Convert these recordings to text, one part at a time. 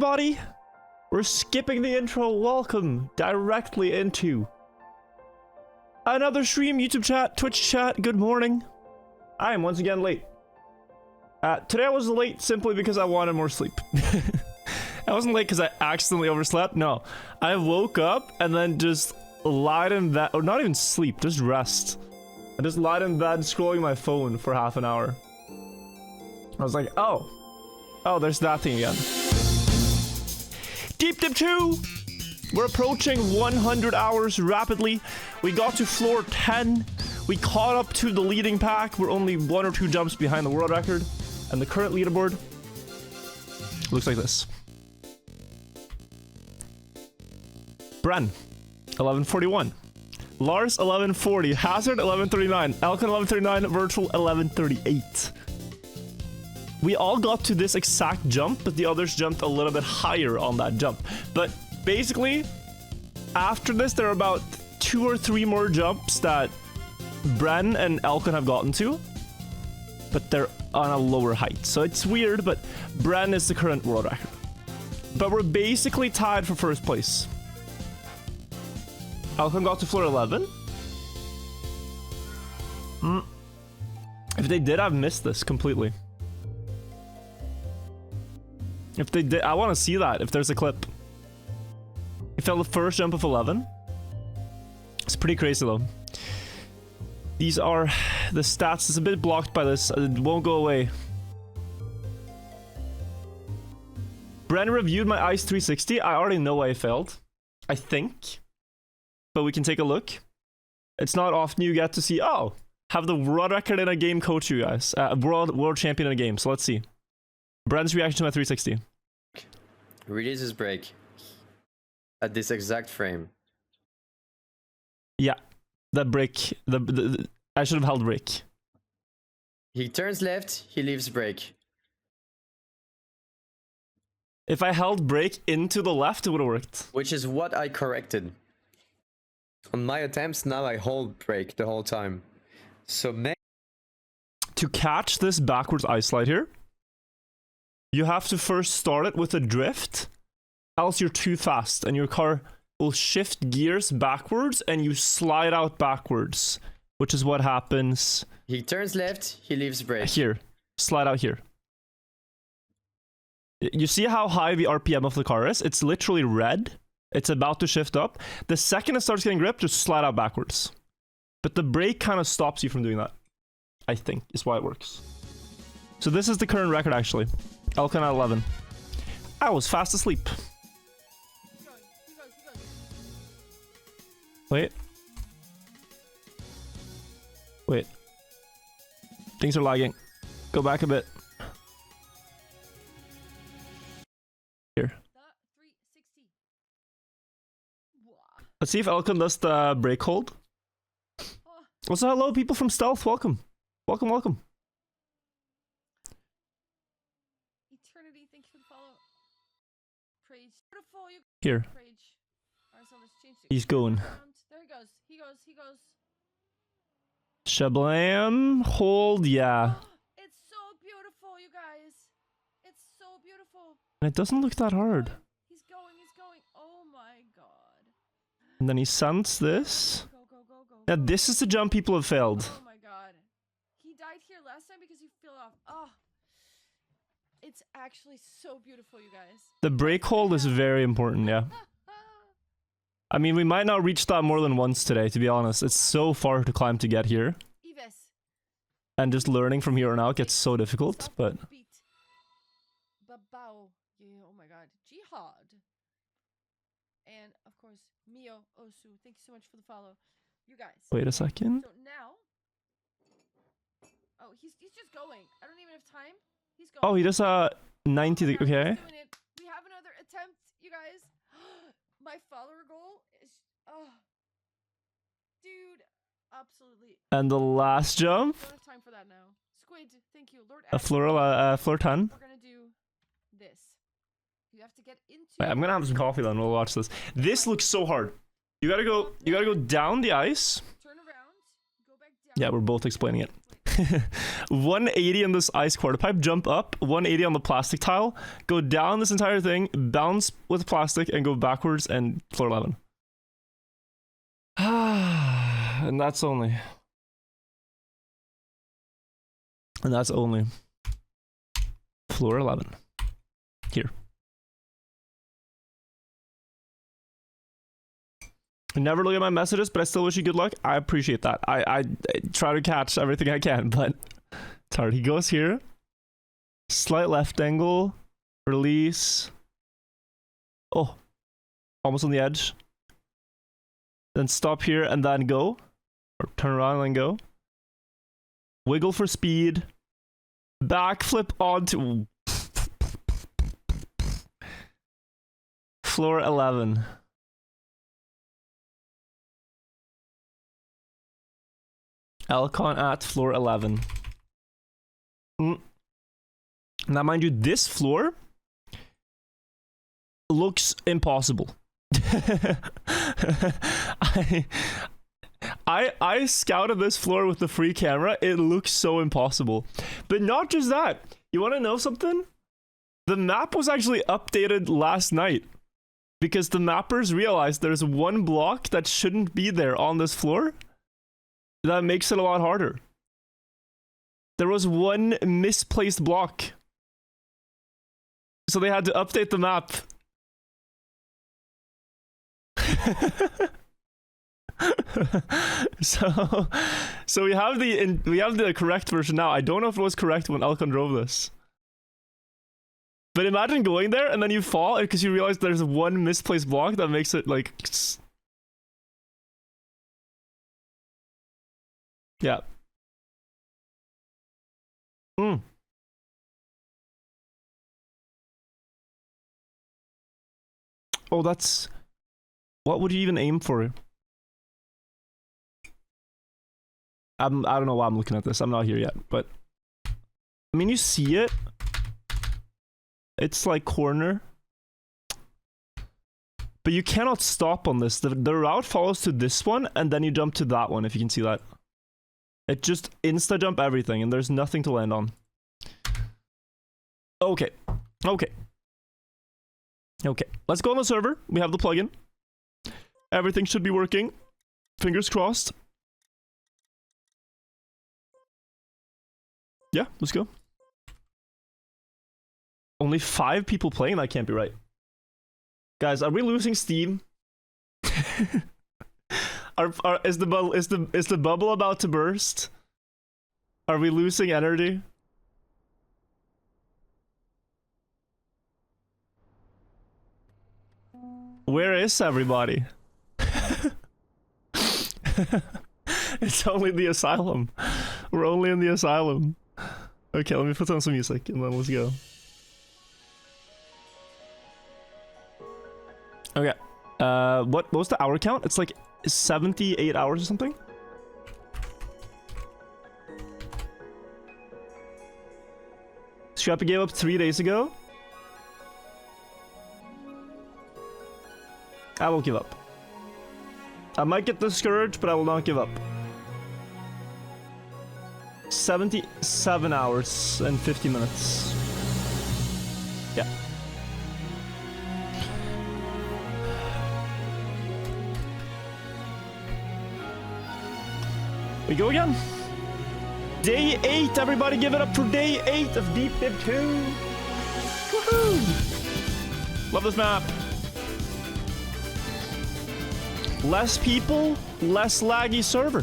Buddy, we're skipping the intro. Welcome directly into another stream, YouTube chat, Twitch chat. Good morning. I am once again late. Today I was late simply because I wanted more sleep. I wasn't late because I accidentally overslept. No, I woke up and then just lied in bed, or not even sleep, just rest. I just lied in bed scrolling my phone for half an hour. I was like, oh, there's that thing again. Deep Dip 2! We're approaching 100 hours rapidly. We got to floor 10. We caught up to the leading pack. We're only 1 or 2 jumps behind the world record. And the current leaderboard looks like this. Bren, 1141. Lars, 1140. Hazard, 1139. Elkin, 1139. Virtual, 1138. We all got to this exact jump, but the others jumped a little bit higher on that jump. But basically, after this, there are about 2 or 3 more jumps that Bren and Elkin have gotten to, but they're on a lower height. So it's weird, but Bren is the current world record. But we're basically tied for first place. Elkin got to floor 11. If they did, I've missed this completely. If they did, I want to see that, if there's a clip. He fell the first jump of 11. It's pretty crazy though. These are the stats. It's a bit blocked by this. It won't go away. Bren reviewed my ICE 360. I already know I failed, I think. But we can take a look. It's not often you get to see, oh, have the world record in a game coach you guys. World champion in a game. So let's see. Bren's reaction to my 360. Releases break at this exact frame. Yeah, that break. I should have held break. He turns left, he leaves break. If I held break into the left, it would have worked. Which is what I corrected. On my attempts, now I hold break the whole time. So to catch this backwards ice slide here, you have to first start it with a drift, else you're too fast and your car will shift gears backwards and you slide out backwards, which is what happens. He turns left, he leaves break. Here, slide out here. You see how high the RPM of the car is? It's literally red. It's about to shift up. The second it starts getting grip, just slide out backwards. But the brake kind of stops you from doing that, I think, is why it works. So this is the current record, actually. Elkin at 11. I was fast asleep. Wait. Things are lagging. Go back a bit. Here. Let's see if Elkin does the brake hold. Also, hello, people from Stealth. Welcome. Welcome. Eternity, thank you for the follow. Praise. Beautiful, you here. Praise. Alright, so let's change it. He's going. There he goes. He goes. Shablam. Hold, yeah. Oh, it's so beautiful, you guys. It's so beautiful. And it doesn't look that hard. He's going. Oh my god. And then he sends this. Go. Yeah, this is the jump people have failed. Oh my god. He died here last time because he fell off. Oh. It's actually so beautiful, you guys. The brake hold is very important, yeah. I mean, we might not reach that more than once today, to be honest. It's so far to climb to get here. And just learning from here on out gets so difficult, but... Babao. Yeah, oh my god. Jihad. And, of course, Mio Osu. Thank you so much for the follow. You guys. Wait a second. So now... Oh, he's just going. I don't even have time. He's going. Oh, he does 90, okay. We have another attempt, you guys. My follower goal is, dude, absolutely. And the last jump. I don't have time for that now. Squid, thank you, Lord. A floor 10. We're gonna do this. You have to get into. Wait, I'm gonna have some coffee then. We'll watch this. This looks so hard. You gotta go down the ice. Turn around. Go back down. Yeah, we're both explaining it. 180 on this ice quarter pipe, jump up, 180 on the plastic tile, go down this entire thing, bounce with plastic, and go backwards and floor 11. And that's only. And that's only floor 11. Here. I never look at my messages, but I still wish you good luck. I appreciate that. I try to catch everything I can, but it's hard. He goes here. Slight left angle. Release. Oh. Almost on the edge. Then stop here and then go. Or turn around and then go. Wiggle for speed. Backflip onto... Floor 11. Elcon at floor 11. Now, mind you, this floor looks impossible. I scouted this floor with the free camera. It looks so impossible. But not just that. You want to know something? The map was actually updated last night because the mappers realized there's one block that shouldn't be there on this floor. That makes it a lot harder. There was one misplaced block. So they had to update the map. So we have the correct version now. I don't know if it was correct when Elcon drove this. But imagine going there and then you fall because you realize there's one misplaced block that makes it like... Yeah. Oh, that's... What would you even aim for? I don't know why I'm looking at this. I'm not here yet, but... I mean, you see it. It's like corner. But you cannot stop on this. The route follows to this one, and then you jump to that one, if you can see that. It just insta-jump everything, and there's nothing to land on. Okay. Okay. Okay. Let's go on the server. We have the plugin. Everything should be working. Fingers crossed. Yeah, let's go. Only 5 people playing? That can't be right. Guys, are we losing steam? Is the bubble about to burst? Are we losing energy? Where is everybody? It's only the asylum. We're only in the asylum. Okay, let me put on some music and then let's go. Okay. What was the hour count? It's like 78 hours or something? Scrappy gave up 3 days ago. I will give up. I might get discouraged, but I will not give up. 77 hours and 50 minutes. Yeah. We go again. Day 8, everybody give it up for day 8 of Deep Dip 2. Woohoo! Love this map. Less people, less laggy server.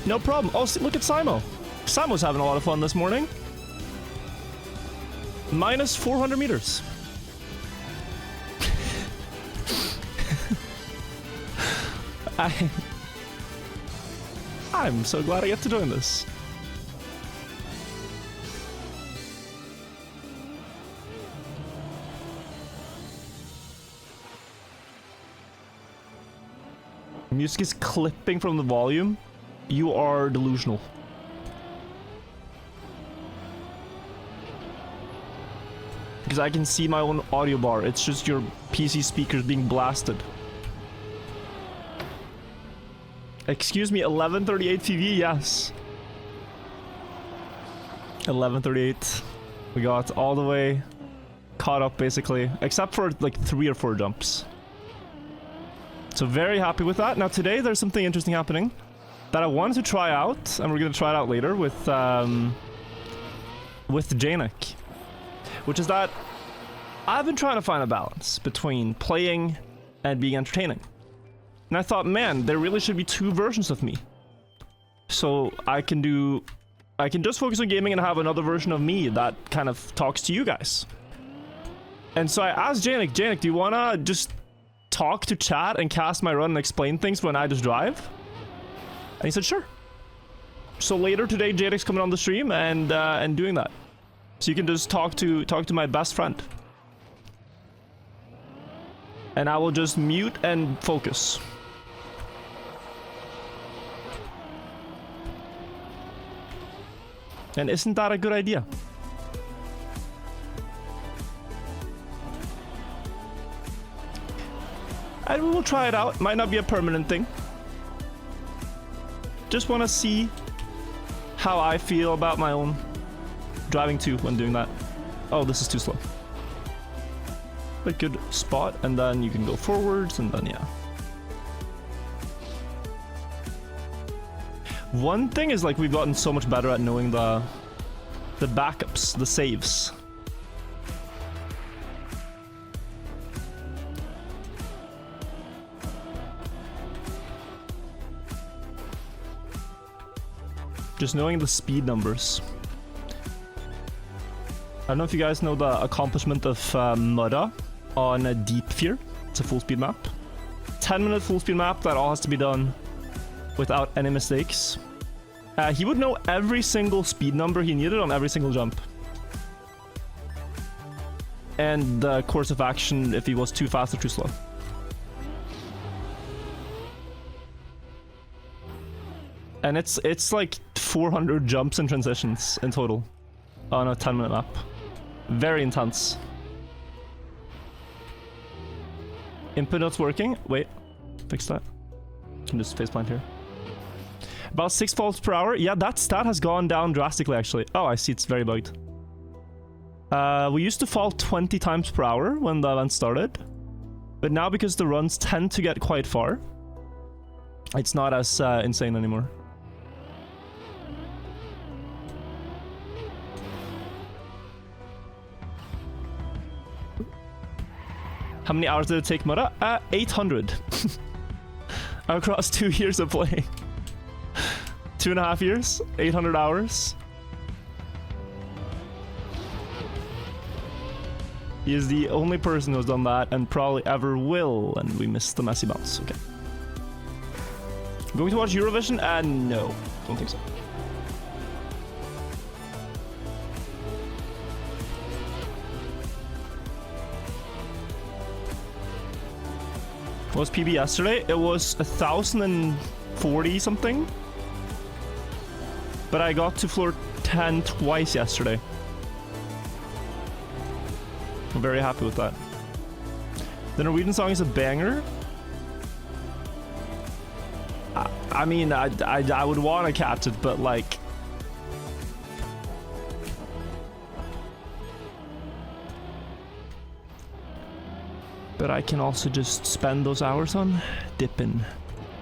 No problem. Oh, look at Simo. Simo's having a lot of fun this morning. Minus 400 meters. I'm so glad I get to join this. Music is clipping from the volume. You are delusional. Because I can see my own audio bar. It's just your PC speakers being blasted. Excuse me, 1138 TV? Yes. 11:38. We got all the way caught up basically, except for like 3 or 4 jumps. So very happy with that. Now today there's something interesting happening that I wanted to try out, and we're gonna try it out later with Janik, which is that I've been trying to find a balance between playing and being entertaining. And I thought, man, there really should be 2 versions of me. So I can just focus on gaming and have another version of me that kind of talks to you guys. And so I asked Janik, do you wanna just talk to chat and cast my run and explain things when I just drive? And he said, sure. So later today, Janik's coming on the stream and doing that. So you can just talk to my best friend. And I will just mute and focus. And isn't that a good idea? And we will try it out. Might not be a permanent thing. Just want to see how I feel about my own driving too when doing that. Oh, this is too slow. But good spot, and then you can go forwards, and then yeah. One thing is like we've gotten so much better at knowing the backups, the saves. Just knowing the speed numbers. I don't know if you guys know the accomplishment of Mudda on a Deep Fear. It's a full speed map. 10-minute full speed map that all has to be done without any mistakes. He would know every single speed number he needed on every single jump. And the course of action if he was too fast or too slow. And it's like 400 jumps and transitions in total on a 10-minute map. Very intense. Input notes working. Wait, fix that. Can just faceplant here. About 6 falls per hour. Yeah, that stat has gone down drastically actually. Oh, I see, it's very bugged. We used to fall 20 times per hour when the event started. But now because the runs tend to get quite far, it's not as insane anymore. How many hours did it take, Mudda? 800. Across 2 years of playing. 2.5 years, 800 hours. He is the only person who's done that and probably ever will, and we missed the messy bounce. Okay. Going to watch Eurovision? No, don't think so. What was PB yesterday? It was 1,040 something. But I got to floor 10 twice yesterday. I'm very happy with that. The Norwegian song is a banger. I mean, I would want to catch it, but like... But I can also just spend those hours on dipping.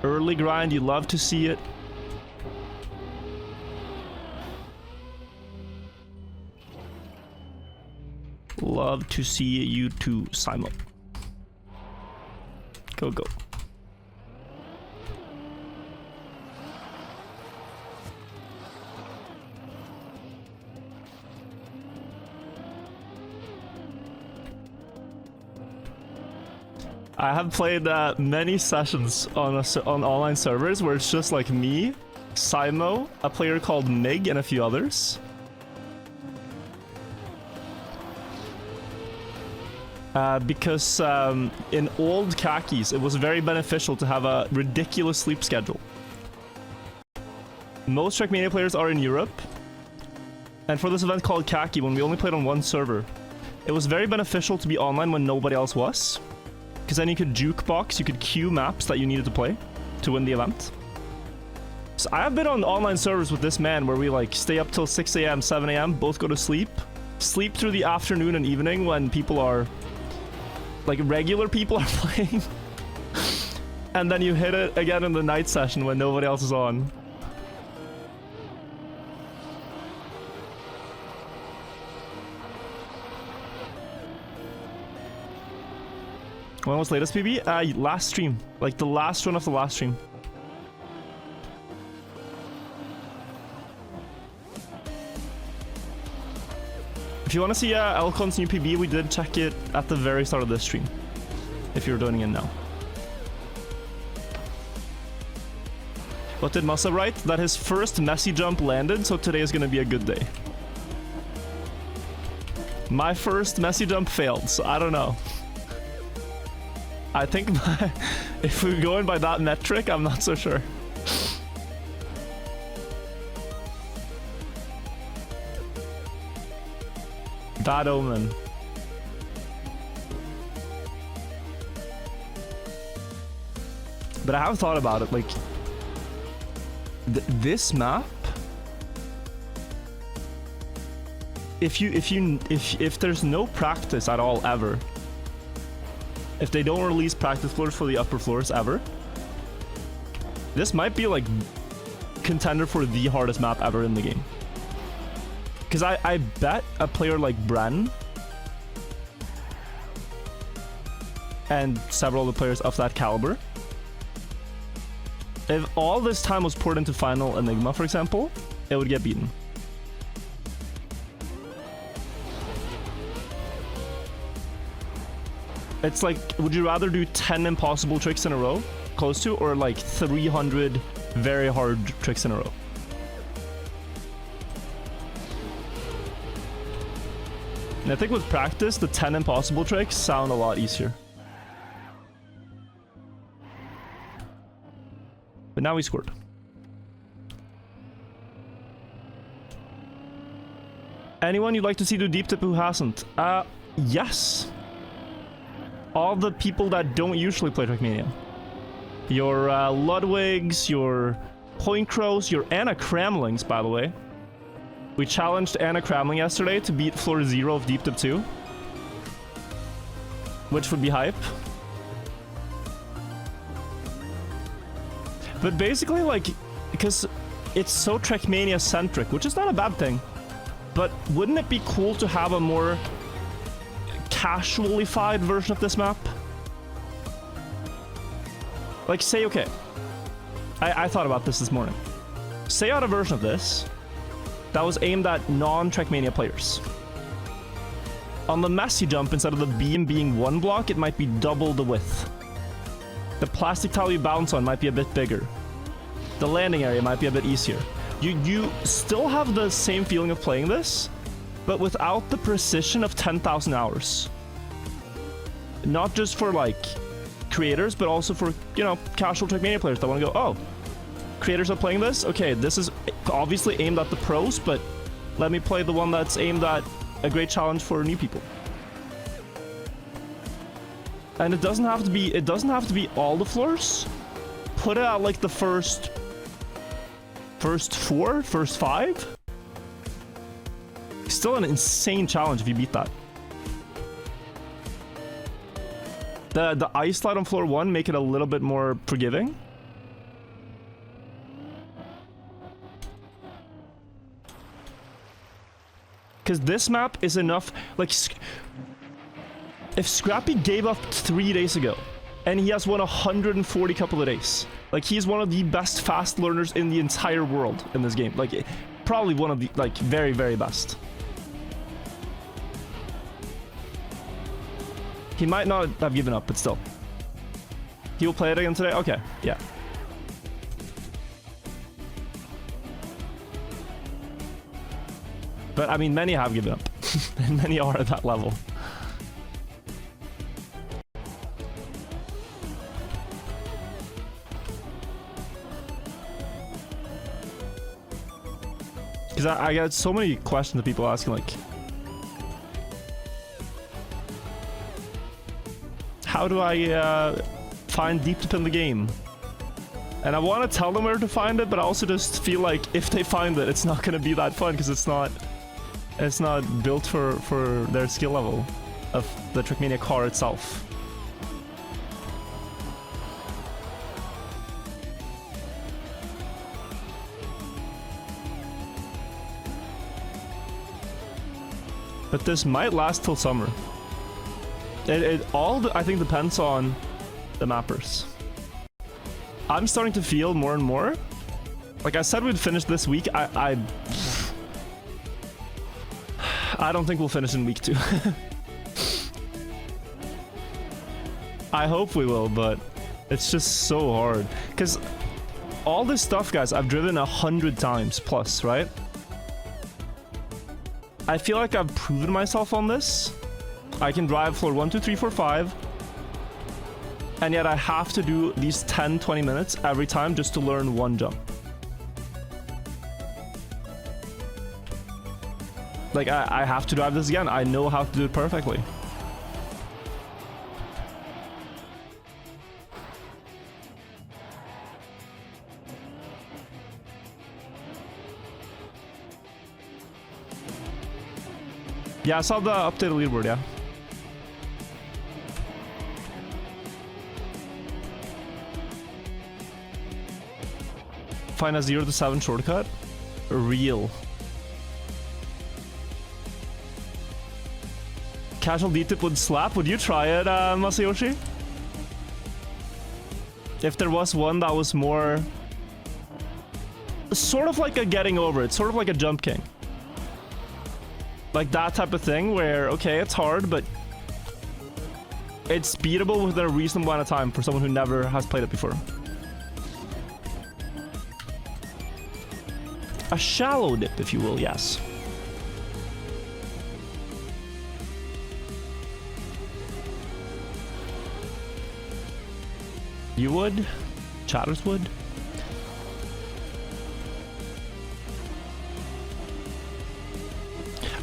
Early grind, you love to see it. Love to see you too, Simon. Go, go. I have played many sessions on online servers where it's just like me, Simo, a player called Mig, and a few others. Because in old khakis, it was very beneficial to have a ridiculous sleep schedule. Most Trackmania players are in Europe. And for this event called Khaki, when we only played on one server, it was very beneficial to be online when nobody else was. Because then you could jukebox, you could queue maps that you needed to play to win the event. So I have been on online servers with this man where we like stay up till 6 a.m., 7 a.m., both go to sleep through the afternoon and evening when people are, like regular people are playing. And then you hit it again in the night session when nobody else is on. When was latest PB? Last stream. Like the last one of the last stream. If you want to see Elcon's new PB, we did check it at the very start of this stream. If you're joining in now. What did Masa write? That his first messy jump landed, so today is going to be a good day. My first messy jump failed, so I don't know. I think if we're going by that metric, I'm not so sure. Bad omen. But I have thought about it, like this map. If there's no practice at all ever, if they don't release practice floors for the upper floors ever, this might be like contender for the hardest map ever in the game. Because I bet a player like Bren and several other players of that caliber, if all this time was poured into Final Enigma, for example, it would get beaten. It's like, would you rather do 10 impossible tricks in a row, close to, or like 300 very hard tricks in a row? And I think with practice, the 10 impossible tricks sound a lot easier. But now we scored. Anyone you'd like to see do deep tip who hasn't? Yes. All the people that don't usually play Trackmania. Your Ludwigs, your Point Crows, your Anna Cramlings, by the way. We challenged Anna Cramling yesterday to beat floor 0 of Deep Tip 2. Which would be hype. But basically, like, because it's so Trackmania centric, which is not a bad thing. But wouldn't it be cool to have a more casualified version of this map? Like, say, okay. I thought about this morning. Say out a version of this that was aimed at non-Trackmania players. On the messy jump, instead of the beam being 1 block, it might be double the width. The plastic tile you bounce on might be a bit bigger. The landing area might be a bit easier. You still have the same feeling of playing this, but without the precision of 10,000 hours. Not just for, like, creators, but also for, you know, casual Trackmania players that want to go, oh, creators are playing this? Okay, this is obviously aimed at the pros, but let me play the one that's aimed at a great challenge for new people. And it doesn't have to be all the floors. Put it at like the first 5. Still an insane challenge if you beat that. The ice slide on floor 1 make it a little bit more forgiving. Because this map is enough, like, if Scrappy gave up 3 days ago, and he has won 140 couple of days, like, he's one of the best fast learners in the entire world in this game. Like, probably one of the, like, very, very best. He might not have given up, but still. He will play it again today? Okay, yeah. But, I mean, many have given up. And many are at that level. Because I get so many questions of people asking, like, how do I find deep tip in the game? And I want to tell them where to find it, but I also just feel like if they find it, it's not going to be that fun because it's not built for their skill level of the Trackmania car itself. But this might last till summer. It all, I think, depends on the mappers. I'm starting to feel more and more. Like I said we'd finish this week. I don't think we'll finish in week 2. I hope we will, but it's just so hard. Because all this stuff, guys, I've driven 100 times plus, right? I feel like I've proven myself on this. I can drive floor 1, 2, 3, 4, 5. And yet I have to do these 10, 20 minutes every time just to learn one jump. Like, I have to drive this again. I know how to do it perfectly. Yeah, I saw the updated leaderboard, yeah. Find a 0 to 7 shortcut. Real. Casual D-tip would slap. Would you try it, Masayoshi? If there was one that was more... sort of like a getting over it. Sort of like a jump king. Like that type of thing where, okay, it's hard, but... it's beatable within a reasonable amount of time for someone who never has played it before. A shallow dip, if you will, yes. You would? Chatters would?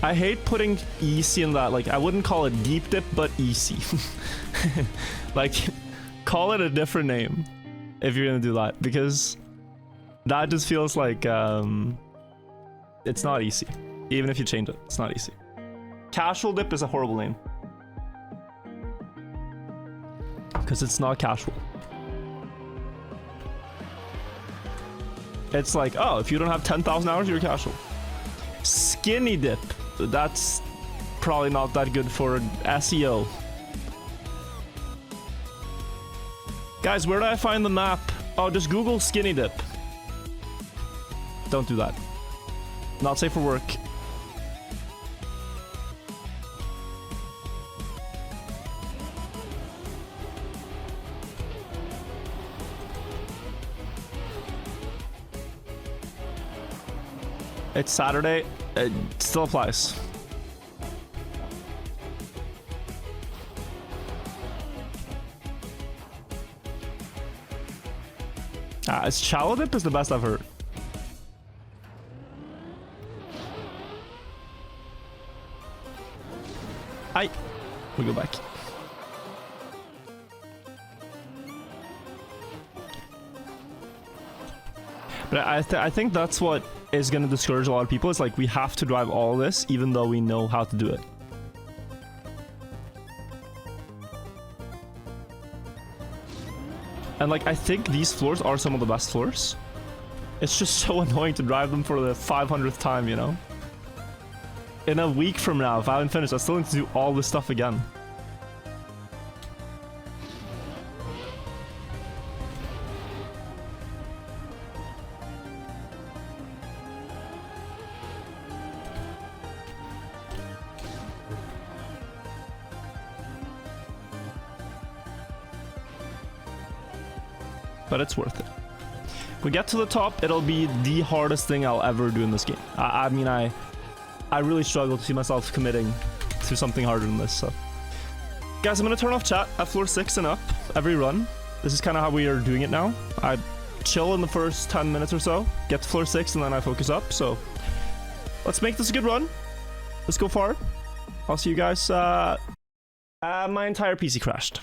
I hate putting easy in that. Like, I wouldn't call it deep dip, but easy. Like, call it a different name if you're gonna do that, because that just feels like it's not easy. Even if you change it, it's not easy. Casual dip is a horrible name because it's not casual. It's like, oh, if you don't have 10,000 hours, you're casual. Skinny dip, that's probably not that good for SEO. Guys, where do I find the map? Oh, just Google skinny dip. Don't do that. Not safe for work. It's Saturday. It still applies. It's shallow dip is the best I've heard. We go back. But I think that's what is going to discourage a lot of people. It's like we have to drive all this even though we know how to do it. And like, I think these floors are some of the best floors. It's just so annoying to drive them for the 500th time, you know? In a week from now, if I haven't finished, I still need to do all this stuff again. But it's worth it. If we get to the top, it'll be the hardest thing I'll ever do in this game. I mean, I really struggle to see myself committing to something harder than this, so. Guys, I'm gonna turn off chat at floor 6 and up every run. This is kind of how we are doing it now. I chill in the first 10 minutes or so, get to floor 6, and then I focus up, so. Let's make this a good run. Let's go far. I'll see you guys. My entire PC crashed.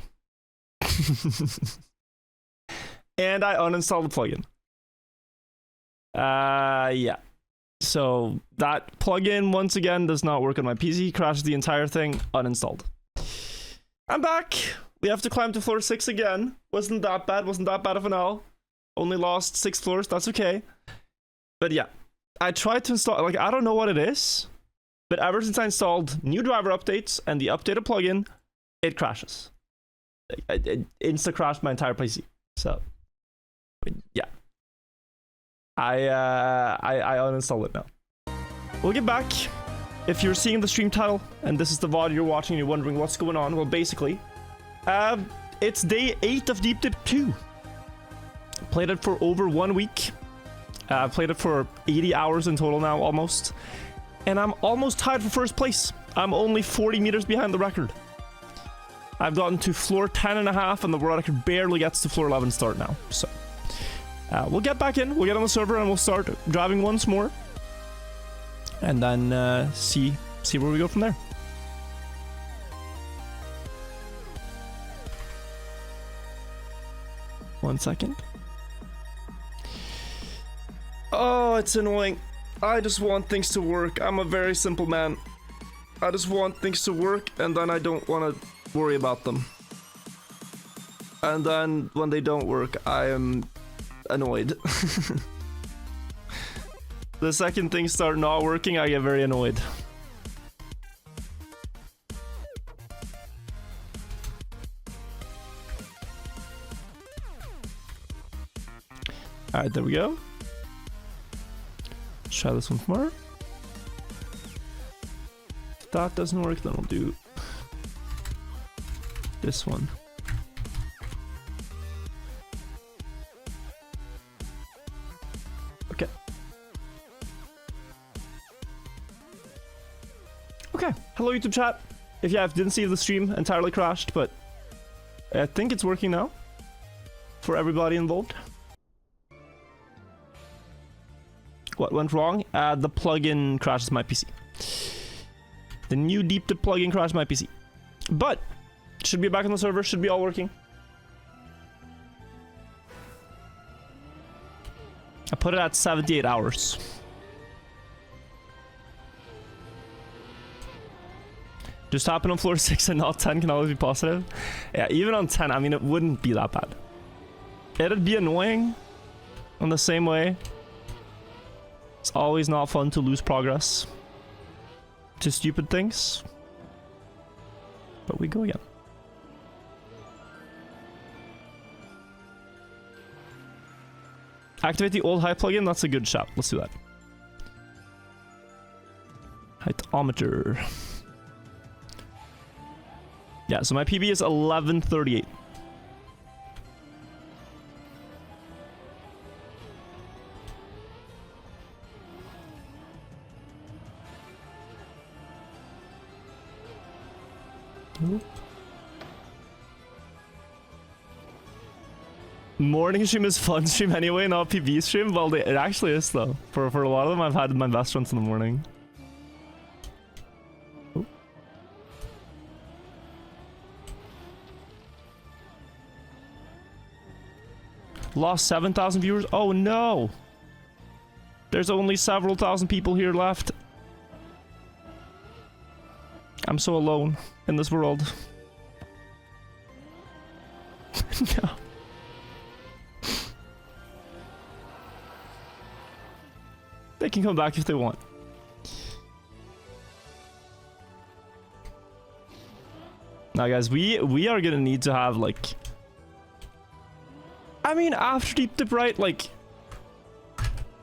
and I uninstalled the plugin. Yeah. So that plugin, once again, does not work on my PC. Crashes the entire thing. Uninstalled. I'm back. We have to climb to floor 6 again. Wasn't that bad. Wasn't that bad of an L. Only lost 6 floors. That's okay. But yeah. I tried to install... Like, I don't know what it is. But ever since I installed new driver updates and the updated plugin, it crashes. It insta-crashed my entire PC. So, yeah. I uninstalled it now. We'll get back. If you're seeing the stream title and this is the VOD you're watching and you're wondering what's going on, well, basically, it's day 8 of Deep Dip 2. Played it for over 1 week. Played it for 80 hours in total now, almost. And I'm almost tied for first place. I'm only 40 meters behind the record. I've gotten to floor 10.5 and the world record barely gets to floor 11 start now. So, we'll get back in, we'll get on the server and we'll start driving once more. And then see where we go from there. One second. Oh, it's annoying. I just want things to work. I'm a very simple man. I just want things to work and then I don't want to worry about them. And then when they don't work, I am annoyed. The second things start not working, I get very annoyed. Alright, there we go. Let's try this once more. If that doesn't work, then we'll do this one. Okay. Okay, hello YouTube chat. If you didn't see the stream entirely crashed, but I think it's working now for everybody involved. What went wrong? The plugin crashes my PC. The new Deep Dip plugin crashed my PC. But should be back on the server, should be all working. I put it at 78 hours. Just happen on floor 6 and not 10 can always be positive. Yeah, even on 10, I mean, it wouldn't be that bad. It'd be annoying on the same way. It's always not fun to lose progress to stupid things. But we go again. Activate the old height plugin, that's a good shout. Let's do that. Heightmeter. Yeah, so my PB is 1138. Morning stream is fun stream anyway, not PB stream. Well, it actually is though. For a lot of them, I've had my best runs in the morning. Oh. Lost 7,000 viewers. Oh no! There's only several thousand people here left. I'm so alone in this world. No. They can come back if they want. Now guys, we are gonna need to have like... I mean, after Deep Dip, right? Like...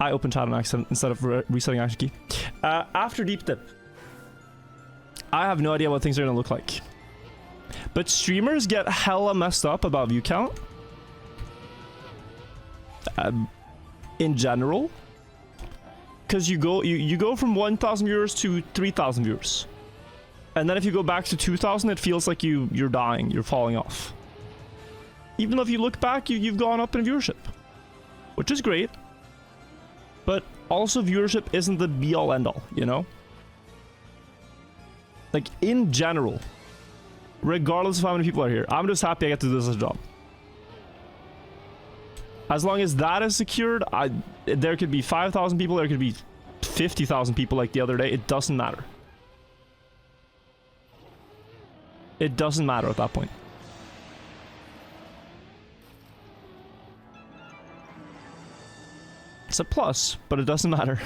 I opened chat on accident instead of resetting action key. After Deep Dip, I have no idea what things are gonna look like. But streamers get hella messed up about view count. In general. Because you go from 1,000 viewers to 3,000 viewers. And then if you go back to 2,000, it feels like you're dying, you're falling off. Even though if you look back, you've gone up in viewership. Which is great. But also viewership isn't the be-all end-all, you know? Like, in general, regardless of how many people are here, I'm just happy I get to do this as a job. As long as that is secured, there could be 5,000 people, there could be 50,000 people like the other day. It doesn't matter. It doesn't matter at that point. It's a plus, but it doesn't matter.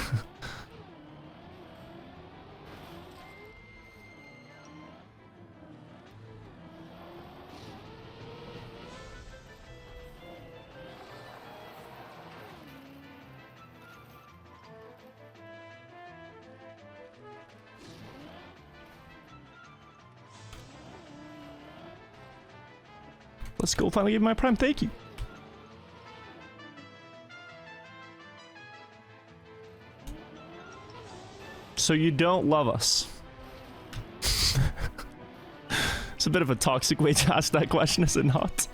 Let's go finally give my prime. Thank you. So you don't love us? It's a bit of a toxic way to ask that question, is it not?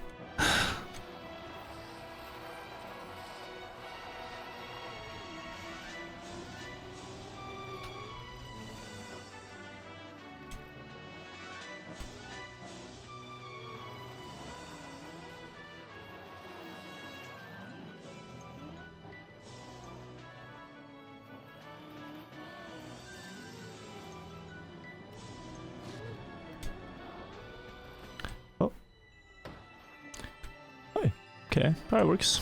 Okay, that works.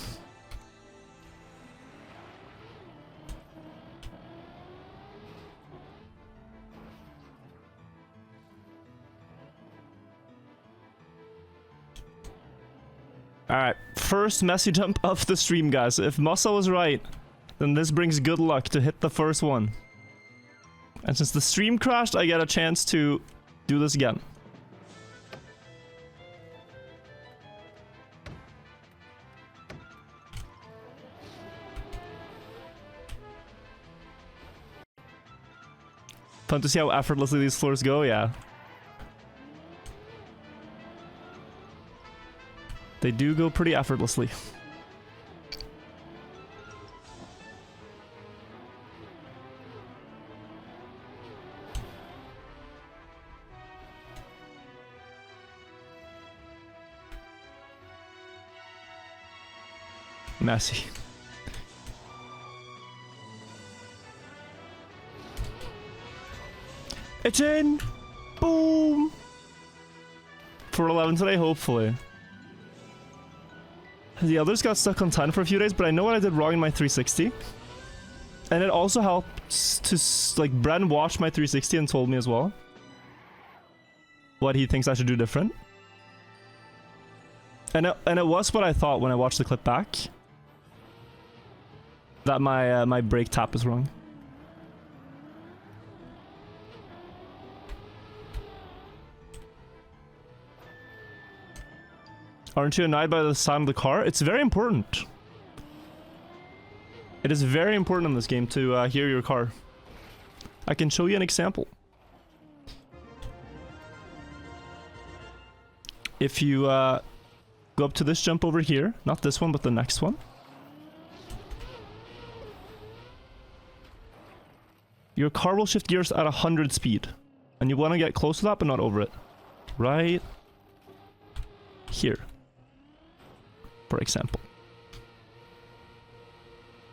Alright, first messy jump of the stream, guys. If Muscle was right, then this brings good luck to hit the first one. And since the stream crashed, I get a chance to do this again. Fun to see how effortlessly these floors go, yeah. They do go pretty effortlessly. Messy. It's in! Boom! For 11 today, hopefully. The others got stuck on 10 for a few days, but I know what I did wrong in my 360. And it also helps to, like, Bren watched my 360 and told me as well what he thinks I should do different. And it was what I thought when I watched the clip back. That my brake tap is wrong. Aren't you annoyed by the sound of the car? It's very important. It is very important in this game to hear your car. I can show you an example. If you go up to this jump over here, not this one, but the next one. Your car will shift gears at 100 speed. And you want to get close to that, but not over it. Right here, for example.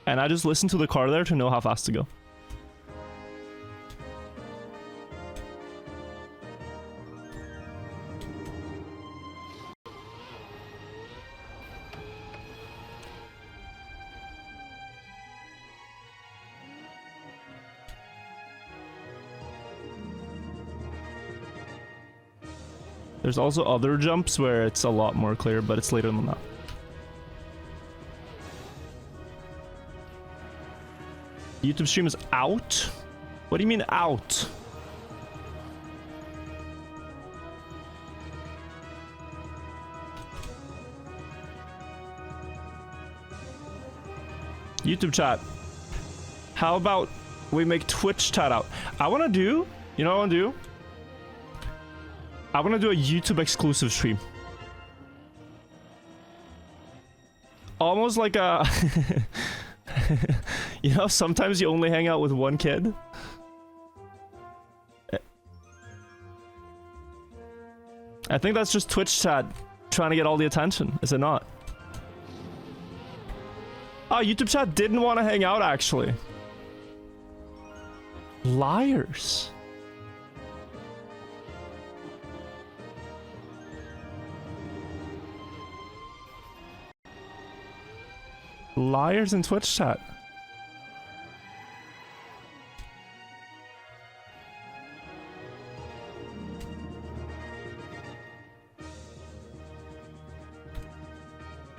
And I just listen to the car there to know how fast to go. There's also other jumps where it's a lot more clear, but it's later than that. YouTube stream is out? What do you mean out? YouTube chat. How about we make Twitch chat out? I want to do, you know what I want to do? I want to do a YouTube exclusive stream. Almost like a... You know, sometimes you only hang out with one kid. I think that's just Twitch chat trying to get all the attention, is it not? Oh, YouTube chat didn't want to hang out, actually. Liars. Liars in Twitch chat.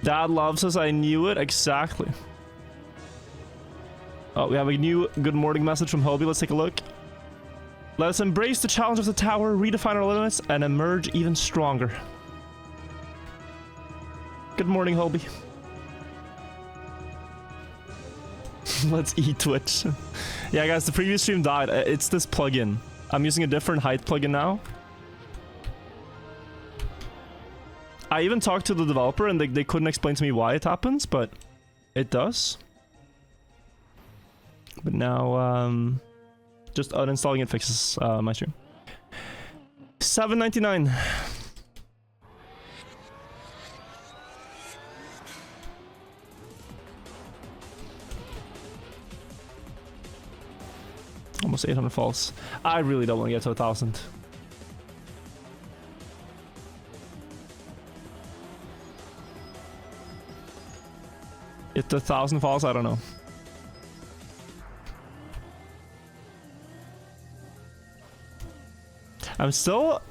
Dad loves us, I knew it, exactly. Oh, we have a new good morning message from Hobie, let's take a look. Let us embrace the challenge of the tower, redefine our limits, and emerge even stronger. Good morning, Hobie. Let's eat Twitch. Yeah, guys, the previous stream died. It's this plugin. I'm using a different height plugin now. I even talked to the developer and they couldn't explain to me why it happens, but it does. But now, just uninstalling it fixes my stream. $7.99. Almost 800 falls. I really don't want to get to 1,000. If the 1,000 falls, I don't know. I'm still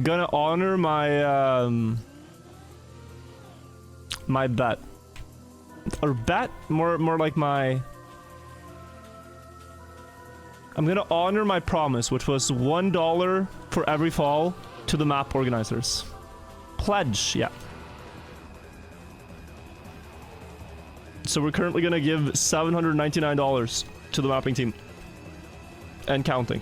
gonna honor my my bet, or bet more like my. I'm gonna honor my promise, which was $1 for every fall to the map organizers. Pledge, yeah. So we're currently gonna give $799 to the mapping team. And counting.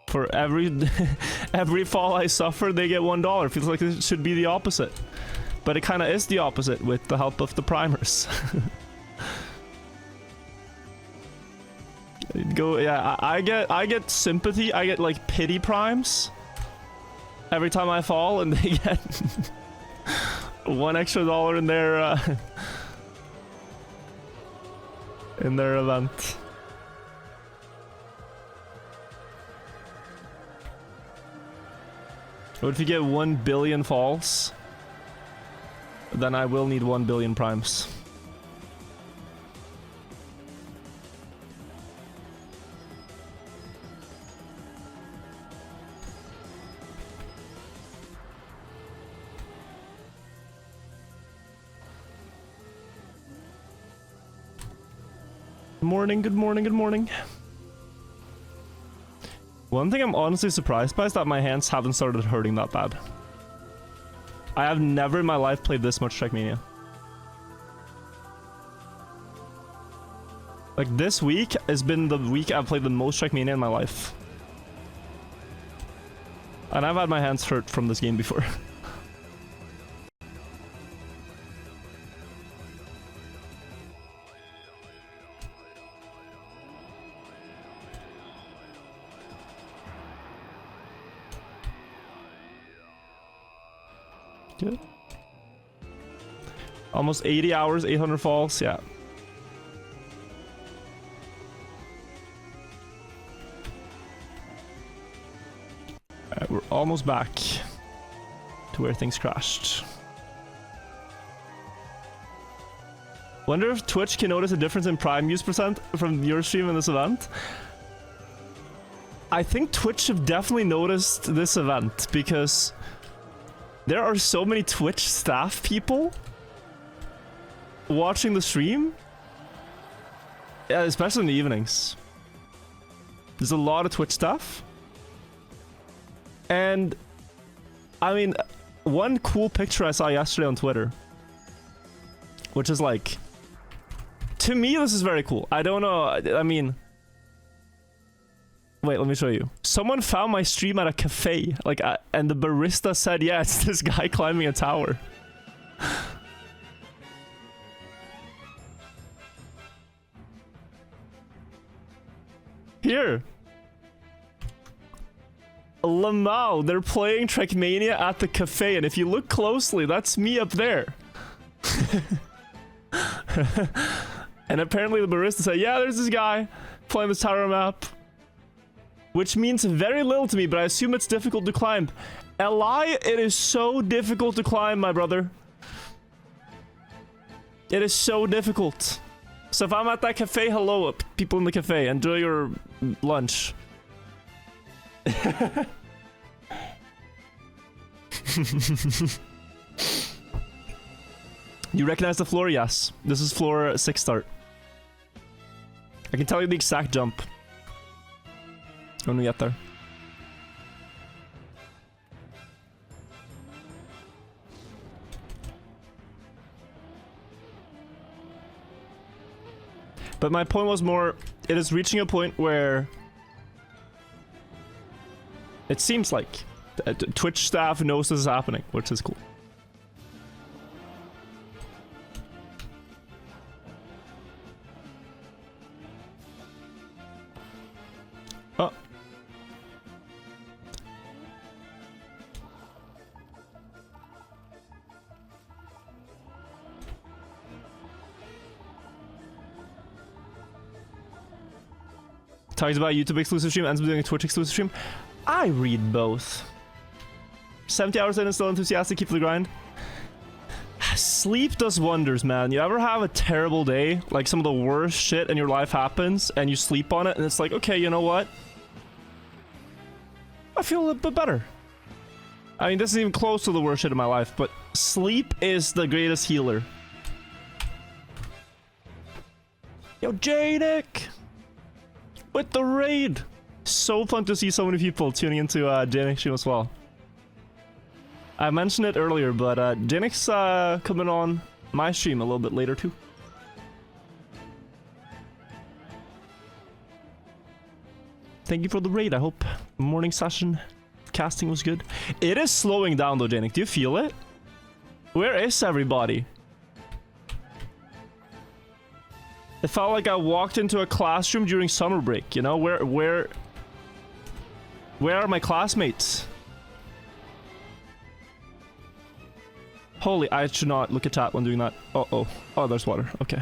For every fall I suffer, they get $1. Feels like it should be the opposite. But it kind of is the opposite with the help of the primers. Yeah, I get sympathy, I get like pity primes every time I fall, and they get $1 extra in their event. But if you get 1 billion falls, then I will need 1 billion primes. Good morning, good morning, good morning. One thing I'm honestly surprised by is that my hands haven't started hurting that bad. I have never in my life played this much trackmania. Like, this week has been the week I've played the most trackmania in my life. And I've had my hands hurt from this game before. Good. Almost 80 hours, 800 falls, yeah. Alright, we're almost back to where things crashed. Wonder if Twitch can notice a difference in Prime use percent from your stream in this event? I think Twitch have definitely noticed this event because there are so many Twitch staff people watching the stream. Yeah, especially in the evenings. There's a lot of Twitch staff. And I mean, one cool picture I saw yesterday on Twitter, which is like, to me this is very cool. I don't know, I mean, wait, let me show you. Someone found my stream at a cafe, like, and the barista said, yeah, it's this guy climbing a tower. Here. Lamau, they're playing Trackmania at the cafe, and if you look closely, that's me up there. And apparently the barista said, yeah, there's this guy playing this tower map. Which means very little to me, but I assume it's difficult to climb. Li, it is so difficult to climb, my brother. It is so difficult. So if I'm at that cafe, hello, people in the cafe. Enjoy your lunch. You recognize the floor? Yes. This is floor 6 start. I can tell you the exact jump when we get there. But my point was more, it is reaching a point where it seems like Twitch staff knows this is happening, which is cool. Oh. Talks about YouTube exclusive stream, ends up doing a Twitch exclusive stream. I read both. 70 hours in and still enthusiastic, keep the grind. Sleep does wonders, man. You ever have a terrible day, like some of the worst shit in your life happens, and you sleep on it, and it's like, okay, you know what? I feel a little bit better. I mean, this is even close to the worst shit in my life, but sleep is the greatest healer. Yo, Janic! With the raid! So fun to see so many people tuning into Janic's stream as well. I mentioned it earlier, but Janic's coming on my stream a little bit later too. Thank you for the raid. I hope morning session casting was good. It is slowing down though, Janic. Do you feel it? Where is everybody? It felt like I walked into a classroom during summer break, you know? Where are my classmates? Holy, I should not look at chat when doing that. Uh-oh. Oh, there's water. Okay.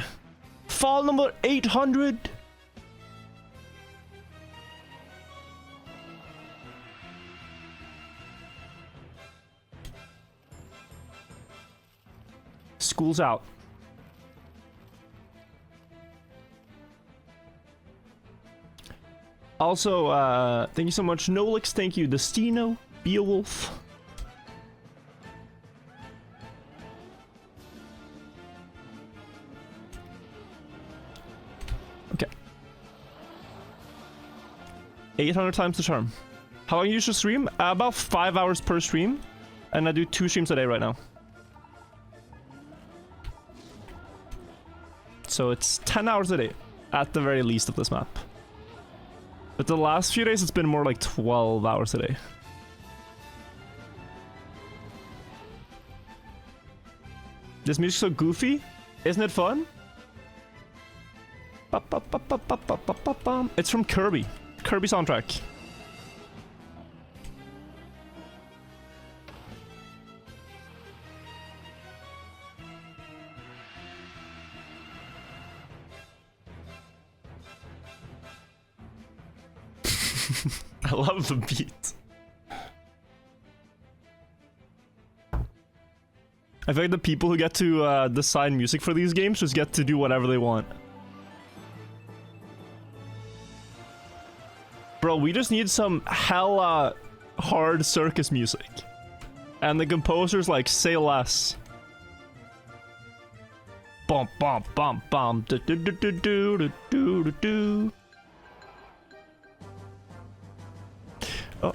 Fall number 800! School's out. Also, thank you so much, Nolix. Thank you, Destino, Beowulf. Okay. 800 times the charm. How long do you usually stream? About 5 hours per stream. And I do 2 streams a day right now. So it's 10 hours a day, at the very least of this map. But the last few days, it's been more like 12 hours a day. This music's so goofy. Isn't it fun? It's from Kirby. Kirby soundtrack. I love the beat. I feel like the people who get to design music for these games just get to do whatever they want. Bro, we just need some hella hard circus music. And the composer's like, say less. Bum bum bum bum do do do do do do do do. Oh.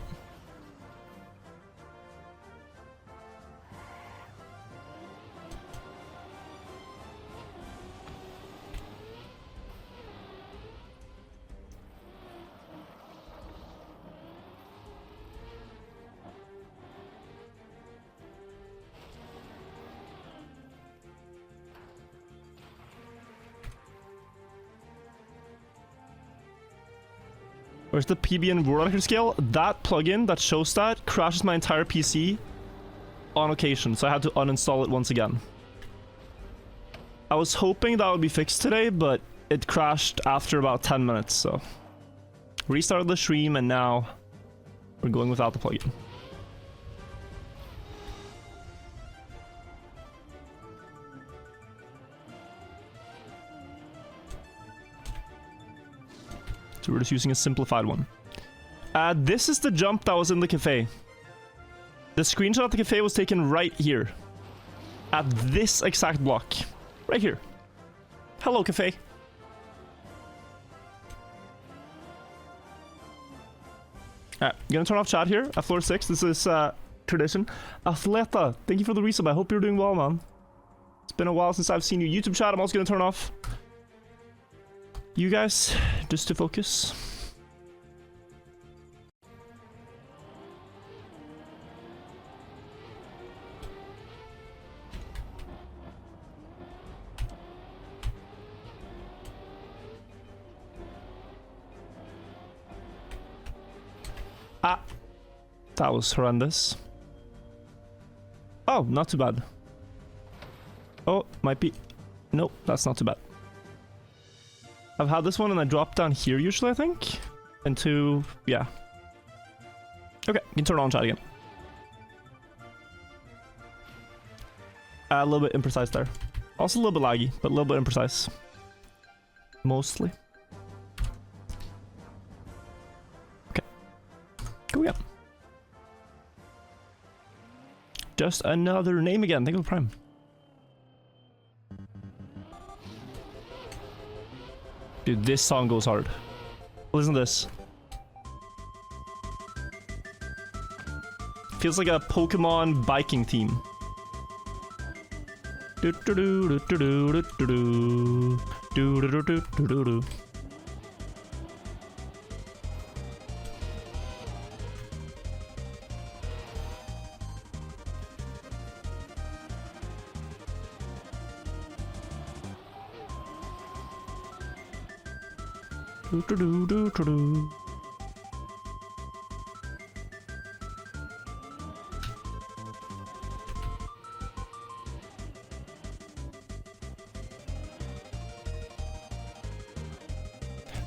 Where's the PB and World Record scale? That plugin that shows that crashes my entire PC on occasion, so I had to uninstall it once again. I was hoping that would be fixed today, but it crashed after about 10 minutes, so... Restarted the stream, and now we're going without the plugin. So we're just using a simplified one. This is the jump that was in the cafe. The screenshot of the cafe was taken right here. At this exact block. Right here. Hello, cafe. Alright, gonna turn off chat here at floor 6. This is tradition. Athleta, thank you for the resub. I hope you're doing well, man. It's been a while since I've seen you. YouTube chat, I'm also gonna turn off. You guys, just to focus. Ah, that was horrendous. Oh, not too bad. Oh, might be. Nope, that's not too bad. I've had this one and I drop down here usually, I think. Into, yeah. Okay, you can turn on chat again. A little bit imprecise there. Also a little bit laggy, but a little bit imprecise. Mostly. Okay. Go again. Just another name again. Think of Prime. Dude, this song goes hard. Listen to this. Feels like a Pokemon biking theme. Do do do do do do do do do do do do do. Do do do do do do.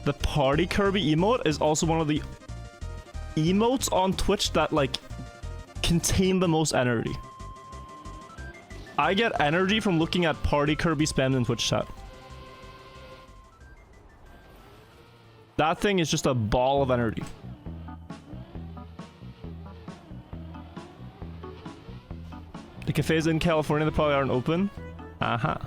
The Party Kirby emote is also one of the emotes on Twitch that like contain the most energy. I get energy from looking at Party Kirby spam in Twitch chat. That thing is just a ball of energy. The cafes in California that probably aren't open. Aha.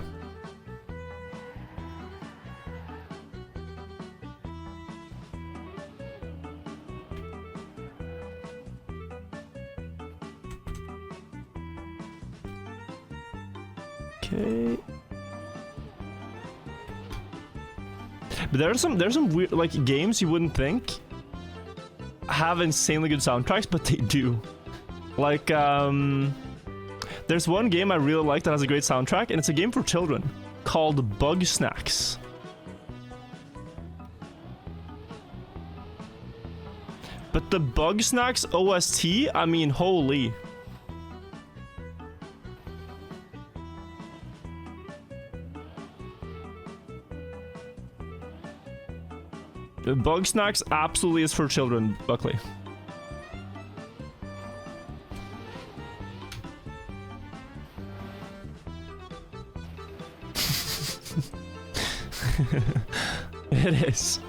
Okay. But there's some weird like games you wouldn't think have insanely good soundtracks, but they do. Like there's one game I really like that has a great soundtrack, and it's a game for children called Bug Snacks. But the Bug Snacks OST, I mean, holy. Bug Snacks absolutely is for children, Buckley. It is.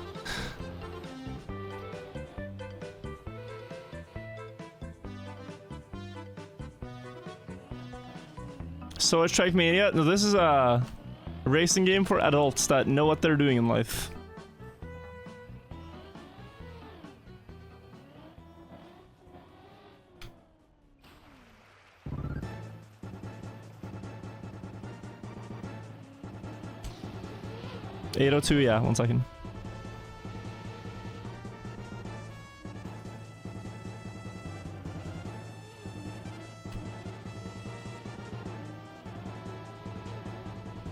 So it's Trackmania. No, this is a racing game for adults that know what they're doing in life. $802, yeah, 1 second.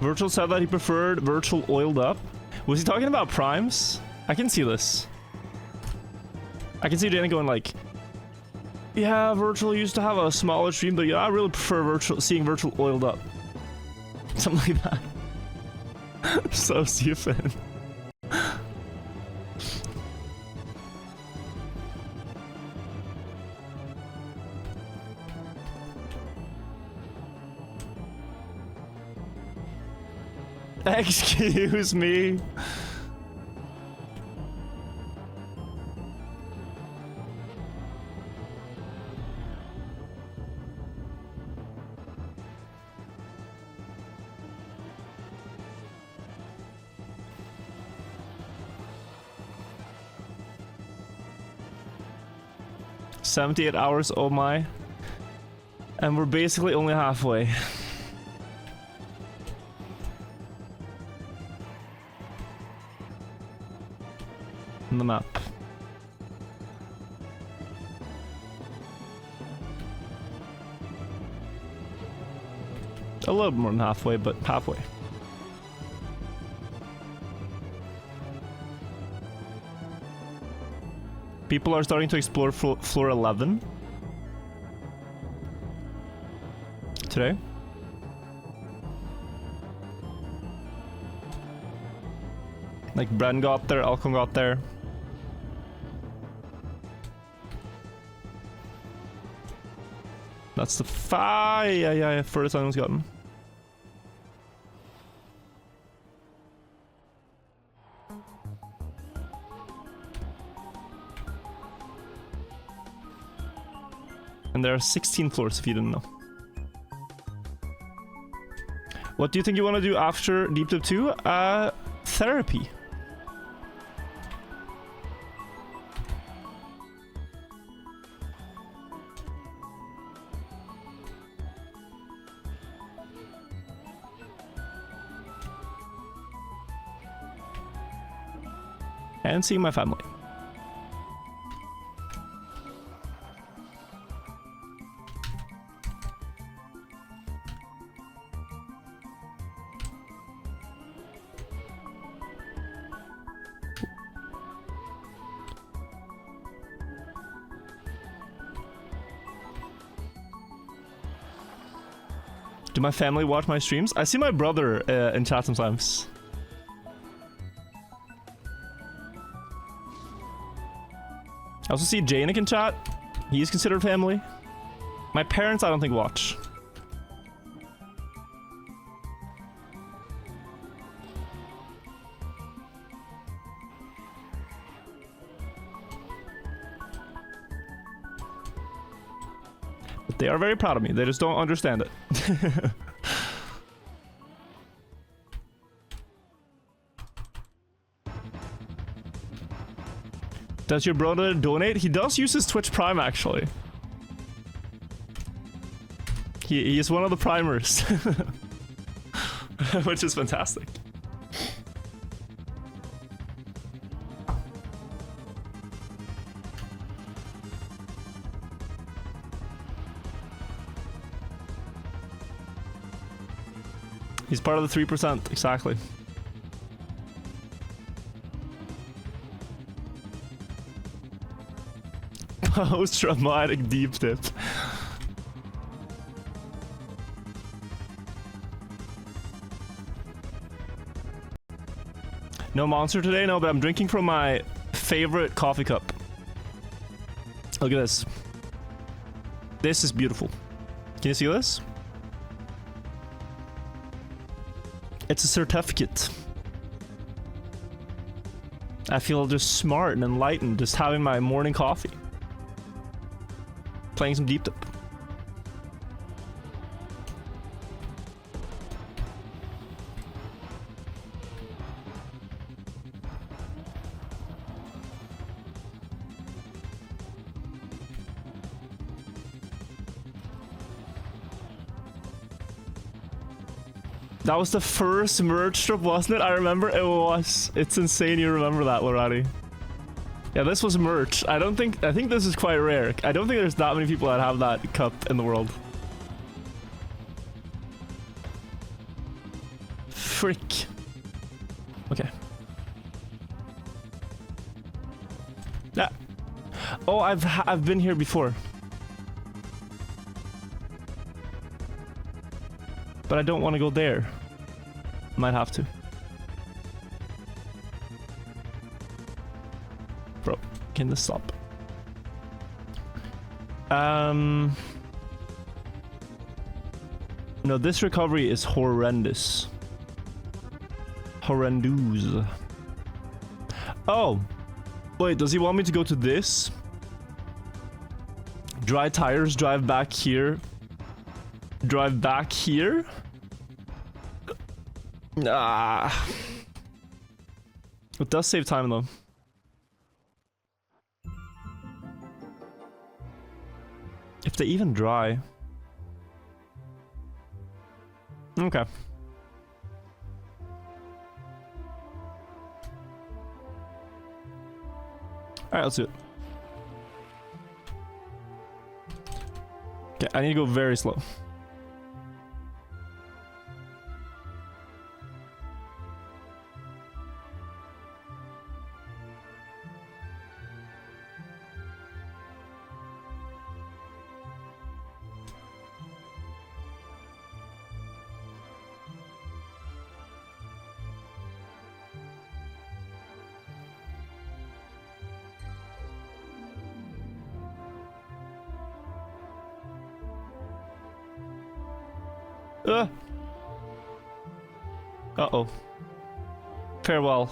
Virtual said that he preferred Virtual oiled up. Was he talking about primes? I can see this. I can see Dana going like, yeah, Virtual used to have a smaller stream, but yeah, I really prefer seeing Virtual oiled up. Something like that. So stupid. Excuse me. "78 hours, oh my." And we're basically only halfway. On the map. A little bit more than halfway, but halfway. People are starting to explore floor 11 today. Like Bren got there, Alcon got there. That's the yeah, furthest anyone's gotten. And there are 16 floors if you didn't know. What do you think you want to do after Deep Dip 2? Therapy. And seeing my family. Do my family watch my streams? I see my brother in chat sometimes. I also see Janik in chat. He's considered family. My parents, I don't think, watch. But they are very proud of me. They just don't understand it. Does your brother donate? He does use his Twitch Prime, actually. He is one of the primers. Which is fantastic. He's part of the 3%, exactly. Post-traumatic deep dip. No monster today? No, but I'm drinking from my favorite coffee cup. Look at this. This is beautiful. Can you see this? It's a certificate. I feel just smart and enlightened just having my morning coffee. Playing some deep dip. That was the first merch strip, wasn't it? I remember it was. It's insane you remember that already. Yeah, this was merch. I think this is quite rare. I don't think there's that many people that have that cup in the world. Frick. Okay. Yeah. Oh, I've been here before. But I don't want to go there. Might have to. Bro, can this stop? No, this recovery is horrendous. Horrendous. Oh. Wait, does he want me to go to this? Dry tires, drive back here. Drive back here? Ah. It does save time though. If they even dry. Okay. Alright, let's do it. Okay, I need to go very slow. Uh-oh. Farewell,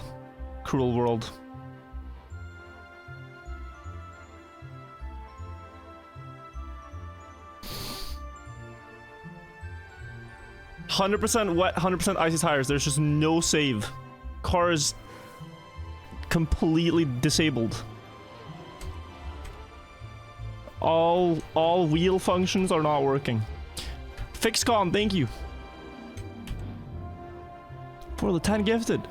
cruel world. "100% wet, 100% icy tires. There's just no save. Car is completely disabled. All wheel functions are not working. Fixcom, thank you for the 10 gifted.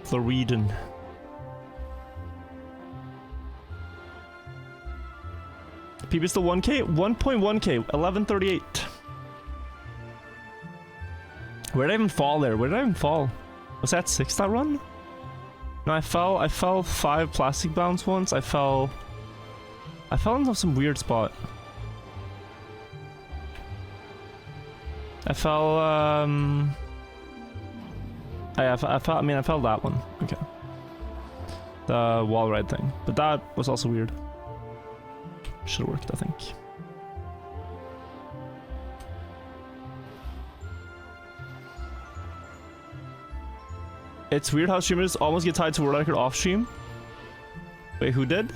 Floridian. PB still 1k? 1.1k, 1138. Where did I even fall there? Where did I even fall? Was that 6 that run? No, I fell 5 plastic bounce once. I fell into some weird spot. I fell I fell that one. Okay. The wall ride thing. But that was also weird. Should have worked, I think. It's weird how streamers almost get tied to world record off stream. Wait, who did?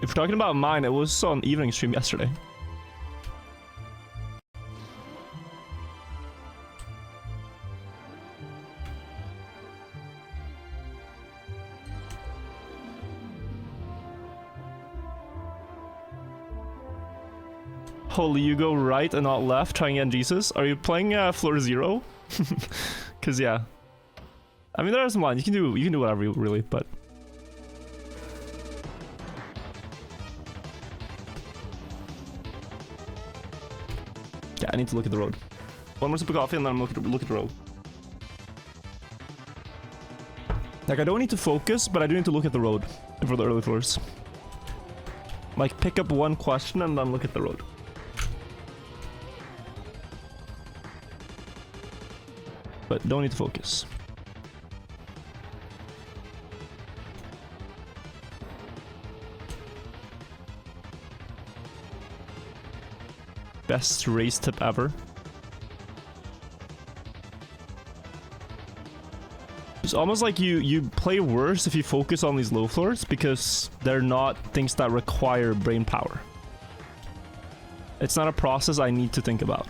If we're talking about mine, it was on evening stream yesterday. Holy, you go right and not left, trying again, Jesus. Are you playing floor 0? Cause yeah. I mean, there are some lines. You can do whatever really, but yeah, I need to look at the road. One more sip of coffee and then I'm look at the road. Like, I don't need to focus, but I do need to look at the road for the early floors. Like, pick up one question and then look at the road. But don't need to focus. Best race tip ever. It's almost like you play worse if you focus on these low floors because they're not things that require brain power. It's not a process I need to think about.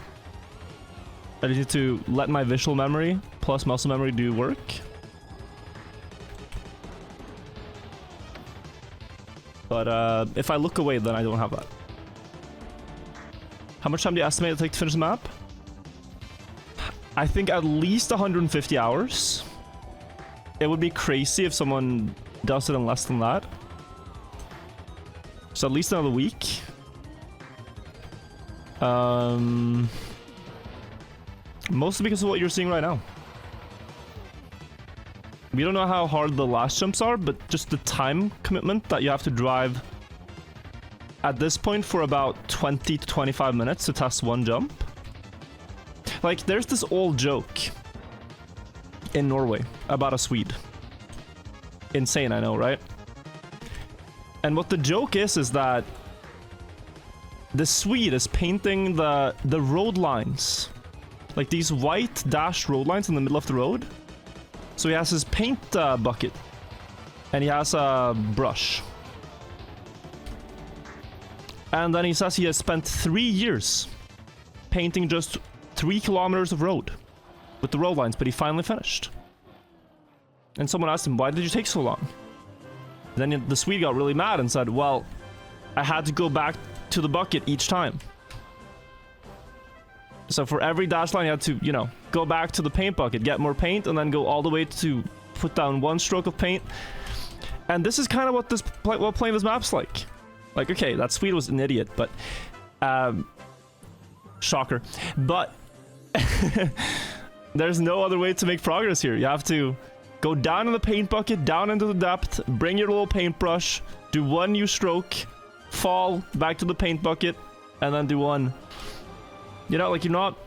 I need to let my visual memory plus muscle memory do work. But if I look away, then I don't have that. How much time do you estimate it'll take to finish the map? I think at least 150 hours. It would be crazy if someone does it in less than that. So at least another week. Mostly because of what you're seeing right now. We don't know how hard the last jumps are, but just the time commitment that you have to drive at this point for about 20 to 25 minutes to test one jump. Like, there's this old joke in Norway about a Swede. Insane, I know, right? And what the joke is that the Swede is painting the road lines. Like these white dashed road lines in the middle of the road. So he has his paint bucket. And he has a brush. And then he says he has spent 3 years painting just 3 kilometers of road with the road lines, but he finally finished. And someone asked him, why did you take so long? Then the Swede got really mad and said, well, I had to go back to the bucket each time. So for every dash line, you had to, you know, go back to the paint bucket, get more paint, and then go all the way to put down 1 stroke of paint. And this is kind of what playing this map's like. Like, okay, that Swede was an idiot, but... shocker. But... there's no other way to make progress here. You have to go down in the paint bucket, down into the depth, bring your little paintbrush, do 1 new stroke, fall back to the paint bucket, and then do 1. You know, like, you're not...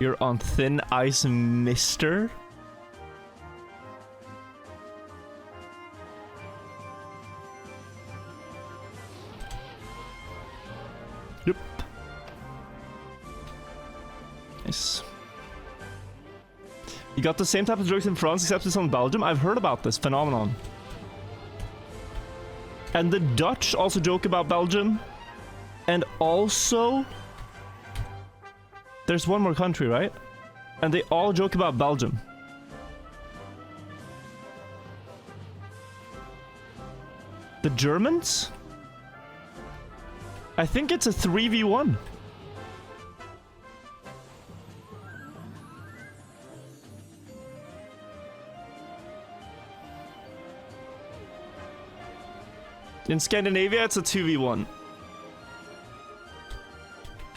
You're on thin ice, mister? Yep. Nice. You got the same type of jokes in France except it's on Belgium? I've heard about this phenomenon. And the Dutch also joke about Belgium. And also... there's one more country, right? And they all joke about Belgium. The Germans? I think it's a 3v1. In Scandinavia, it's a 2v1.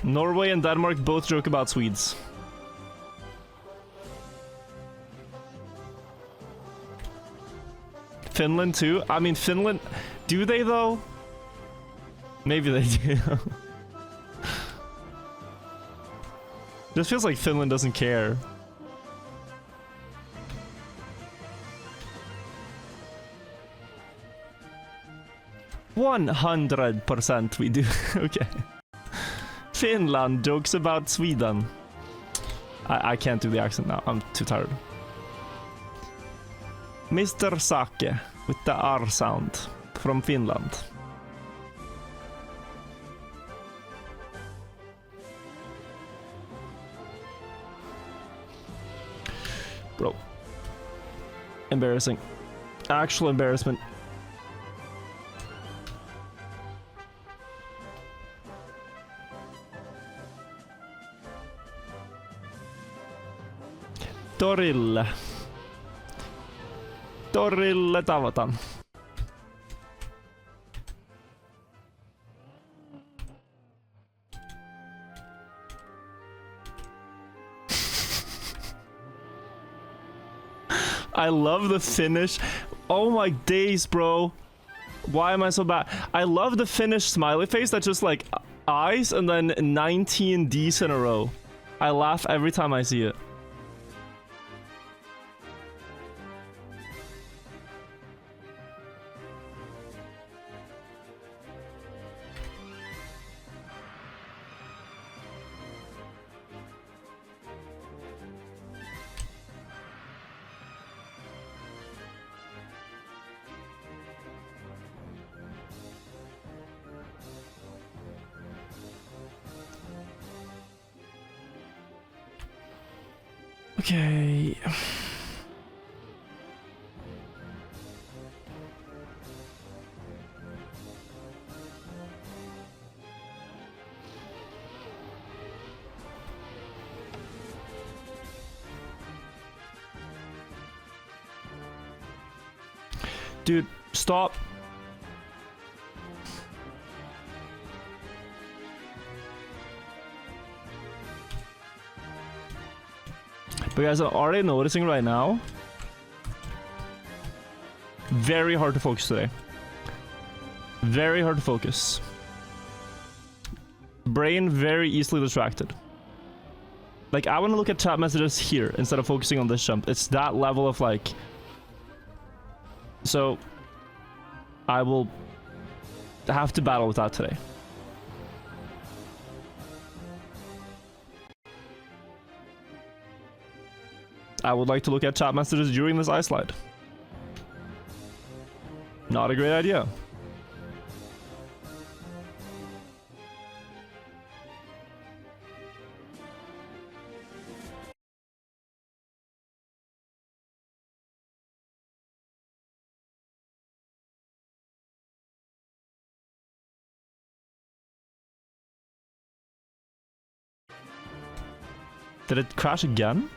Norway and Denmark both joke about Swedes. Finland too? I mean, Finland... do they though? Maybe they do. Just feels like Finland doesn't care. %100% we do. Okay. Finland jokes about Sweden. I can't do the accent now. I'm too tired. Mr. Sake with the R sound from Finland. Bro. Embarrassing. Actual embarrassment. Torille. Torille tavataan. I love the Finnish. Oh my days, bro. Why am I so bad? I love the Finnish smiley face that's just like eyes and then 19 Ds in a row. I laugh every time I see it. Okay. Dude, stop. But guys, I'm already noticing right now. Very hard to focus today. Very hard to focus. Brain very easily distracted. Like, I want to look at chat messages here instead of focusing on this jump. It's that level of like... So, I will have to battle with that today. I would like to look at chat messages during this ice slide. Not a great idea. Did it crash again?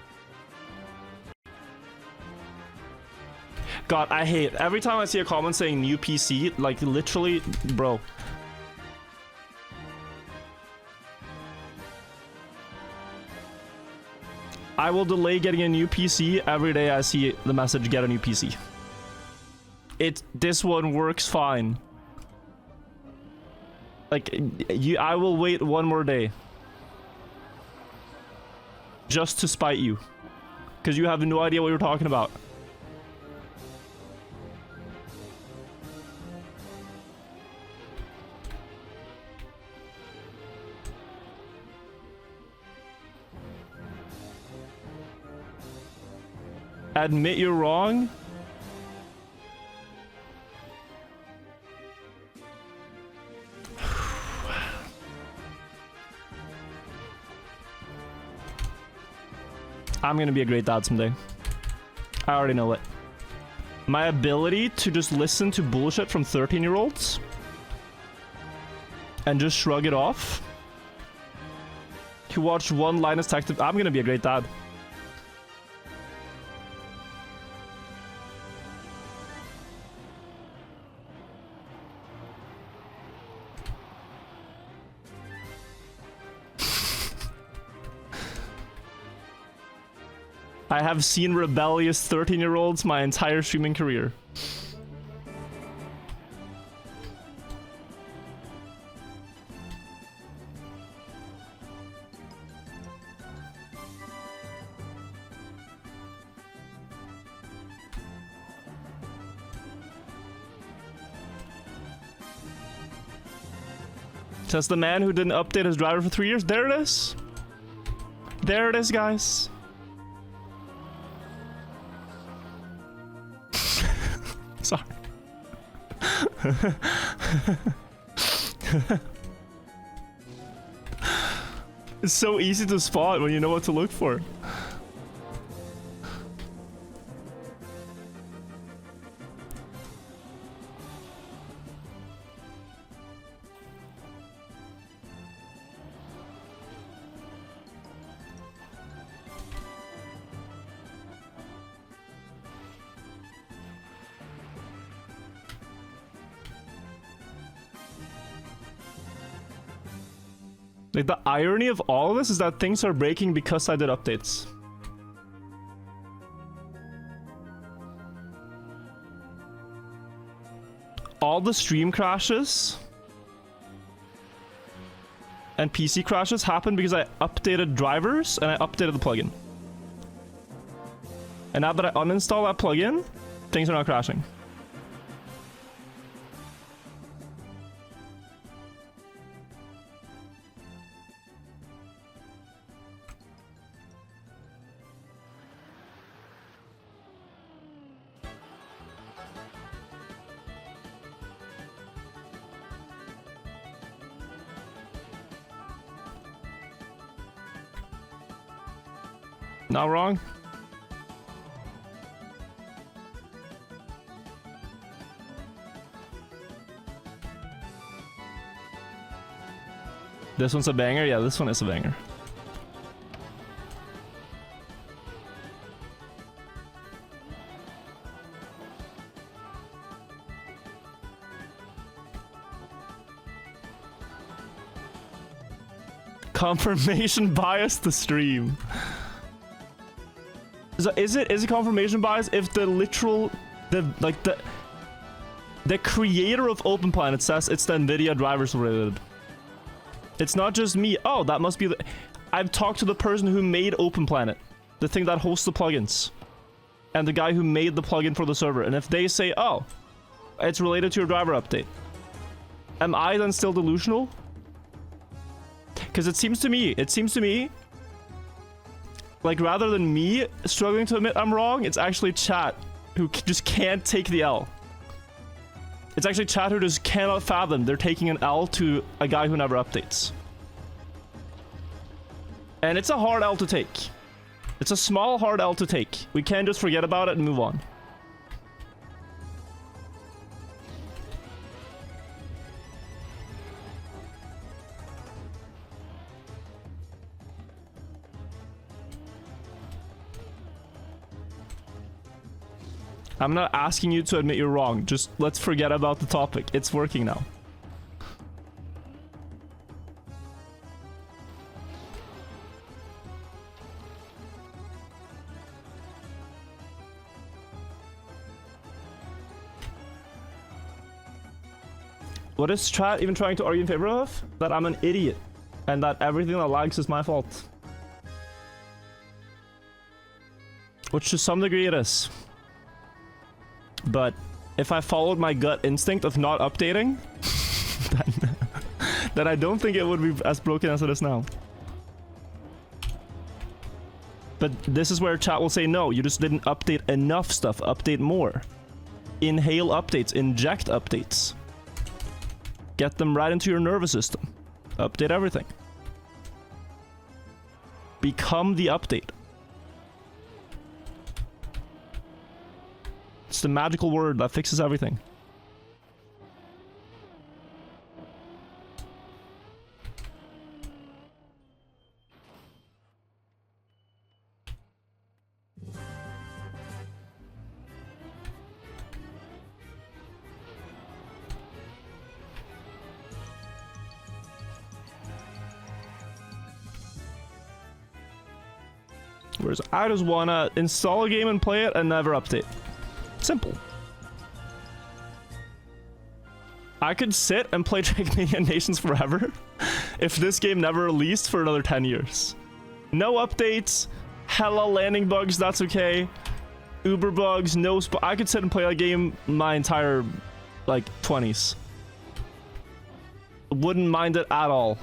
God, I hate every time I see a comment saying new PC, like literally, bro. I will delay getting a new PC every day I see the message get a new PC. This one works fine. Like, I will wait one more day. Just to spite you. Because you have no idea what you're talking about. Admit you're wrong? I'm gonna be a great dad someday. I already know it. My ability to just listen to bullshit from 13-year-olds and just shrug it off. To watch one Linus Tech Tips. I'm gonna be a great dad. I have seen rebellious 13-year-olds my entire streaming career. Says the man who didn't update his driver for 3 years. There it is. There it is, guys. Sorry. It's so easy to spot when you know what to look for. Like, the irony of all of this is that things are breaking because I did updates. All the stream crashes and PC crashes happen because I updated drivers and I updated the plugin. And now that I uninstall that plugin, things are not crashing. Not wrong. This one's a banger? Yeah, this one is a banger. Confirmation bias the stream. So is it confirmation bias if the literal the creator of OpenPlanet says it's the NVIDIA drivers related? It's not just me. Oh, that must be the... I've talked to the person who made OpenPlanet, the thing that hosts the plugins, and the guy who made the plugin for the server. And if they say, oh, it's related to your driver update, am I then still delusional? Because it seems to me, like rather than me struggling to admit I'm wrong, it's actually chat who just can't take the L. It's actually chat who just cannot fathom they're taking an L to a guy who never updates. And it's a hard L to take. It's a small, hard L to take. We can't just forget about it and move on. I'm not asking you to admit you're wrong. Just let's forget about the topic. It's working now. What is chat even trying to argue in favor of? That I'm an idiot and that everything that lags is my fault. Which to some degree it is. But if I followed my gut instinct of not updating, then I don't think it would be as broken as it is now. But this is where chat will say, no, you just didn't update enough stuff. Update more. Inhale updates. Inject updates. Get them right into your nervous system. Update everything. Become the update. It's the magical word that fixes everything. Whereas I just wanna install a game and play it and never update. Simple. I could sit and play Trackmania Nations forever if this game never released for another 10 years. No updates, hella landing bugs, that's okay. Uber bugs, no I could sit and play that game my entire, like, 20s. Wouldn't mind it at all.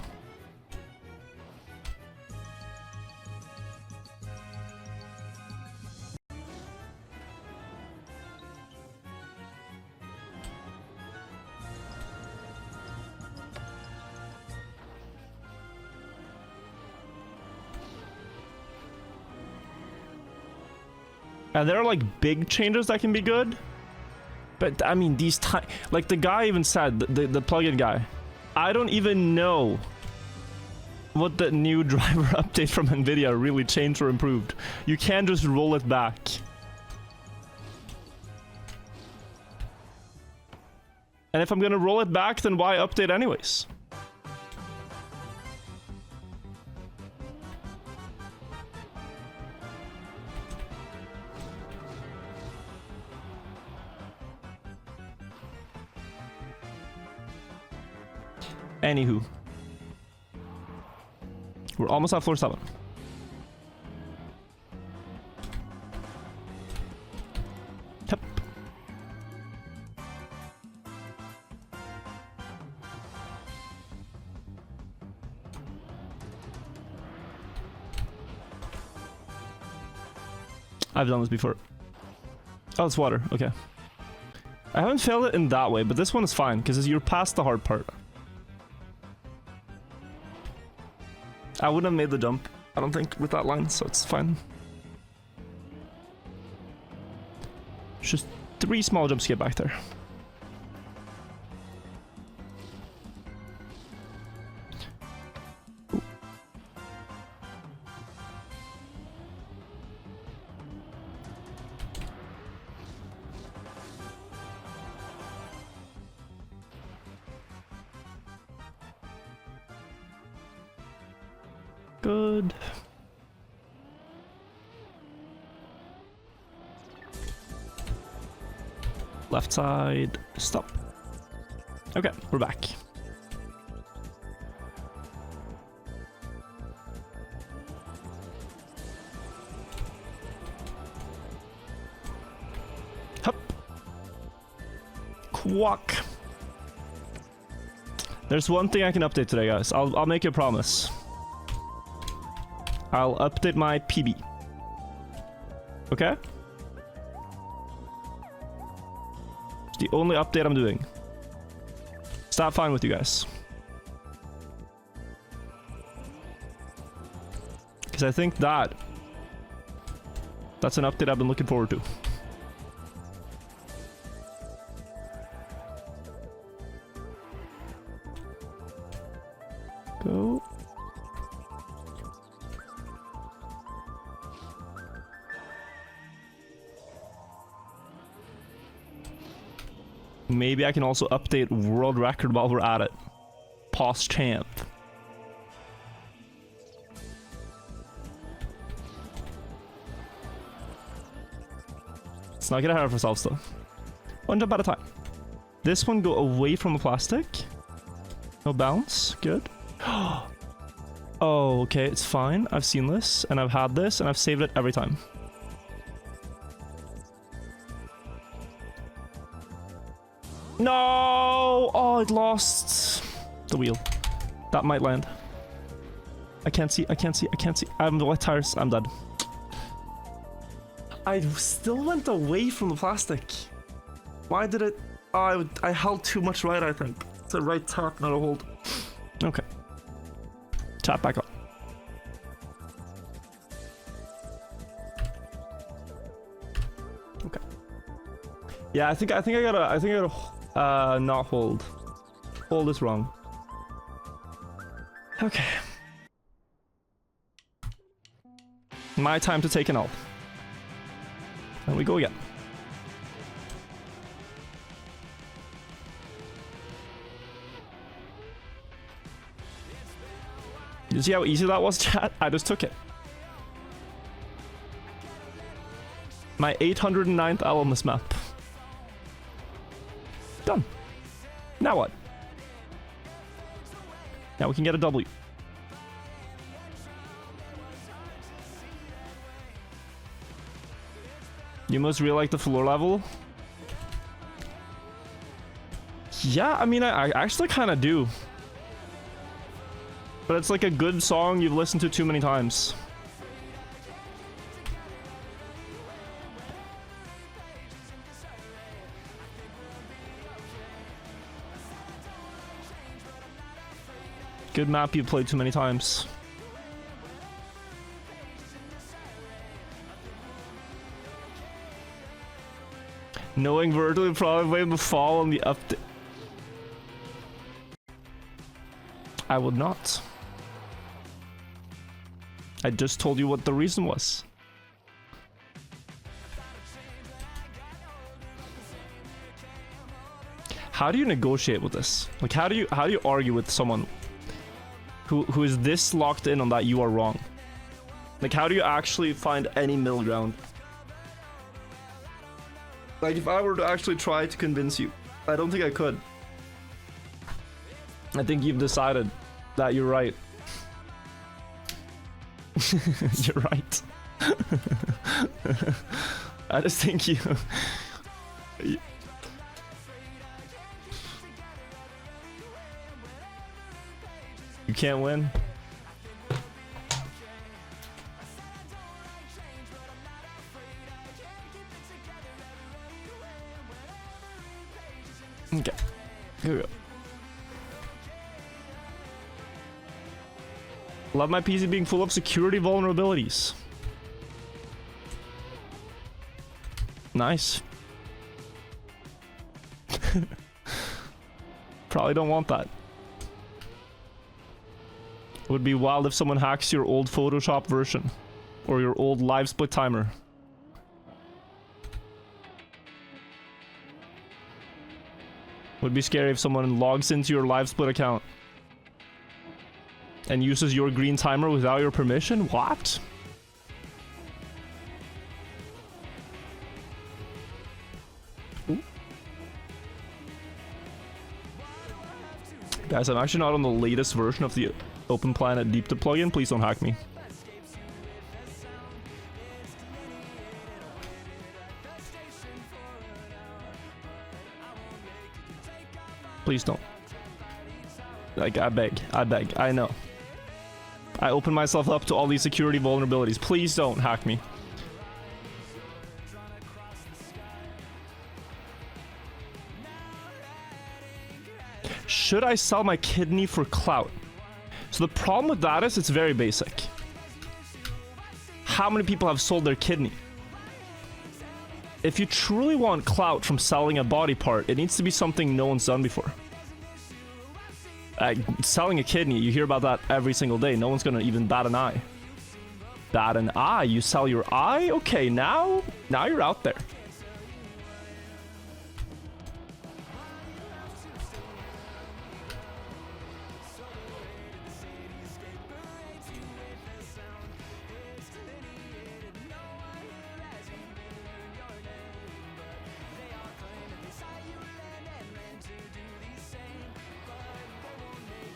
And there are like big changes that can be good, but I mean these like the guy even said, the plugin guy, I don't even know what the new driver update from NVIDIA really changed or improved. You can't just roll it back. And if I'm gonna roll it back, then why update anyways? Anywho. We're almost at floor 7. Yep. I've done this before. Oh, it's water. Okay. I haven't failed it in that way, but this one is fine, because you're past the hard part. I wouldn't have made the jump, I don't think, with that line, so it's fine. Just 3 small jumps to get back there. Ooh. Good. Left side. Stop. Okay, we're back. Hup. Quack. There's one thing I can update today, guys. I'll make you a promise. I'll update my PB. Okay? It's the only update I'm doing. Is that fine with you guys? Because I think that's an update I've been looking forward to. Go. Maybe I can also update world record while we're at it. Pause champ. Let's not get ahead of ourselves though. One jump at a time. This one go away from the plastic. No bounce. Good. Oh, okay, it's fine. I've seen this, and I've had this, and I've saved it every time. No! Oh, it lost the wheel. That might land. I can't see, I can't see, I can't see. I have wet tires, I'm dead. I still went away from the plastic. Why did it... Oh, I held too much right, I think. It's a right tap, not a hold. Okay. Tap back up. Okay. Yeah, I think I gotta not hold. Hold is wrong. Okay. My time to take an L. And we go again. You see how easy that was, chat? I just took it. My 809th L on this map. Done. Now what? Now we can get a W. You must really like the floor level. Yeah, I mean, I actually kind of do. But it's like a good song you've listened to too many times. Good map you've played too many times. Knowing Wirtual probably will fall on the update. I would not. I just told you what the reason was. How do you negotiate with this? Like, how do you argue with someone who is this locked in on that you are wrong? Like, how do you actually find any middle ground? Like, if I were to actually try to convince you, I don't think I could. I think you've decided that you're right. You're right. I just think you can't win. Okay, here we go. Love my PC being full of security vulnerabilities. Nice. Probably don't want that. Would be wild if someone hacks your old Photoshop version or your old live split timer. Would be scary if someone logs into your live split account and uses your green timer without your permission? What? Ooh. Guys, I'm actually not on the latest version of the Open Planet Deep Dip plugin. Please don't hack me. Please don't. Like, I beg, I know. I open myself up to all these security vulnerabilities. Please don't hack me. Should I sell my kidney for clout? So the problem with that is it's very basic. How many people have sold their kidney? If you truly want clout from selling a body part, it needs to be something no one's done before. Selling a kidney, you hear about that every single day. No one's gonna even bat an eye. Bat an eye? You sell your eye? Okay, now you're out there.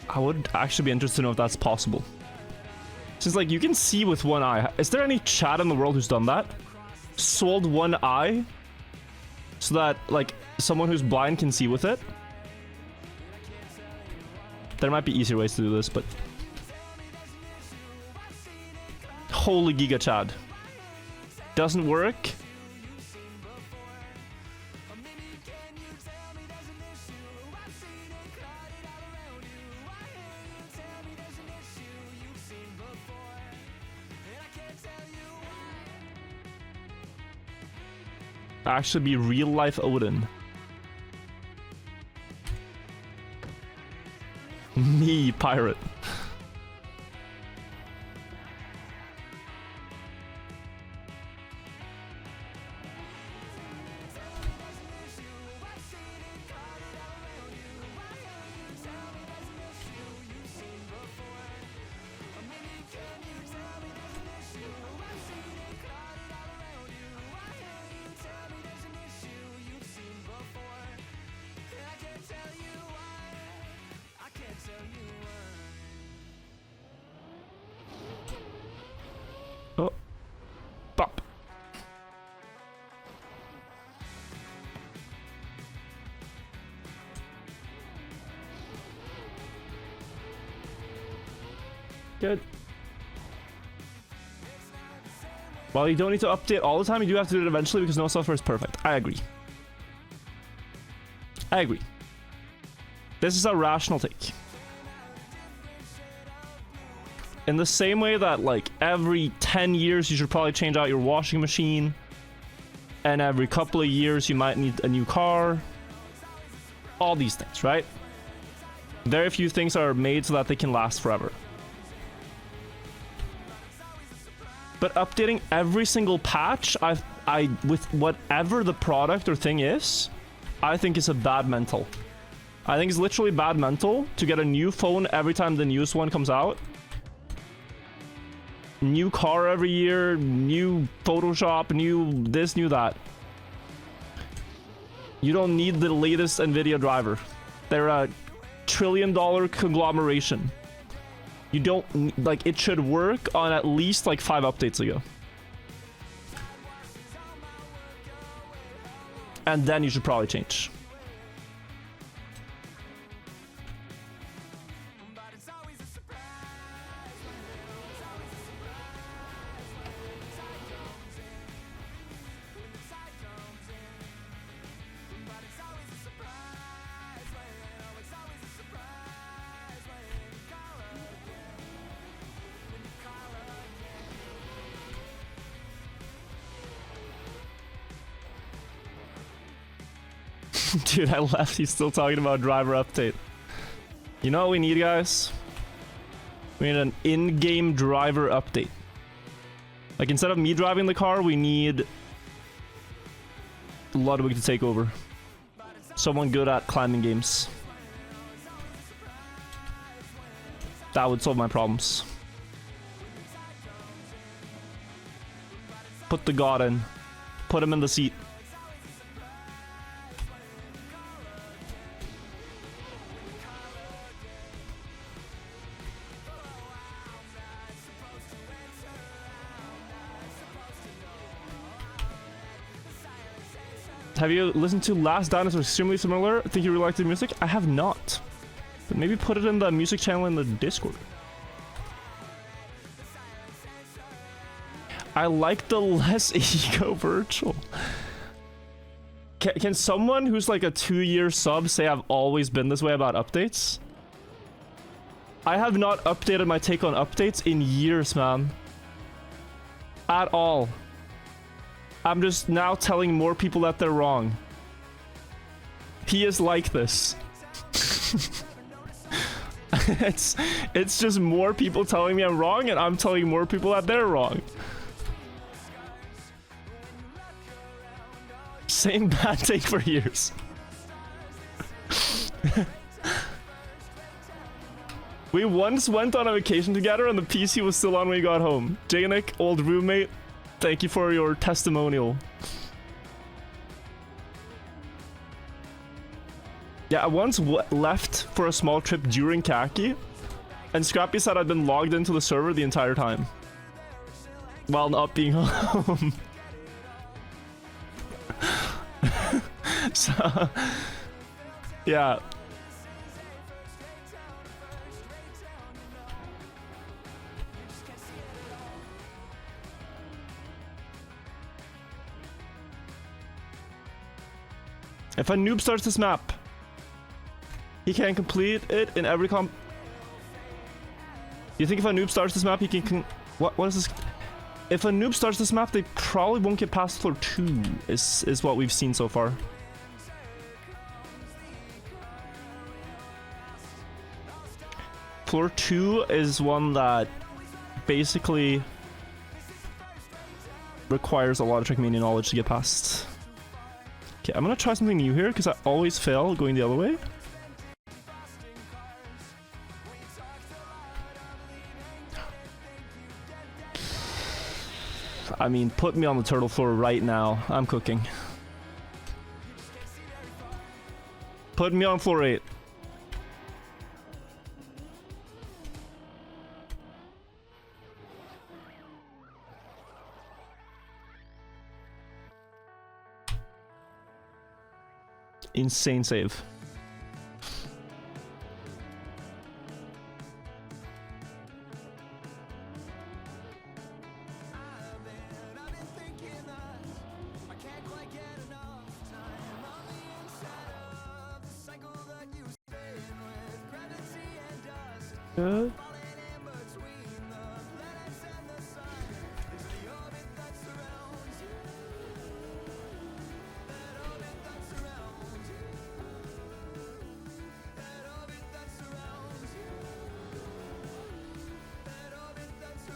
I would actually be interested to know if that's possible. Since, like, you can see with one eye. Is there any chat in the world who's done that? Sold one eye so that, like, someone who's blind can see with it? There might be easier ways to do this, but... Holy Giga Chad. Doesn't work? Actually be real life Odin. Me, pirate. Oh. Bop. Good. While you don't need to update all the time, you do have to do it eventually because no software is perfect. I agree. I agree. This is a rational take. In the same way that, like, every 10 years you should probably change out your washing machine, and every couple of years you might need a new car. All these things, right? Very few things are made so that they can last forever. But updating every single patch, with whatever the product or thing is, I think is a bad mental. I think it's literally bad mental to get a new phone every time the newest one comes out. New car every year, new Photoshop, new this, new that. You don't need the latest NVIDIA driver. They're a trillion-dollar conglomeration. You don't, like, it should work on at least like 5 updates ago. And then you should probably change. Dude, I left. He's still talking about driver update. You know what we need, guys? We need an in-game driver update. Like, instead of me driving the car, we need Ludwig to take over. Someone good at climbing games. That would solve my problems. Put the god in. Put him in the seat. Have you listened to Last Dinosaur? Extremely similar. I think you really like the music. I have not. But maybe put it in the music channel in the Discord. I like the less ego virtual. Can someone who's like a 2-year sub say I've always been this way about updates? I have not updated my take on updates in years, man. At all. I'm just now telling more people that they're wrong. He is like this. it's just more people telling me I'm wrong, and I'm telling more people that they're wrong. Same bad take for years. We once went on a vacation together and the PC was still on when we got home. Janik, old roommate, thank you for your testimonial. Yeah, I once left for a small trip during Kaki, and Scrappy said I'd been logged into the server the entire time while not being home. So, yeah. If a noob starts this map, he can complete it in every comp. You think if a noob starts this map, he can what is this? If a noob starts this map, they probably won't get past floor 2, is what we've seen so far. Floor 2 is one that basically requires a lot of trackmania knowledge to get past. Okay, I'm gonna try something new here because I always fail going the other way. I mean, put me on the turtle floor right now. I'm cooking. Put me on floor 8. Insane save. Good.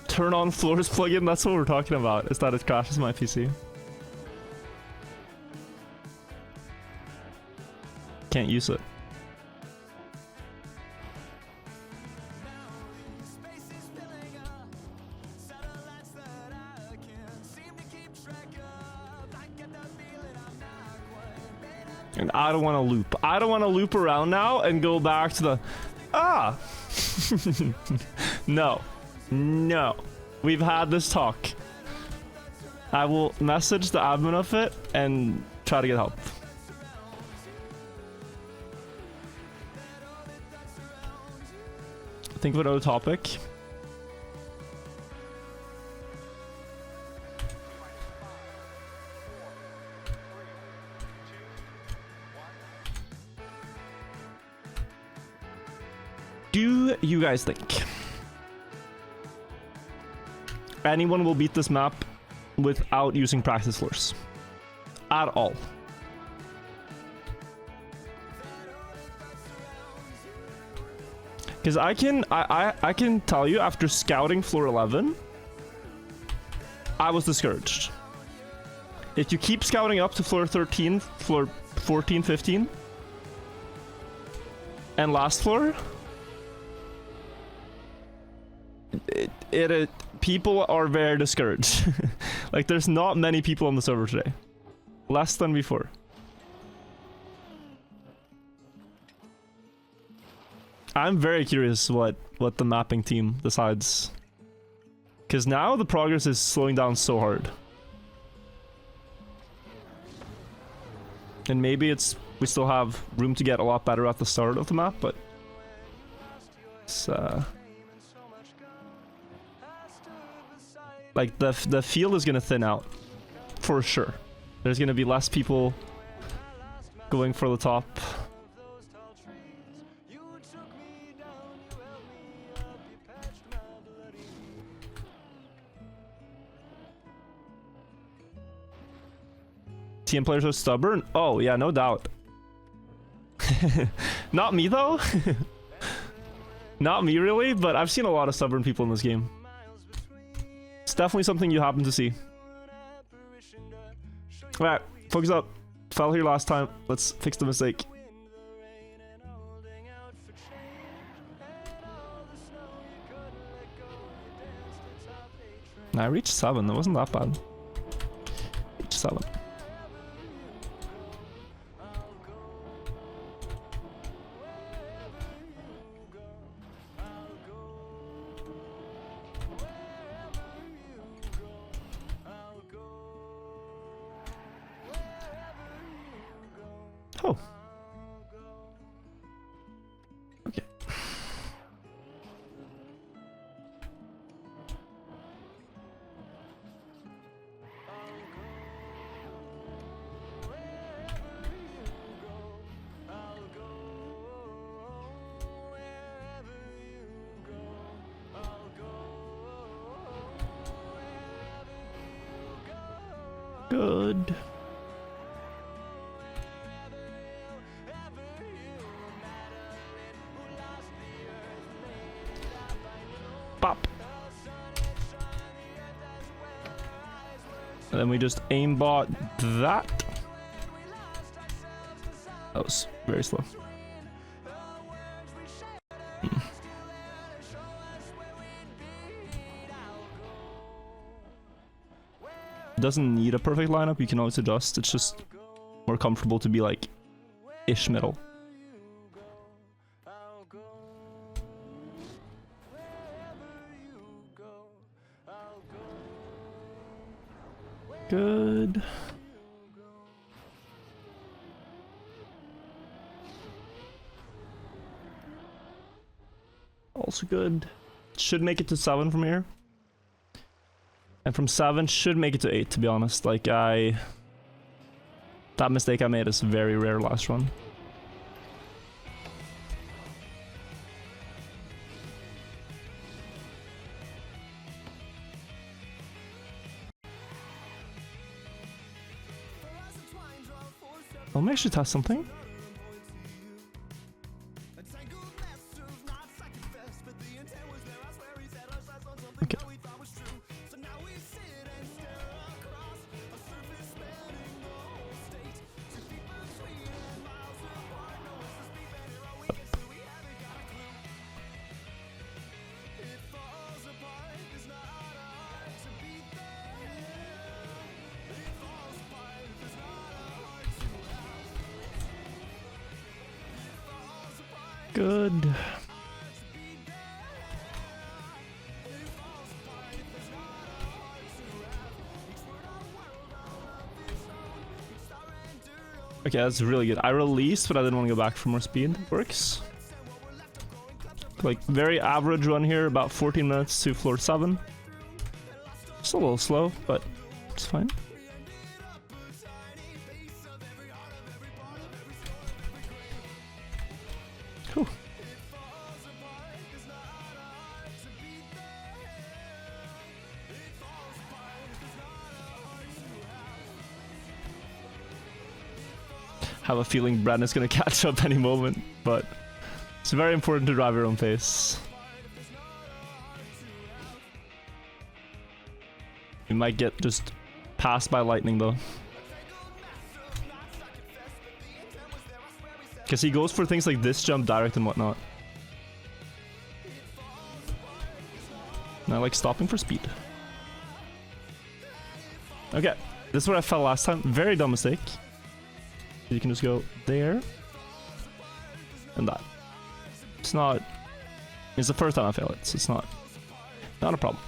Turn on floors plugin, that's what we're talking about, is that it crashes my PC. Can't use it. And I don't want to loop. I don't want to loop around now and go back to the... Ah! No. No. We've had this talk. I will message the admin of it and try to get help. Think of another topic. Do you guys think anyone will beat this map without using practice floors? At all? Because I can tell you, after scouting floor 11, I was discouraged. If you keep scouting up to floor 13, floor 14, 15, and last floor, people are very discouraged. Like, there's not many people on the server today. Less than before. I'm very curious what the mapping team decides. Because now the progress is slowing down so hard. And maybe we still have room to get a lot better at the start of the map, but it's like the field is gonna thin out for sure. There's gonna be less people going for the top. TM players are stubborn? Oh, yeah, no doubt. Not me, though. Not me, really, but I've seen a lot of stubborn people in this game. It's definitely something you happen to see. Alright, focus up. Fell here last time. Let's fix the mistake. I reached 7. That wasn't that bad. Reached 7. Oh. Okay. Good. Pop. And then we just aimbot that. That was very slow. Doesn't need a perfect lineup, you can always adjust. It's just more comfortable to be like ish middle. Good. Also good. Should make it to 7 from here. And from 7 should make it to 8, to be honest. Like, that mistake I made is very rare last run. Let me actually test something. Okay. Good. Okay, that's really good. I released, but I didn't want to go back for more speed. Works. Like, very average run here, about 14 minutes to floor 7. Just a little slow, but it's fine. Cool. Have a feeling Brandon is gonna catch up any moment, but it's very important to drive your own pace. You might get just passed by lightning though. Because he goes for things like this jump direct and whatnot. And I like stopping for speed. Okay, this is where I fell last time. Very dumb mistake. You can just go there. And that. It's not... It's the first time I fail it, so it's not a problem.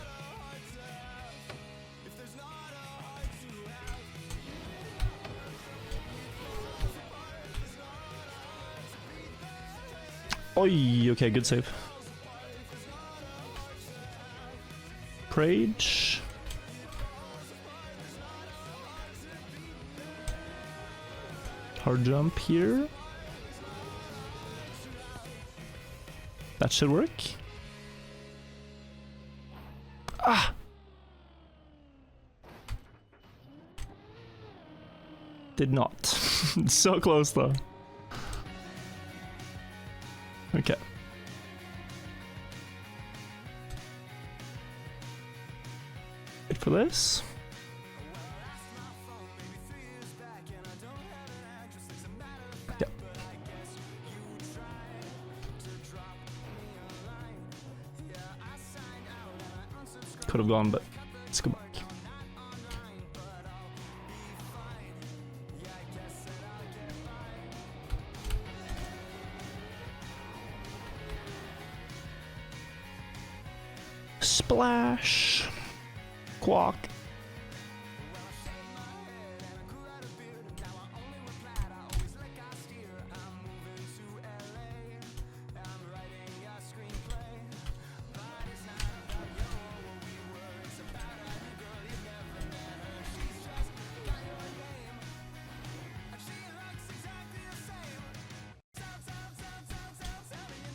Oi, okay, good save. Prage. Hard jump here. That should work. Ah! Did not. So close though. Okay. Wait for this. Yeah. Could have gone, but let's go back. Splash. Quack.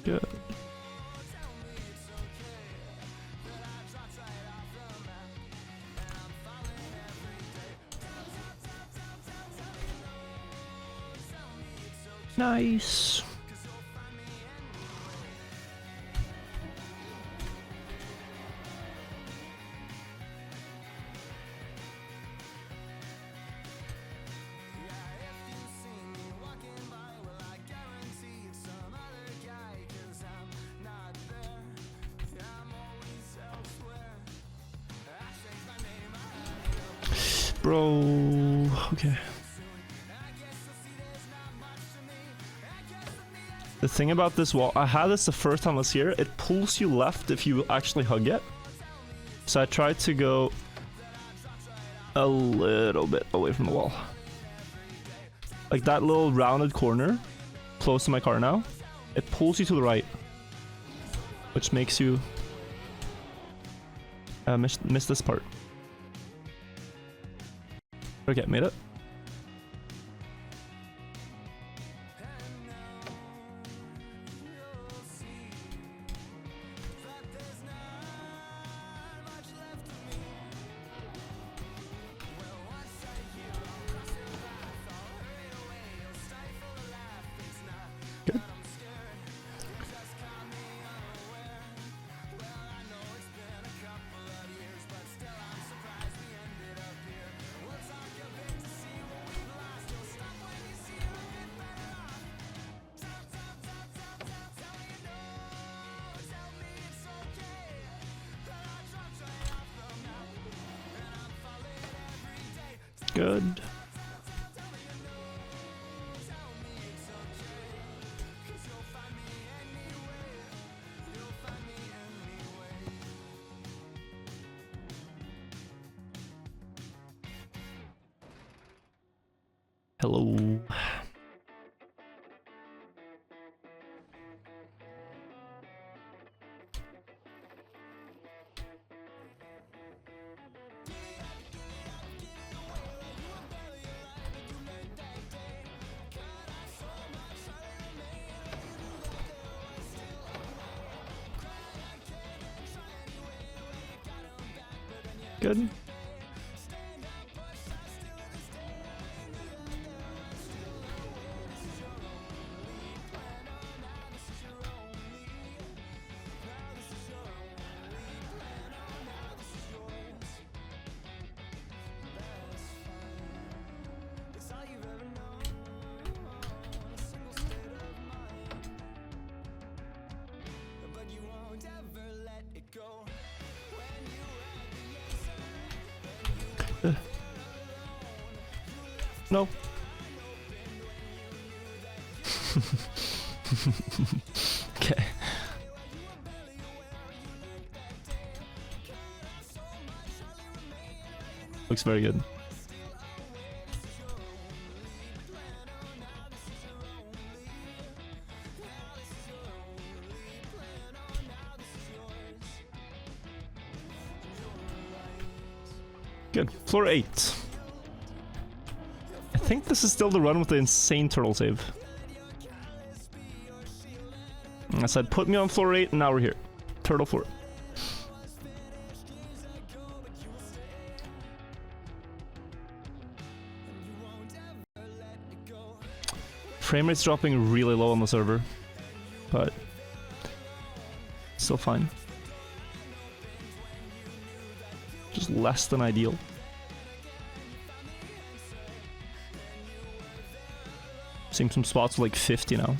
Good. Nice. Bro, okay. The thing about this wall, I had this the first time I was here, it pulls you left if you actually hug it. So I tried to go a little bit away from the wall. Like that little rounded corner, close to my car now, it pulls you to the right. Which makes you miss this part. Okay, made it. Good. Good. Hello. Good. No. Okay. Looks very good. Good. Floor 8. I think this is still the run with the insane turtle save. I said put me on floor 8 and now we're here. Turtle floor. Frame rate's dropping really low on the server, but still fine. Just less than ideal. Seeing some spots with like 50 now.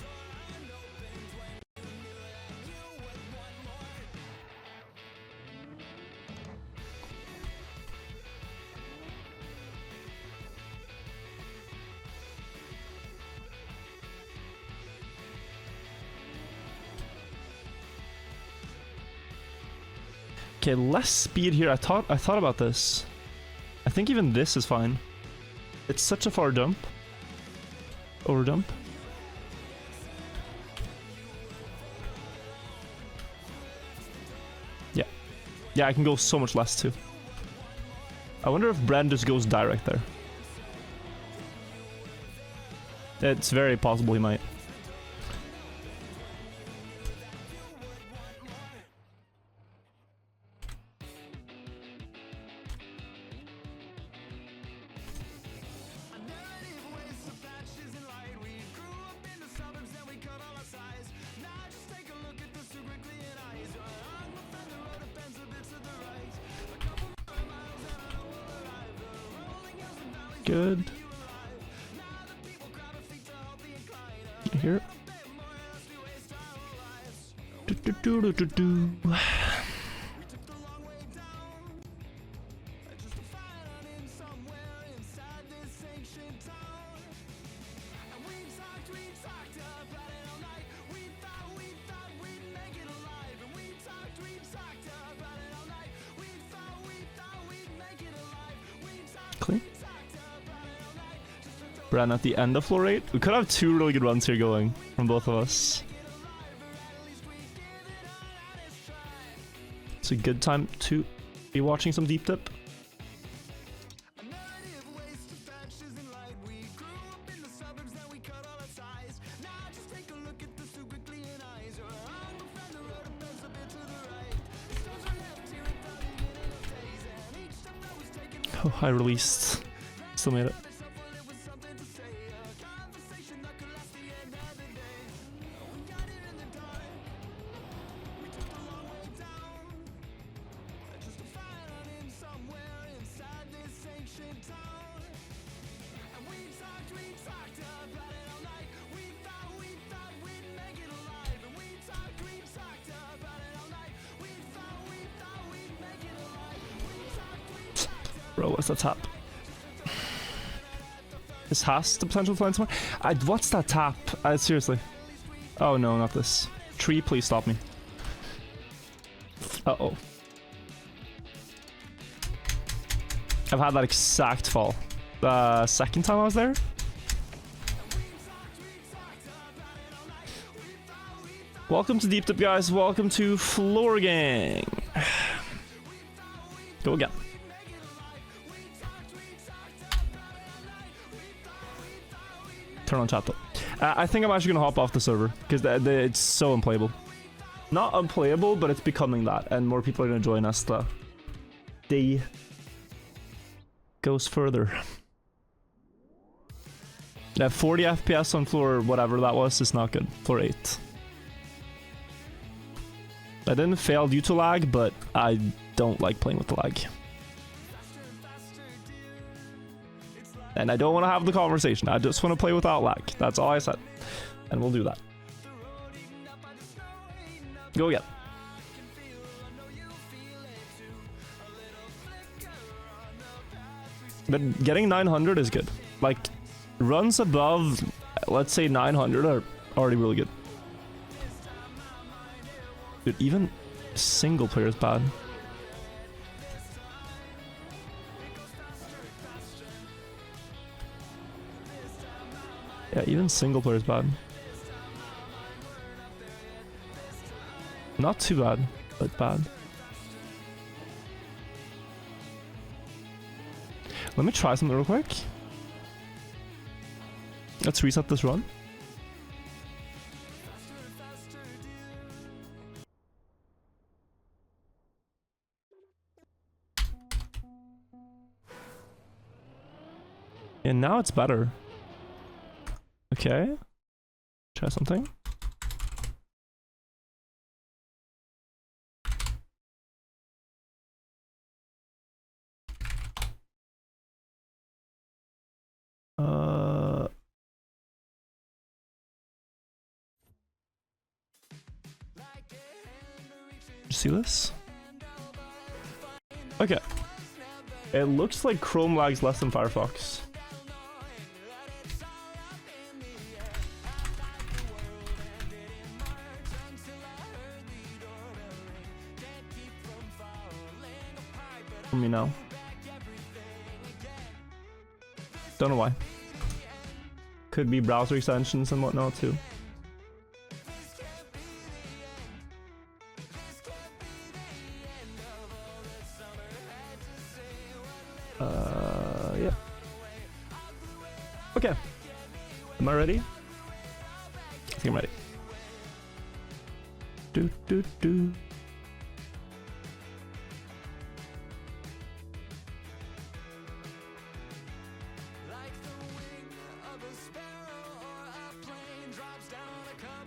Okay, less speed here. I thought about this. I think even this is fine. It's such a far dump. Over dump. Yeah. Yeah, I can go so much less too. I wonder if Brand just goes direct there. It's very possible he might. Good. You hear it? Do, do, do, do, do, do. Clean. Bran at the end of floor 8. We could have two really good runs here going from both of us. It's a good time to be watching some deep dip. Oh, I released. Still made it. Bro, what's that tap? This has the potential to find somewhere. What's that tap? Seriously. Oh no, not this. Tree, please stop me. Uh-oh. I've had that exact fall. The second time I was there? Welcome to Deep Dip, guys. Welcome to Floor Gang. Go again. Turn on chat though. I think I'm actually gonna hop off the server because it's so unplayable. Not unplayable, but it's becoming that, and more people are gonna join us. The day goes further. Yeah, 40 FPS on floor whatever that was is not good. Floor 8. I didn't fail due to lag, but I don't like playing with the lag. And I don't want to have the conversation. I just want to play without lag. That's all I said. And we'll do that. Go again. But getting 900 is good. Like, Runs above, let's say 900 are already really good. Dude, even single player is bad. Yeah, even single player is bad. Not too bad, but bad. Let me try something real quick. Let's reset this run. And now it's better. Okay. Try something. See this? Okay. It looks like Chrome lags less than Firefox. For me now. Don't know why. Could be browser extensions and whatnot too. Yeah. Okay. Am I ready? I think I'm ready. Do do do.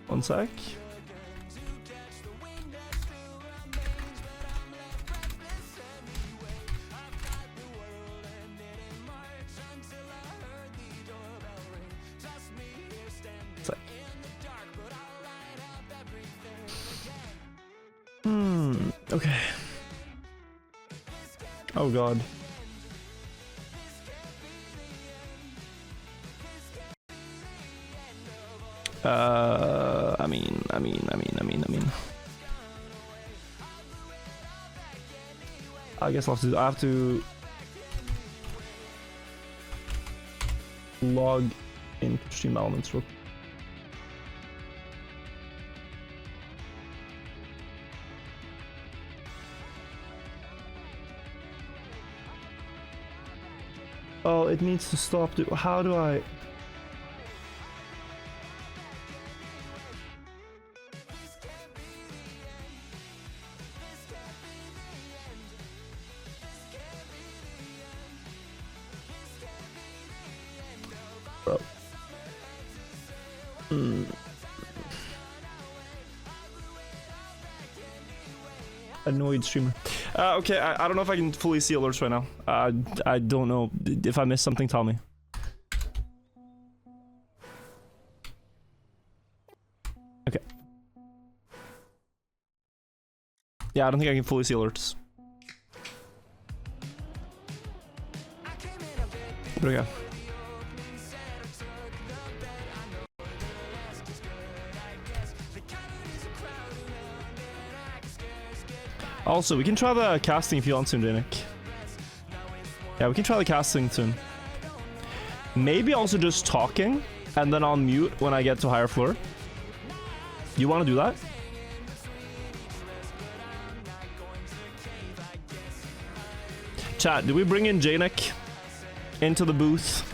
One sec. Okay. Oh god. I mean. I guess I have to log into Stream Elements real quick. Oh, it needs to stop. How do I? Bro. Annoyed streamer. Okay, I don't know if I can fully see alerts right now. I don't know. If I missed something, tell me. Okay. Yeah, I don't think I can fully see alerts. There we go. Also, we can try the casting if you want to, Janik. Yeah, we can try the casting soon. Maybe also just talking, and then I'll mute when I get to higher floor. You want to do that? Chat, do we bring in Janik into the booth?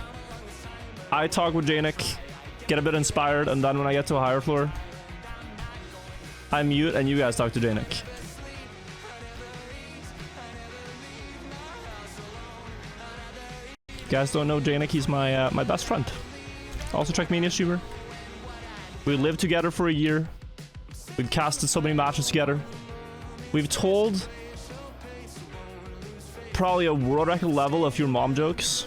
I talk with Janik, get a bit inspired, and then when I get to a higher floor, I mute and you guys talk to Janik. You guys don't know Janik, he's my my best friend. Also trackmania streamer. We lived together for a year. We've casted so many matches together. We've told probably a world record level of your mom jokes.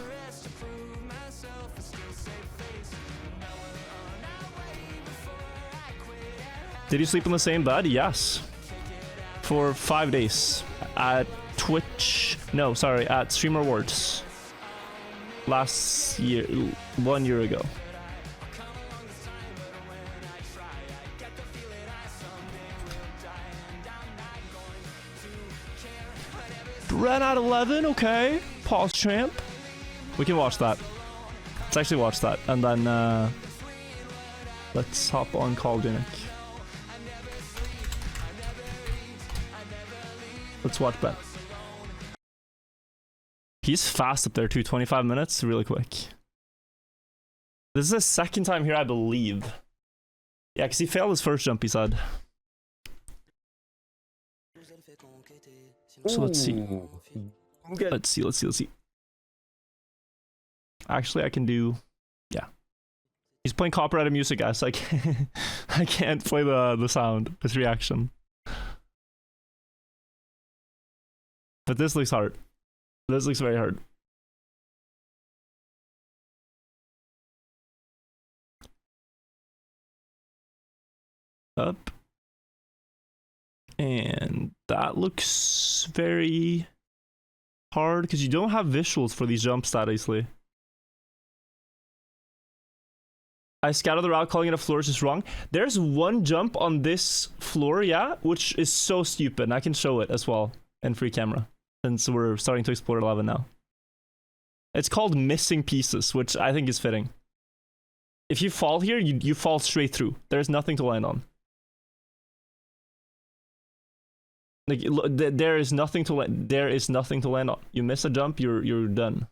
Did you sleep in the same bed? Yes. For 5 days at Twitch. No, sorry, at Streamer Awards. last year, 1 year ago. Ran at 11, okay. Pause champ. We can watch that. Let's actually watch that, and then let's hop on Call Janik. Let's watch Ben. He's fast up there too, 25 minutes, really quick. This is his second time here, I believe. Yeah, because he failed his first jump, he said. So let's see. Let's see. Actually, I can do... Yeah. He's playing copyrighted music, guys. I can't play the sound, his reaction. But this looks hard. This looks very hard. Up. And that looks very hard because you don't have visuals for these jumps that easily. I scouted the route, calling it a floor is just wrong. There's one jump on this floor, yeah, which is so stupid. And I can show it as well in free camera since we're starting to explore 11 now. It's called missing pieces, which I think is fitting. If you fall here, you fall straight through. There's nothing to land on. Like, there is nothing to land on. You miss a jump, you're done.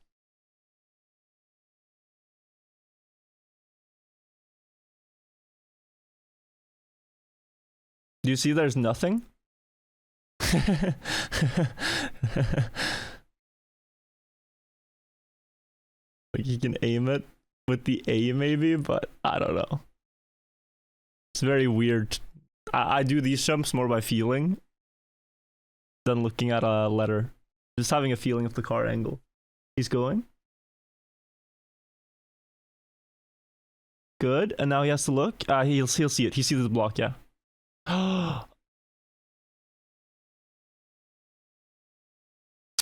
Do you see there's nothing? Like you can aim it with the A maybe, but I don't know. It's very weird. I do these jumps more by feeling than looking at a letter. Just having a feeling of the car angle. He's going. Good, and now he has to look. He'll see it. He sees the block, yeah.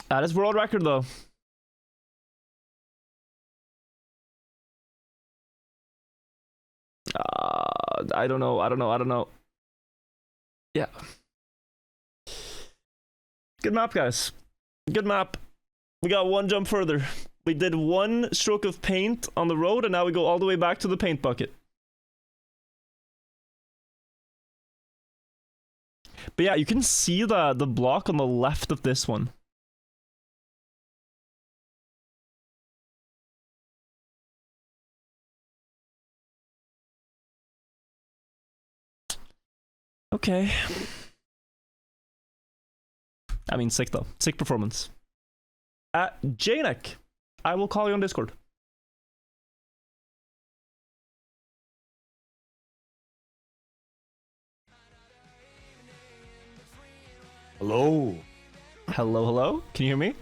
That is world record though. I don't know. Yeah. Good map, guys. Good map. We got one jump further. We did one stroke of paint on the road, and now we go all the way back to the paint bucket. But yeah, you can see the block on the left of this one. Okay. I mean, sick though. Sick performance. Janek, I will call you on Discord. Hello. Hello? Can you hear me?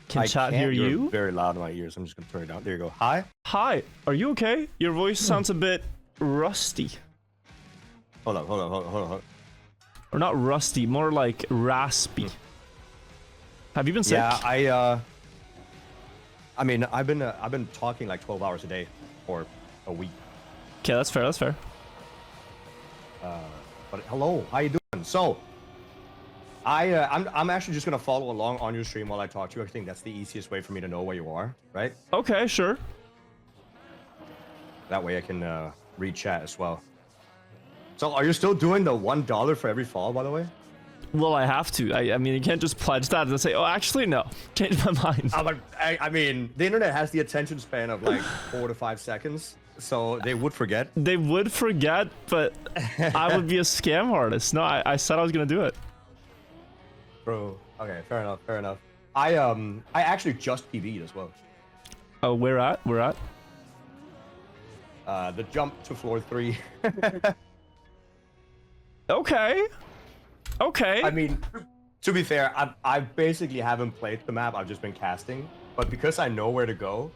Can chat hear You're you? very loud in my ears. I'm just gonna turn it down. There you go. Hi. Hi, are you okay? Your voice sounds a bit rusty. Hold on. Or not rusty, more like raspy. Have you been sick? Yeah, I mean, I've been talking like 12 hours a day for a week. Okay, that's fair. But hello, how you doing? So, I'm actually just gonna follow along on your stream while I talk to you. I think that's the easiest way for me to know where you are, right? Okay, sure. That way I can read chat as well. So, are you still doing the $1 for every fall, by the way? Well, I have to. I mean, you can't just pledge that and say, oh, actually, no. Change my mind. I mean, the internet has the attention span of like 4 to 5 seconds, so they would forget. They would forget, but I would be a scam artist. No, I said I was going to do it. Bro, okay, fair enough. I actually just PB'd as well. Oh, where at? The jump to floor 3. Okay. I mean, to be fair, I basically haven't played the map. I've just been casting, but because I know where to go,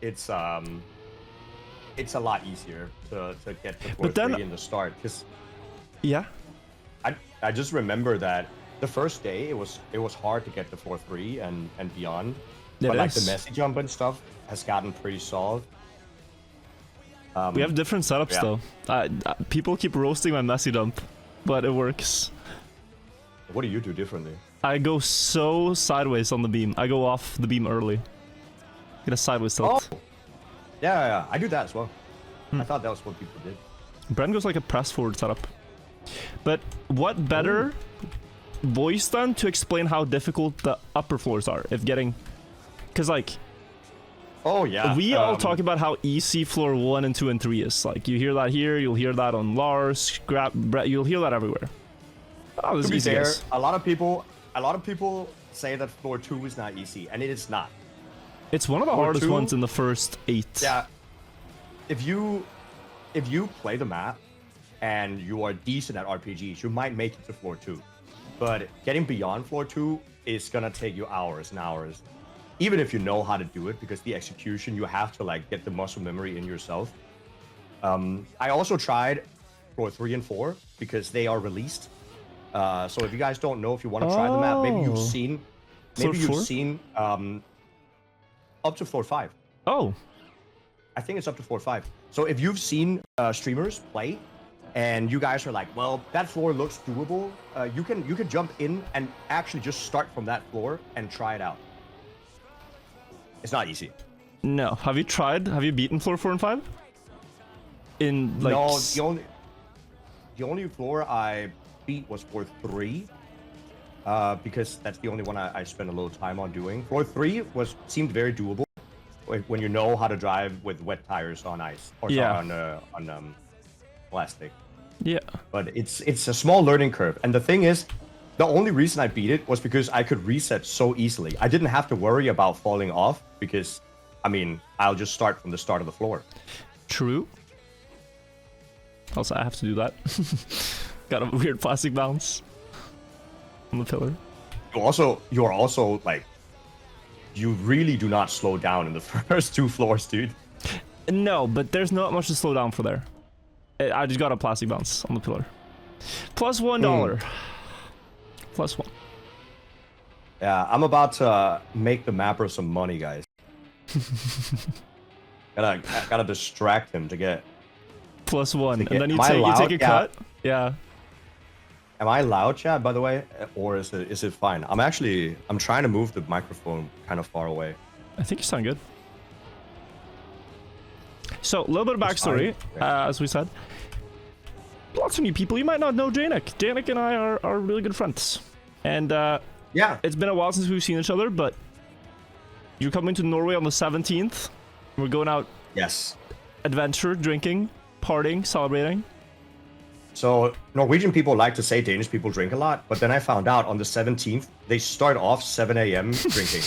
it's a lot easier to get to floor 3 in the start. Cause yeah, I just remember that the first day it was hard to get to floor 3 and beyond, It but like is. the messy jump and stuff has gotten pretty solid. We have different setups yeah. though. People keep roasting my messy dump, but it works. What do you do differently? I go so sideways on the beam. I go off the beam early. Get a sideways tilt. Oh, yeah, I do that as well. I thought that was what people did. Bren goes like a press forward setup. But what better voice then to explain how difficult the upper floors are if getting... Because like... Oh yeah. We all talk about how easy floor 1 and 2 and 3 is. Like you hear that here, you'll hear that on Lars, Brett, you'll hear that everywhere. Oh, this To be is easy, fair, guys. a lot of people say that floor 2 is not easy, and it is not. It's one of the floor hardest 2, ones in the first 8. Yeah. If you play the map and you are decent at RPGs, you might make it to floor 2. But getting beyond floor 2 is gonna take you hours and hours. Even if you know how to do it, because the execution, you have to like get the muscle memory in yourself. I also tried floor 3 and 4 because they are released. So if you guys don't know, if you want to try the map, maybe you've seen up to floor 5. Oh. I think it's up to 4 or 5. So if you've seen streamers play, and you guys are like, well, that floor looks doable, you can jump in and actually just start from that floor and try it out. It's not easy. No. Have you tried? Have you beaten floor 4 and 5? In like... No, the only floor I beat was floor 3. Because that's the only one I spent a little time on doing. Floor 3 seemed very doable when you know how to drive with wet tires on ice or sorry, on plastic. Yeah. But it's a small learning curve, and the thing is, the only reason I beat it was because I could reset so easily. I didn't have to worry about falling off because, I mean, I'll just start from the start of the floor. True. Also, I have to do that. Got a weird plastic bounce on the pillar. You are also like, you really do not slow down in the first 2 floors, dude. No, but there's not much to slow down for there. I just got a plastic bounce on the pillar. Plus $1. Plus 1. Yeah, I'm about to make the mapper some money, guys. gotta distract him to get... Plus 1, get, and then you loud? take a cut. Yeah. Am I loud, chat, by the way? Or is it fine? I'm trying to move the microphone kind of far away. I think you sound good. So, a little bit of backstory, as we said. Lots of new people. You might not know Janik. Janik and I are really good friends. And, yeah, it's been a while since we've seen each other, but you're coming to Norway on the 17th. We're going out. Yes. Adventure, drinking, partying, celebrating. So, Norwegian people like to say Danish people drink a lot, but then I found out on the 17th, they start off 7 a.m. drinking.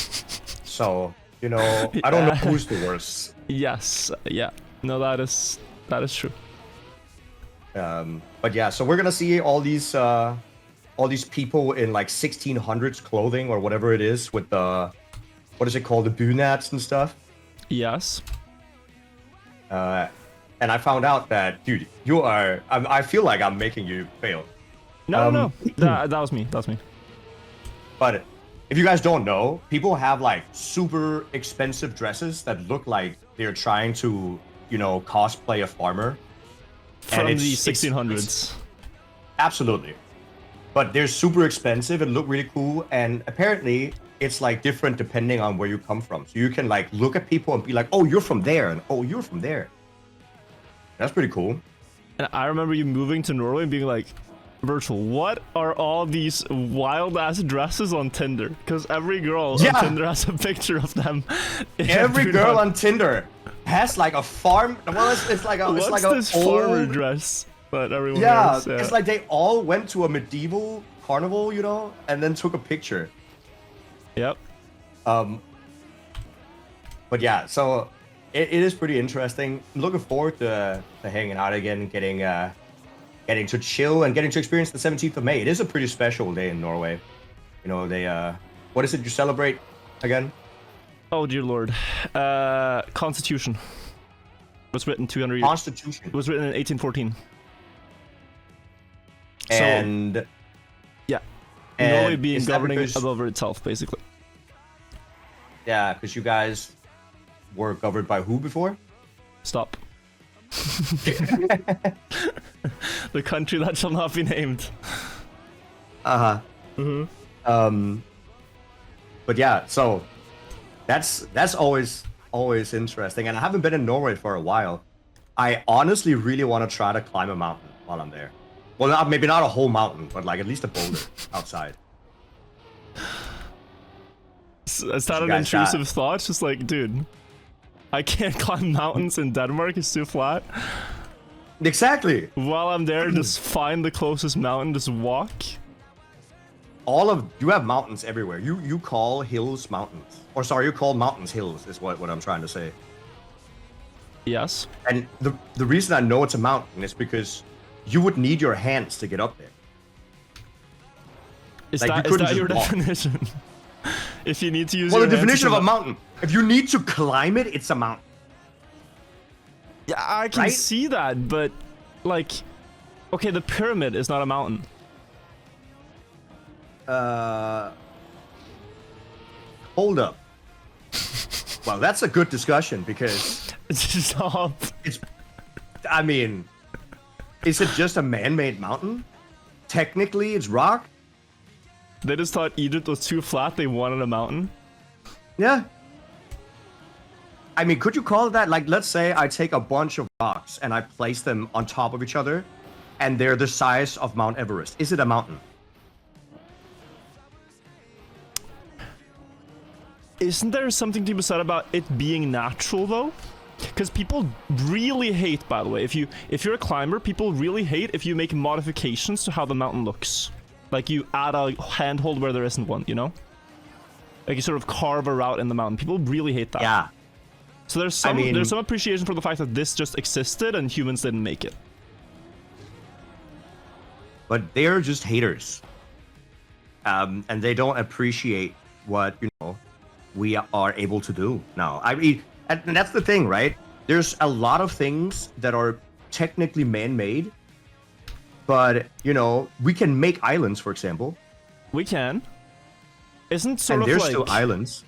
So, you know, I don't know who's the worst. Yes, yeah. No, that is true. But yeah, so we're gonna see all these people in like 1600s clothing or whatever it is with the, what is it called, the bunats and stuff. Yes. And I found out that, dude, you are... I feel like I'm making you fail. No. That was me. That's me. But if you guys don't know, people have like super expensive dresses that look like they're trying to, you know, cosplay a farmer. From the 1600s. Absolutely. But they're super expensive and look really cool. And apparently, it's like different depending on where you come from. So you can like look at people and be like, oh, you're from there. And oh, you're from there. That's pretty cool. And I remember you moving to Norway and being like, Virtual, what are all these wild ass dresses on Tinder? Because every girl on Tinder has a picture of them. Every girl on Tinder has like a farm. Well, it's like a. What's like this old farmer dress that everyone wears? Yeah, it's like they all went to a medieval carnival, you know, and then took a picture. Yep. But yeah, so it is pretty interesting. I'm looking forward to hanging out again, getting to chill and getting to experience the 17th of May. It is a pretty special day in Norway. You know, they what is it you celebrate again? Oh dear lord. Constitution. It was written 200 years. Constitution. It was written in 1814. And so, yeah. Norway being governing above itself, basically. Yeah, because you guys were governed by who before? Stop. The country that shall not be named. Uh-huh. But yeah, so that's always interesting. And I haven't been in Norway for a while. I honestly really want to try to climb a mountain while I'm there. Well, maybe not a whole mountain, but like at least a boulder outside. Is that an intrusive thought? It's just like, dude, I can't climb mountains in Denmark. It's too flat. Exactly. While I'm there, just find the closest mountain, just walk. You have mountains everywhere. You call hills mountains. Or sorry, you call mountains hills is what I'm trying to say. Yes. And the reason I know it's a mountain is because you would need your hands to get up there. Is Like, that your walk. definition? If you need to use Well, your the hands definition to of a mountain. If you need to climb it, it's a mountain. Yeah, I can Right? see that, but like, okay, the pyramid is not a mountain. Hold up. Well, that's a good discussion because Stop. I mean, is it just a man-made mountain? Technically, it's rock. They just thought Egypt was too flat. They wanted a mountain. Yeah. I mean, could you call it that? Like, let's say I take a bunch of rocks and I place them on top of each other, and they're the size of Mount Everest. Is it a mountain? Isn't there something to be said about it being natural though? Because people really hate, by the way, if you're a climber, people really hate if you make modifications to how the mountain looks. Like you add a handhold where there isn't one, you know? Like you sort of carve a route in the mountain. People really hate that. Yeah. So there's some appreciation for the fact that this just existed and humans didn't make it. But they're just haters. And they don't appreciate what, we are able to do now. I mean, and that's the thing, right? There's a lot of things that are technically man-made, but, we can make islands, for example. We can. Isn't sort and of there's like... still islands.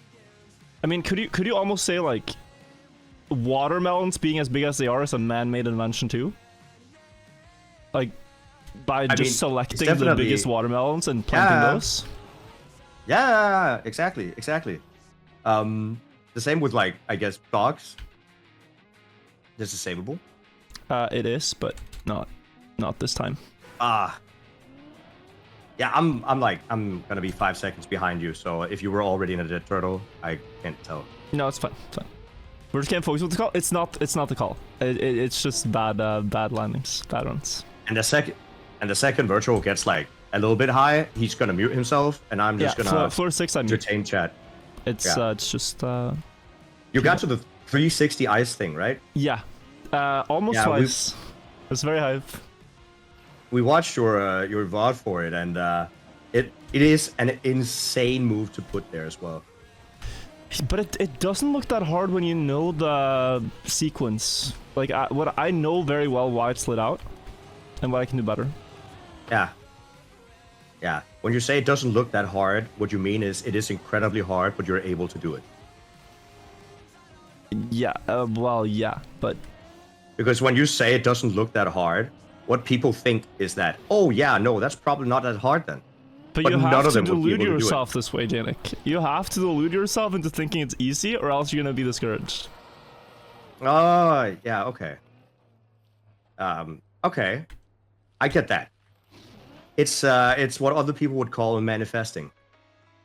I mean, could you almost say, like, watermelons being as big as they are is a man-made invention too? Like, by just selecting the biggest watermelons and planting those? Yeah, exactly. The same with, like, I guess, dogs. This is savable. It is, but not this time. Yeah, I'm gonna be 5 seconds behind you, so if you were already in a dead turtle, I can't tell. No, it's fine. It's fine. We're just getting focused with the call. It's not the call. It's just bad landings, bad runs. And the second virtual gets like a little bit high, he's gonna mute himself, and I'm just gonna floor 6. I entertain chat. It's just. You got to the 360 ice thing, right? Yeah, almost twice. It's very hype. We watched your VOD for it, and it is an insane move to put there as well. But it doesn't look that hard when you know the sequence. Like what I know very well why it slid out, and what I can do better. Yeah. When you say it doesn't look that hard, what you mean is it is incredibly hard, but you're able to do it. Yeah. Well, yeah, but because when you say it doesn't look that hard, what people think is that, oh yeah, no, that's probably not that hard then. But you have to delude yourself this way, Janik. You have to delude yourself into thinking it's easy, or else you're gonna be discouraged. Oh, yeah, okay. Okay. I get that. It's what other people would call manifesting.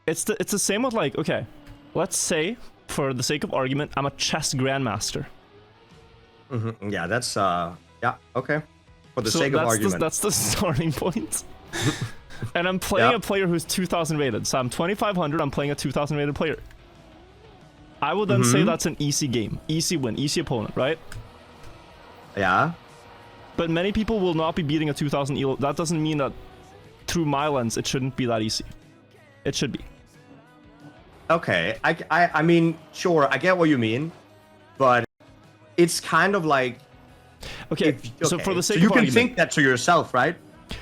It's the same with, like, okay, let's say, for the sake of argument, I'm a chess grandmaster. Mm-hmm. Yeah, that's yeah, okay. For the sake of argument. That's the starting point. And I'm playing a player who's 2,000 rated, so I'm 2,500. I'm playing a 2,000 rated player. I would then say that's an easy game, easy win, easy opponent, right? Yeah. But many people will not be beating a 2,000 elo. That doesn't mean that, through my lens, it shouldn't be that easy. It should be. Okay, I mean, sure, I get what you mean, but it's kind of like... Okay, so for the sake of you can argument, think that to yourself, right?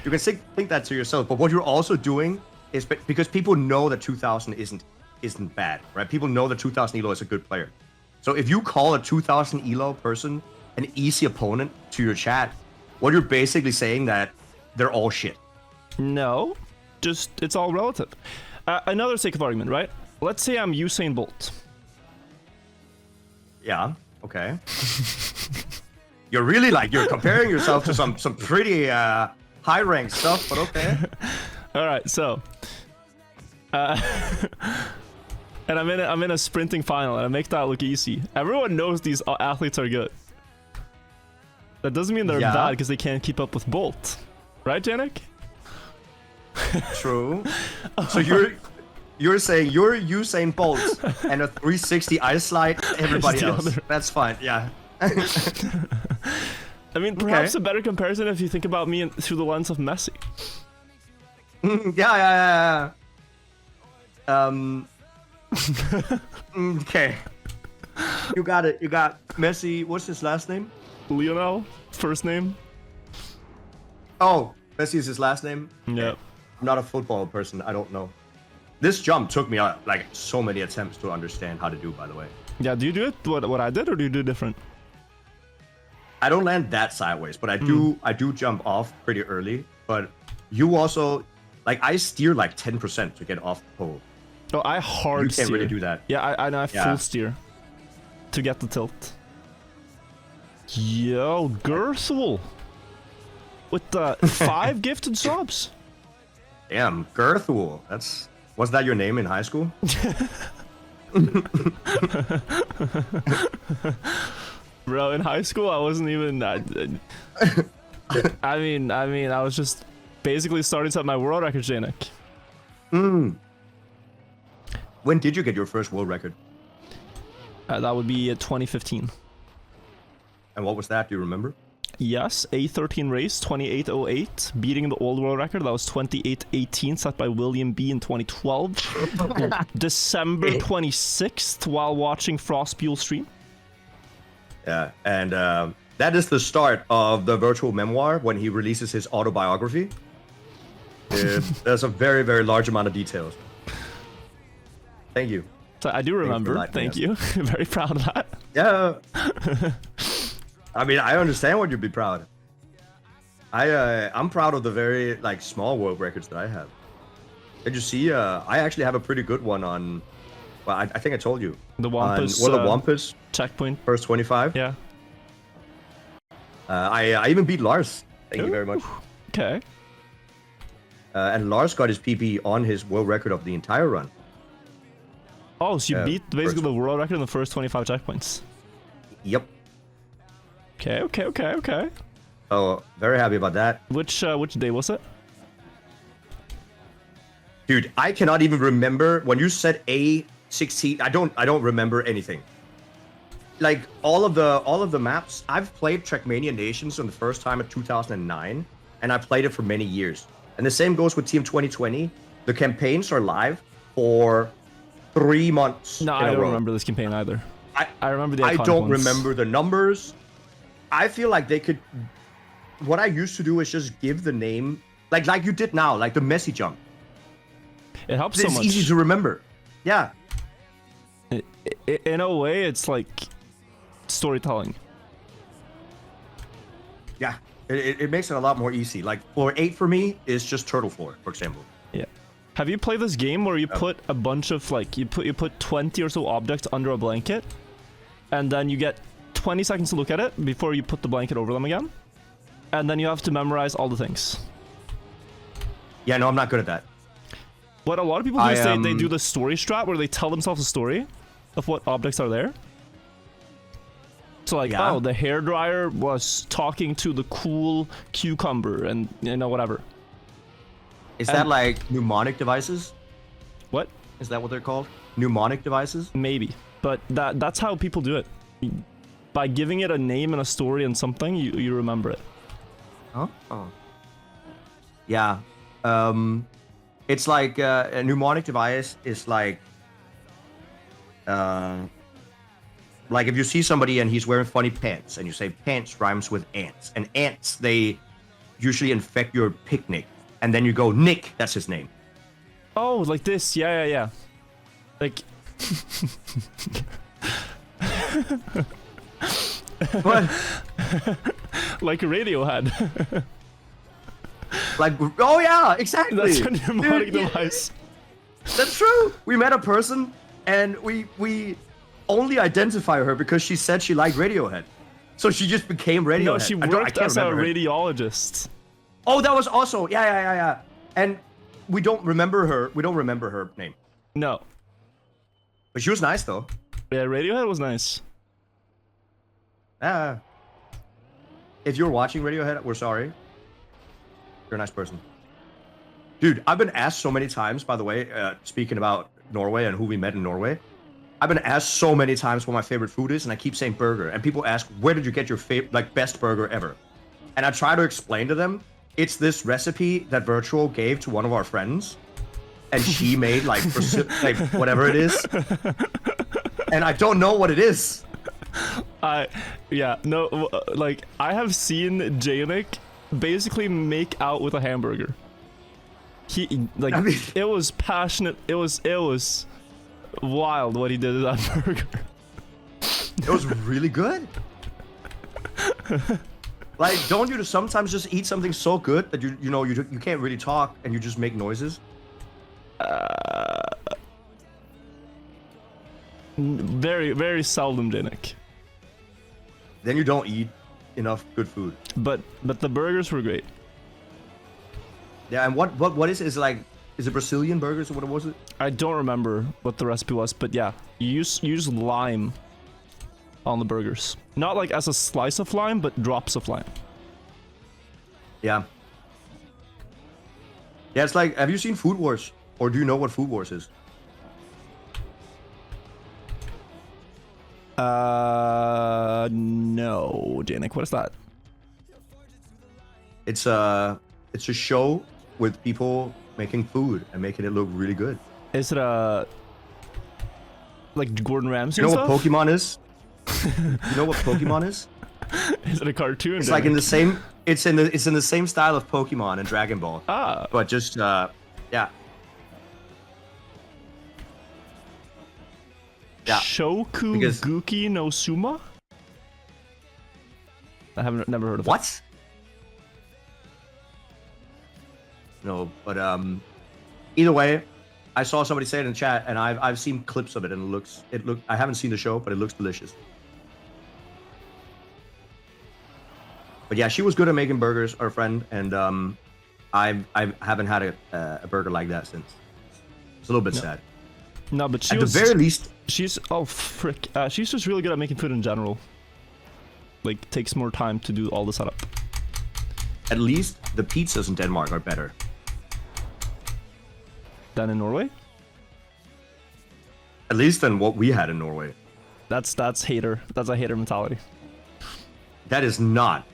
You can think that to yourself, but what you're also doing is because people know that 2,000 isn't isn't bad, right? People know that 2000 Elo is a good player. So if you call a 2000 Elo person an easy opponent to your chat, what you're basically saying that they're all shit. No, just it's all relative. Another sake of argument, right? Let's say I'm Usain Bolt. Yeah, okay. You're really you're comparing yourself to some pretty high ranked stuff, but okay. All right, so and I'm in a sprinting final, and I make that look easy. Everyone knows these athletes are good. That doesn't mean they're bad because they can't keep up with Bolt, right, Janik? True. So you're saying you're Usain Bolt and a 360 ice slide, everybody else. That's fine. Yeah. I mean, perhaps a better comparison if you think about me through the lens of Messi. Yeah. Okay. You got it. You got Messi. What's his last name? Lionel, first name. Oh, Messi is his last name? Yeah. I'm not a football person. I don't know. This jump took me so many attempts to understand how to do, by the way. Yeah, do you do it what I did, or do you do different? I don't land that sideways, but I do jump off pretty early. But you also, I steer 10% to get off the pole. Oh, I hard steer. You can't really do that. Yeah, I know. I full steer to get the tilt. Yo, Girthwall with the 5 gifted subs. Damn, Girthwall. Was that your name in high school? Bro, in high school I wasn't even. I mean, I was just basically starting to set my world record, Janik. When did you get your first world record? That would be 2015. And what was that? Do you remember? Yes, A13 race, 28:08, beating the old world record. That was 28:18, set by William B in 2012. December 26th, while watching Frostbuel stream. Yeah, and that is the start of the virtual memoir when he releases his autobiography. There's a very, very large amount of details. Thank you. So I do remember. Thank you. Very proud of that. Yeah. I mean, I understand what you'd be proud. I'm proud of the very small world records that I have. Did you see? I actually have a pretty good one on. Well, I think I told you. The Wampus. The Wampus checkpoint. First 25. Yeah. I even beat Lars. Thank you very much. Okay. And Lars got his PB on his world record of the entire run. Oh, so you beat basically the world record in the first 25 checkpoints. Yep. Okay. Oh, very happy about that. Which day was it? Dude, I cannot even remember when you said A16. I don't remember anything. All of the maps, I've played Trackmania Nations on the first time in 2009, and I played it for many years. And the same goes with Team 2020. The campaigns are live for 3 months. No, I don't remember this campaign either. I remember the iconic I don't ones. remember the numbers. I feel like they could. What I used to do is just give the name, like you did now, like the Messi jump. It helps so much. It's easy to remember. Yeah. In a way, it's like storytelling. Yeah, it makes it a lot more easy. Like floor 8 for me is just turtle floor, for example. Yeah. Have you played this game where you put a bunch of you put 20 or so objects under a blanket, and then you get 20 seconds to look at it before you put the blanket over them again, and then you have to memorize all the things? Yeah, no, I'm not good at that. What a lot of people do is they do the story strat where they tell themselves a story of what objects are there. So oh, the hairdryer was talking to the cool cucumber and whatever. Is that like mnemonic devices? What? Is that what they're called? Mnemonic devices? Maybe, but that's how people do it. By giving it a name and a story and something, you remember it. Oh. Yeah. It's like a mnemonic device is like if you see somebody and he's wearing funny pants and you say pants rhymes with ants, and ants, they usually infect your picnic, and then you go Nick, that's his name. Oh, like this. Yeah. Like, What? like Radiohead. Like, oh yeah, exactly. That's a mnemonic Dude, yeah, device. that's true. We met a person, and we only identify her because she said she liked Radiohead. So she just became Radiohead. No, she I worked can't as a remember her. radiologist. Oh, that was also yeah. And we don't remember her. We don't remember her name. No. But she was nice though. Yeah, Radiohead was nice. If you're watching Radiohead, we're sorry. You're a nice person. Dude, I've been asked so many times, by the way, speaking about Norway and who we met in Norway. I've been asked so many times what my favorite food is, and I keep saying burger. And people ask, where did you get your best burger ever? And I try to explain to them, it's this recipe that Virtual gave to one of our friends. And she made like whatever it is. And I don't know what it is. I have seen Janik basically make out with a hamburger. He like, I mean, it was passionate. It was wild what he did to that burger. It was really good. Like, don't you sometimes just eat something so good that you can't really talk and you just make noises? Very, very seldom, Janik. Then you don't eat enough good food. But the burgers were great. Yeah, and what is it? Is it Brazilian burgers or what was it? I don't remember what the recipe was, but yeah, you use lime on the burgers. Not like as a slice of lime, but drops of lime. Yeah. Yeah, it's like, have you seen Food Wars? Or do you know what Food Wars is? No, Janik, what is that? It's a show with people making food and making it look really good. Is it like Gordon Ramsay? You know stuff? what Pokemon is? You know what Pokemon is? Is it a cartoon? It's like in the same. It's in the same style of Pokemon and Dragon Ball. Ah. But just yeah. Yeah. Shoku Because- Guki no Suma? I haven't never heard of What? No, but either way, I saw somebody say it in chat, and I've seen clips of it, and it look. I haven't seen the show, but it looks delicious. But yeah, she was good at making burgers, our friend, and I haven't had a burger like that since. It's a little bit sad. No, but she At was, the very least, she's frick. She's just really good at making food in general. Like, takes more time to do all the setup. at least the pizzas in Denmark are better. Than in Norway? At least than what we had in Norway. That's hater. That's a hater mentality. That is not.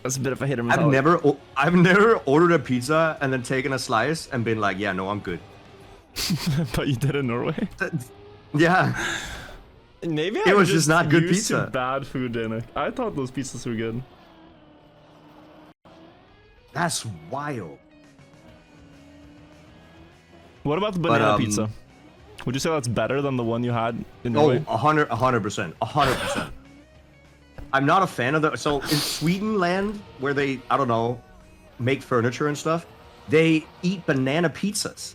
That's a bit of a hater mentality. I've never ordered a pizza and then taken a slice and been like, yeah, no, I'm good. But you did in Norway? Yeah. Maybe it was just not good used to pizza. bad food, Danik. I thought those pizzas were good. That's wild. What about the banana pizza? Would you say that's better than the one you had in Norway? Oh, 100%. I'm not a fan of the. So in Sweden land, where they, I don't know, make furniture and stuff, they eat banana pizzas,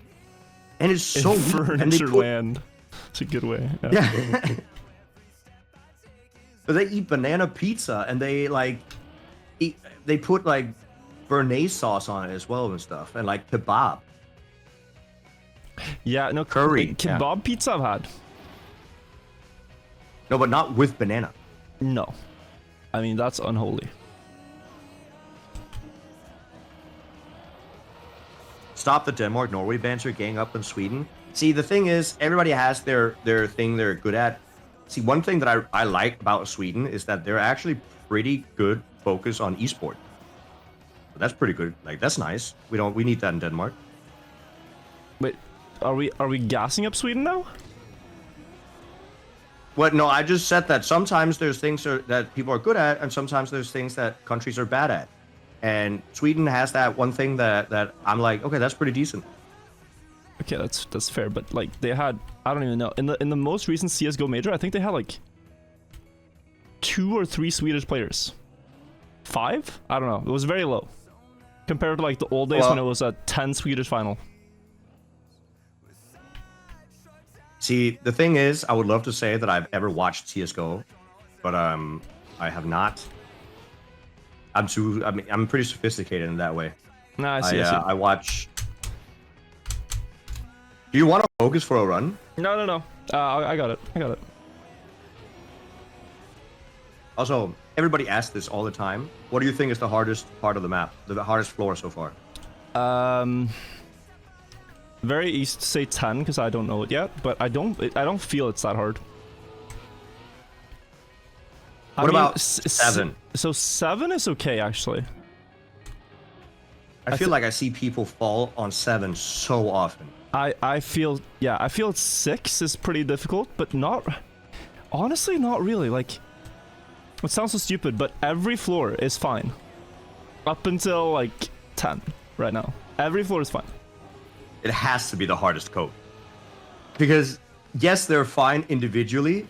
and it's so in weird. And they furniture put, land. It's a good way. yeah. But they eat banana pizza, and they they put like béarnaise sauce on it as well and stuff, and like kebab. Yeah, no Curry, like, kebab pizza I've had. No, but not with banana. No, I mean that's unholy. Stop the Denmark-Norway banter, gang up in Sweden. See, the thing is, everybody has their thing they're good at. See, one thing that I like about Sweden is that they're actually pretty good focus on esport. So that's pretty good. Like, that's nice. We need that in Denmark. Wait, are we gassing up Sweden now? Well, no, I just said that sometimes there's things that people are good at, and sometimes there's things that countries are bad at. And Sweden has that one thing that I'm like, okay, that's pretty decent. Okay, that's fair, but like they had, I don't even know, in the most recent CS:GO major, I think they had like 2 or 3 Swedish players. 5? I don't know. It was very low compared to like the old days when it was a 10 Swedish final. See, the thing is, I would love to say that I've ever watched CS:GO, but I have not. I'm pretty sophisticated in that way. Nah, I see. I watch. Do you want to focus for a run? No. I got it. Also, everybody asks this all the time. What do you think is the hardest part of the map? The hardest floor so far? Very easy to say 10 because I don't know it yet, but I don't feel it's that hard. What about 7? So 7 is okay actually. I feel like I see people fall on 7 so often. I feel 6 is pretty difficult, but honestly not really. Like, it sounds so stupid, but every floor is fine up until like 10 right now. Every floor is fine. It has to be the hardest code, because yes, they're fine individually.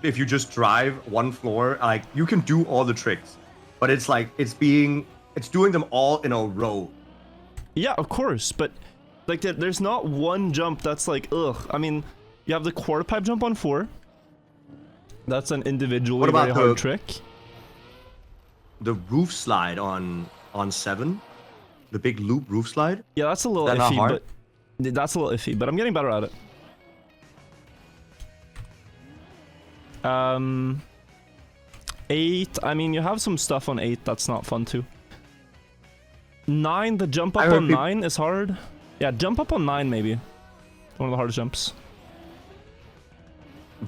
If you just drive one floor, like you can do all the tricks, but it's like it's doing them all in a row. Yeah, of course, but like there's not one jump that's like ugh. I mean, you have the quarter pipe jump on 4. That's an individually very hard trick. The roof slide on 7, the big loop roof slide. Yeah, that's a little iffy, but that's a little iffy. But I'm getting better at it. 8. I mean, you have some stuff on 8 that's not fun too. 9, the jump up on 9 is hard. Yeah, jump up on 9 maybe. One of the hardest jumps.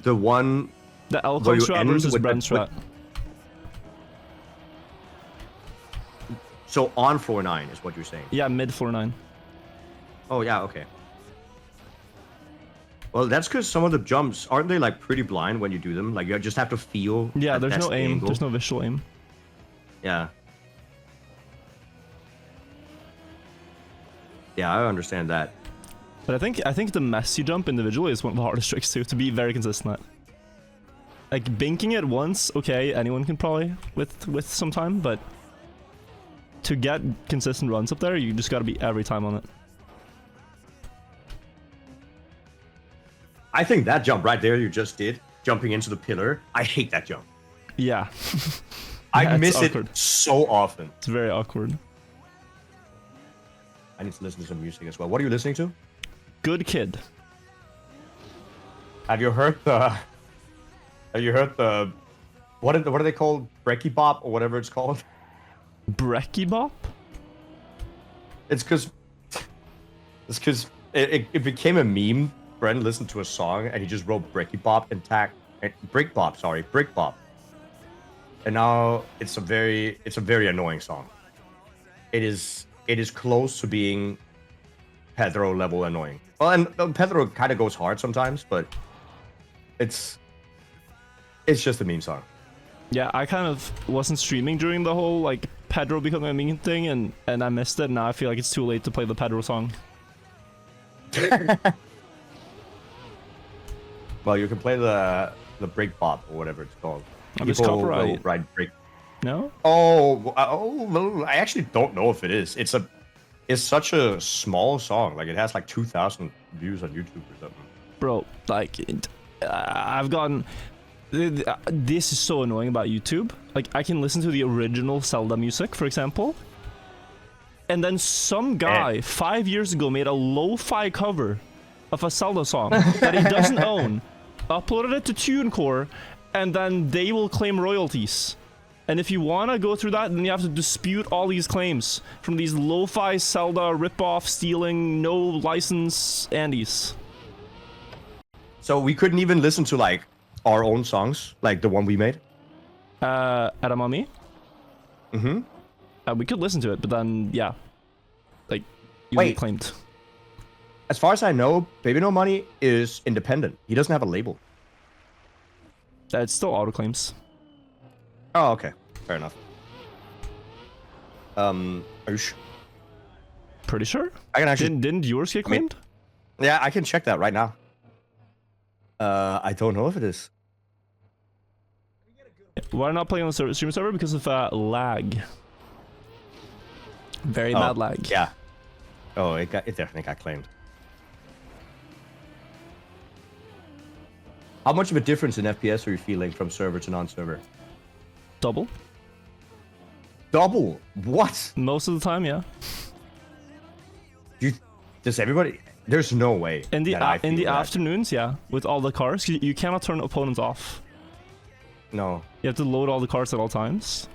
The one. The Elko strat versus Brent strat. So on floor 9 is what you're saying? Yeah, mid floor 9. Oh yeah, okay. Well, that's because some of the jumps, aren't they like pretty blind when you do them? Like you just have to feel. Yeah, there's no aim. Angle. There's no visual aim. Yeah. Yeah, I understand that. But I think the messy jump individually is one of the hardest tricks too, to be very consistent at. Like binking it once, okay, anyone can probably with some time, but to get consistent runs up there, you just gotta be every time on it. I think that jump right there you just did, jumping into the pillar, I hate that jump. Yeah. I miss it so often. It's very awkward. I need to listen to some music as well. What are you listening to? Good Kid. Have you heard the what are they called? Brekkie Bop or whatever it's called? Brekkie Bop? It's because it became a meme. Brent listened to a song and he just wrote Brekkie Bop and tagged Brick Bop, Brick Bop. And now it's a very annoying song. It is close to being Pedro level annoying. Well, and Pedro kind of goes hard sometimes, but it's just a meme song. Yeah, I kind of wasn't streaming during the whole like Pedro becoming a meme thing, and I missed it. Now I feel like it's too late to play the Pedro song. Well, you can play the Brick Bop or whatever it's called. It's copyright. Ride brick. No? Oh, I actually don't know if it is. It's such a small song. Like it has like 2,000 views on YouTube or something. Bro, like I've gotten. This is so annoying about YouTube. Like I can listen to the original Zelda music, for example, and then some guy 5 years ago made a lo-fi cover of a Zelda song that he doesn't own, uploaded it to TuneCore, and then they will claim royalties. And if you want to go through that, then you have to dispute all these claims from these lo-fi Zelda rip-off, stealing, no license Andes. So we couldn't even listen to like our own songs, like the one we made? Edamame? Mm-hmm. We could listen to it, but then, yeah. Like, you get claimed. As far as I know, Baby No Money is independent. He doesn't have a label. It's still auto-claims. Oh, okay. Fair enough. Are you Pretty sure? I can actually... Didn't yours get claimed? Yeah, I can check that right now. I don't know if it is. Why not playing on the stream server? Because of lag. Very bad lag. Yeah. Oh, it definitely got claimed. How much of a difference in FPS are you feeling from server to non-server? Double? Double? What? Most of the time, yeah. Does everybody? There's no way. In the that afternoons, yeah, with all the cars, you cannot turn opponents off. No. You have to load all the cars at all times.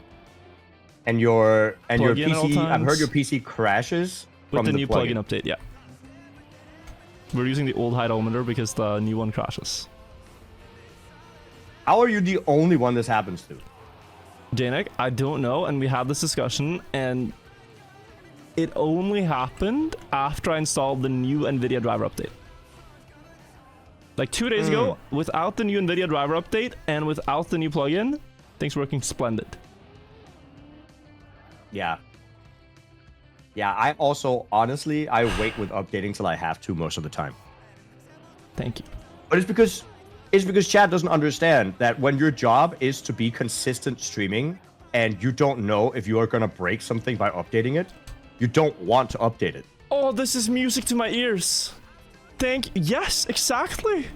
And your Plug in at all PC, I've heard times. your PC crashes With from the new plugin. plugin update, yeah. We're using the old hideometer because the new one crashes. How are you the only one this happens to? Janik, I don't know, and we had this discussion, and it only happened after I installed the new NVIDIA driver update. Like 2 days ago, without the new NVIDIA driver update and without the new plugin, things working splendid. Yeah. Yeah, I also, honestly, I wait with updating till I have to most of the time. Thank you. But it's because chat doesn't understand that when your job is to be consistent streaming and you don't know if you are going to break something by updating it, you don't want to update it. Oh, this is music to my ears. Yes, exactly.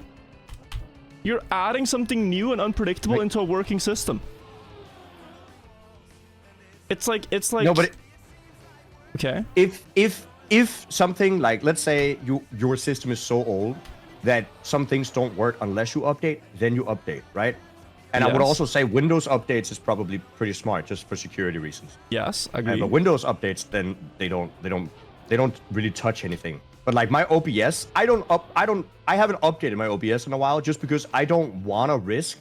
You're adding something new and unpredictable into a working system. It's like No, but okay. if something like, let's say your system is so old that some things don't work unless you update, then you update, right? And I would Yes. also say Windows updates is probably pretty smart just for security reasons. Yes, I agree. But Windows updates, then they don't really touch anything. But like my OBS, I haven't updated my OBS in a while just because I don't want to risk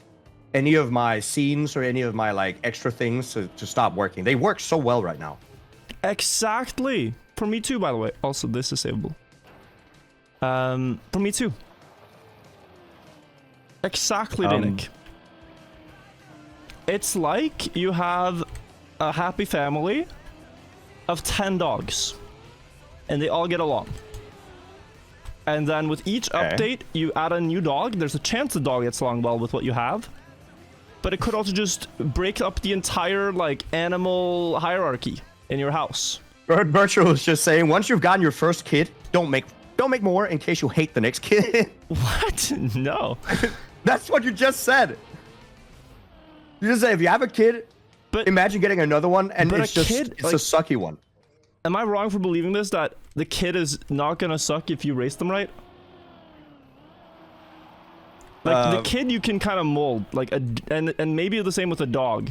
any of my scenes or any of my like extra things to stop working. They work so well right now. Exactly. For me too, by the way. Also, this is savable. For me too. Exactly, Danik. It's like you have a happy family of 10 dogs, and they all get along. And then with each update, you add a new dog. There's a chance the dog gets along well with what you have, but it could also just break up the entire like animal hierarchy in your house. Virtual is just saying, once you've gotten your first kid, don't make more in case you hate the next kid. What? No. That's what you just said. You just say if you have a kid, But imagine getting another one and but it's a just kid, it's like- a sucky one. am I wrong for believing this, that the kid is not gonna suck if you raise them right? Like the kid you can kind of mold, like and maybe the same with a dog.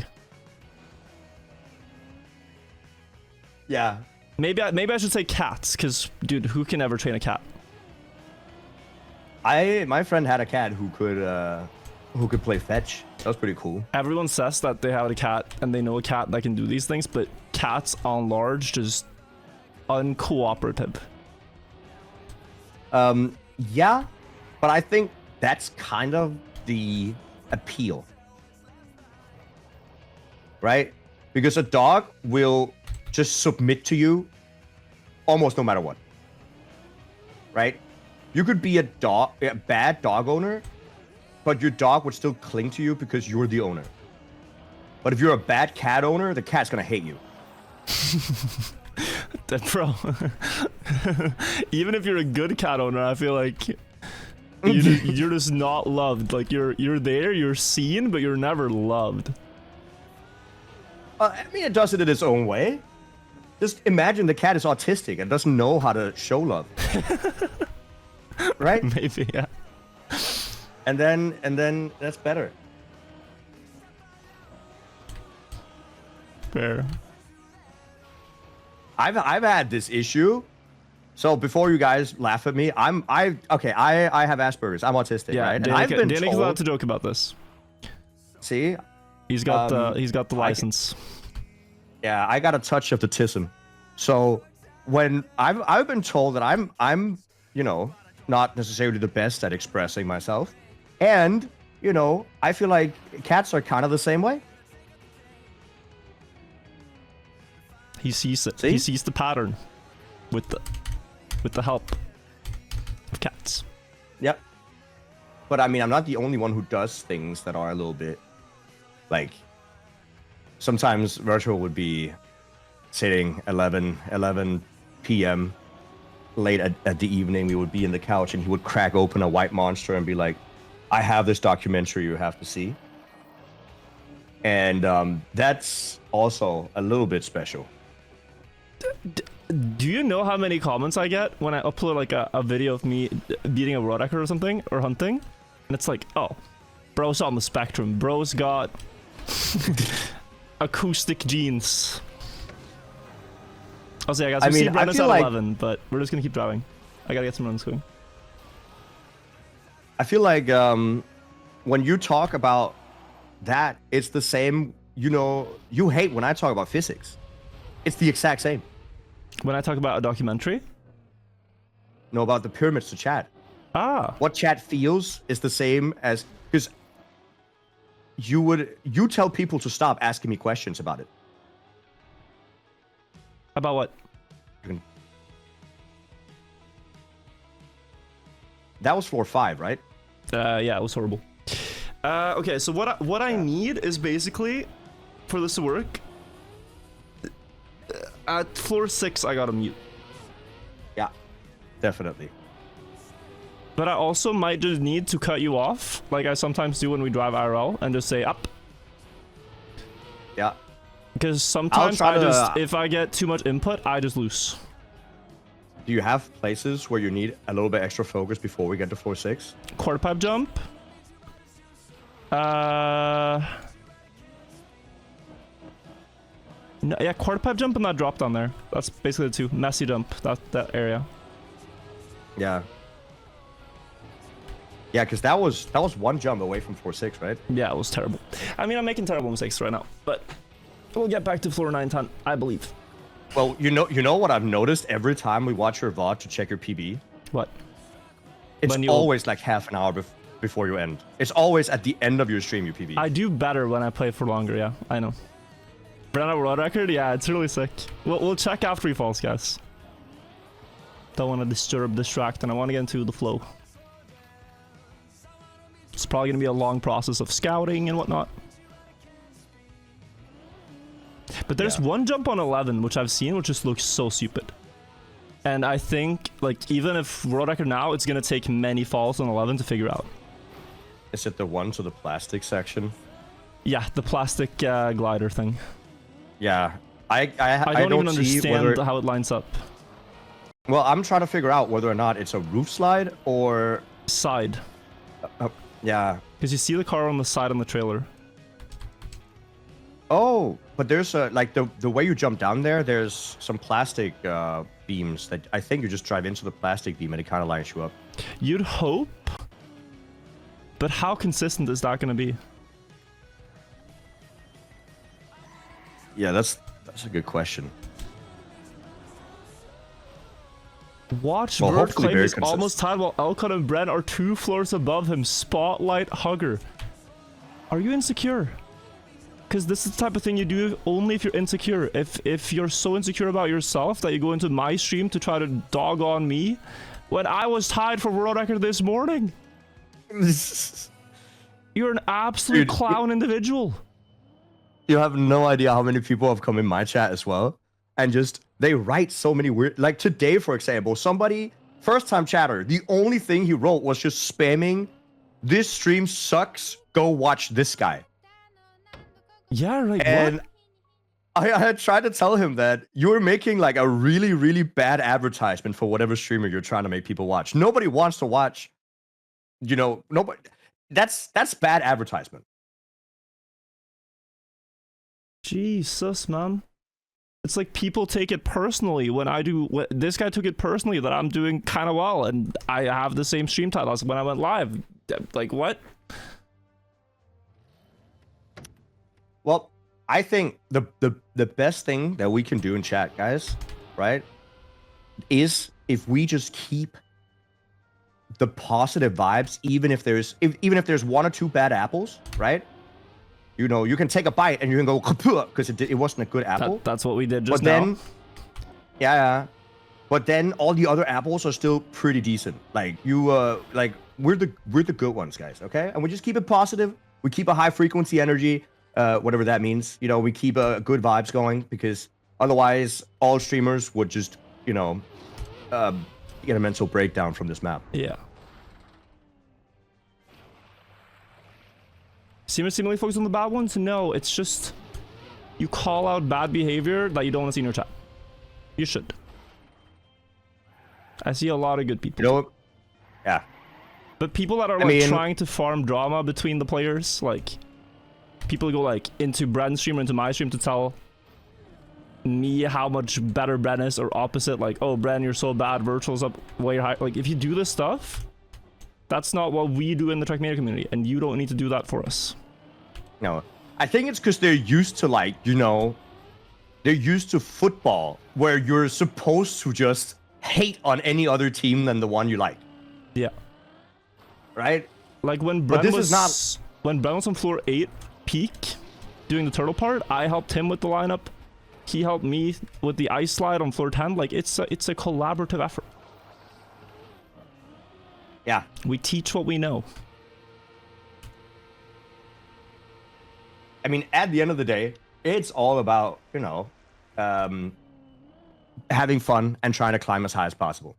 Yeah. Maybe I should say cats, because dude, who can ever train a cat? My friend had a cat who could play fetch. That was pretty cool. Everyone says that they have a cat and they know a cat that can do these things, but cats on large just uncooperative. Yeah, but I think that's kind of the appeal, right? Because a dog will just submit to you almost no matter what, right? You could be a bad dog owner, but your dog would still cling to you because you're the owner. But if you're a bad cat owner, the cat's gonna hate you. Bro, even if you're a good cat owner, I feel like you're just not loved. Like you're there, you're seen, but you're never loved. I mean, it does it in its own way. Just imagine the cat is autistic and doesn't know how to show love. Right? Maybe, yeah. And then that's better. Fair. I've had this issue. So before you guys laugh at me, I have Asperger's. I'm autistic, Yeah, right? And I've been Danik's told, allowed to joke about this. see, He's got the license. yeah, I got a touch of the tism. So when I've been told that I'm not necessarily the best at expressing myself, and I feel like cats are kind of the same way. He sees it. See? He sees the pattern with the help. of cats. Yep. But I mean, I'm not the only one who does things that are a little bit like. Sometimes Virtual would be sitting 11 p.m. late at the evening. We would be in the couch and he would crack open a white monster and be like, I have this documentary you have to see. And that's also a little bit special. Do you know how many comments I get when I upload like a video of me beating a Rodecker or something, or hunting? And it's like, oh, bro's on the spectrum. Bro's got acoustic genes. I'll say, I guess we see Brenna's at 11, but we're just gonna keep driving. I gotta get some runs going. I feel like when you talk about that, it's the same. You know, you hate when I talk about physics. It's the exact same. When I talk about a documentary? No, about the pyramids to chat. Ah. What chat feels is the same as, because you tell people to stop asking me questions about it. About what? That was floor 5, right? Yeah, it was horrible. Okay, so what I need is basically, for this to work, at floor 6 I gotta mute. Yeah, definitely. But I also might just need to cut you off, like I sometimes do when we drive IRL, and just say up. Yeah. Because sometimes if I get too much input, I just lose. Do you have places where you need a little bit extra focus before we get to floor 6? Quarter pipe jump. No, yeah, quarter pipe jump and that drop down there. That's basically the two. Messy jump, that area. Yeah. Yeah, because that was one jump away from floor 6, right? Yeah, it was terrible. I mean, I'm making terrible mistakes right now, but we'll get back to floor 9, 10, I believe. Well, you know what I've noticed every time we watch your VOD to check your PB? What? It's always like half an hour before you end. It's always at the end of your stream you PB. I do better when I play for longer, yeah, I know. Brenna world record? Yeah, it's really sick. We'll check after he falls, guys. Don't want to distract, and I want to get into the flow. It's probably going to be a long process of scouting and whatnot. But there's one jump on 11, which I've seen, which just looks so stupid. And I think, like, even if world record now, it's going to take many falls on 11 to figure out. Is it the one to the plastic section? Yeah, the plastic glider thing. Yeah. I don't even understand how it lines up. Well, I'm trying to figure out whether or not it's a roof slide or... Side. Yeah. Because you see the car on the side on the trailer. Oh, but there's a, like, the way you jump down there, there's some plastic beams that I think you just drive into the plastic beam and it kind of lines you up. You'd hope. But how consistent is that going to be? Yeah, that's a good question. Watch Vert claim he's almost tied while Elcon and Bren are 2 floors above him. Spotlight hugger. Are you insecure? Because this is the type of thing you do only if you're insecure. If you're so insecure about yourself that you go into my stream to try to dog on me when I was tied for world record this morning. You're an absolute clown individual. You have no idea how many people have come in my chat as well. And just, they write so many weird... Like today, for example, somebody, first-time chatter, the only thing he wrote was just spamming, "This stream sucks, go watch this guy." Yeah, like, and what? I had tried to tell him that you're making like a really, really bad advertisement for whatever streamer you're trying to make people watch. Nobody wants to watch, you know, nobody... That's bad advertisement. Jesus, man. It's like people take it personally when I do... This guy took it personally that I'm doing kind of well, and I have the same stream title as when I went live. Like, what? Well, I think the best thing that we can do in chat, guys, right, is if we just keep the positive vibes, even if there's 1 or 2 bad apples, right? You know, you can take a bite and you can go because it wasn't a good apple. That's what we did just now. Then, yeah. but then all the other apples are still pretty decent. Like like we're the good ones, guys. Okay, and we just keep it positive. We keep a high frequency energy, whatever that means. You know, we keep good vibes going because otherwise, all streamers would just, you know, get a mental breakdown from this map. Yeah. Seemingly focus on the bad ones? No, it's just you call out bad behavior that you don't want to see in your chat. You should. I see a lot of good people. You know what? Yeah. But people that are like trying to farm drama between the players, like people go like into Bren's stream or into my stream to tell me how much better Bren is, or opposite, like, oh Bren, you're so bad, Virtual's up way high. Like if you do this stuff, that's not what we do in the trackmania community, and you don't need to do that for us. No, I think it's because they're used to, like, you know, they're used to football where you're supposed to just hate on any other team than the one you like. Yeah. Right? Like when Bren was on floor 8 peak doing the turtle part, I helped him with the lineup. He helped me with the ice slide on floor 10. Like it's a collaborative effort. Yeah. We teach what we know. I mean, at the end of the day, it's all about, you know, having fun and trying to climb as high as possible.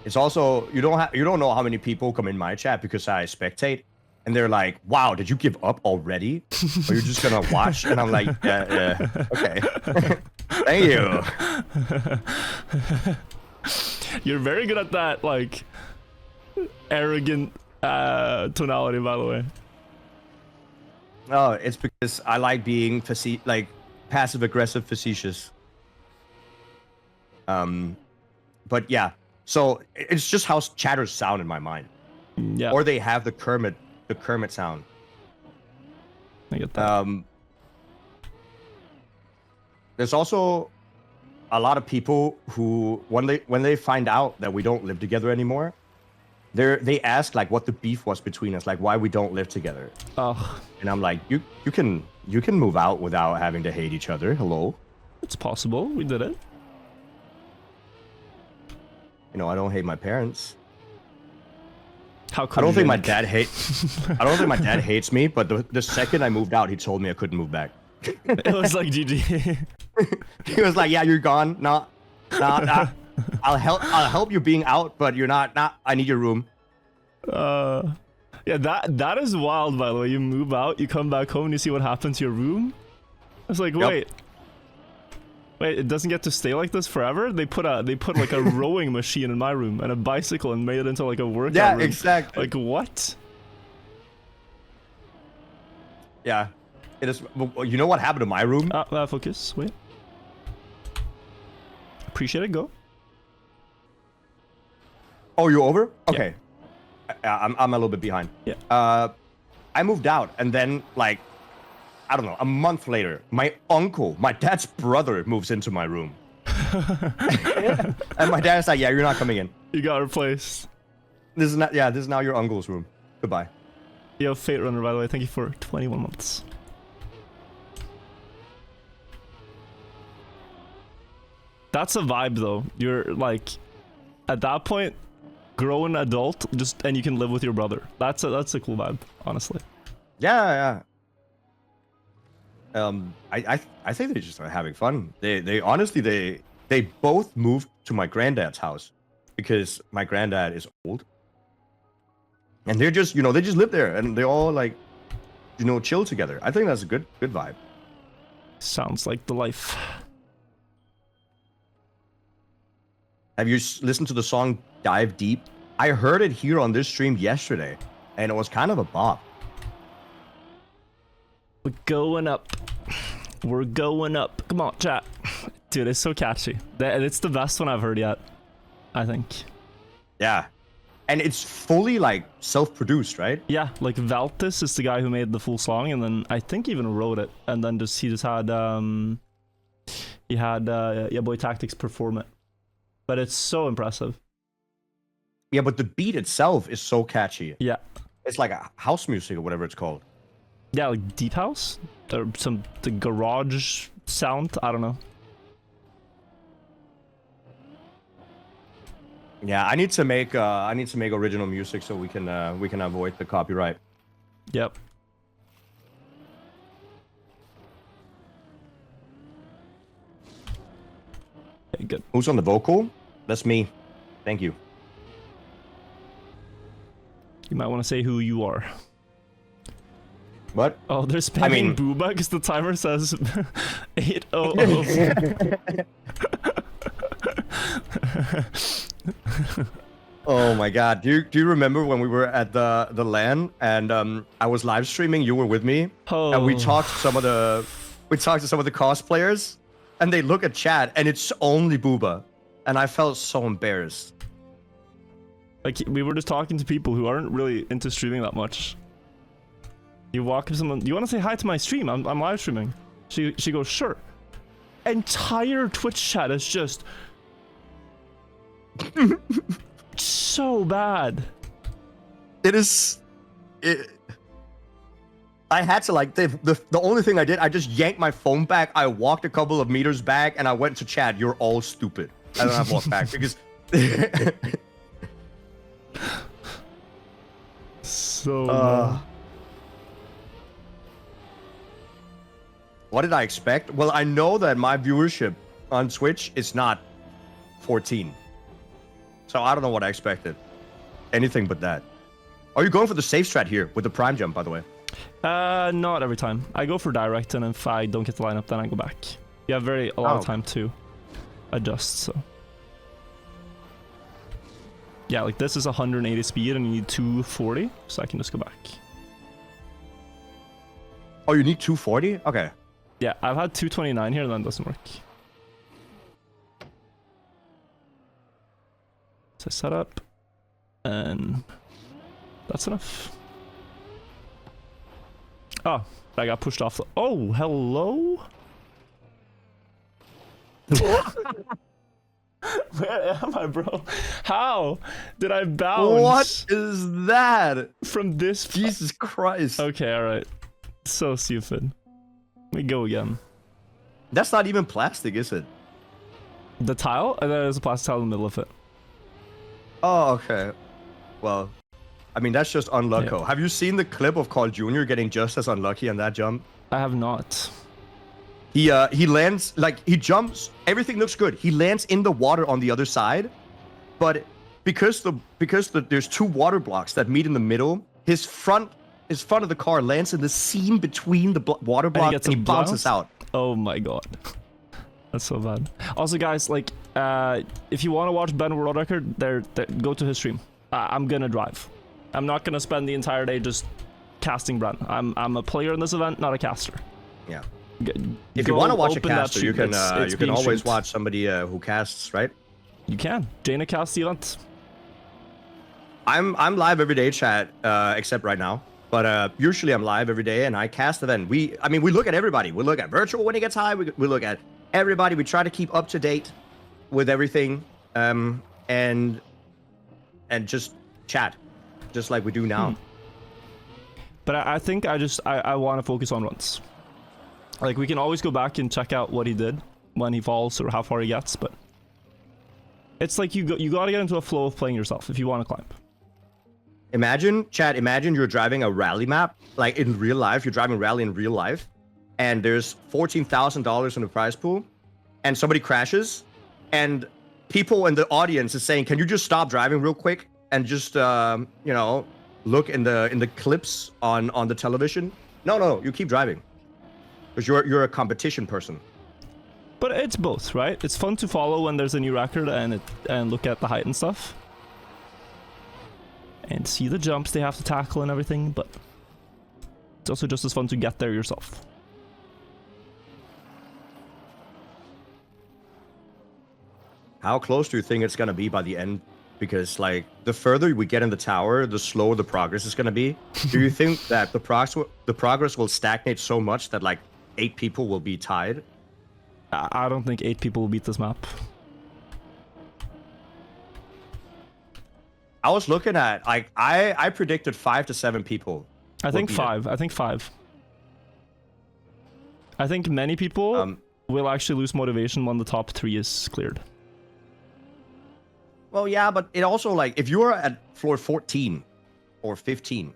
It's also, you don't know how many people come in my chat because I spectate, and they're like, "Wow, did you give up already? Or you're just gonna watch?" And I'm like, "Yeah, okay, thank you." You're very good at that, like, arrogant tonality, by the way. Oh, it's because I like being passive-aggressive, facetious. But yeah, so it's just how chatters sound in my mind. Yeah. Or they have the Kermit sound. I get that. There's also a lot of people who, when they find out that we don't live together anymore, they ask like what the beef was between us, like why we don't live together. Oh. And I'm like, you can move out without having to hate each other. Hello. It's possible. We did it. You know, I don't hate my parents. How could I don't think my dad hates me, but the second I moved out, he told me I couldn't move back. It was like GG. He was like, "Yeah, you're gone. No. I'll help you being out, but you're not. I need your room." Yeah, that is wild, by the way. You move out, you come back home, and you see what happens to your room. I was like, wait, it doesn't get to stay like this forever? They put like a rowing machine in my room and a bicycle and made it into like a workout room. Exactly. Like what? Yeah, it is. You know what happened to my room? Focus. Wait. Appreciate it. Go. Oh, you're over? Okay. Yeah. I'm a little bit behind. Yeah. I moved out, and then like, I don't know, a month later, my uncle, my dad's brother, moves into my room. And my dad's like, "Yeah, you're not coming in. You got replaced." This is now your uncle's room. Goodbye. Yo, Fate Runner, by the way, thank you for 21 months. That's a vibe, though. You're like, at that point, grown adult, and you can live with your brother. That's a cool vibe, honestly. Yeah. I think they just are having fun. They honestly they both moved to my granddad's house because my granddad is old. And they're just, you know, they just live there and they all like, you know, chill together. I think that's a good vibe. Sounds like the life. Have you listened to the song Dive Deep? I heard it here on this stream yesterday and it was kind of a bop. We're going up. We're going up. Come on, chat. Dude, it's so catchy. It's the best one I've heard yet, I think. Yeah. And it's fully like self-produced, right? Yeah, like Valtis is the guy who made the full song, and then I think even wrote it, and then he just had Yeah Boy Tactics perform it. But it's so impressive. Yeah, but the beat itself is so catchy. Yeah. It's like a house music or whatever it's called. Yeah, like deep house or the garage sound. I don't know. Yeah, I need to make original music so we can avoid the copyright. Yep. Okay, good. Who's on the vocal? That's me. Thank you. You might want to say who you are. What? Oh, they're spamming I mean- Booba because the timer says 8:00. Oh my god. Do you remember when we were at the LAN and I was live streaming, you were with me, and we Oh. talked to some of the cosplayers, and they look at chat and it's only Booba. And I felt so embarrassed. Like, we were just talking to people who aren't really into streaming that much. You walk up to someone, you want to say hi to my stream? I'm live streaming. She goes, sure. Entire Twitch chat is just so bad. It is. I had to like the only thing I did, I just yanked my phone back. I walked a couple of meters back and I went to chat. You're all stupid. And then I walked back because. So bad. What did I expect? Well, I know that my viewership on Twitch is not 14. So I don't know what I expected. Anything but that. Are you going for the safe strat here with the prime jump, by the way? Not every time. I go for direct, and if I don't get the lineup, then I go back. You have a lot of time to adjust, so. Yeah, like this is 180 speed and you need 240, so I can just go back. Oh, you need 240? Okay. Yeah, I've had 229 here and that doesn't work. So set up, and that's enough. Oh, I got pushed off. Oh, hello? Where am I, bro? How did I bounce? What is that? From this? Jesus Christ. Okay, alright. So stupid. Let me go again. That's not even plastic, is it? The tile? And then there's a plastic tile in the middle of it. Oh, okay. Well, I mean, that's just unlucky. Yeah. Have you seen the clip of Carl Jr. getting just as unlucky on that jump? I have not. He lands, like, he jumps, everything looks good. He lands in the water on the other side, but because there's two water blocks that meet in the middle, his front of the car lands in the seam between the water blocks and he bounces out. Oh my god. That's so bad. Also, guys, like, if you want to watch Ben World Record, go to his stream. I'm gonna drive. I'm not gonna spend the entire day just casting Bren. I'm a player in this event, not a caster. Yeah. If you want to watch a open that caster, you stream. can It's you can being always streamed. watch somebody who casts, right? You can. Jaina casts the event. I'm live every day, chat, except right now. But usually I'm live every day and I cast event. We look at everybody. We look at Wirtual when he gets high. We look at everybody. We try to keep up to date with everything, and just chat, just like we do now. But I think I want to focus on runs. Like, we can always go back and check out what he did when he falls or how far he gets, but it's like you got to get into a flow of playing yourself if you want to climb. Imagine you're driving a rally map, like in real life. You're driving rally in real life, and there's $14,000 in the prize pool, and somebody crashes, and people in the audience is saying, "Can you just stop driving real quick and just look in the clips on the television?" No, you keep driving, because you're a competition person. But it's both, right? It's fun to follow when there's a new record and look at the height and stuff. And see the jumps they have to tackle and everything, but it's also just as fun to get there yourself. How close do you think it's gonna be by the end? Because like the further we get in the tower, the slower the progress is gonna be. Do you think that the progress will stagnate so much that like 8 people will be tied? I don't think 8 people will beat this map. I was looking at like I predicted 5 to 7 people. I think beat it. 5. I think 5. I think many people will actually lose motivation when the top 3 is cleared. Well, yeah, but it also like if you are at floor 14 or 15,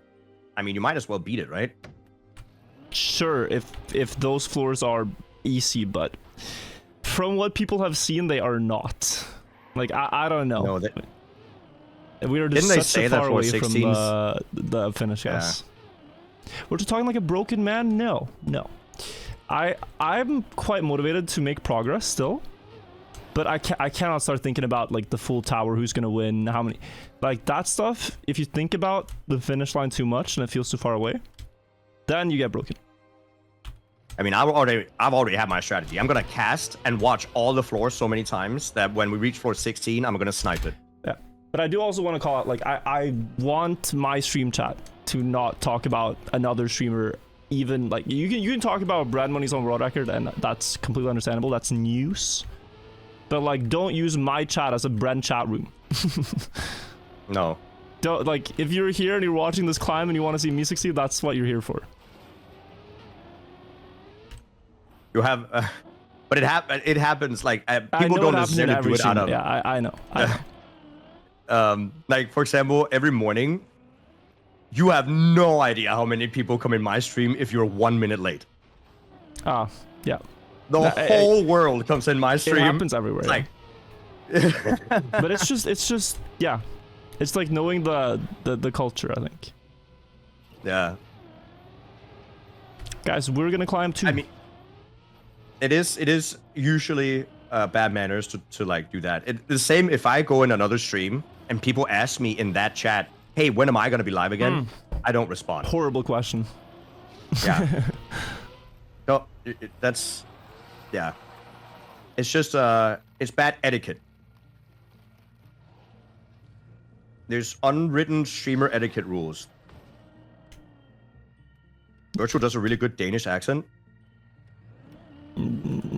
I mean, you might as well beat it, right? Sure, if those floors are easy, but from what people have seen, they are not. Like I don't know. No, We are just didn't they such say a that far floor away from 16's the finish. Yes. We're just talking like a broken man. No. I'm quite motivated to make progress still, but I cannot start thinking about like the full tower, who's gonna win, how many, like that stuff. If you think about the finish line too much and it feels too far away, then you get broken. I mean, I've already had my strategy. I'm gonna cast and watch all the floors so many times that when we reach floor 16, I'm gonna snipe it. Yeah, but I do also want to call out, like, I want my stream chat to not talk about another streamer. Even like you can talk about Brad Money's on world record, and that's completely understandable. That's news. But like, don't use my chat as a Brent chat room. No. Don't, like, if you're here and you're watching this climb and you want to see me succeed, that's what you're here for. You have, but it happens. Like people don't necessarily do it out of. Yeah, I know. Like for example, every morning, you have no idea how many people come in my stream if you're 1 minute late. Ah, yeah. The whole world comes in my stream. It happens everywhere. Like, but it's just yeah, it's like knowing the culture, I think. Yeah. Guys, we're gonna climb too. I mean, it is usually bad manners to like do that. The same if I go in another stream and people ask me in that chat, hey, when am I gonna be live again? I don't respond. Horrible question. Yeah. No, that's, yeah. It's just it's bad etiquette. There's unwritten streamer etiquette rules. Virtual does a really good Danish accent.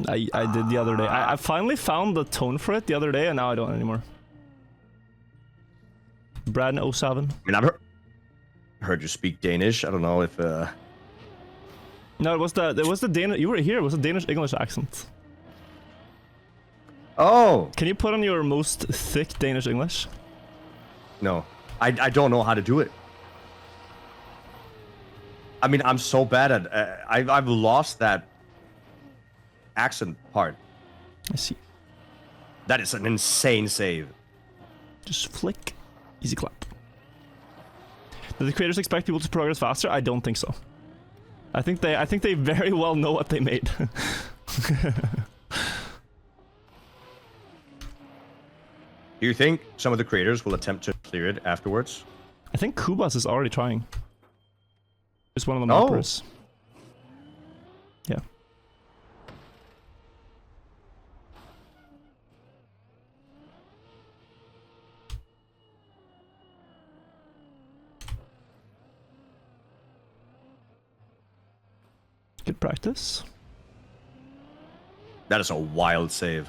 I did the other day. I finally found the tone for it the other day, and now I don't anymore. Brad 07. I mean, I've heard you speak Danish. I don't know if No, it was the Danish. You were here. It was a Danish English accent. Oh. Can you put on your most thick Danish English? No, I don't know how to do it. I mean, I'm so bad at. I've lost that accent part. I see. That is an insane save. Just flick, easy clap. Do the creators expect people to progress faster? I don't think so. I think they very well know what they made. Do you think some of the creators will attempt to clear it afterwards? I think Kubas is already trying. It's one of the Oh. mappers. Yeah. Good practice. That is a wild save.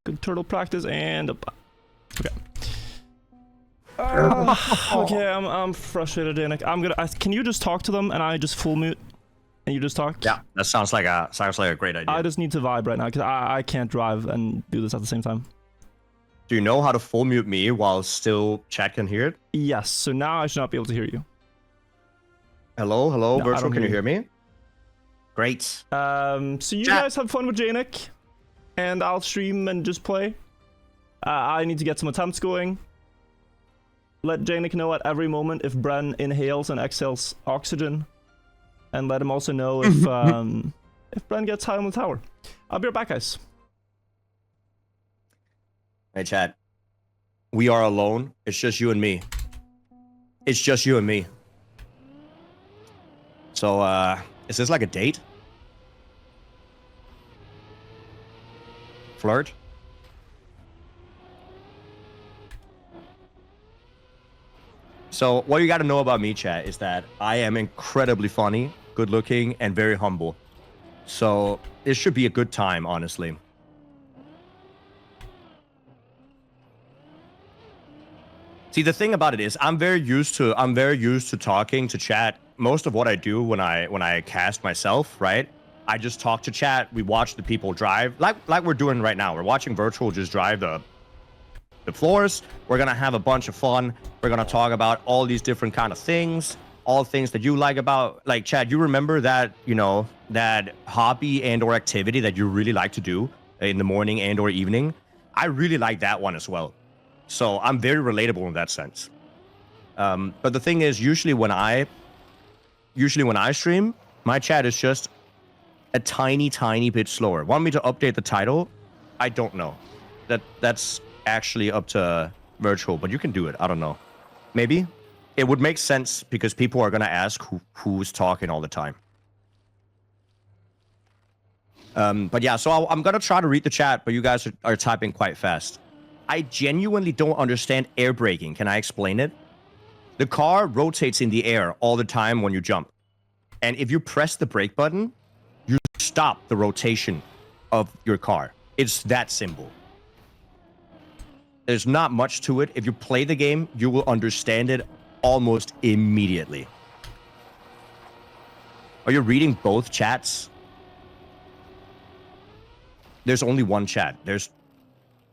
Good turtle practice and up. Okay. Okay, I'm frustrated, Danik. Can you just talk to them and I just full mute and you just talk? Yeah, that sounds like a great idea. I just need to vibe right now because I can't drive and do this at the same time. Do you know how to full mute me while still chat can hear it? Yes, so now I should not be able to hear you. Hello, No, I Virtual, don't can you hear hear me? Great. So you Chat. guys have fun with Janik, and I'll stream and just play. I need to get some attempts going. Let Janik know at every moment if Bren inhales and exhales oxygen, and let him also know if if Bren gets high on the tower. I'll be right back, guys. Hey, chat. We are alone. It's just you and me. It's just you and me. So, is this like a date? Flirt? So, what you gotta know about me, chat, is that I am incredibly funny, good looking, and very humble. So, this should be a good time, honestly. See, the thing about it is, I'm very used to talking to chat. Most of what I do when I cast myself, right? I just talk to chat. We watch the people drive, like we're doing right now. We're watching Virtual just drive the the floors. We're gonna have a bunch of fun. We're gonna talk about all these different kind of things, all things that you like about, like, Chad, you remember that, you know, that hobby and or activity that you really like to do in the morning and or evening? I really like that one as well. So I'm very relatable in that sense. But the thing is, usually when I stream, my chat is just a tiny bit slower. Want me to update the title? I don't know. That's actually up to Virtual, but you can do it. I don't know. Maybe it would make sense because people are gonna ask who's talking all the time. But yeah, so I'm gonna try to read the chat, but you guys are typing quite fast. I genuinely don't understand air braking. Can I explain it? The car rotates in the air all the time when you jump. And if you press the brake button, you stop the rotation of your car. It's that simple. There's not much to it. If you play the game, you will understand it almost immediately. Are you reading both chats? There's only one chat.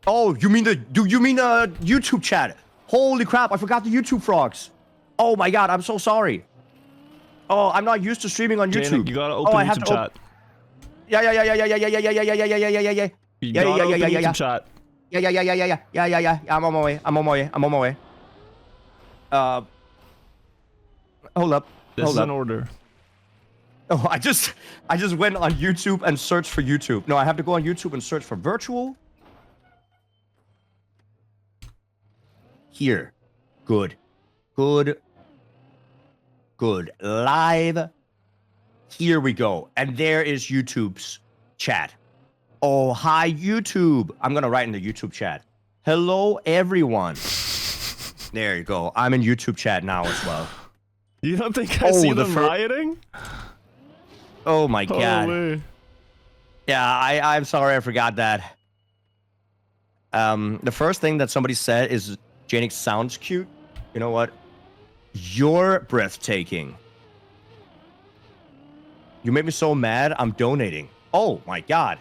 Oh, you mean YouTube chat? Holy crap, I forgot the YouTube frogs. Oh my god, I'm so sorry. Oh, I'm not used to streaming on YouTube. Janik, you gotta open YouTube chat. Yeah. You gotta open YouTube chat. Yeah. I'm on my way. Hold up. This is an order. Oh, I just went on YouTube and searched for YouTube. No, I have to go on YouTube and search for Virtual. Here. Good. Live. Here we go. And there is YouTube's chat. Oh, hi, YouTube. I'm going to write in the YouTube chat. Hello, everyone. There you go. I'm in YouTube chat now as well. You don't think I see them rioting? Oh, my God. Holy. Yeah, I'm sorry I forgot that. The first thing that somebody said is, Janik sounds cute. You know what? You're breathtaking. You made me so mad, I'm donating. Oh, my God.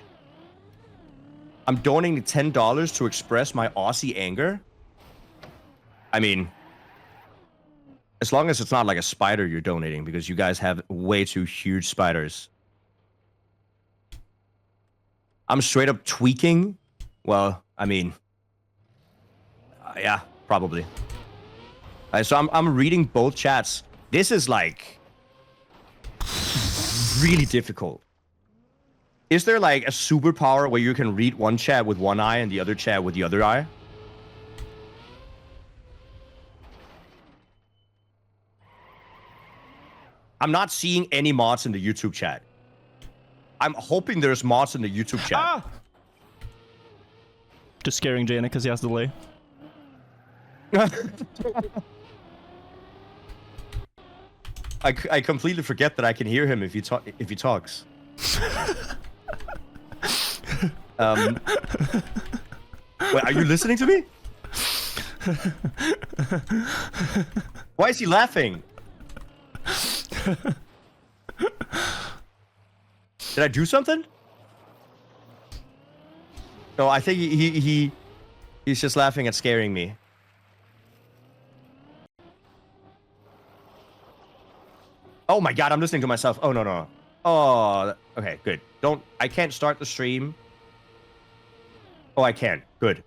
I'm donating $10 to express my Aussie anger. I mean, as long as it's not like a spider you're donating, because you guys have way too huge spiders. I'm straight up tweaking. Well, I mean, yeah, probably. So I'm reading both chats. This is like really difficult. Is there like a superpower where you can read one chat with one eye and the other chat with the other eye? I'm not seeing any mods in the YouTube chat. I'm hoping there's mods in the YouTube chat. Ah! Just scaring Janik because he has delay. I completely forget that I can hear him if he talks. Wait, are you listening to me? Why is he laughing? Did I do something? No, I think he's just laughing at scaring me. Oh my god, I'm listening to myself. Oh no. Oh, okay, good. I can't start the stream. Oh, I can. Good.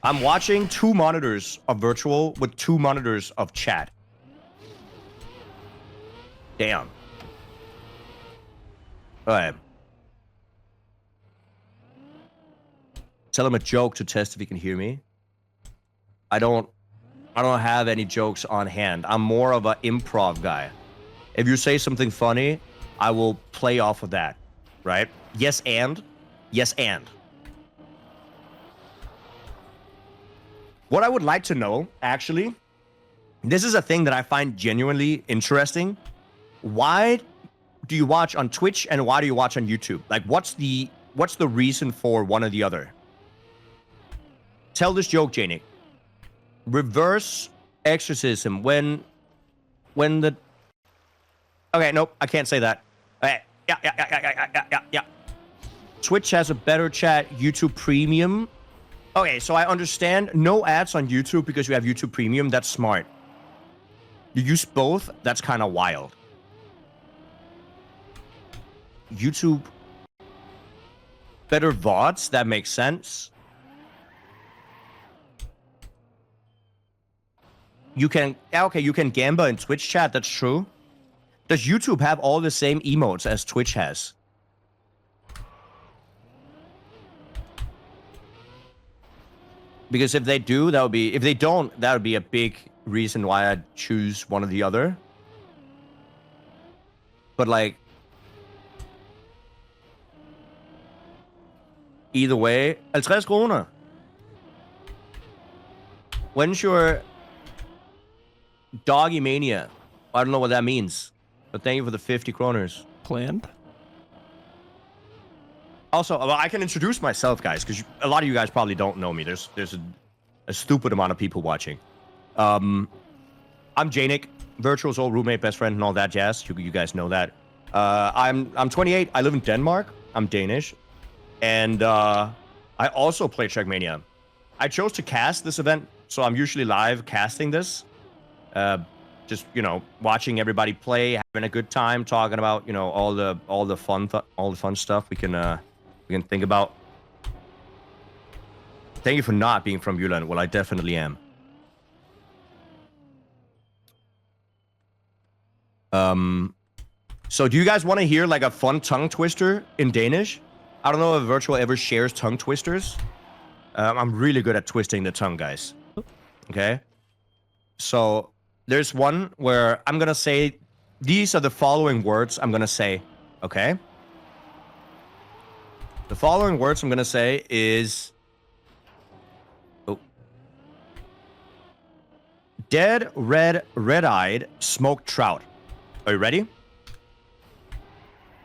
I'm watching 2 monitors of Virtual with 2 monitors of chat. Damn. Alright. Tell him a joke to test if he can hear me. I don't have any jokes on hand. I'm more of an improv guy. If you say something funny, I will play off of that, right? Yes, and. What I would like to know, actually, this is a thing that I find genuinely interesting. Why do you watch on Twitch and why do you watch on YouTube? Like, what's the reason for one or the other? Tell this joke, Janik. Reverse exorcism when the... Okay, nope, I can't say that. Yeah. Twitch has a better chat. YouTube Premium. Okay, so I understand no ads on YouTube because you have YouTube Premium. That's smart. You use both. That's kind of wild. YouTube better VODs. That makes sense. You can you can gamble in Twitch chat. That's true. Does YouTube have all the same emotes as Twitch has? Because if they do, that would be. If they don't, that would be a big reason why I'd choose one or the other. But like, either way, 50 kroner. When's your Doggy Mania? I don't know what that means, but thank you for the 50 kroners. Planned? Also, well, I can introduce myself, guys, because a lot of you guys probably don't know me. There's a stupid amount of people watching. I'm Janik, Virtual's old roommate, best friend, and all that jazz. You guys know that. I'm 28. I live in Denmark. I'm Danish, and I also play Trackmania. I chose to cast this event, so I'm usually live casting this. Just, you know, watching everybody play, having a good time, talking about, you know, all the fun stuff we can think about. Thank you for not being from Jylland. Well, I definitely am. So do you guys want to hear like a fun tongue twister in Danish? I don't know if Virtual ever shares tongue twisters. I'm really good at twisting the tongue, guys. Okay? So there's one where I'm going to say, these are the following words I'm going to say, okay? The following words I'm going to say is... Oh. Dead, red-eyed, smoked trout. Are you ready?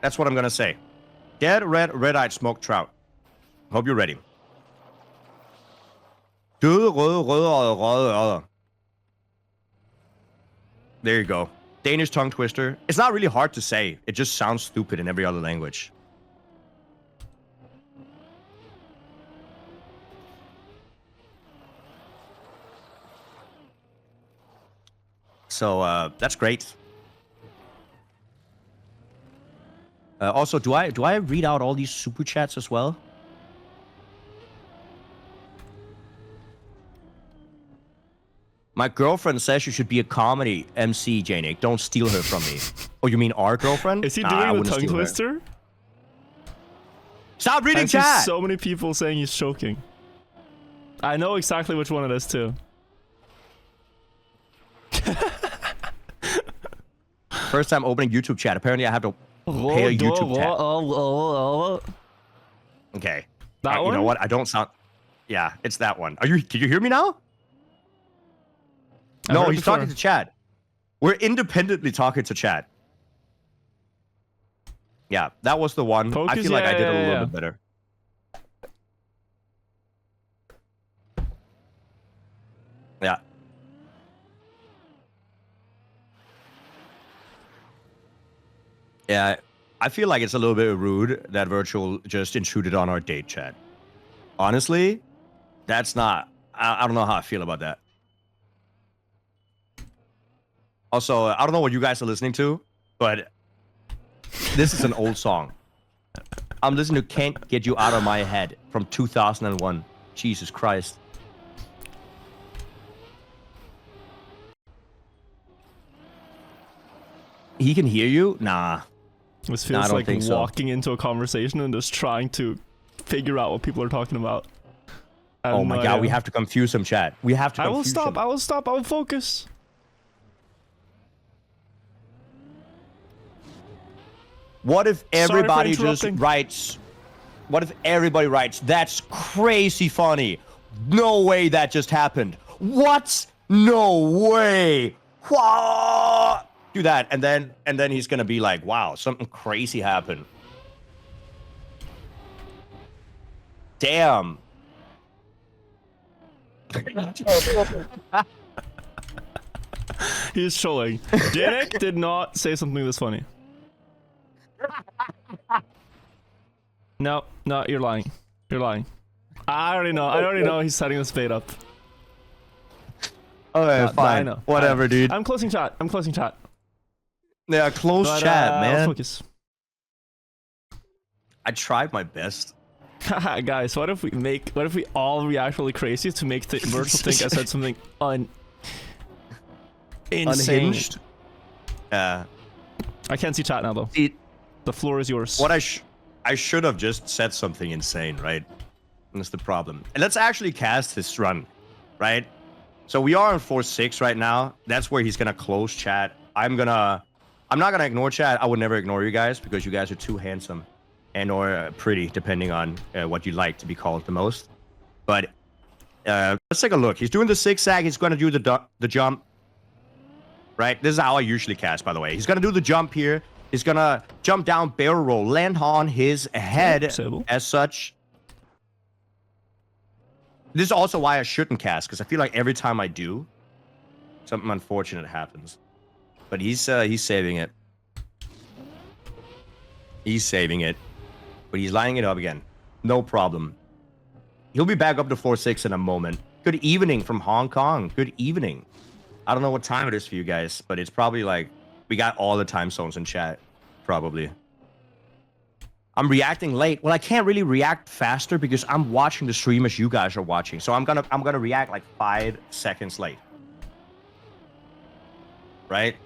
That's what I'm going to say. Dead, red-eyed, smoked trout. Hope you're ready. Døde, røde. There you go. Danish tongue twister. It's not really hard to say. It just sounds stupid in every other language. So that's great. Also, do I read out all these super chats as well? My girlfriend says you should be a comedy MC, Janik. Don't steal her from me. Oh, you mean our girlfriend? Is he doing the tongue twister? Stop reading I see chat! so many people saying he's choking. I know exactly which one it is too. First time opening YouTube chat. Apparently I have to pay a YouTube tab. Okay. That one? You know what? I don't sound... Yeah, it's that one. Can you hear me now? No, he's talking to chat. We're independently talking to chat. Yeah, that was the one. Focus, I feel like I did a little bit better. Yeah. Yeah, I feel like it's a little bit rude that Virtual just intruded on our date chat. Honestly, that's not... I don't know how I feel about that. Also, I don't know what you guys are listening to, but this is an old song. I'm listening to Can't Get You Out of My Head from 2001. Jesus Christ. He can hear you? Nah. This feels like walking into a conversation and just trying to figure out what people are talking about. Oh my god, we have to confuse him, chat. We have to confuse him. I will stop. I will focus. What if everybody just writes... What if everybody writes, that's crazy funny. No way that just happened. What? No way. What? Do that, and then he's gonna be like, wow, something crazy happened. Damn. He's trolling. Janik did not say something this funny. No, you're lying. You're lying. I already know. He's setting the spade up. Okay, I fine. know. Whatever, dude. I'm closing chat. Yeah, close But, chat, I'll man. focus. I tried my best. Guys, what if we all react really crazy to make Virtual think I said something insane? Unhinged. I can't see chat now though. The floor is yours. What I should have just said something insane, right? That's the problem. And let's actually cast this run, right? So we are on 4-6 right now. That's where he's gonna close chat. I'm not gonna ignore chat. I would never ignore you guys because you guys are too handsome and or pretty, depending on what you like to be called the most. But let's take a look. He's doing the zigzag. He's gonna do the jump. Right? This is how I usually cast, by the way. He's gonna do the jump here. He's gonna jump down, barrel roll, land on his head as such. This is also why I shouldn't cast, because I feel like every time I do, something unfortunate happens. But he's saving it. He's saving it. But he's lining it up again. No problem. He'll be back up to 4-6 in a moment. Good evening from Hong Kong. Good evening. I don't know what time it is for you guys, but it's probably like we got all the time zones in chat. Probably. I'm reacting late. Well, I can't really react faster because I'm watching the stream as you guys are watching. So I'm gonna react like 5 seconds late. Right?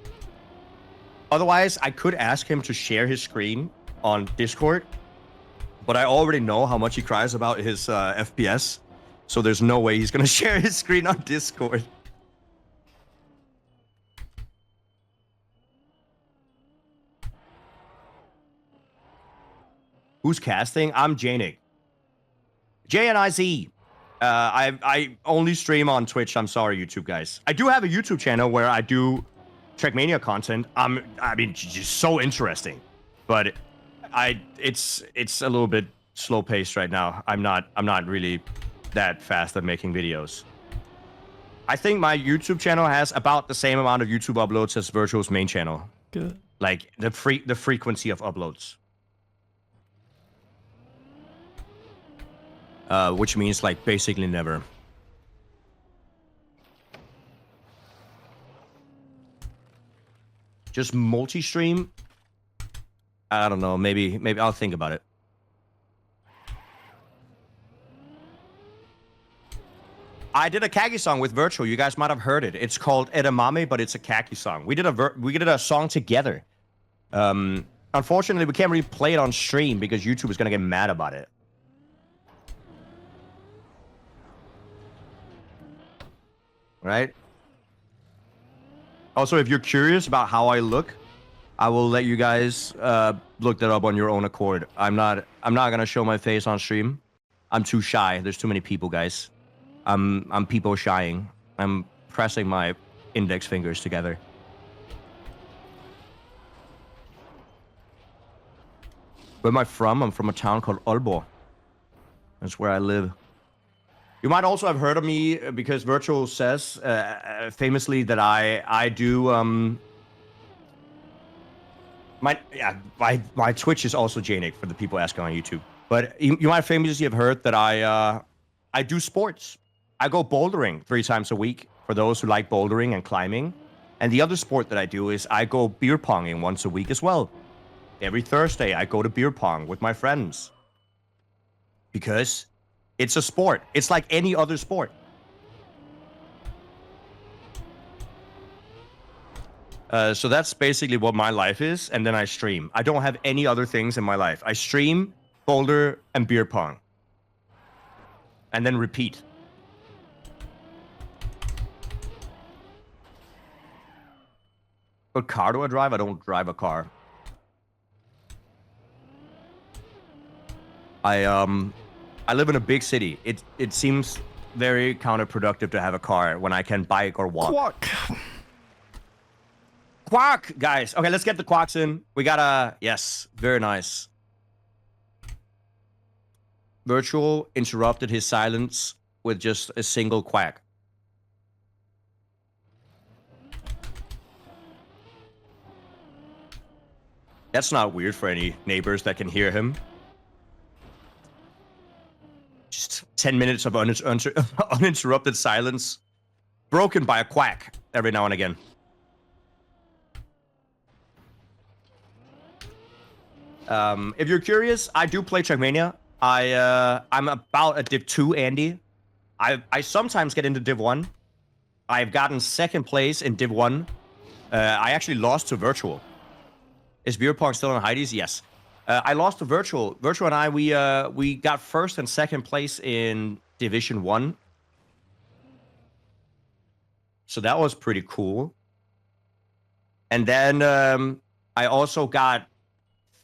Otherwise, I could ask him to share his screen on Discord, but I already know how much he cries about his FPS. So there's no way he's gonna share his screen on Discord. Who's casting? I'm Janik. JNIZ. I only stream on Twitch. I'm sorry, YouTube guys. I do have a YouTube channel where I do Trackmania content. I mean, just so interesting, but it's a little bit slow paced right now. I'm not really that fast at making videos. I think my YouTube channel has about the same amount of YouTube uploads as Virtual's main channel. Good. Like the frequency of uploads. Which means like basically never. Just multi-stream? I don't know. Maybe I'll think about it. I did a Kaki song with Virtual. You guys might have heard it. It's called Edamame, but it's a Kaki song. We did a song together. Unfortunately, we can't really play it on stream because YouTube is gonna get mad about it. Right? Also, if you're curious about how I look, I will let you guys look that up on your own accord. I'm not gonna show my face on stream. I'm too shy. There's too many people, guys. I'm people shying. I'm pressing my index fingers together. Where am I from? I'm from a town called Aalborg. That's where I live. You might also have heard of me because Virtual says famously that I do my Twitch is also Janik for the people asking on YouTube. But you might famously have heard that I do sports. I go bouldering 3 times a week for those who like bouldering and climbing. And the other sport that I do is I go beer ponging once a week as well. Every Thursday I go to beer pong with my friends. Because it's a sport. It's like any other sport. So that's basically what my life is, and then I stream. I don't have any other things in my life. I stream, boulder, and beer pong. And then repeat. What car do I drive? I don't drive a car. I live in a big city. It seems very counterproductive to have a car when I can bike or walk. Quack. Quack, guys. Okay, let's get the quacks in. We gotta... Yes, very nice. Virtual interrupted his silence with just a single quack. That's not weird for any neighbors that can hear him. Just 10 minutes of uninterrupted silence, broken by a quack every now and again. If you're curious, I do play Trackmania. I'm about a Div 2 Andy. I sometimes get into Div 1. I've gotten second place in Div 1. I actually lost to Wirtual. Is Beer Pong still on Heidi's? Yes. I lost to Wirtual. Wirtual and I, we got first and second place in Division 1. So that was pretty cool. And then I also got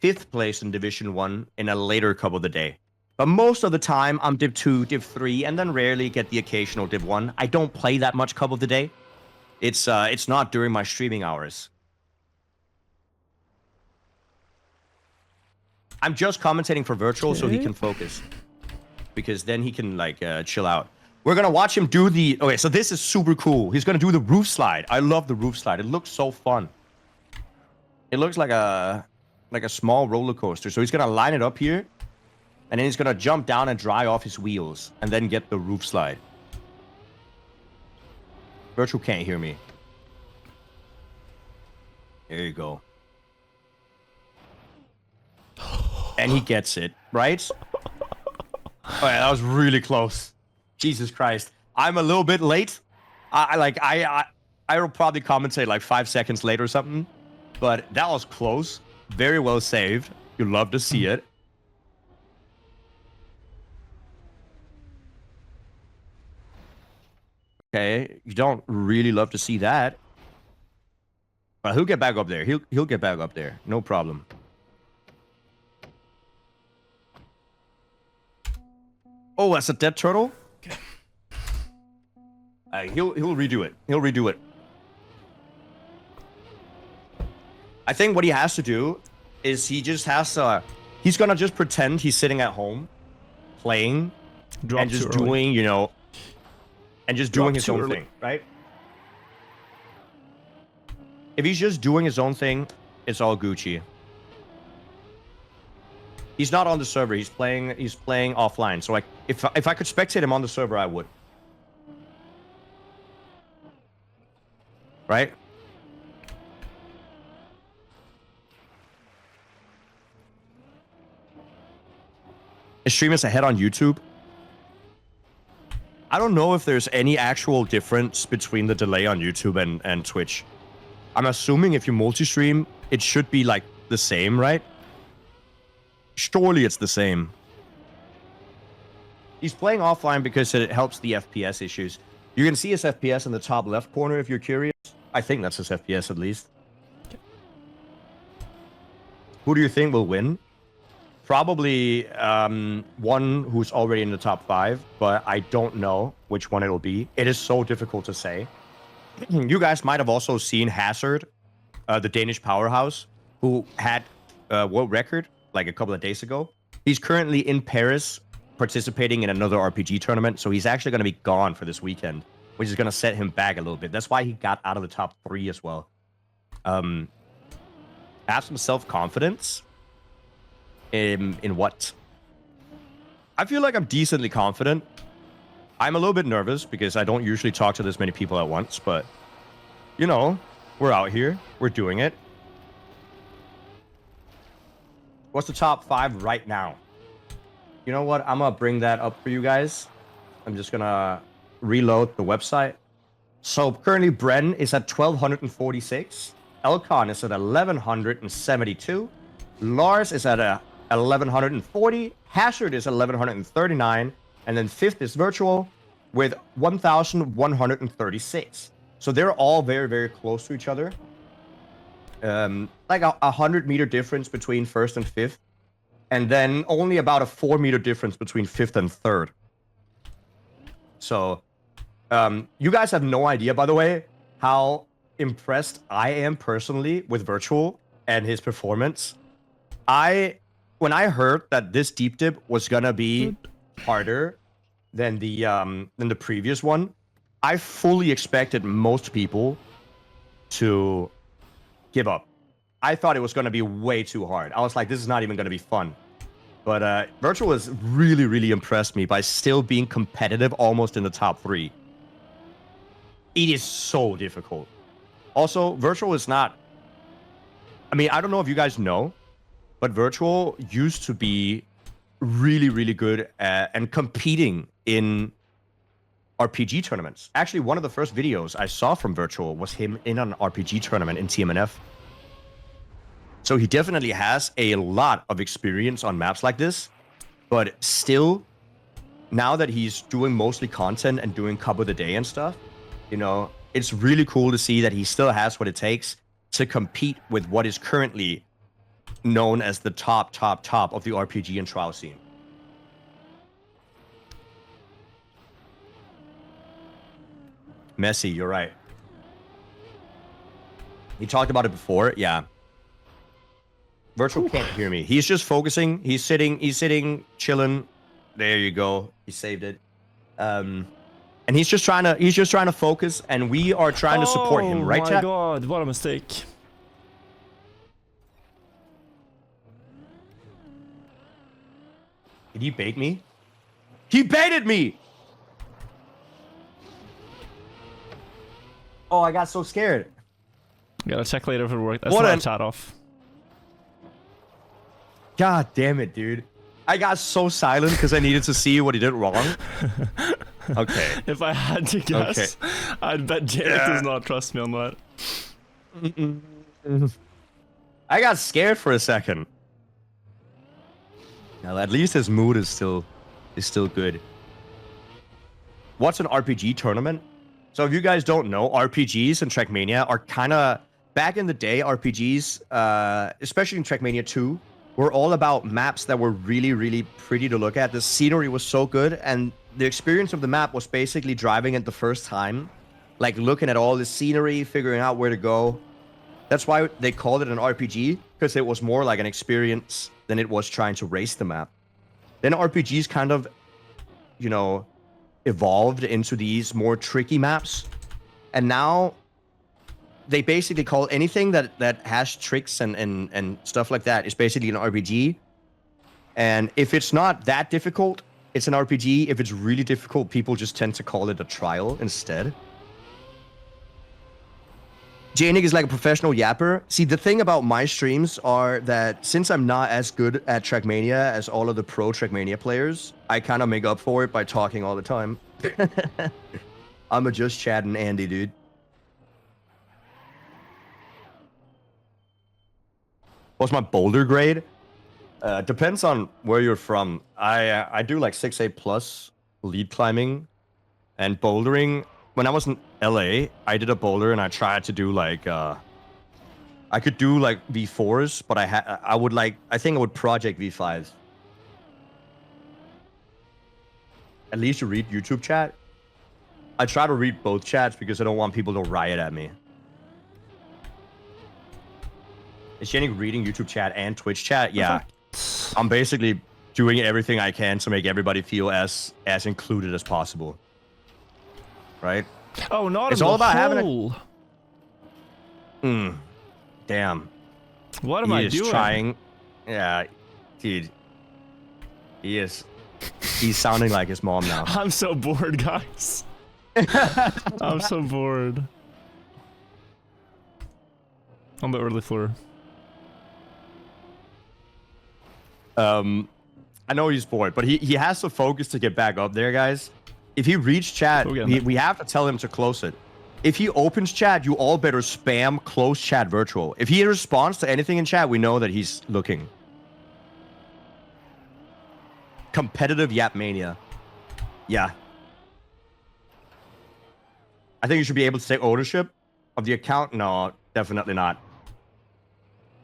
5th place in Division 1 in a later cup of the day. But most of the time, I'm Div 2, Div 3, and then rarely get the occasional Div 1. I don't play that much cup of the day. It's not during my streaming hours. I'm just commentating for Wirtual so he can focus. Because then he can, like, chill out. We're gonna watch him do the... Okay, so this is super cool. He's gonna do the roof slide. I love the roof slide. It looks so fun. It looks like a small roller coaster. So he's gonna line it up here. And then he's gonna jump down and dry off his wheels. And then get the roof slide. Wirtual can't hear me. There you go. And he gets it, right? Oh yeah, that was really close. Jesus Christ. I'm a little bit late. I will probably commentate like 5 seconds late or something. But that was close. Very well saved. You love to see it. Okay, you don't really love to see that. But he'll get back up there. He'll get back up there. No problem. Oh, that's a dead turtle? Okay. He'll redo it. He'll redo it. I think what he has to do is he just has to... He's gonna just pretend he's sitting at home, playing, and just doing, you know... And just doing his own thing, right? If he's just doing his own thing, it's all Gucci. He's not on the server. He's playing offline. So if I could spectate him on the server, I would. Right? His stream is ahead on YouTube. I don't know if there's any actual difference between the delay on YouTube and Twitch. I'm assuming if you multi-stream, it should be like the same, right? Surely it's the same. He's playing offline because it helps the FPS issues. You can see his FPS in the top left corner if you're curious. I think that's his FPS at least. Who do you think will win? Probably one who's already in the top 5, but I don't know which one it'll be. It is so difficult to say. You guys might have also seen Hazard, the Danish powerhouse, who had a world record like a couple of days ago. He's currently in Paris participating in another RPG tournament, so he's actually going to be gone for this weekend, which is going to set him back a little bit. That's why he got out of the top 3 as well. Have some self-confidence. In what? I feel like I'm decently confident. I'm a little bit nervous because I don't usually talk to this many people at once, but you know, we're out here, we're doing it. What's the top 5 right now? You know what? I'm gonna bring that up for you guys. I'm just gonna reload the website. So currently Bren is at 1246. Elcon is at 1172. Lars is at 1140, Hazard is 1139, and then 5th is Wirtual with 1136. So they're all very, very close to each other. Like a 100-meter difference between 1st and 5th, and then only about a 4-meter difference between 5th and 3rd. So you guys have no idea, by the way, how impressed I am personally with Wirtual and his performance. When I heard that this deep dip was gonna be harder than the previous one, I fully expected most people to give up. I thought it was gonna be way too hard. I was like, this is not even gonna be fun. But Virtual has really, really impressed me by still being competitive almost in the top 3. It is so difficult. Also, Virtual is not... I mean, I don't know if you guys know, but Virtual used to be really, really good at, and competing in RPG tournaments. Actually, one of the first videos I saw from Virtual was him in an RPG tournament in TMNF. So he definitely has a lot of experience on maps like this, but still, now that he's doing mostly content and doing Cup of the Day and stuff, you know, it's really cool to see that he still has what it takes to compete with what is currently known as the top of the RPG and trial scene. Messi, you're right. He talked about it before, yeah. Virtual can't hear me. He's just focusing. He's sitting, chilling. There you go. He saved it. And he's just trying to focus, and we are trying to support him, right, chat? Oh my god, what a mistake. Did he bait me? He baited me! Oh, I got so scared. Gotta check later if it worked. That's What not an- chat off. God damn it, dude. I got so silent because I needed to see what he did wrong. Okay. If I had to guess, I'd bet Janet does not trust me on that. I got scared for a second. Now, at least his mood is still good. What's an RPG tournament? So if you guys don't know, RPGs and Trackmania are kind of... Back in the day, RPGs, especially in Trackmania 2, were all about maps that were really, really pretty to look at. The scenery was so good, and the experience of the map was basically driving it the first time. Like, looking at all the scenery, figuring out where to go. That's why they called it an RPG, because it was more like an experience than it was trying to race the map. Then RPGs kind of, you know, evolved into these more tricky maps. And now they basically call anything that has tricks and stuff like that is basically an RPG. And if it's not that difficult, it's an RPG. If it's really difficult, people just tend to call it a trial instead. Janik is like a professional yapper. See, the thing about my streams are that since I'm not as good at Trackmania as all of the pro Trackmania players, I kind of make up for it by talking all the time. I'm a just chatting Andy, dude. What's my boulder grade? Depends on where you're from. I do like 6A plus lead climbing and bouldering. When I was in LA, I did a boulder and I tried to do like I could do like V4s, but I think I would project V5s. At least you read YouTube chat. I try to read both chats because I don't want people to riot at me. Is Jenny reading YouTube chat and Twitch chat? Yeah. I'm basically doing everything I can to make everybody feel as included as possible. Right? Oh, not it's in all the about hole. having damn. What am I doing? He is trying. Yeah, dude. He is. He's sounding like his mom now. I'm so bored, guys. I'm so bored. On the early floor. I know he's bored, but he has to focus to get back up there, guys. If he reads chat, we have to tell him to close it. If he opens chat, you all better spam close chat virtual. If he responds to anything in chat, we know that he's looking. Competitive Yap Mania. Yeah. I think you should be able to take ownership of the account. No, definitely not.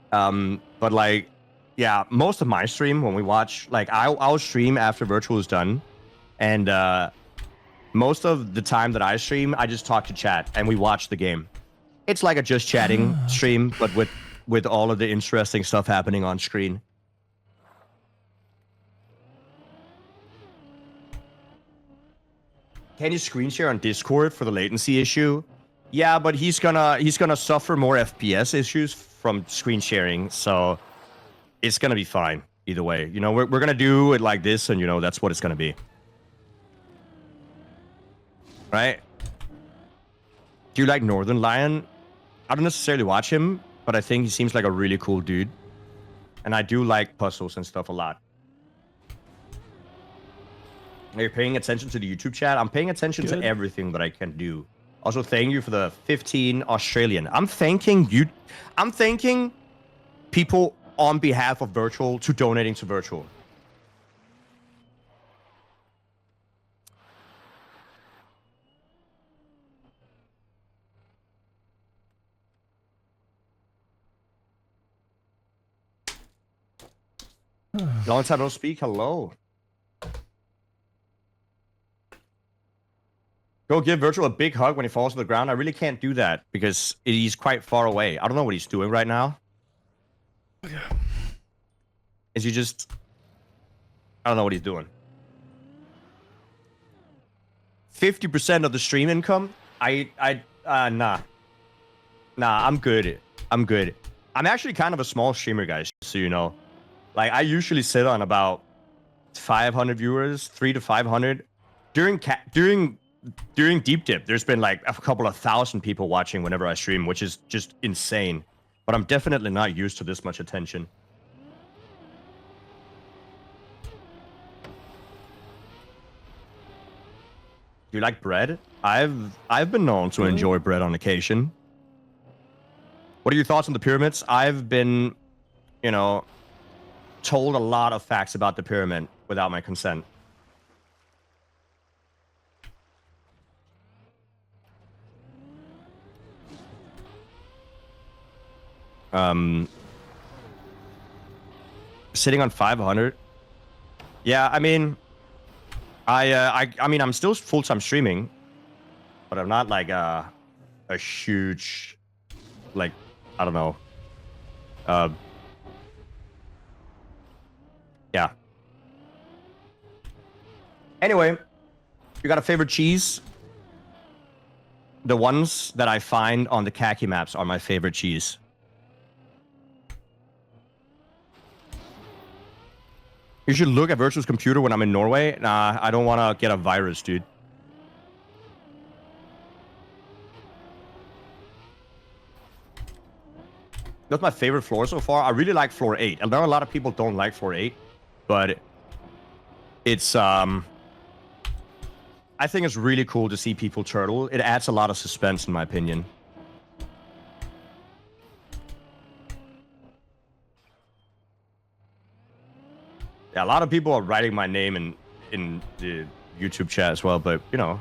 But like, yeah, most of my stream when we watch, like I'll stream after virtual is done. And most of the time that I stream, I just talk to chat and we watch the game. It's like a just chatting stream, but with all of the interesting stuff happening on screen. Can you screen share on Discord for the latency issue? Yeah, but he's gonna suffer more FPS issues from screen sharing, so it's gonna be fine. either way. You know, we're gonna do it like this, and you know that's what it's gonna be. Right? Do you like Northern Lion? I don't necessarily watch him, but I think he seems like a really cool dude. And I do like puzzles and stuff a lot. Are you paying attention to the YouTube chat? I'm paying attention to everything that I can do. Also, thank you for the 15 Australian. I'm thanking you. I'm thanking people on behalf of Virtual to donating to Virtual. Long time no speak. Hello. Go give Virtual a big hug when he falls to the ground. I really can't do that because he's quite far away. I don't know what he's doing right now. Is he just... I don't know what he's doing. 50% of the stream income? Nah. Nah, I'm good. I'm good. I'm actually kind of a small streamer, guys, so you know. Like, I usually sit on about 500 viewers, 300 to 500. During Deep Dip, there's been like a couple of thousand people watching whenever I stream, which is just insane. But I'm definitely not used to this much attention. Do you like bread? I've been known to enjoy bread on occasion. What are your thoughts on the pyramids? I've been, you know, told a lot of facts about the pyramid without my consent. Sitting on 500. Yeah, I mean, I mean, I'm still full-time streaming, but I'm not like a huge, like, I don't know. Yeah. Anyway, you got a favorite cheese? The ones that I find on the khaki maps are my favorite cheese. You should look at Virtual's computer when I'm in Norway. Nah, I don't want to get a virus, dude. That's my favorite floor so far. I really like floor 8. I know a lot of people don't like floor 8, but it's I think it's really cool to see people turtle. It adds a lot of suspense, in my opinion. Yeah, a lot of people are writing my name in the YouTube chat as well, but you know,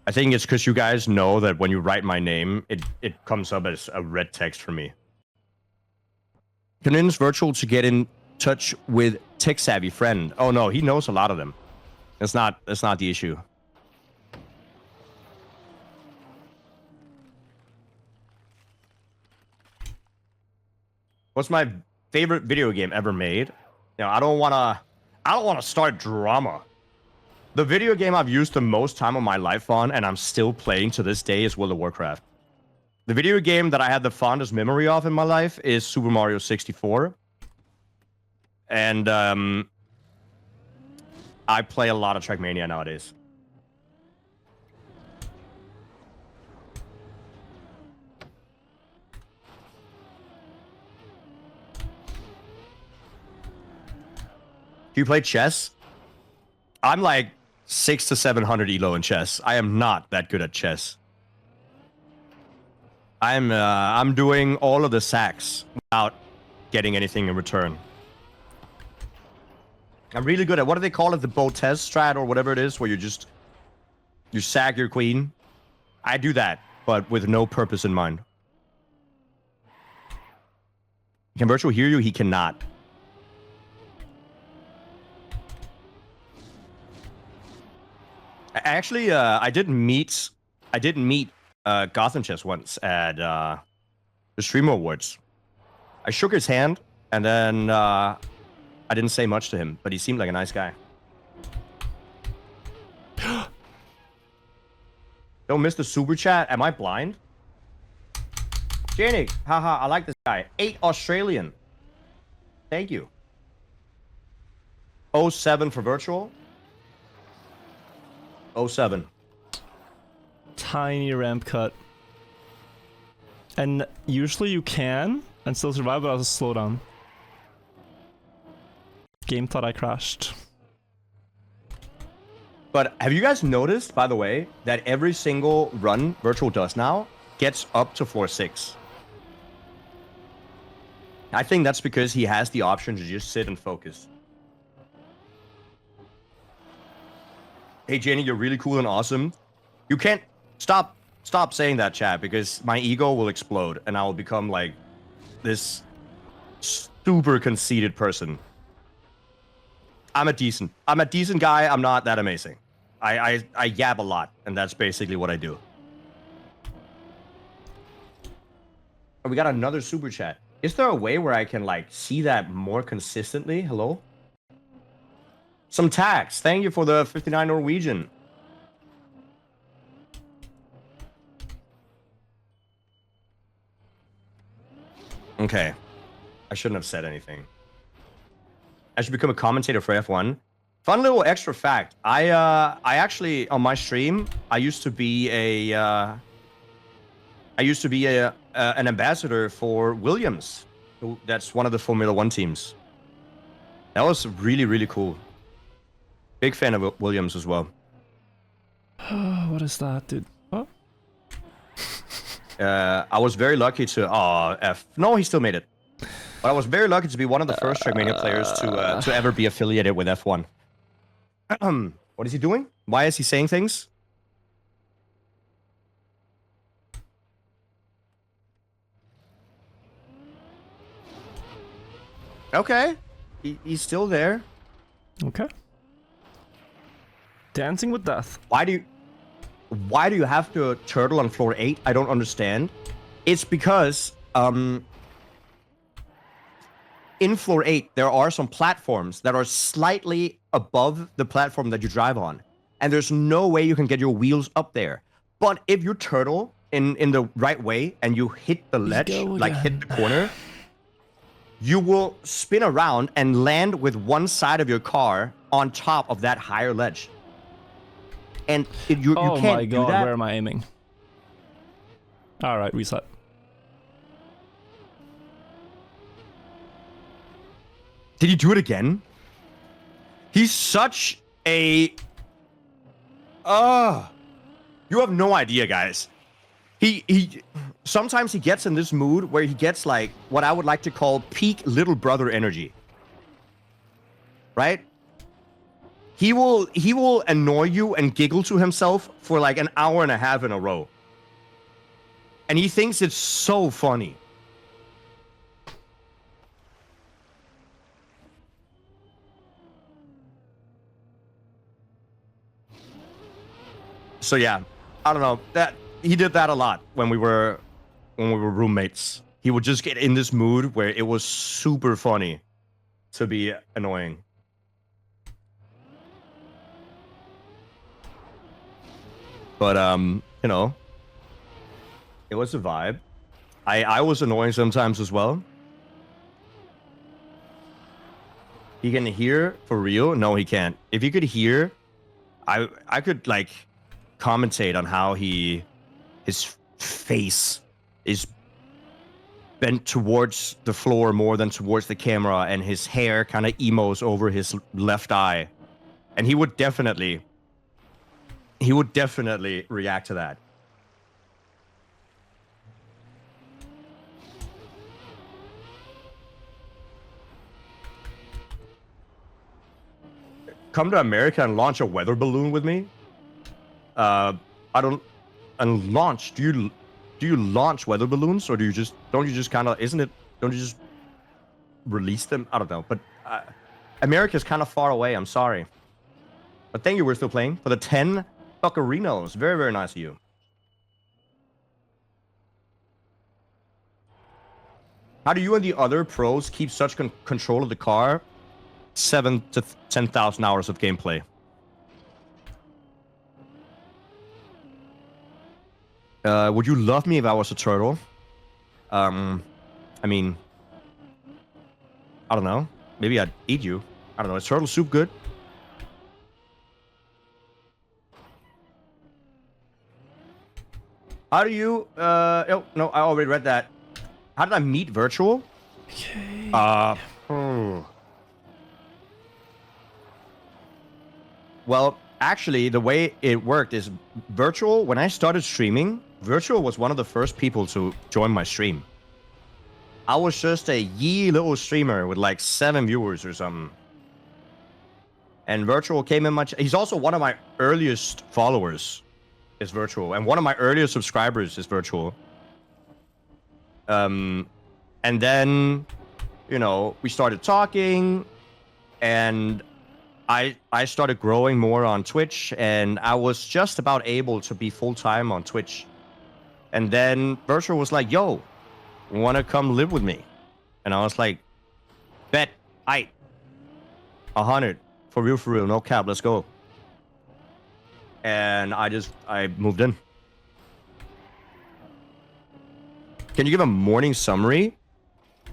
I think it's because you guys know that when you write my name, it comes up as a red text for me. Convince Virtual to get in touch with Tech Savvy Friend. Oh no, he knows a lot of them. That's not the issue. What's my favorite video game ever made? You know, I don't wanna start drama. The video game I've used the most time of my life on, and I'm still playing to this day, is World of Warcraft. The video game that I had the fondest memory of in my life is Super Mario 64. And I play a lot of Trackmania nowadays. Do you play chess? I'm like 600 to 700 elo in chess. I am not that good at chess. I'm doing all of the sacks without getting anything in return. I'm really good at, what do they call it? The Botez strat or whatever it is, where you sack your queen. I do that, but with no purpose in mind. Can Virtual hear you? He cannot. Actually, I did meet Gotham Chess once at the Streamer Awards. I shook his hand, and then I didn't say much to him, but he seemed like a nice guy. Don't miss the super chat. Am I blind? Janik, haha, I like this guy. 8 Australian. Thank you. 07 for virtual. 07. Tiny ramp cut. And usually you can and still survive, but I was a slowdown. Game thought I crashed. But have you guys noticed, by the way, that every single run Virtual does now gets up to floor 6? I think that's because he has the option to just sit and focus. Hey, Jenny, you're really cool and awesome. You can't stop saying that, chat, because my ego will explode and I will become like this super conceited person. I'm a decent guy. I'm not that amazing. I yab a lot, and that's basically what I do. We got another super chat. Is there a way where I can like see that more consistently? Hello? Some tax. Thank you for the 59 Norwegian. Okay. I shouldn't have said anything. I should become a commentator for F1. Fun little extra fact. I actually on my stream I used to be an ambassador for Williams. That's one of the Formula 1 teams. That was really, really cool. Big fan of Williams as well. What is that, dude? Oh. I was very lucky to No, he still made it. But I was very lucky to be one of the first Trackmania players to ever be affiliated with F1. What is he doing? Why is he saying things? Okay. He's still there. Okay. Dancing with death. Why do you have to turtle on floor 8? I don't understand. It's because in floor 8 there are some platforms that are slightly above the platform that you drive on, and there's no way you can get your wheels up there. But if you turtle in the right way and you hit the ledge, like hit the corner, you will spin around and land with one side of your car on top of that higher ledge. And you Oh can't my do god, that. where am I aiming? Alright, reset. Did he do it again? He's such a... you have no idea, guys. He sometimes he gets in this mood where he gets like what I would like to call peak little brother energy. Right? He will annoy you and giggle to himself for like an hour and a half in a row. And he thinks it's so funny. So yeah, I don't know. That he did that a lot when we were roommates. He would just get in this mood where it was super funny to be annoying. But you know, it was a vibe. I was annoying sometimes as well. He can hear for real? No, he can't. If he could hear, I could like commentate on how his face is bent towards the floor more than towards the camera, and his hair kind of emos over his left eye, and he would definitely react to that. Come to America and launch a weather balloon with me? And launch. Do you launch weather balloons, or don't you just kind of, don't you just release them? I don't know, but America's kind of far away. I'm sorry, but thank you. We're still playing for the 10 buccarinos. Very, very nice of you. How do you and the other pros keep such control of the car? 7 to 10,000 hours of gameplay. Would you love me if I was a turtle? I mean, I don't know. Maybe I'd eat you. I don't know. Is turtle soup good? How do you... oh, no, I already read that. How did I meet Virtual? Okay. Well, actually, the way it worked is Virtual, when I started streaming, Virtual was one of the first people to join my stream. I was just a yee little streamer with like 7 viewers or something. And Virtual came in much. He's also one of my earliest followers, is Virtual. And one of my earliest subscribers is Virtual. And then, you know, we started talking, and I started growing more on Twitch, and I was just about able to be full-time on Twitch. And then Virtual was like, yo, want to come live with me? And I was like, bet, 100, for real, no cap, let's go. And I moved in. Can you give a morning summary?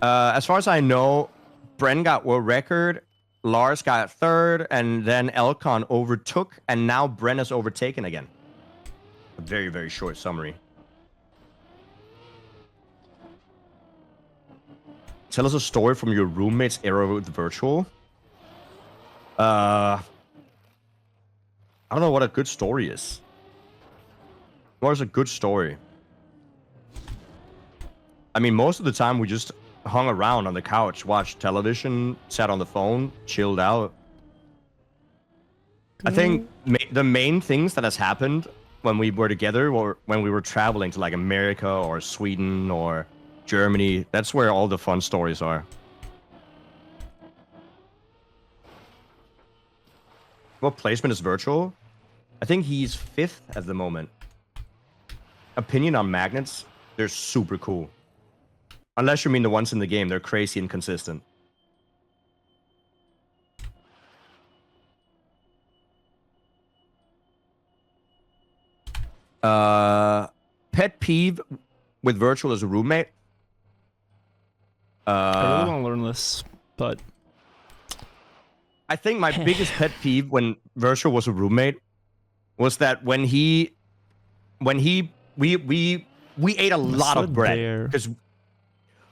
As far as I know, Bren got world record, Lars got third, and then Elcon overtook, and now Bren is overtaken again. A very, very short summary. Tell us a story from your roommate's era with Virtual. I don't know what a good story is. What is a good story? I mean, most of the time we just hung around on the couch, watched television, sat on the phone, chilled out. I think the main things that has happened when we were together or when we were traveling to like America or Sweden or Germany, that's where all the fun stories are. What placement is Virtual? I think he's 5th at the moment. Opinion on magnets? They're super cool. Unless you mean the ones in the game, they're crazy inconsistent. Pet peeve with Virtual as a roommate? I really want to learn this, but... I think my biggest pet peeve when Virtual was a roommate was that when we ate a lot of bread, because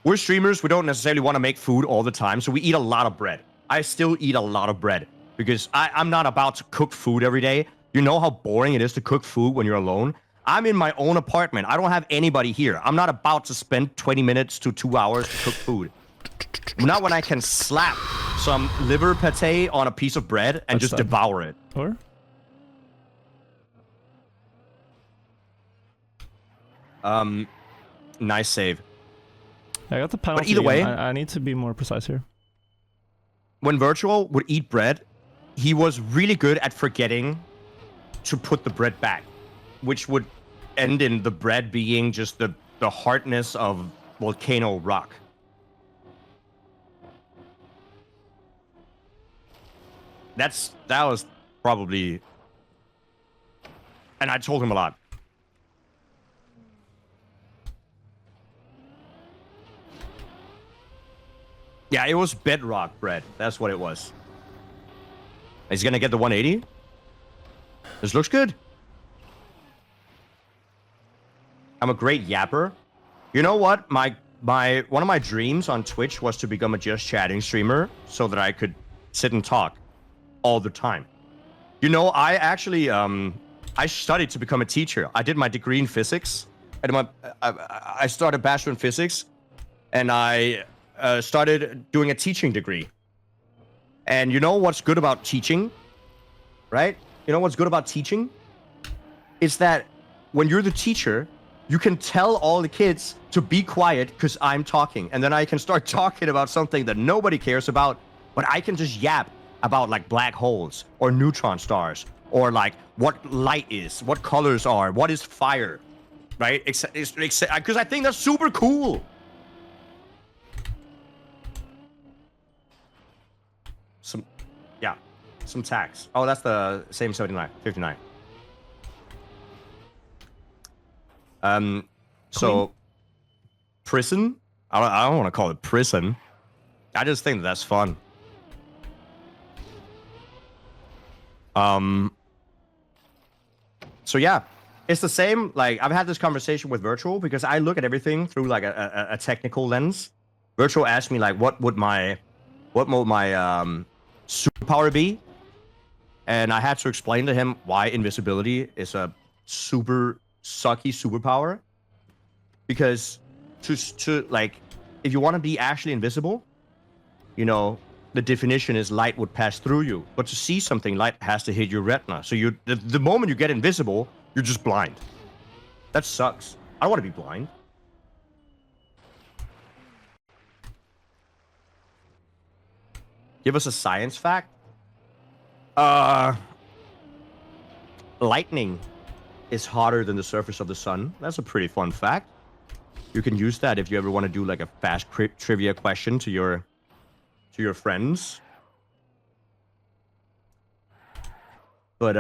we're streamers, we don't necessarily want to make food all the time, so we eat a lot of bread. I still eat a lot of bread because I'm not about to cook food every day. You know how boring it is to cook food when you're alone? I'm in my own apartment. I don't have anybody here. I'm not about to spend 20 minutes to 2 hours to cook food. Not when I can slap some liver pate on a piece of bread and just devour it. Or? Nice save. I got the penalty. But either way, I need to be more precise here. When Virtual would eat bread, he was really good at forgetting to put the bread back, which would end in the bread being just the hardness of volcano rock. That was probably... And I told him a lot. Yeah, it was bedrock bread. That's what it was. He's gonna get the 180. This looks good. I'm a great yapper. You know what? One of my dreams on Twitch was to become a just chatting streamer so that I could sit and talk all the time. You know, I actually I studied to become a teacher. I did my degree in physics. I started bachelor in physics, and I started doing a teaching degree. And you know what's good about teaching, right? You know what's good about teaching? Is that when you're the teacher, you can tell all the kids to be quiet because I'm talking. And then I can start talking about something that nobody cares about, but I can just yap about like black holes or neutron stars or like what light is, what colors are, what is fire, right? Because I think that's super cool. Some tax. Oh, that's the same 59. So prison. I don't want to call it prison. I just think that's fun. So yeah, it's the same. Like I've had this conversation with Virtual because I look at everything through like a technical lens. Virtual asked me like, what would my superpower be? And I had to explain to him why invisibility is a super sucky superpower. Because to like, if you want to be actually invisible, you know, the definition is light would pass through you. But to see something, light has to hit your retina. So the moment you get invisible, you're just blind. That sucks. I don't want to be blind. Give us a science fact. Lightning is hotter than the surface of the sun. That's a pretty fun fact. You can use that if you ever want to do like a fast trivia question to your friends. But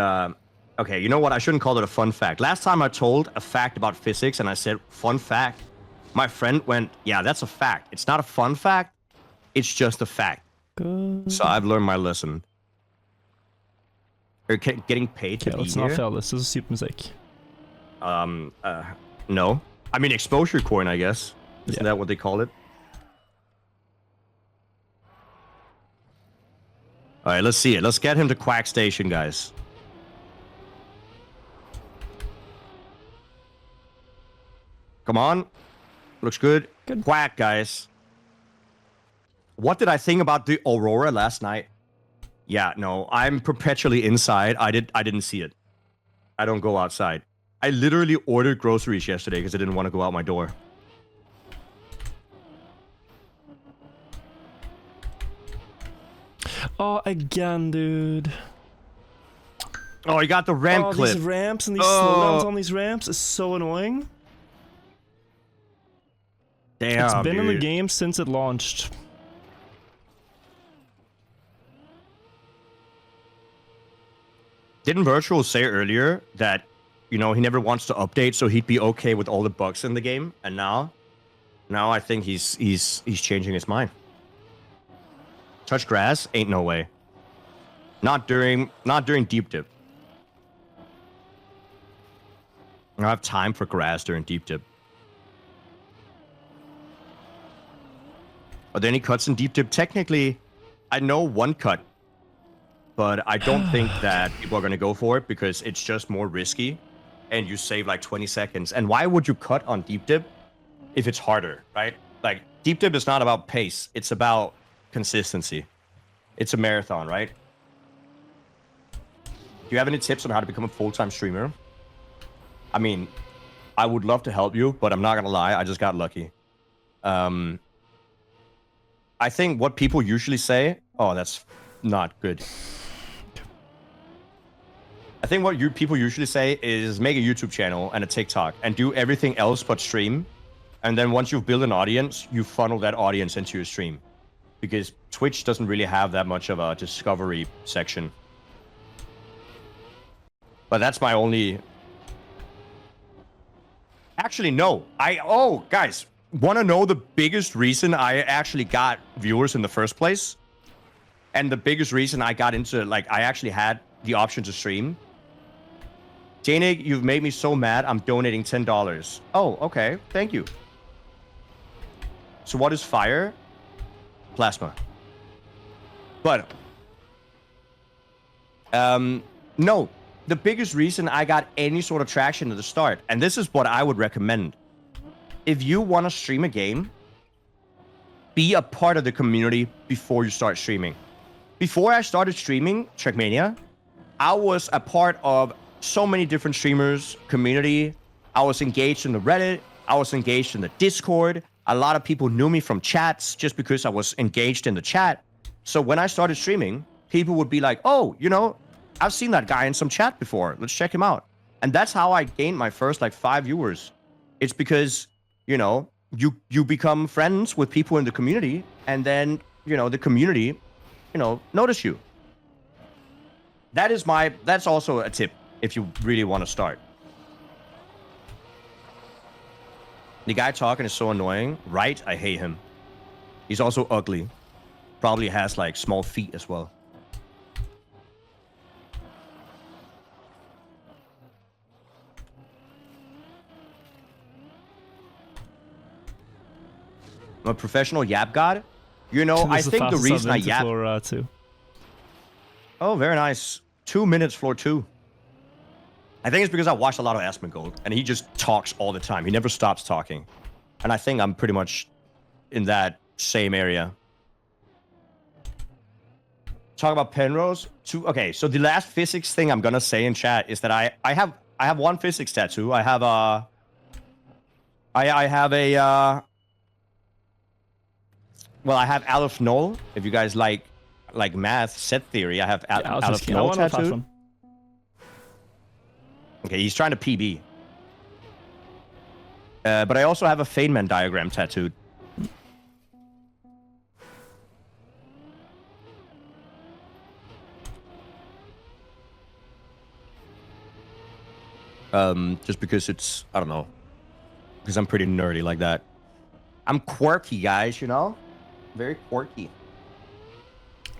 okay, you know what? I shouldn't call it a fun fact. Last time I told a fact about physics and I said fun fact, my friend went, "Yeah, that's a fact. It's not a fun fact. It's just a fact." Good. So I've learned my lesson. You're getting paid to Okay, be let's here? not fail this. This is super mistake. No. I mean, exposure coin, I guess. Isn't that what they call it? All right, let's see it. Let's get him to Quack Station, guys. Come on. Looks good. Good. Quack, guys. What did I think about the Aurora last night? Yeah, no, I'm perpetually inside. I didn't see it. I don't go outside. I literally ordered groceries yesterday because I didn't want to go out my door. Oh, again, dude. Oh, he got the ramp clip. These ramps and these slowdowns on these ramps is so annoying. Damn, It's been in the dude. game since it launched. Didn't Virtual say earlier that, you know, he never wants to update, so he'd be okay with all the bugs in the game? And now I think he's changing his mind. Touch grass? Ain't no way. Not during deep dip. I don't have time for grass during deep dip. Are there any cuts in deep dip? Technically, I know one cut, but I don't think that people are going to go for it because it's just more risky and you save like 20 seconds. And why would you cut on deep dip if it's harder, right? Like, deep dip is not about pace. It's about consistency. It's a marathon, right? Do you have any tips on how to become a full-time streamer? I mean, I would love to help you, but I'm not going to lie. I just got lucky. I think what people usually say... Oh, that's not good. I think what people usually say is make a YouTube channel and a TikTok and do everything else but stream. And then once you've built an audience, you funnel that audience into your stream. Because Twitch doesn't really have that much of a discovery section. But that's my only... Actually, no. Oh, guys... Want to know the biggest reason I actually got viewers in the first place? And the biggest reason I got into, like, I actually had the option to stream? Janig, you've made me so mad, I'm donating $10. Oh, okay. Thank you. So what is fire? Plasma. But, no. The biggest reason I got any sort of traction at the start, and this is what I would recommend. If you want to stream a game, be a part of the community before you start streaming. Before I started streaming Trackmania, I was a part of so many different streamers' community. I was engaged in the Reddit. I was engaged in the Discord. A lot of people knew me from chats just because I was engaged in the chat. So when I started streaming, people would be like, oh, you know, I've seen that guy in some chat before. Let's check him out. And that's how I gained my first, like, 5 viewers. It's because... you know, you become friends with people in the community, and then, you know, the community, you know, notice you. That's also a tip if you really want to start. The guy talking is so annoying, right? I hate him. He's also ugly. probably has like small feet as well. I'm a professional yap god. You know, I think the reason I yap. Floor, 2. Oh, very nice. 2 minutes, floor 2. I think it's because I watched a lot of Asmongold, and he just talks all the time. He never stops talking. And I think I'm pretty much in that same area. Talk about Penrose. Okay, so the last physics thing I'm gonna say in chat is that I have one physics tattoo. I have a well, I have Aleph Null. If you guys like math, set theory, I have Aleph Null tattoo. Okay, he's trying to PB. But I also have a Feynman diagram tattooed. Just because it's, I don't know, because I'm pretty nerdy like that. I'm quirky, guys, you know? Very quirky.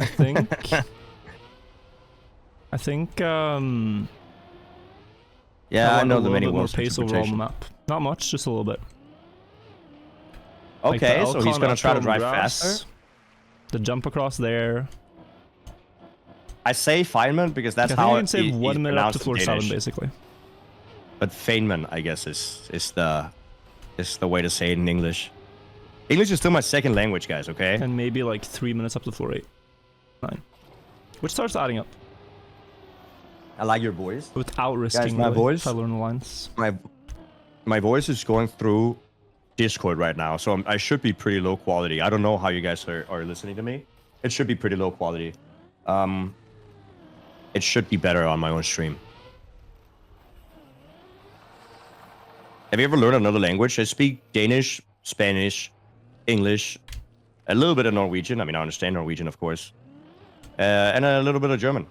I think, yeah, I know the many more worlds pace overall on the map. Not much, just a little bit. Okay, like so he's gonna try to drive grass, faster. The jump across there. I say Feynman because that's I think how you can save 1 minute up to floor 7, Danish. basically. But Feynman, I guess, is the way to say it in English. English is still my second language, guys. Okay. And maybe like 3 minutes up to floor 8, 9, which starts adding up. I like your voice. Without risking Guys, my really, voice. if I learn the lines. My voice is going through Discord right now, so I should be pretty low quality. I don't know how you guys are listening to me. It should be pretty low quality. It should be better on my own stream. Have you ever learned another language? I speak Danish, Spanish, English, a little bit of Norwegian. I mean, I understand Norwegian, of course, and a little bit of German.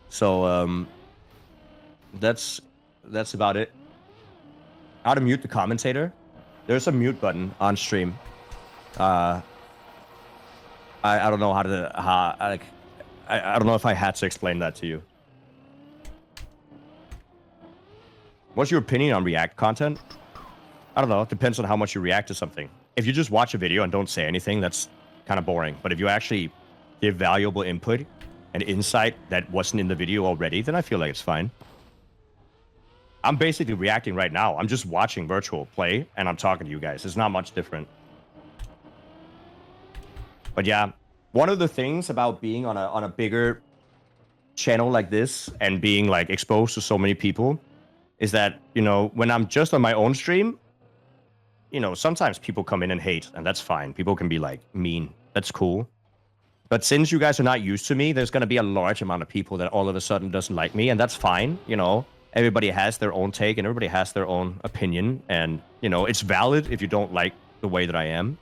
So that's about it. How to mute the commentator? There's a mute button on stream. I don't know I don't know if I had to explain that to you. What's your opinion on React content? I don't know. It depends on how much you react to something. If you just watch a video and don't say anything, that's kind of boring. But if you actually give valuable input and insight that wasn't in the video already, then I feel like it's fine. I'm basically reacting right now. I'm just watching Wirtual play, and I'm talking to you guys. It's not much different. But yeah, one of the things about being on a bigger channel like this and being like exposed to so many people is that, you know, when I'm just on my own stream, you know, sometimes people come in and hate, and that's fine. People can be like mean. That's cool. But since you guys are not used to me, there's going to be a large amount of people that all of a sudden doesn't like me, and that's fine. You know, everybody has their own take and everybody has their own opinion, and, you know, it's valid if you don't like the way that I am.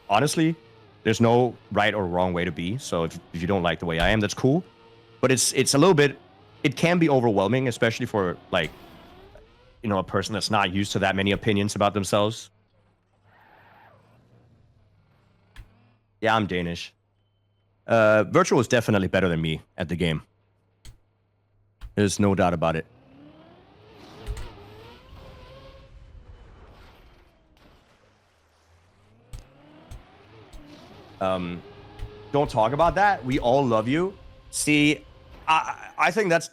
Honestly, there's no right or wrong way to be. So if you don't like the way I am, that's cool. But it's a little bit, it can be overwhelming, especially for, like, you know, a person that's not used to that many opinions about themselves. Yeah, I'm Danish. Wirtual is definitely better than me at the game. There's no doubt about it. Don't talk about that. We all love you. See, I think that's,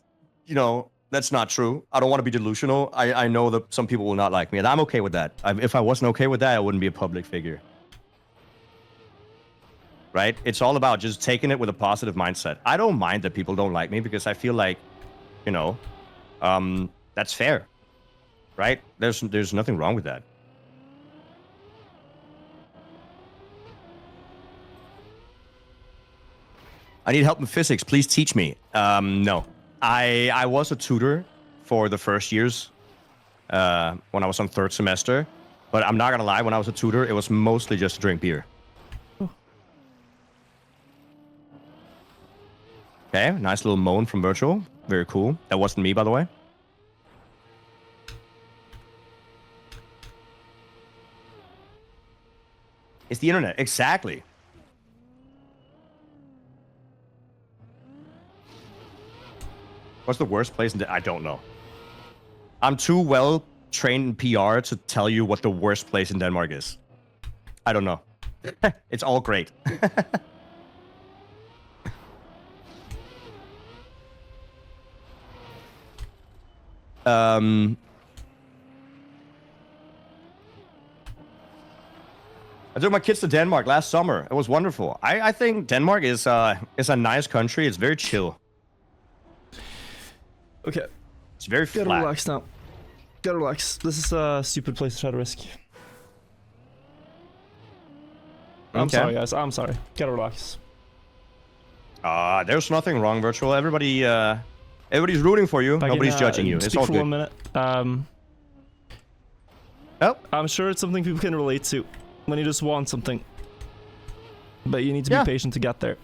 you know, that's not true. I don't want to be delusional. I know that some people will not like me, and I'm okay with that. If I wasn't okay with that, I wouldn't be a public figure. Right? It's all about just taking it with a positive mindset. I don't mind that people don't like me because I feel like, you know, that's fair. Right? There's nothing wrong with that. I need help in physics. Please teach me. No. I was a tutor for the first years when I was on third semester. But I'm not going to lie. When I was a tutor, it was mostly just to drink beer. Okay, nice little moan from Virtual. Very cool. That wasn't me, by the way. It's the internet. Exactly. What's the worst place in I don't know. I'm too well trained in PR to tell you what the worst place in Denmark is. I don't know. It's all great. I took my kids to Denmark last summer. It was wonderful. I think Denmark is a nice country. It's very chill. Okay. It's very Gotta flat. relax now. Gotta relax. This is a stupid place to try to risk. I'm Okay. sorry, guys. I'm sorry. Gotta relax. There's nothing wrong, Virtual. Everybody's rooting for you. If I can, Nobody's judging you. It's speak all for good. 1 minute. Oh, I'm sure it's something people can relate to when you just want something, but you need to Yeah. be patient to get there.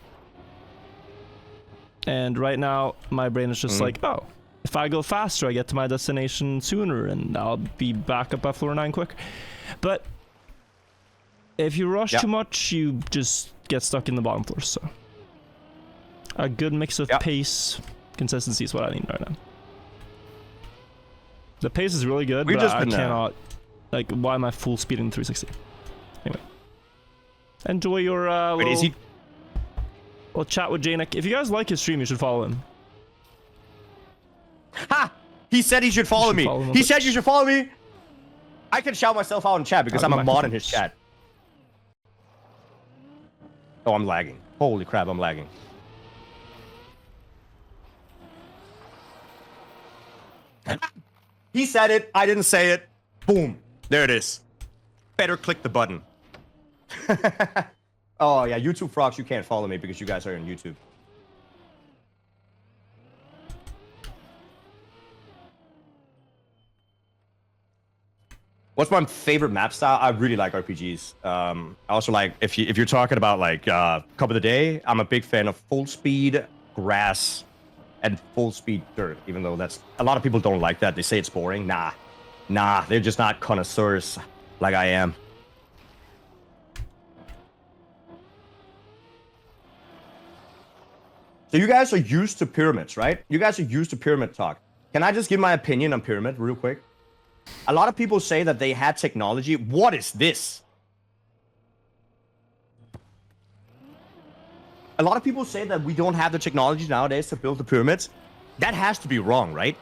And right now, my brain is just like, oh, if I go faster, I get to my destination sooner, and I'll be back up at floor 9 quick. But if you rush too much, you just get stuck in the bottom floor. So a good mix of pace, consistency is what I need right now. The pace is really good, We've but just I been, cannot. Like, why am I full speed in 360? Anyway, enjoy your wait, is he? little chat with Janik. If you guys like his stream, you should follow him. Ha! He said he should follow should me. follow him. He said you should follow me. I can shout myself out in chat because I'm a mod in his chat. Oh, I'm lagging. Holy crap, I'm lagging. He said it. I didn't say it. Boom. There it is. Better click the button. Oh, yeah. YouTube frogs, you can't follow me because you guys are on YouTube. What's my favorite map style? I really like RPGs. I also like, if you're talking about like Cup of the Day, I'm a big fan of full speed grass and full speed dirt, even though that's a lot of people don't like that. They say it's boring. Nah, they're just not connoisseurs like I am. So you guys are used to pyramids, right? You guys are used to pyramid talk. Can I just give my opinion on pyramid real quick? A lot of people say that they had technology. What is this? A lot of people say that we don't have the technology nowadays to build the pyramids. That has to be wrong, right?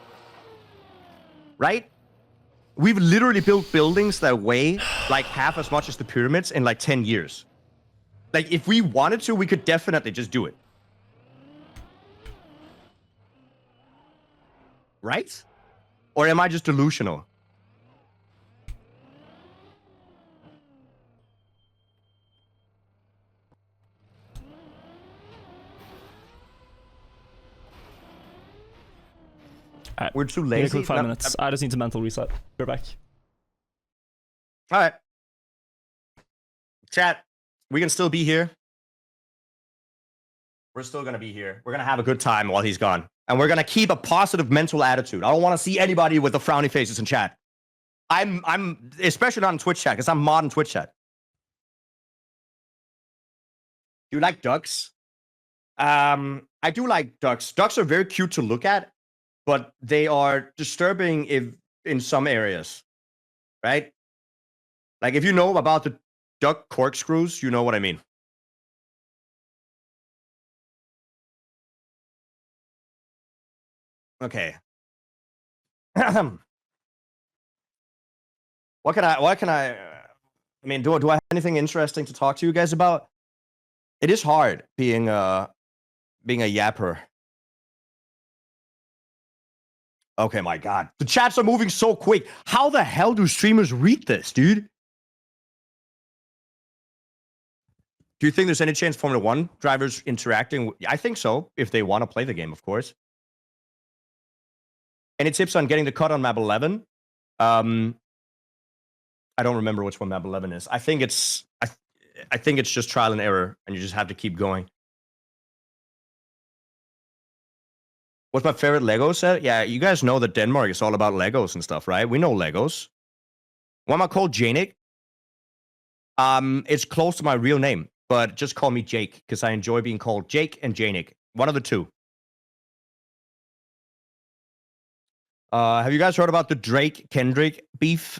Right? We've literally built buildings that weigh like half as much as the pyramids in like 10 years. Like, if we wanted to, we could definitely just do it. Right? Or am I just delusional? We're too lazy. Quick 5 minutes. I just need to mental reset. We're back. All right. Chat, we can still be here. We're still going to be here. We're going to have a good time while he's gone. And we're going to keep a positive mental attitude. I don't want to see anybody with the frowny faces in chat. I'm especially not in Twitch chat because I'm mod in Twitch chat. Do you like ducks? I do like ducks. Ducks are very cute to look at, but they are disturbing in some areas, right? Like, if you know about the duck corkscrews, you know what I mean. Okay. What can I mean, do I have anything interesting to talk to you guys about? It is hard being a yapper. Okay, my God. The chats are moving so quick. How the hell do streamers read this, dude? Do you think there's any chance Formula 1 drivers interacting? I think so, if they want to play the game, of course. Any tips on getting the cut on map 11? I don't remember which one map 11 is. I think it's just trial and error, and you just have to keep going. What's my favorite Lego set? Yeah, you guys know that Denmark is all about Legos and stuff, right? We know Legos. Why am I called Janik? It's close to my real name, but just call me Jake because I enjoy being called Jake and Janik. One of the two. Have you guys heard about the Drake Kendrick beef?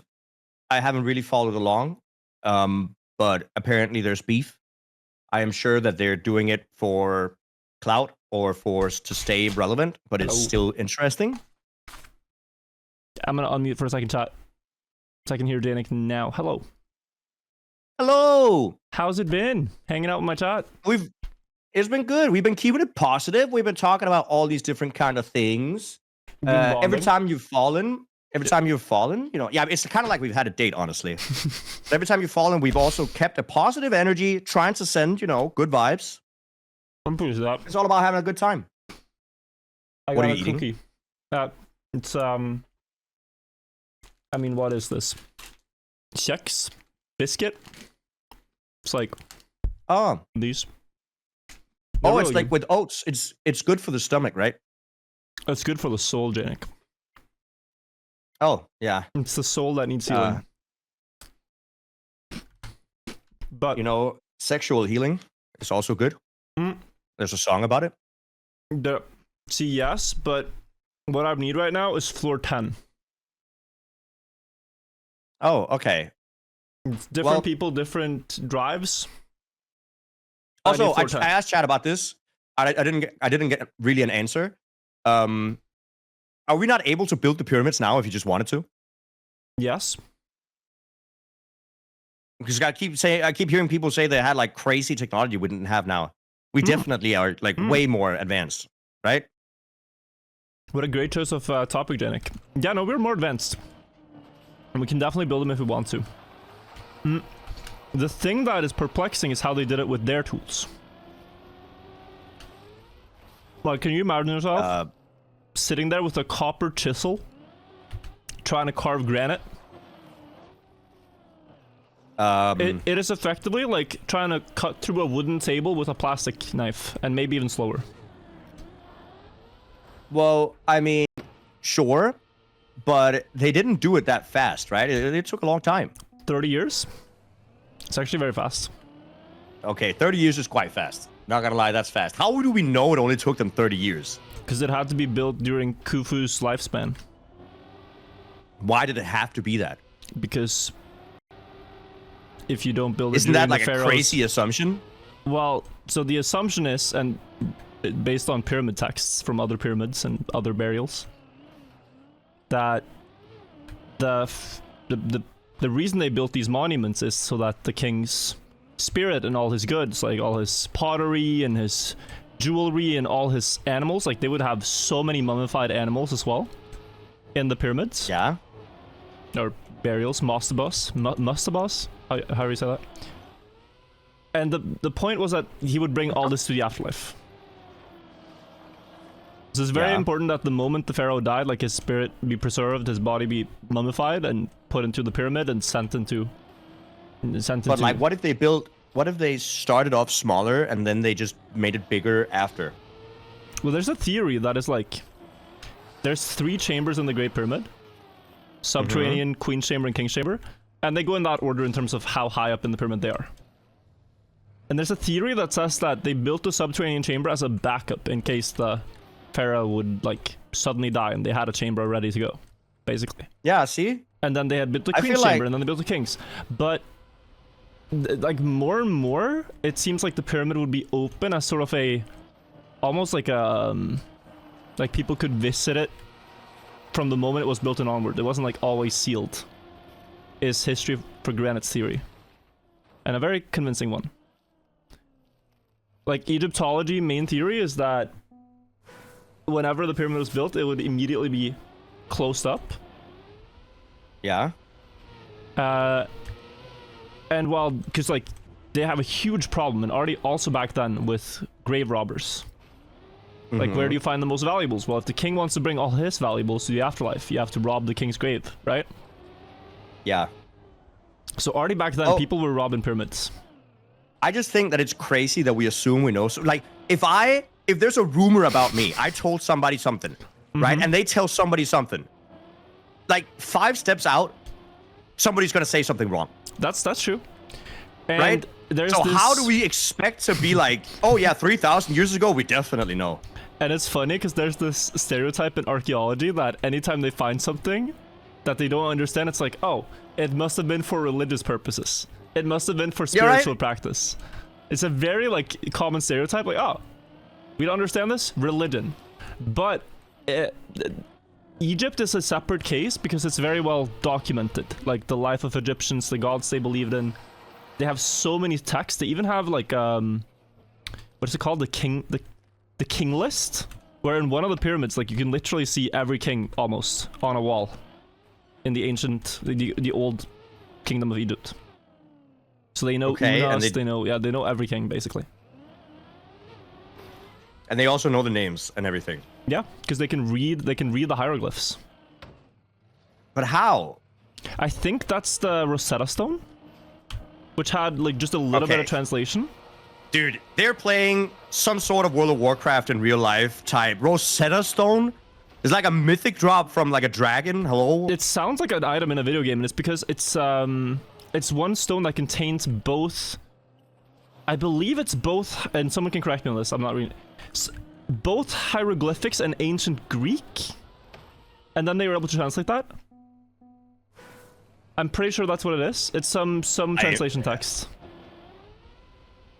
I haven't really followed along, but apparently there's beef. I am sure that they're doing it for clout or to stay relevant, but it's still interesting. I'm gonna unmute for a second, chat, so I can hear Danik now. Hello. Hello. How's it been? Hanging out with my chat? It's been good. We've been keeping it positive. We've been talking about all these different kind of things. Every time you've fallen, you know, yeah, it's kind of like we've had a date, honestly. Every time you've fallen, we've also kept a positive energy, trying to send, you know, good vibes. I'm pleased with that. It's all about having a good time. I What got are a you eating? cookie. It's I mean, what is this? Chex biscuit. It's like Oh, these. They're it's really like good. with oats. It's good for the stomach, right? It's good for the soul, Janik. Oh, yeah. It's the soul that needs healing. But You know, sexual healing is also good. Mm. There's a song about it. see, yes, but what I need right now is floor 10. Oh, okay. It's different Well- people, different drives. Also, need floor I 10. asked Chad about this. I didn't get really an answer. Are we not able to build the pyramids now if you just wanted to? Yes. Because I keep hearing people say they had like crazy technology we didn't have now. We definitely are like way more advanced, right? What a great choice of topic, Janik. Yeah, no, we're more advanced. And we can definitely build them if we want to. The thing that is perplexing is how they did it with their tools. Like, can you imagine yourself sitting there with a copper chisel, trying to carve granite? It is effectively like trying to cut through a wooden table with a plastic knife, and maybe even slower. Well, I mean, sure, but they didn't do it that fast, right? It took a long time. 30 years? It's actually very fast. Okay, 30 years is quite fast. Not gonna lie, that's fast. How do we know it only took them 30 years? Because it had to be built during Khufu's lifespan. Why did it have to be that? Because if you don't build it Isn't during that like the a pharaohs, crazy assumption? Well, so the assumption is, and based on pyramid texts from other pyramids and other burials, that the reason they built these monuments is so that the king's spirit and all his goods, like all his pottery and his jewelry and all his animals, like they would have so many mummified animals as well in the pyramids. Yeah. Or burials, mastabas, how do you say that? And the point was that he would bring all this to the afterlife. So it's very important that the moment the pharaoh died, like his spirit be preserved, his body be mummified and put into the pyramid and sent into. But like, what if they started off smaller and then they just made it bigger after? Well, there's a theory that is like, there's 3 chambers in the Great Pyramid: subterranean, Queen's Chamber, and King's Chamber, and they go in that order in terms of how high up in the pyramid they are. And there's a theory that says that they built the subterranean chamber as a backup in case the pharaoh would like suddenly die, and they had a chamber ready to go, basically. Yeah, see? And then they had built the I Queen's feel Chamber, like- and then they built the King's. But like more and more, it seems like the pyramid would be open as sort of a, almost like a, like people could visit it from the moment it was built and onward. It wasn't like always sealed. Is history for Granite's theory, and a very convincing one. Like Egyptology main theory is that whenever the pyramid was built, it would immediately be closed up. Yeah. And while, because like they have a huge problem, and already also back then, with grave robbers. Like, where do you find the most valuables? Well, if the king wants to bring all his valuables to the afterlife, you have to rob the king's grave, right? Yeah. So already back then, people were robbing pyramids. I just think that it's crazy that we assume we know. So, like, if I if there's a rumor about me, I told somebody something, right? And they tell somebody something. Like 5 steps out, somebody's gonna say something wrong. That's true. And right? There's so this... how do we expect to be like, oh yeah, 3,000 years ago, we definitely know. And it's funny because there's this stereotype in archaeology that anytime they find something that they don't understand, it's like, oh, it must have been for religious purposes. It must have been for spiritual practice. It's a very like common stereotype, like, oh, we don't understand this? Religion. But Egypt is a separate case because it's very well documented. Like the life of Egyptians, the gods they believed in. They have so many texts. They even have like what is it called? The king list, where in one of the pyramids, like you can literally see every king almost on a wall in the ancient, the old kingdom of Egypt. So they know Unas, they know every king basically. And they also know the names and everything. Yeah, because they can read the hieroglyphs. But how? I think that's the Rosetta Stone, which had like just a little bit of translation. Dude, they're playing some sort of World of Warcraft in real life type. Rosetta Stone is like a mythic drop from like a dragon. Hello? It sounds like an item in a video game, and it's because it's one stone that contains both. I believe it's both, and someone can correct me on this. I'm not reading. Both hieroglyphics and ancient Greek, and then they were able to translate that. I'm pretty sure that's what it is. It's some translation text.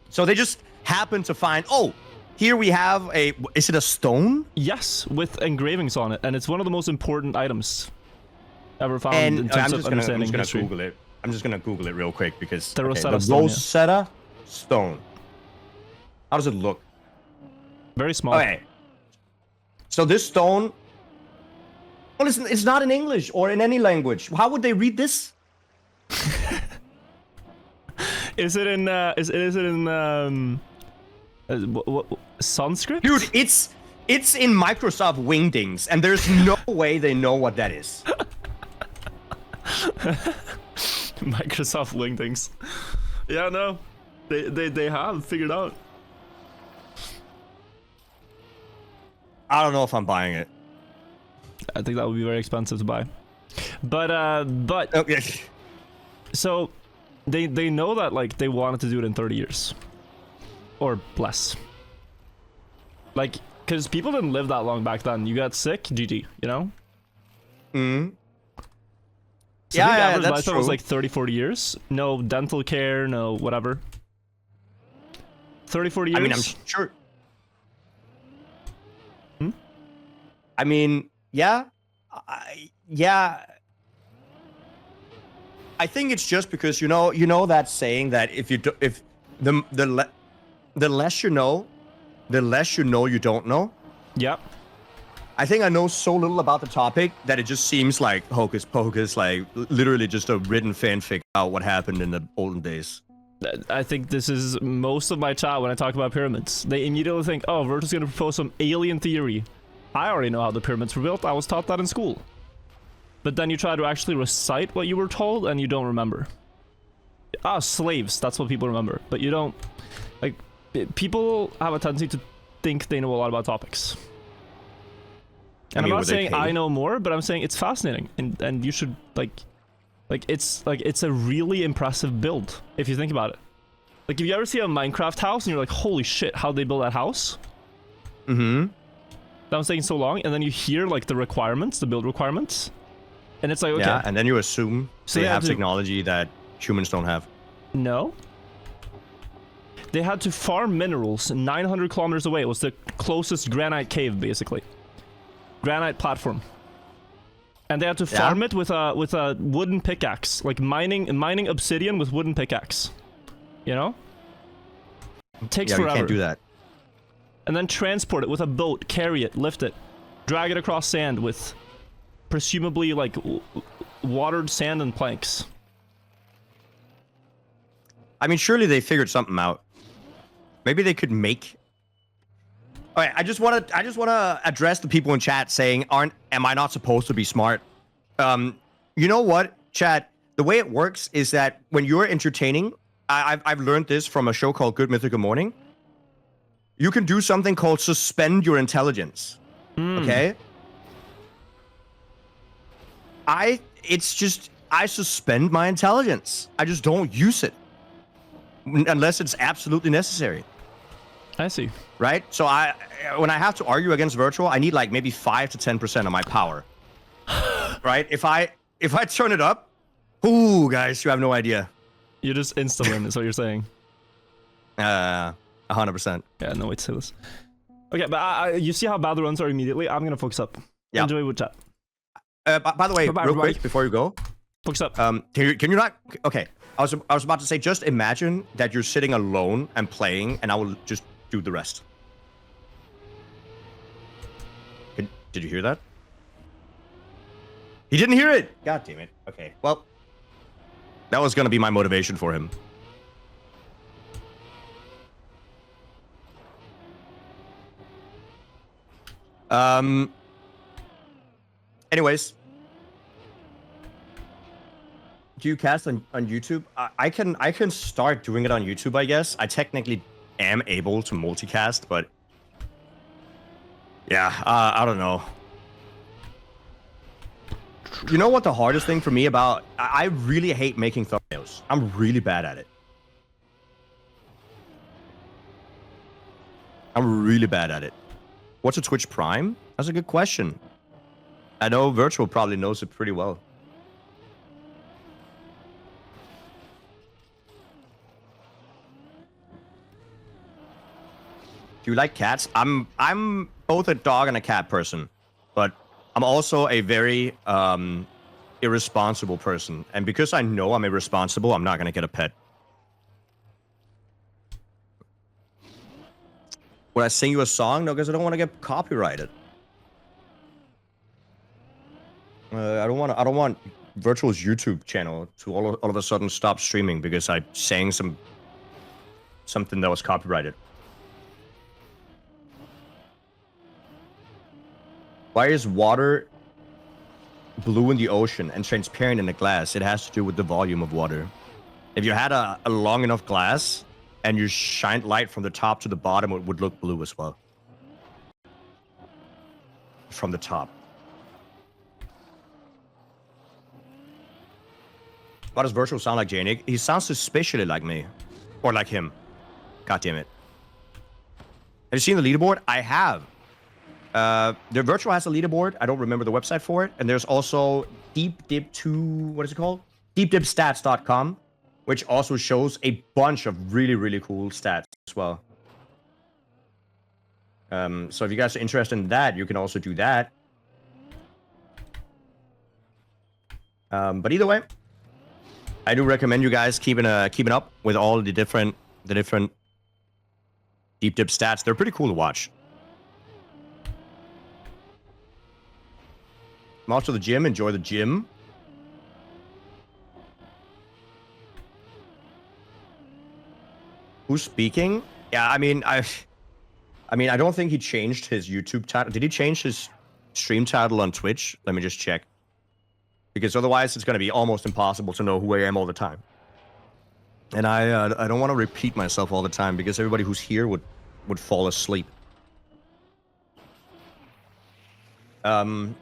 So they just happen to find, oh, here we have a, is it a stone? Yes, with engravings on it, and it's one of the most important items ever found And in terms of understanding history. Google it. I'm just gonna Google it real quick because The Rosetta Stone. Rosetta Stone. How does it look? Very small. Okay. So this stone, well, it's not in English or in any language. How would they read this? Is it in what, Sanskrit? Dude, it's in Microsoft Wingdings, and there's no way they know what that is. Microsoft Wingdings. Yeah, no, they have figured out. I don't know if I'm buying it. I think that would be very expensive to buy. But Okay. so they know that like they wanted to do it in 30 years or less. Like, because people didn't live that long back then. You got sick, GG, you know? Mm-hmm. So I think the average that's lifespan true. was like 30, 40 years. No dental care, no whatever. 30, 40 years? I mean, I'm sure. Hmm? I mean, yeah. Yeah. I think it's just because you know that saying that if the less you know, the less you know you don't know. Yep. I think I know so little about the topic that it just seems like hocus pocus, like literally just a written fanfic about what happened in the olden days. I think this is most of my chat when I talk about pyramids. They immediately think, oh, Virtual's gonna propose some alien theory. I already know how the pyramids were built. I was taught that in school. But then you try to actually recite what you were told and you don't remember. Ah, slaves, that's what people remember. But you don't, like, people have a tendency to think they know a lot about topics. And I'm not saying I know more, but I'm saying it's fascinating, and you should it's a really impressive build if you think about it. Like, if you ever see a Minecraft house and you're like, holy shit, how'd they build that house? Mm-hmm. That was taking so long, and then you hear like the requirements, the build requirements, and it's like, okay. Yeah, and then you assume So they they have had to- technology that humans don't have. No. They had to farm minerals 900 kilometers away. It was the closest granite cave, basically. Granite platform. And they had to farm it with a wooden pickaxe, like mining obsidian with wooden pickaxe. You know? It takes Yeah, forever. you can't do that. And then transport it with a boat, carry it, lift it, drag it across sand with presumably like watered sand and planks. I mean, surely they figured something out. Maybe they could make. All right, I just want to address the people in chat saying, am I not supposed to be smart? You know what, chat? The way it works is that when you're entertaining, I've learned this from a show called Good Mythical Morning. you can do something called suspend your intelligence. Okay? I suspend my intelligence. I just don't use it. Unless it's absolutely necessary. I see. Right? So when I have to argue against Virtual, I need like maybe 5 to 10% of my power. Right? If I turn it up, ooh, guys, you have no idea. You just insta-win is what you're saying. 100%. Yeah, no way to say this. Okay, but you see how bad the runs are immediately? I'm gonna focus up. Yeah. Enjoy with chat. By the way, Bye-bye, real everybody. quick before you go, Focus up. can you not? Okay, I was about to say, just imagine that you're sitting alone and playing, and I will just do the rest. Did you hear that? He didn't hear it. God damn it. Okay, well, that was gonna be my motivation for him. Anyways, do you cast on YouTube? I can start doing it on YouTube, I guess. I technically am able to multicast, but yeah, I don't know. You know what the hardest thing for me about... I really hate making thumbnails. I'm really bad at it. I'm really bad at it. What's a Twitch Prime? That's a good question. I know Virtual probably knows it pretty well. Do you like cats? I'm both a dog and a cat person, but I'm also a very irresponsible person. And because I know I'm irresponsible, I'm not gonna get a pet. Would I sing you a song? No, because I don't want to get copyrighted. I don't want Virtual's YouTube channel to all of a sudden stop streaming because I sang something that was copyrighted. Why is water blue in the ocean and transparent in the glass? It has to do with the volume of water. If you had a long enough glass and you shined light from the top to the bottom, it would look blue as well. From the top. Why does Virtual sound like Janik? He sounds suspiciously like me. Or like him. God damn it. Have you seen the leaderboard? I have. The Virtual has a leaderboard. I don't remember the website for it. And there's also DeepDip2... What is it called? DeepDipStats.com. Which also shows a bunch of really, really cool stats as well. So if you guys are interested in that, you can also do that. But either way, I do recommend you guys keeping up with all the different Deep Dip stats. They're pretty cool to watch. I'm off to the gym. Enjoy the gym. Who's speaking? Yeah, I mean, I don't think he changed his YouTube title. Did he change his stream title on Twitch? Let me just check. Because otherwise, it's going to be almost impossible to know who I am all the time. And I don't want to repeat myself all the time because everybody who's here would fall asleep. But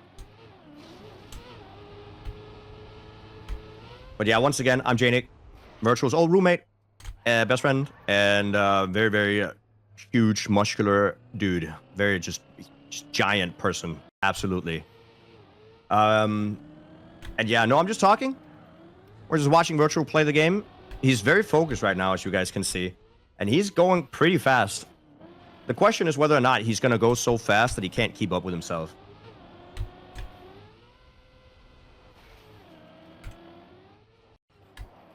yeah, once again, I'm Janik, Virtual's old roommate, best friend, and very, very huge, muscular dude. Very just giant person. Absolutely. And yeah, no, I'm just talking. We're just watching Virtual play the game. He's very focused right now, as you guys can see. And he's going pretty fast. The question is whether or not he's going to go so fast that he can't keep up with himself.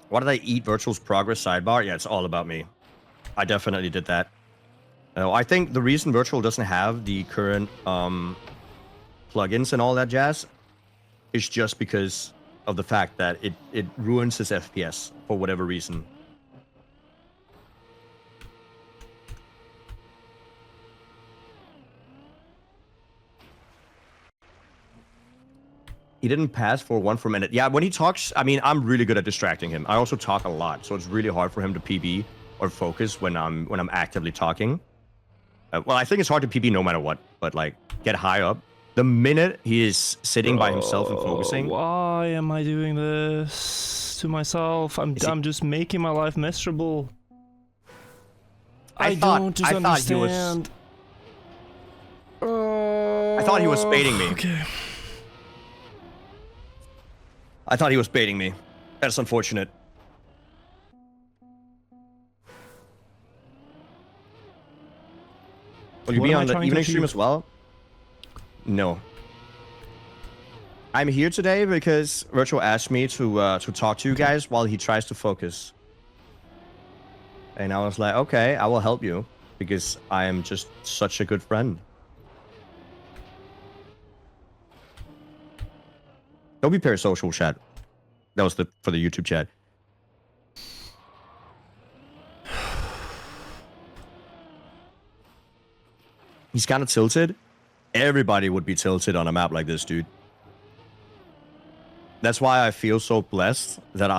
Why did I eat Virtual's progress sidebar? Yeah, it's all about me. I definitely did that. I think the reason Virtual doesn't have the current plugins and all that jazz is just because of the fact that it ruins his FPS for whatever reason. He didn't pass for 1 for a minute. Yeah, when he talks, I mean, I'm really good at distracting him. I also talk a lot, so it's really hard for him to PB or focus when I'm actively talking. Well, I think it's hard to PB no matter what, but like get high up. The minute he is sitting by himself and focusing. Why am I doing this to myself? I'm just making my life miserable. I don't understand. I thought he was baiting me. Okay. I thought he was baiting me. That's unfortunate. Will you be on the evening stream as well? No. I'm here today because Wirtual asked me to talk to you guys while he tries to focus. And I was like, okay, I will help you because I am just such a good friend. Don't be parasocial, chat. That was for the YouTube chat. He's kind of tilted. Everybody would be tilted on a map like this, dude. That's why I feel so blessed that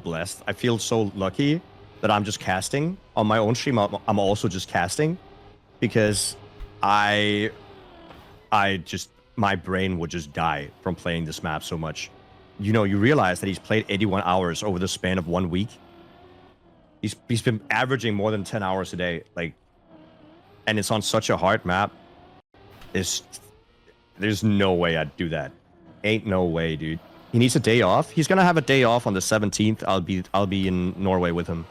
blessed. I feel so lucky that I'm just casting. On my own stream, I'm also just casting. Because my brain would just die from playing this map so much. You know, you realize that he's played 81 hours over the span of 1 week. He's been averaging more than 10 hours a day. Like, and it's on such a hard map. There's no way I'd do that. Ain't no way, dude. He needs a day off. He's gonna have a day off on the 17th. I'll be in Norway with him.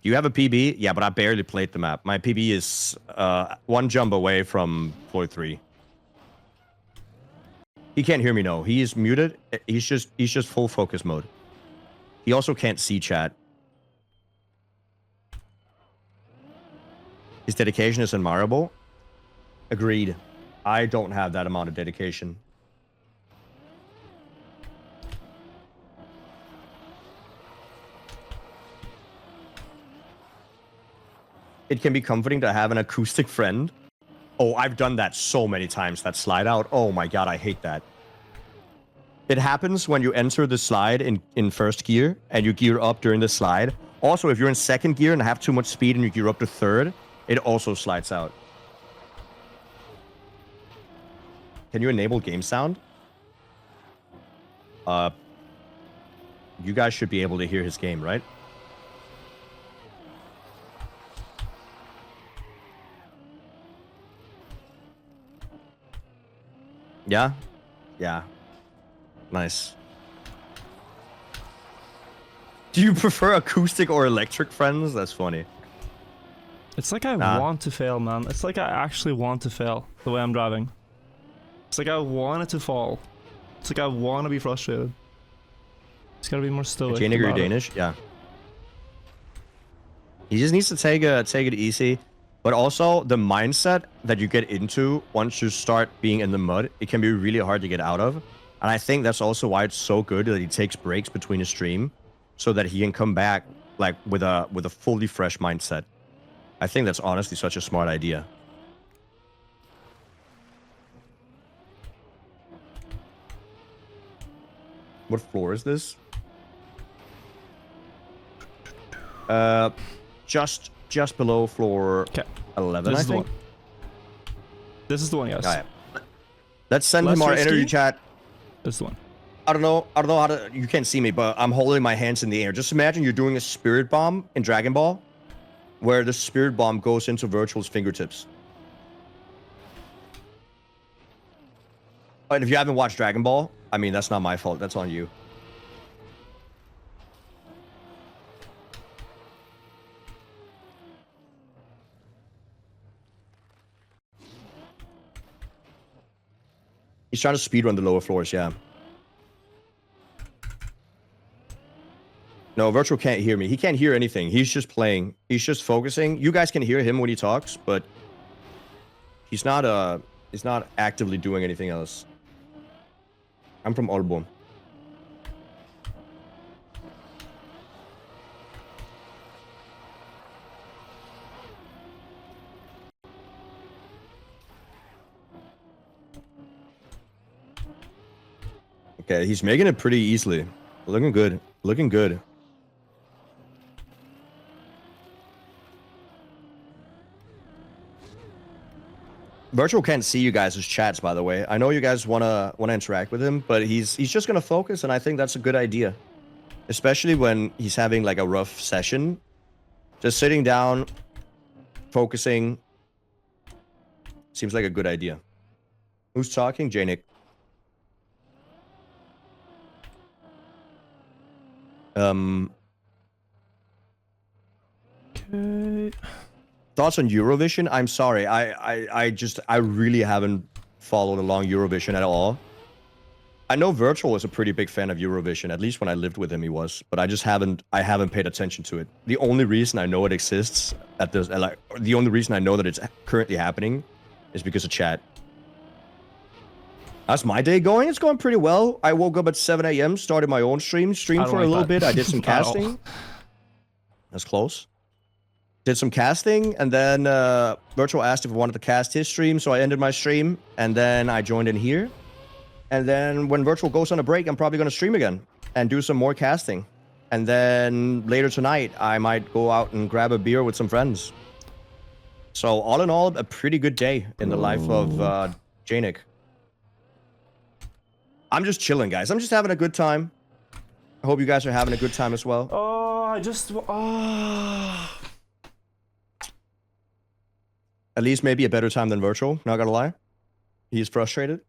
Do you have a PB? Yeah, but I barely played the map. My PB is one jump away from floor 3. He can't hear me, no. He is muted. He's just full focus mode. He also can't see chat. His dedication is admirable. Agreed. I don't have that amount of dedication. It can be comforting to have an acoustic friend. Oh, I've done that so many times, that slide out. Oh my god, I hate that. It happens when you enter the slide in first gear and you gear up during the slide. Also, if you're in second gear and have too much speed and you gear up to third, it also slides out. Can you enable game sound? You guys should be able to hear his game, right? Yeah? Yeah. Nice. Do you prefer acoustic or electric friends? That's funny. It's like I want to fail, man. It's like I actually want to fail the way I'm driving. It's like I want it to fall. It's like I want to be frustrated. It's gotta be more stoic. You're Danish? Yeah. He just needs to take it easy. But also, the mindset that you get into once you start being in the mud, it can be really hard to get out of. And I think that's also why it's so good that he takes breaks between his stream, so that he can come back like with a fully fresh mindset. I think that's honestly such a smart idea. What floor is this? Just below floor 11, I think. This is the one, yes. Oh, yeah. Let's send him our energy chat. This is the one. I don't know how to. You can't see me, but I'm holding my hands in the air. Just imagine you're doing a spirit bomb in Dragon Ball, where the spirit bomb goes into Wirtual's fingertips. And if you haven't watched Dragon Ball, I mean, that's not my fault. That's on you. He's trying to speedrun the lower floors, yeah. No, Wirtual can't hear me. He can't hear anything. He's just playing. He's just focusing. You guys can hear him when he talks, but he's not actively doing anything else. I'm from Aalborg. Okay, he's making it pretty easily. Looking good. Looking good. Virtual can't see you guys' chats, by the way. I know you guys wanna interact with him, but he's just gonna focus, and I think that's a good idea. Especially when he's having like a rough session. Just sitting down, focusing. Seems like a good idea. Who's talking? J-Nick. Okay. Thoughts on Eurovision? I'm sorry. I really haven't followed along Eurovision at all. I know Virtual was a pretty big fan of Eurovision, at least when I lived with him he was, but I haven't paid attention to it. The only reason I know it exists at this, like, the only reason I know that it's currently happening is because of chat. How's my day going? It's going pretty well. I woke up at 7 a.m., started my own streamed for a little bit. I did some casting. That's close. Did some casting, and then Virtual asked if I wanted to cast his stream, so I ended my stream, and then I joined in here. And then when Virtual goes on a break, I'm probably going to stream again and do some more casting. And then later tonight, I might go out and grab a beer with some friends. So all in all, a pretty good day in the life of J-Nick. I'm just chilling, guys. I'm just having a good time. I hope you guys are having a good time as well. Oh, I just... At least maybe a better time than Virtual, not gonna lie. He's frustrated.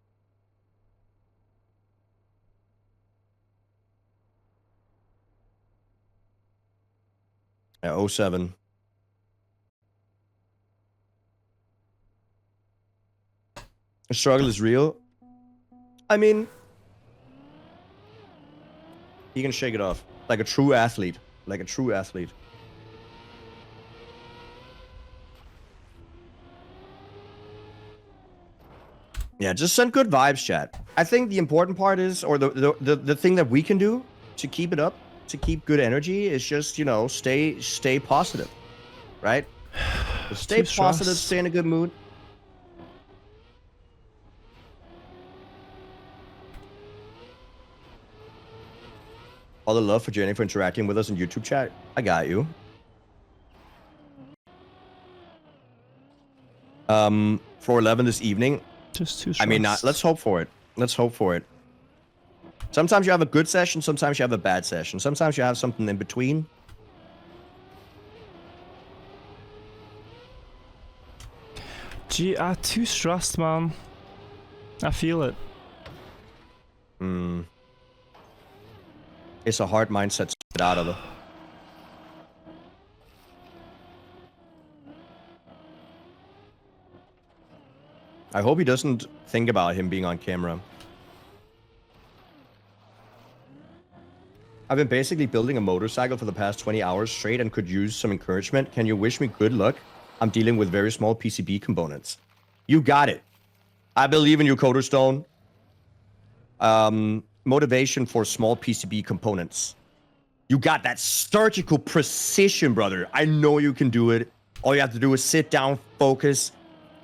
Yeah, 07. The struggle is real. I mean, he can shake it off like a true athlete. Like a true athlete. Yeah, just send good vibes, chat. I think the important part is, or the thing that we can do to keep it up, to keep good energy, is just, you know, stay positive, right? Just stay positive, stay in a good mood. All the love for Jenny for interacting with us in YouTube chat. I got you. 4:11 this evening. Just too stressed. I mean, let's hope for it. Let's hope for it. Sometimes you have a good session, sometimes you have a bad session. Sometimes you have something in between. Gee, too stressed, man. I feel it. It's a hard mindset to get out of it. I hope he doesn't think about him being on camera. I've been basically building a motorcycle for the past 20 hours straight and could use some encouragement. Can you wish me good luck? I'm dealing with very small PCB components. You got it. I believe in you, Coderstone. Motivation for small PCB components. You got that surgical precision, brother. I know you can do it. All you have to do is sit down, focus,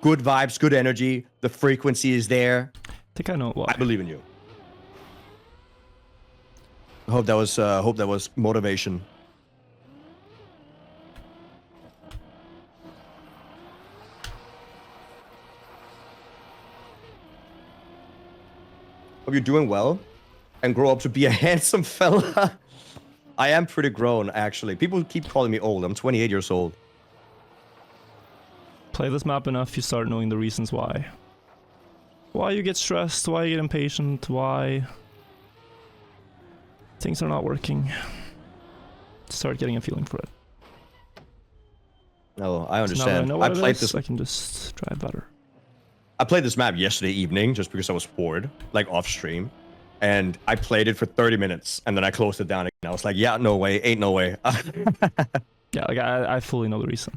good vibes, good energy. The frequency is there. I think I know why. I believe in you. I hope that was motivation. Hope you're doing well and grow up to be a handsome fella. I am pretty grown, actually. People keep calling me old. I'm 28 years old. Play this map enough, you start knowing the reasons why. Why you get stressed, why you get impatient, why things are not working. Start getting a feeling for it. No, I So now that I understand. know I what it played is, this. I can just drive better. I played this map yesterday evening just because I was bored, like off stream. And I played it for 30 minutes and then I closed it down again. I was like, yeah, no way, ain't no way. Yeah, like I fully know the reason.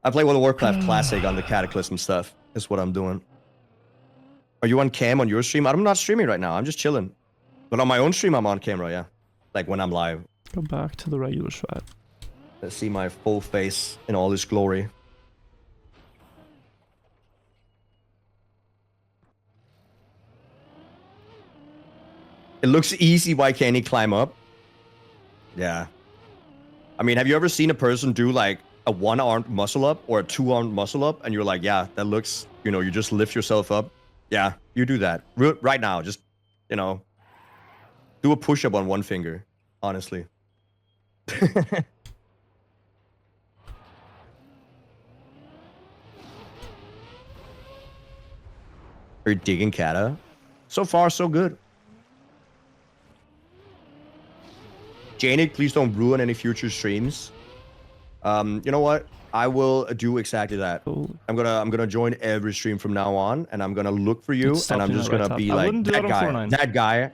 I play World of Warcraft Classic on the Cataclysm stuff, is what I'm doing. Are you on cam on your stream? I'm not streaming right now, I'm just chilling. But on my own stream, I'm on camera, yeah. Like when I'm live. Go back to the regular shot. Let's see my full face in all its glory. It looks easy, why can't he climb up? Yeah. I mean, have you ever seen a person do like a one-armed muscle up or a two-armed muscle up, and you're like, yeah, that looks, you know, you just lift yourself up. Yeah, you do that right now. Just, you know, do a push-up on one finger, honestly. Are you digging Kata? So far, so good. Janik, please don't ruin any future streams. You know what? I will do exactly that. I'm gonna join every stream from now on, and I'm gonna look for you, and I'm just gonna be like that guy. That guy.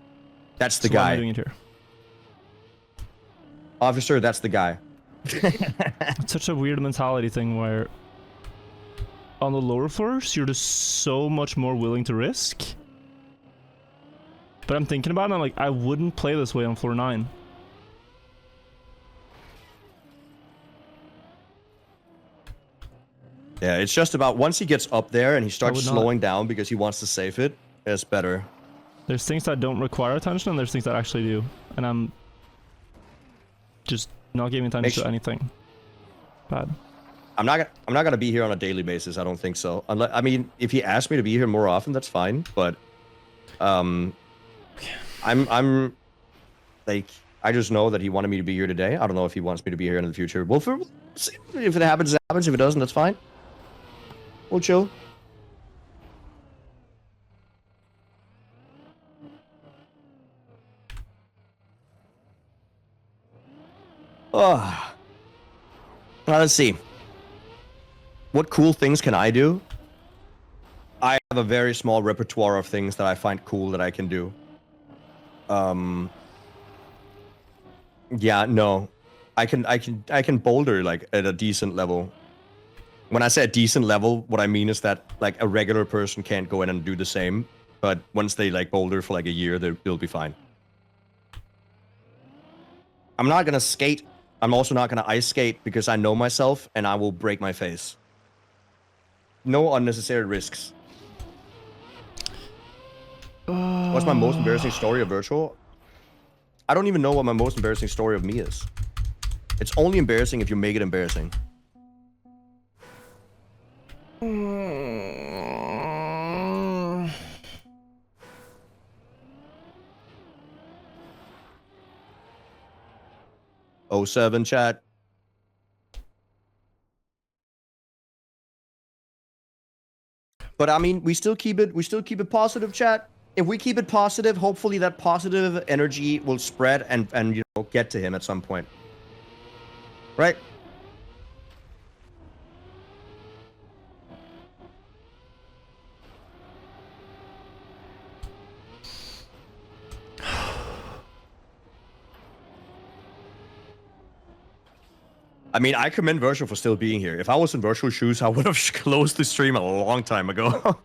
That's the guy. Why am I doing it here? Officer, that's the guy. It's such a weird mentality thing where on the lower floors you're just so much more willing to risk. But I'm thinking about it, and I'm like, I wouldn't play this way on floor 9. Yeah, it's just about once he gets up there and he starts slowing down because he wants to save it, it's better. There's things that don't require attention, and there's things that actually do. And I'm just not giving attention to anything bad. I'm not gonna be here on a daily basis. I don't think so. Unless, I mean, if he asks me to be here more often, that's fine. But I'm like, I just know that he wanted me to be here today. I don't know if he wants me to be here in the future. We'll see. If it happens, it happens. If it doesn't, that's fine. We'll chill. Oh. Now let's see. What cool things can I do? I have a very small repertoire of things that I find cool that I can do. Yeah, no. I can boulder like at a decent level. When I say a decent level, what I mean is that like a regular person can't go in and do the same, but once they like boulder for like a year, they'll be fine. I'm not gonna skate. I'm also not gonna ice skate because I know myself and I will break my face. No unnecessary risks. What's my most embarrassing story of Virtual? I don't even know what my most embarrassing story of me is. It's only embarrassing if you make it embarrassing. Oh, 07 chat. But I mean, we still keep it positive, chat. If we keep it positive, hopefully that positive energy will spread and you know, get to him at some point. Right? I mean, I commend Virtual for still being here. If I was in Virtual shoes, I would have closed the stream a long time ago.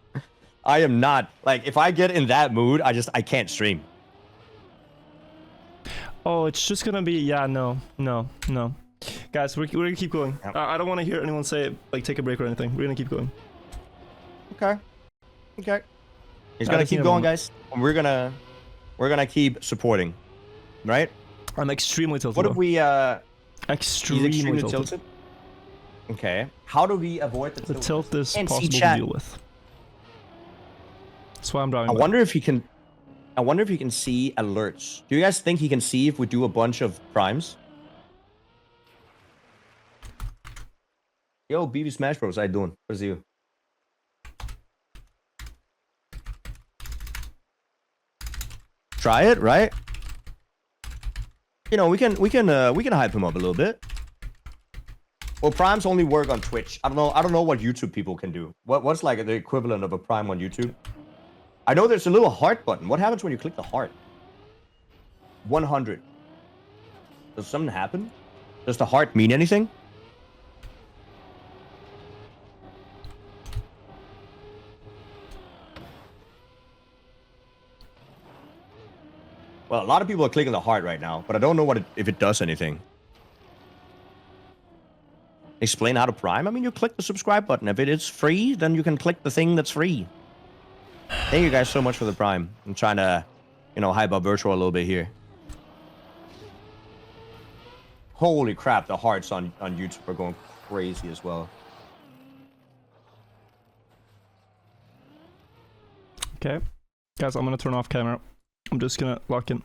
I am not. Like, if I get in that mood, I can't stream. Oh, it's just gonna be, yeah, no. Guys, we're gonna keep going. Yep. I don't want to hear anyone say, like, take a break or anything. We're gonna keep going. Okay. He's gonna keep going, guys. And we're gonna keep supporting. Right? I'm extremely tilted. What if we, Extremely tilted. Okay. How do we avoid the tilt? The tilt is And possible to chat. deal with. That's why I'm driving. I wonder if he can see alerts. Do you guys think he can see if we do a bunch of primes? Yo, BB Smash Bros, how you doing? What is you? Try it, right? You know, we can hype him up a little bit. Well, primes only work on Twitch. I don't know what YouTube people can do. What's like the equivalent of a prime on YouTube? I know there's a little heart button. What happens when you click the heart? 100. Does something happen? Does the heart mean anything? Well, a lot of people are clicking the heart right now, but I don't know if it does anything. Explain how to prime? I mean, you click the subscribe button. If it is free, then you can click the thing that's free. Thank you guys so much for the prime. I'm trying to, you know, hype up Virtual a little bit here. Holy crap, the hearts on YouTube are going crazy as well. Okay. Guys, I'm gonna turn off camera. I'm just gonna lock in.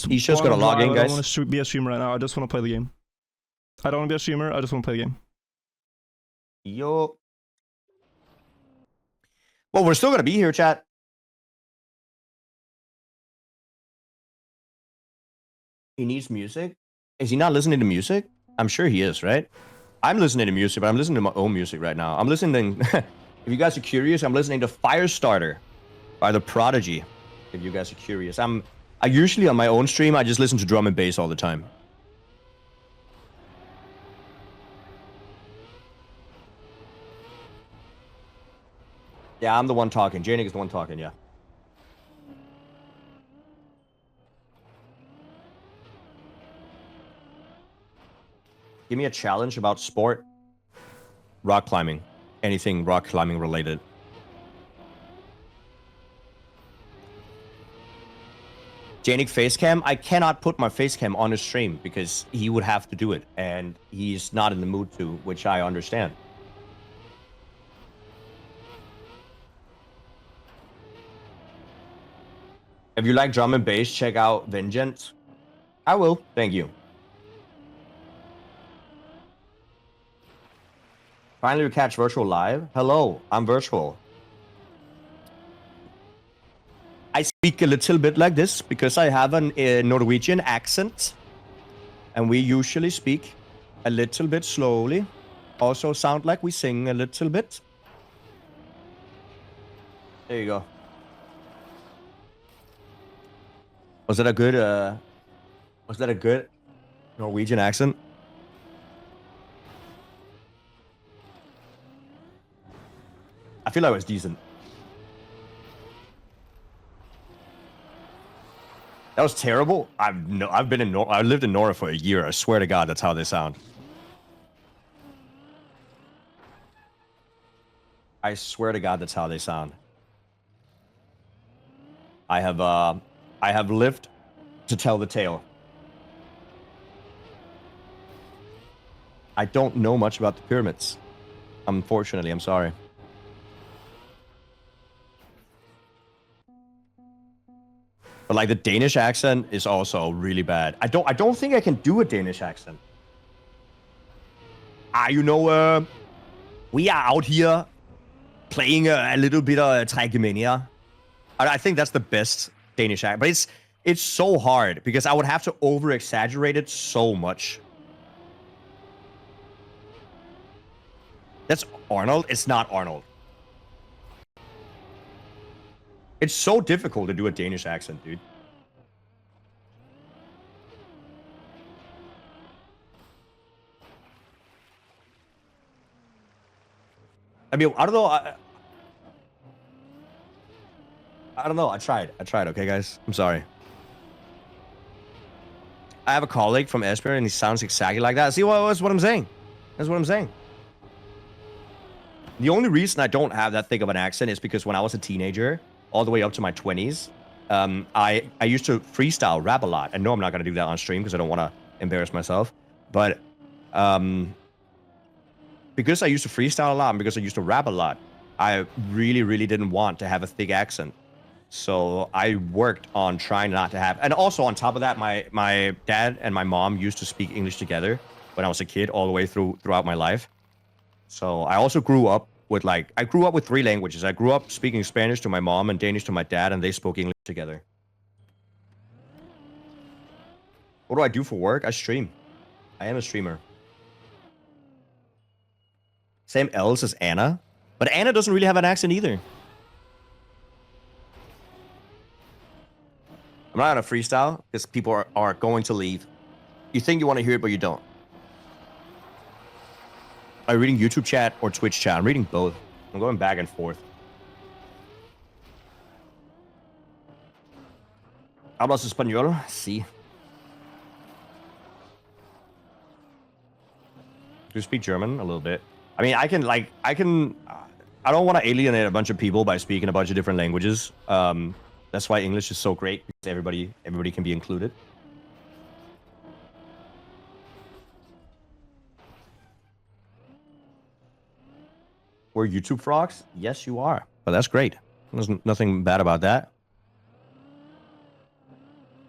He's just gonna log in, I guys. don't want to be a streamer right now. I just want to play the game. I don't want to be a streamer. I just want to play the game. Yo. Well, we're still gonna be here, chat. He needs music. Is he not listening to music? I'm sure he is, right? I'm listening to music, but I'm listening to my own music right now. I'm listening. If you guys are curious, I'm listening to Firestarter by The Prodigy. If you guys are curious, I usually on my own stream I just listen to drum and bass all the time. Yeah, I'm the one talking. Janik is the one talking, yeah. Give me a challenge about sport. Rock climbing. Anything rock climbing related. Janik facecam. I cannot put my facecam on his stream because he would have to do it. And he's not in the mood to, which I understand. If you like drum and bass, check out Vengeance. I will. Thank you. Finally, we catch Virtual live. Hello, I'm Virtual. I speak a little bit like this because I have a Norwegian accent. And we usually speak a little bit slowly. Also sound like we sing a little bit. There you go. Was that a good Norwegian accent? I feel like it was decent. That was terrible. I lived in Norway for a year. I swear to God, that's how they sound. I swear to God, that's how they sound. I have lived to tell the tale. I don't know much about the pyramids. Unfortunately, I'm sorry. But like the Danish accent is also really bad. I don't think I can do a Danish accent. We are out here playing a little bit of trackmania. I think that's the best Danish accent, but it's so hard because I would have to over exaggerate it so much. That's Arnold. It's not Arnold. It's so difficult to do a Danish accent, dude. I mean, I don't know. I don't know. I tried. Okay, guys. I'm sorry. I have a colleague from Esbjerg, and he sounds exactly like that. See, that's what I'm saying. That's what I'm saying. The only reason I don't have that thick of an accent is because when I was a teenager, all the way up to my 20s, I used to freestyle rap a lot. And no, I'm not going to do that on stream because I don't want to embarrass myself. But because I used to freestyle a lot and because I used to rap a lot, I really, really didn't want to have a thick accent. So I worked on trying not to have... And also on top of that, my dad and my mom used to speak English together when I was a kid all the way throughout my life. So I also grew up with I grew up with 3 languages. I grew up speaking Spanish to my mom and Danish to my dad, and they spoke English together. What do I do for work? I stream. I am a streamer. Same L's as Anna. But Anna doesn't really have an accent either. I'm not gonna freestyle because people are going to leave. You think you want to hear it, but you don't. Are you reading YouTube chat or Twitch chat? I'm reading both. I'm going back and forth. ¿Hablas español? Sí. Do you speak German? A little bit. I mean, I don't want to alienate a bunch of people by speaking a bunch of different languages. That's why English is so great, because everybody can be included. We're YouTube frogs? Yes, you are. But that's great. There's nothing bad about that.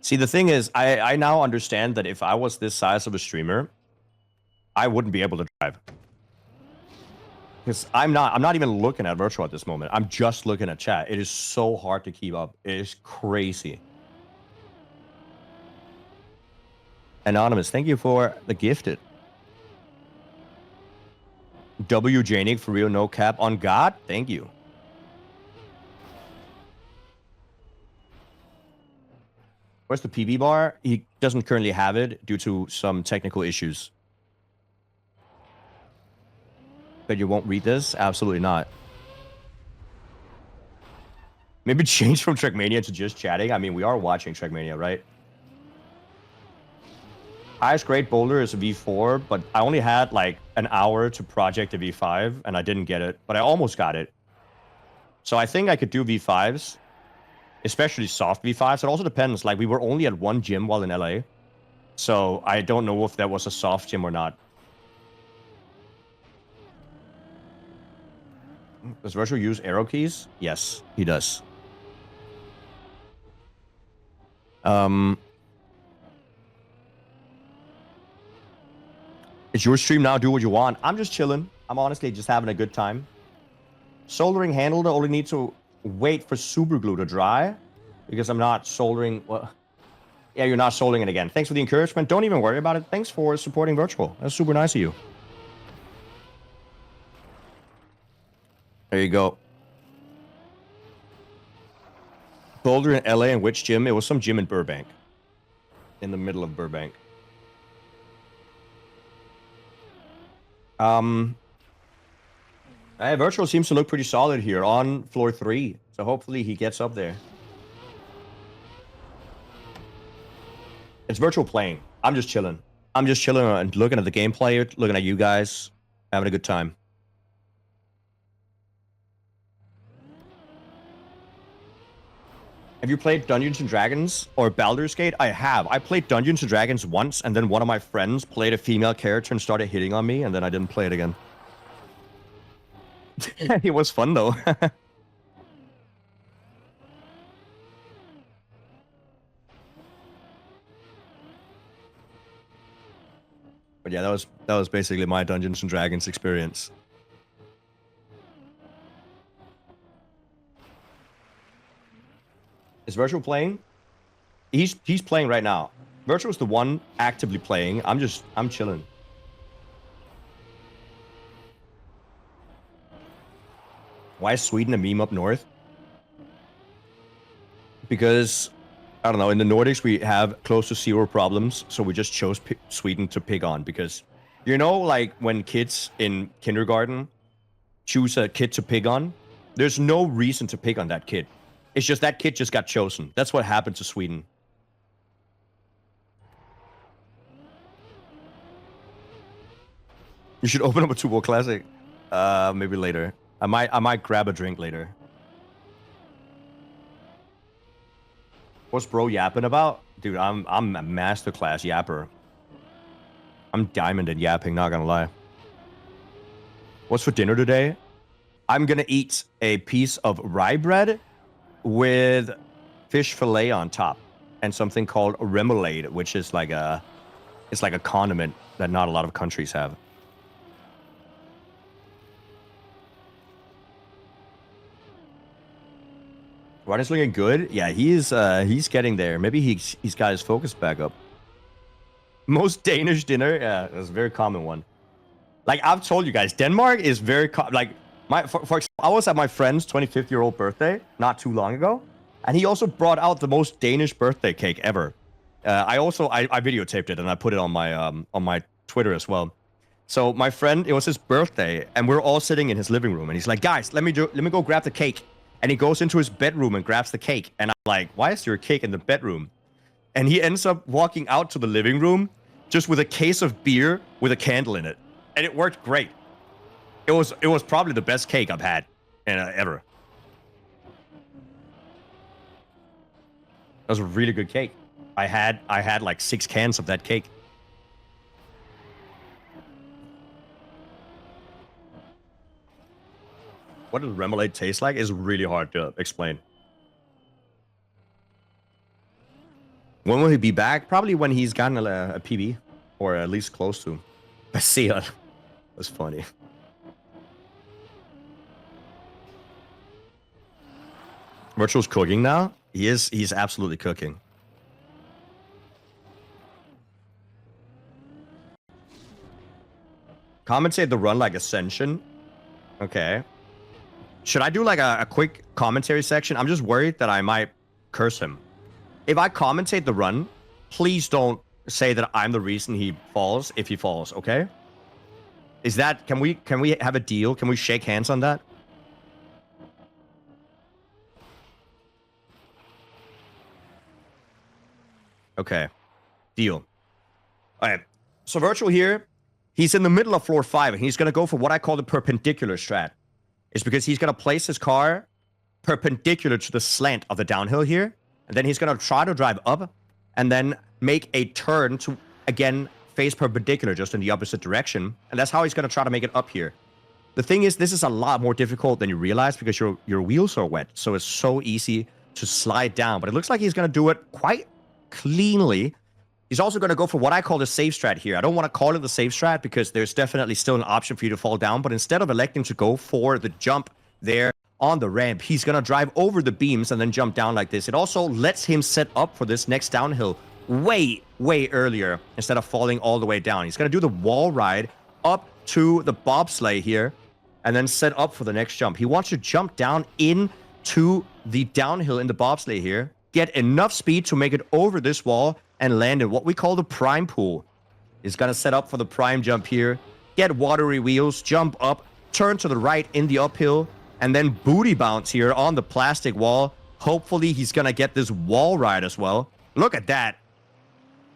See, the thing is, I now understand that if I was this size of a streamer, I wouldn't be able to drive. Because I'm not even looking at Virtual at this moment. I'm just looking at chat. It is so hard to keep up. It is crazy. Anonymous, thank you for the gifted. W. Janik, for real, no cap on God. Thank you. Where's the PB bar? He doesn't currently have it due to some technical issues. But you won't read this? Absolutely not. Maybe change from Trackmania to just chatting. I mean, we are watching Trackmania, right? Highest grade boulder is a V4, but I only had like an hour to project a V5, and I didn't get it, but I almost got it. So I think I could do V5s, especially soft V5s. It also depends. Like, we were only at one gym while in LA, so I don't know if that was a soft gym or not. Does Virtual use arrow keys? Yes, he does. It's your stream now. Do what you want. I'm just chilling. I'm honestly just having a good time. Soldering handled. I only need to wait for super glue to dry because I'm not soldering. Well, yeah, you're not soldering it again. Thanks for the encouragement. Don't even worry about it. Thanks for supporting Virtual. That's super nice of you. There you go. Boulder in LA and which gym? It was some gym in Burbank. In the middle of Burbank. Virtual seems to look pretty solid here on floor 3. So hopefully he gets up there. It's Virtual playing. I'm just chilling. I'm just chilling and looking at the gameplay, looking at you guys, having a good time. Have you played Dungeons & Dragons or Baldur's Gate? I have. I played Dungeons & Dragons once, and then one of my friends played a female character and started hitting on me, and then I didn't play it again. It was fun, though. But yeah, that was basically my Dungeons & Dragons experience. Is Virtual playing? He's playing right now. Virtual's the one actively playing. I'm chilling. Why is Sweden a meme up north? Because, I don't know, in the Nordics we have close to 0 problems, so we just chose Sweden to pick on because, you know, like when kids in kindergarten choose a kid to pick on, there's no reason to pick on that kid. It's just that kid just got chosen. That's what happened to Sweden. You should open up a 2-ball classic. Maybe later. I might grab a drink later. What's bro yapping about? Dude, I'm a masterclass yapper. I'm diamond at yapping, not gonna lie. What's for dinner today? I'm gonna eat a piece of rye bread with fish fillet on top and something called remoulade, which is like a condiment that not a lot of countries have. Ryan's looking good. Yeah, he's getting there. Maybe he's got his focus back up. Most Danish dinner, yeah, that's a very common one. Like I've told you guys, Denmark is very like for example, I was at my friend's 25th-year-old birthday not too long ago, and he also brought out the most Danish birthday cake ever. I videotaped it and I put it on my Twitter as well. So my friend, it was his birthday, and we're all sitting in his living room, and he's like, "Guys, let me go grab the cake." And he goes into his bedroom and grabs the cake, and I'm like, "Why is there a cake in the bedroom?" And he ends up walking out to the living room just with a case of beer with a candle in it, and it worked great. It was probably the best cake I've had ever. That was a really good cake. I had like 6 cans of that cake. what does remoulade taste like is really hard to explain. When will he be back? Probably when he's gotten a PB, or at least close to. Basia. That's funny. Virtual's cooking now. He's absolutely cooking. Commentate the run like Ascension. Okay. Should I do like a quick commentary section? I'm just worried that I might curse him. If I commentate the run, please don't say that I'm the reason he falls if he falls, okay? Is that, can we have a deal? Can we shake hands on that? Okay. Deal. All right. So Virtual here, he's in the middle of floor 5, and he's going to go for what I call the perpendicular strat. It's because he's going to place his car perpendicular to the slant of the downhill here, and then he's going to try to drive up and then make a turn to, again, face perpendicular just in the opposite direction. And that's how he's going to try to make it up here. The thing is, this is a lot more difficult than you realize because your wheels are wet. So it's so easy to slide down. But it looks like he's going to do it quite cleanly. He's also going to go for what I call the safe strat here. I don't want to call it the safe strat because there's definitely still an option for you to fall down. But instead of electing to go for the jump there on the ramp, he's going to drive over the beams and then jump down like this. It also lets him set up for this next downhill way earlier instead of falling all the way down. He's going to do the wall ride up to the bobsleigh here and then set up for the next jump. He wants to jump down into the downhill in the bobsleigh here, get enough speed to make it over this wall and land in what we call the prime pool. He's going to set up for the prime jump here, get watery wheels, jump up, turn to the right in the uphill, and then booty bounce here on the plastic wall. Hopefully he's going to get this wall ride as well. Look at that.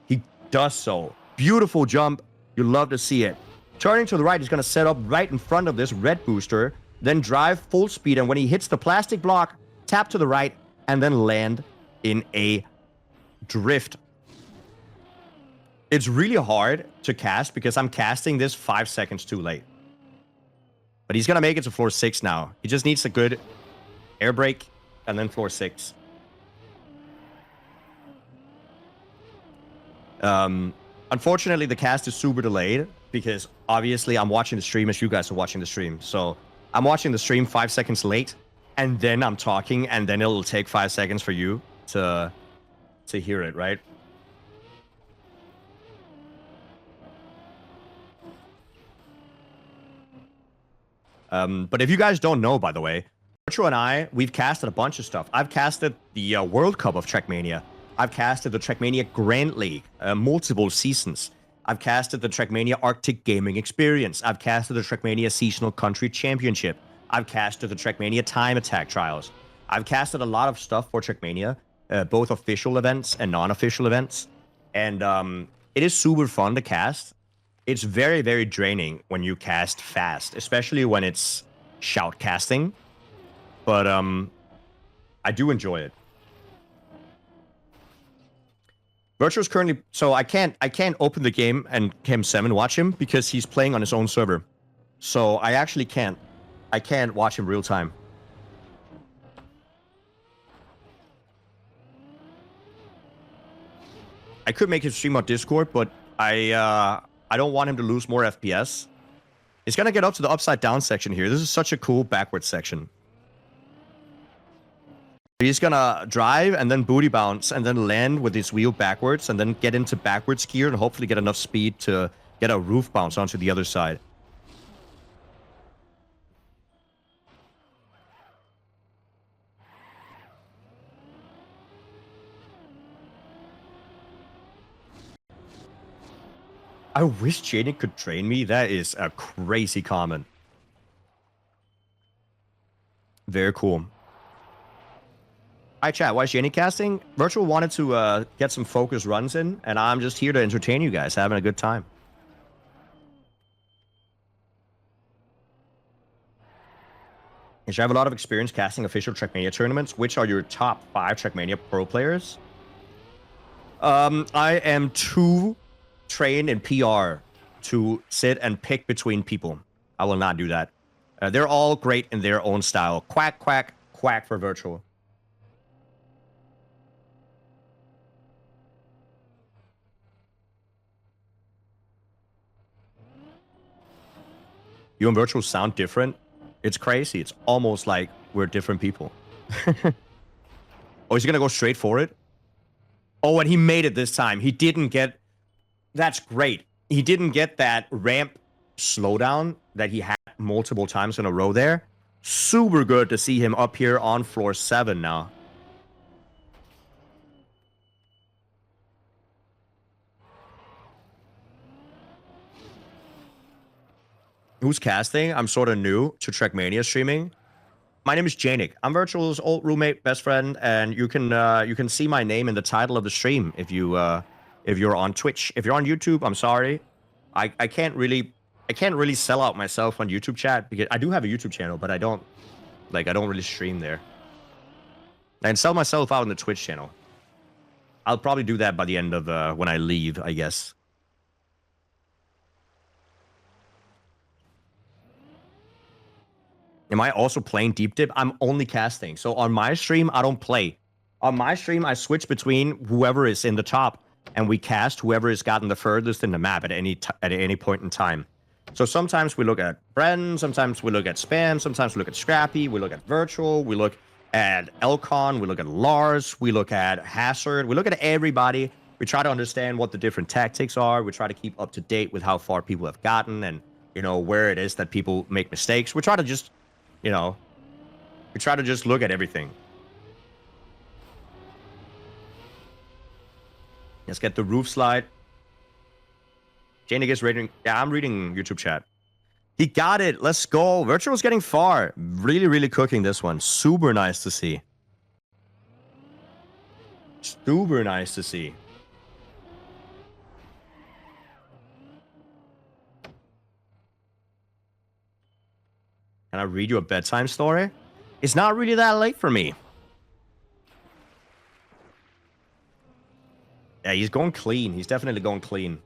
He does so. Beautiful jump. You love to see it. Turning to the right, he's going to set up right in front of this red booster, then drive full speed. And when he hits the plastic block, tap to the right, and then land in a drift. It's really hard to cast because I'm casting this 5 seconds too late. But he's going to make it to floor 6 now. He just needs a good air brake and then floor 6. Unfortunately, the cast is super delayed because obviously I'm watching the stream as you guys are watching the stream. So I'm watching the stream 5 seconds late and then I'm talking and then it'll take 5 seconds for you to hear it, right? But if you guys don't know, by the way, Wirtual and I, we've casted a bunch of stuff. I've casted the World Cup of Trackmania. I've casted the Trackmania Grand League, multiple seasons. I've casted the Trackmania Arctic Gaming Experience. I've casted the Trackmania Seasonal Country Championship. I've casted the Trackmania Time Attack Trials. I've casted a lot of stuff for Trackmania, both official events and non-official events. And it is super fun to cast. It's very draining when you cast fast, especially when it's shout casting. But I do enjoy it. Virtual's currently, so I can't open the game and Chem7 watch him because he's playing on his own server. So I actually can't. I can't watch him real time. I could make him stream on Discord, but I don't want him to lose more FPS. He's gonna get up to the upside down section here. This is such a cool backwards section. He's gonna drive and then booty bounce and then land with his wheel backwards and then get into backwards gear and hopefully get enough speed to get a roof bounce onto the other side. I wish Jaden could train me. That is a crazy comment. Very cool. Hi, chat. Why is Jaden casting? Virtual wanted to get some focus runs in, and I'm just here to entertain you guys, having a good time. You should have a lot of experience casting official Trackmania tournaments. Which are your top 5 Trackmania pro players? I am too trained in PR to sit and pick between people. I will not do that. They're all great in their own style. Quack, quack, quack for Virtual. You and Virtual sound different. It's crazy. It's almost like we're different people. Oh, he's gonna go straight for it? Oh, and he made it this time. He didn't get... That's great. He didn't get that ramp slowdown that he had multiple times in a row there. Super good to see him up here on floor 7 now. Who's casting? I'm sort of new to Trackmania streaming. My name is Janik. I'm Virtual's old roommate, best friend, and you can see my name in the title of the stream if you're on Twitch. If you're on YouTube, I'm sorry. I can't really sell out myself on YouTube chat because I do have a YouTube channel, but I don't really stream there. I can sell myself out on the Twitch channel. I'll probably do that by the end of when I leave, I guess. Am I also playing Deep Dip? I'm only casting. So on my stream, I don't play. On my stream, I switch between whoever is in the top, and we cast whoever has gotten the furthest in the map at any point in time. So sometimes we look at Bren, sometimes we look at Spam, sometimes we look at Scrappy, we look at Virtual, we look at Elcon, we look at Lars, we look at Hazard, we look at everybody. We try to understand what the different tactics are. We try to keep up to date with how far people have gotten and, you know, where it is that people make mistakes. We try to just... You know, we try to just look at everything. Let's get the roof slide. Janik is reading. Yeah, I'm reading YouTube chat. He got it. Let's go. Virtual's getting far. Really, really cooking this one. Super nice to see. Super nice to see. Can I read you a bedtime story? It's not really that late for me. Yeah, he's going clean. He's definitely going clean.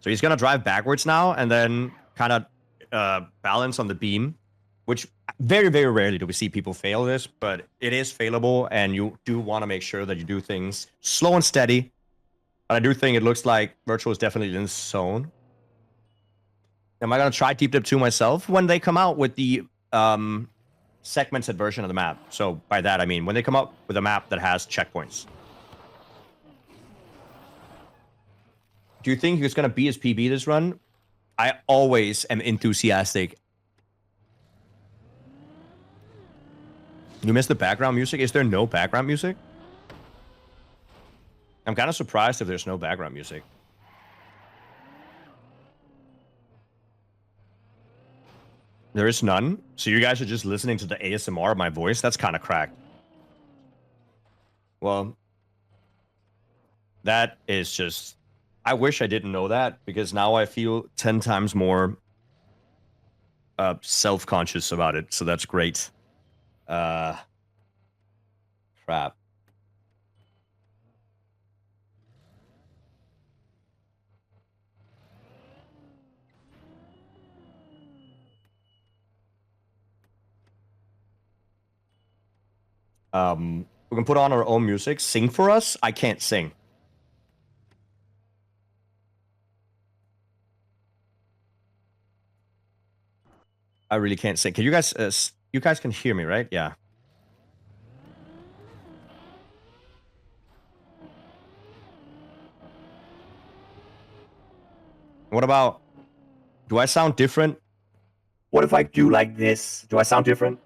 So he's going to drive backwards now and then kind of balance on the beam, which very, very rarely do we see people fail this, but it is failable, and you do want to make sure that you do things slow and steady. But I do think it looks like Virtual is definitely in this zone. Am I going to try Deep Dip 2 myself when they come out with the segmented version of the map? So by that, I mean when they come up with a map that has checkpoints. Do you think he's going to be his PB this run? I always am enthusiastic. You missed the background music? Is there no background music? I'm kind of surprised if there's no background music. There is none? So you guys are just listening to the ASMR of my voice? That's kind of cracked. Well, that is just... I wish I didn't know that, because now I feel 10 times more self-conscious about it, so that's great. Crap. We can put on our own music. Sing for us? I can't sing. I really can't sing. Can you guys... you guys can hear me, right? Yeah. What about... Do I sound different? What if I do like this? Do I sound different?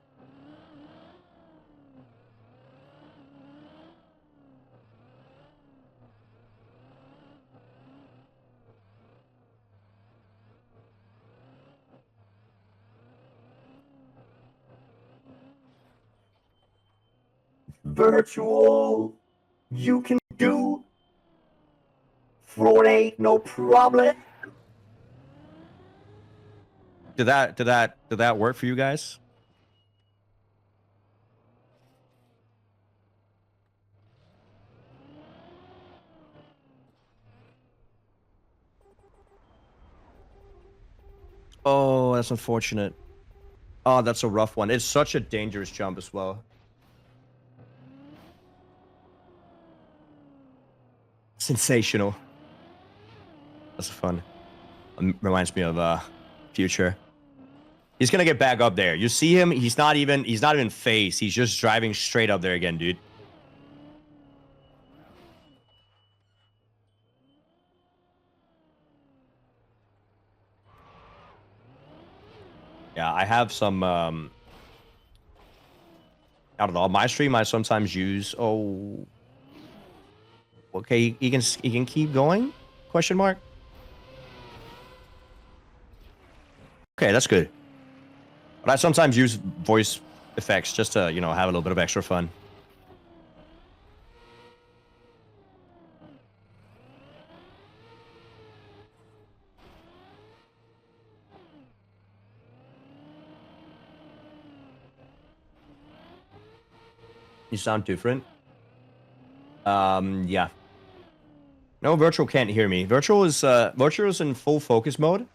Virtual, you can do floor 8, no problem. Did that work for you guys? Oh, that's unfortunate. Oh, that's a rough one. It's such a dangerous jump as well. Sensational. That's fun. Reminds me of Future. He's gonna get back up there. You see him? He's not even phased. He's just driving straight up there again, dude. Yeah, I have some I don't know. On my stream I sometimes use okay, he can keep going? Question mark? Okay, that's good. But I sometimes use voice effects just to, you know, have a little bit of extra fun. You sound different. Yeah. No, Virtual can't hear me. Virtual is in full focus mode,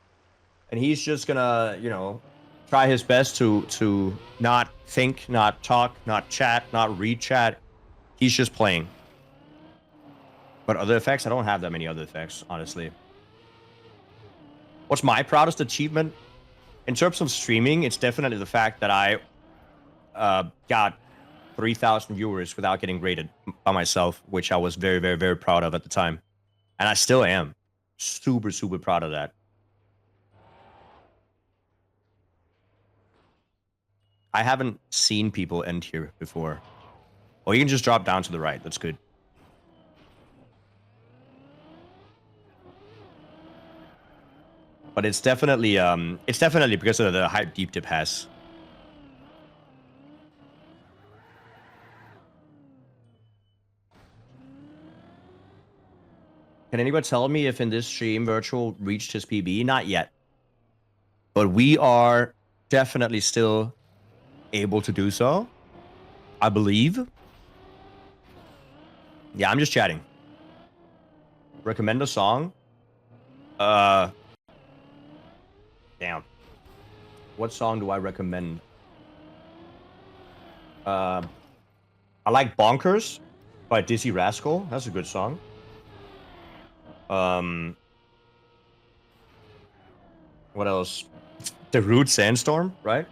and he's just gonna, you know, try his best to not think, not talk, not chat, not read chat. He's just playing. But other effects, I don't have that many other effects, honestly. What's my proudest achievement? In terms of streaming, it's definitely the fact that I got 3,000 viewers without getting rated by myself, which I was very, very, very proud of at the time. And I still am. Super, super proud of that. I haven't seen people end here before. Or you can just drop down to the right. That's good. But it's definitely because of the hype deep dip has. Can anyone tell me if in this stream Virtual reached his PB? Not yet. But we are definitely still able to do so. I believe. Yeah, I'm just chatting. Recommend a song? Damn. What song do I recommend? I like Bonkers by Dizzy Rascal. That's a good song. What else? The Root Sandstorm, right?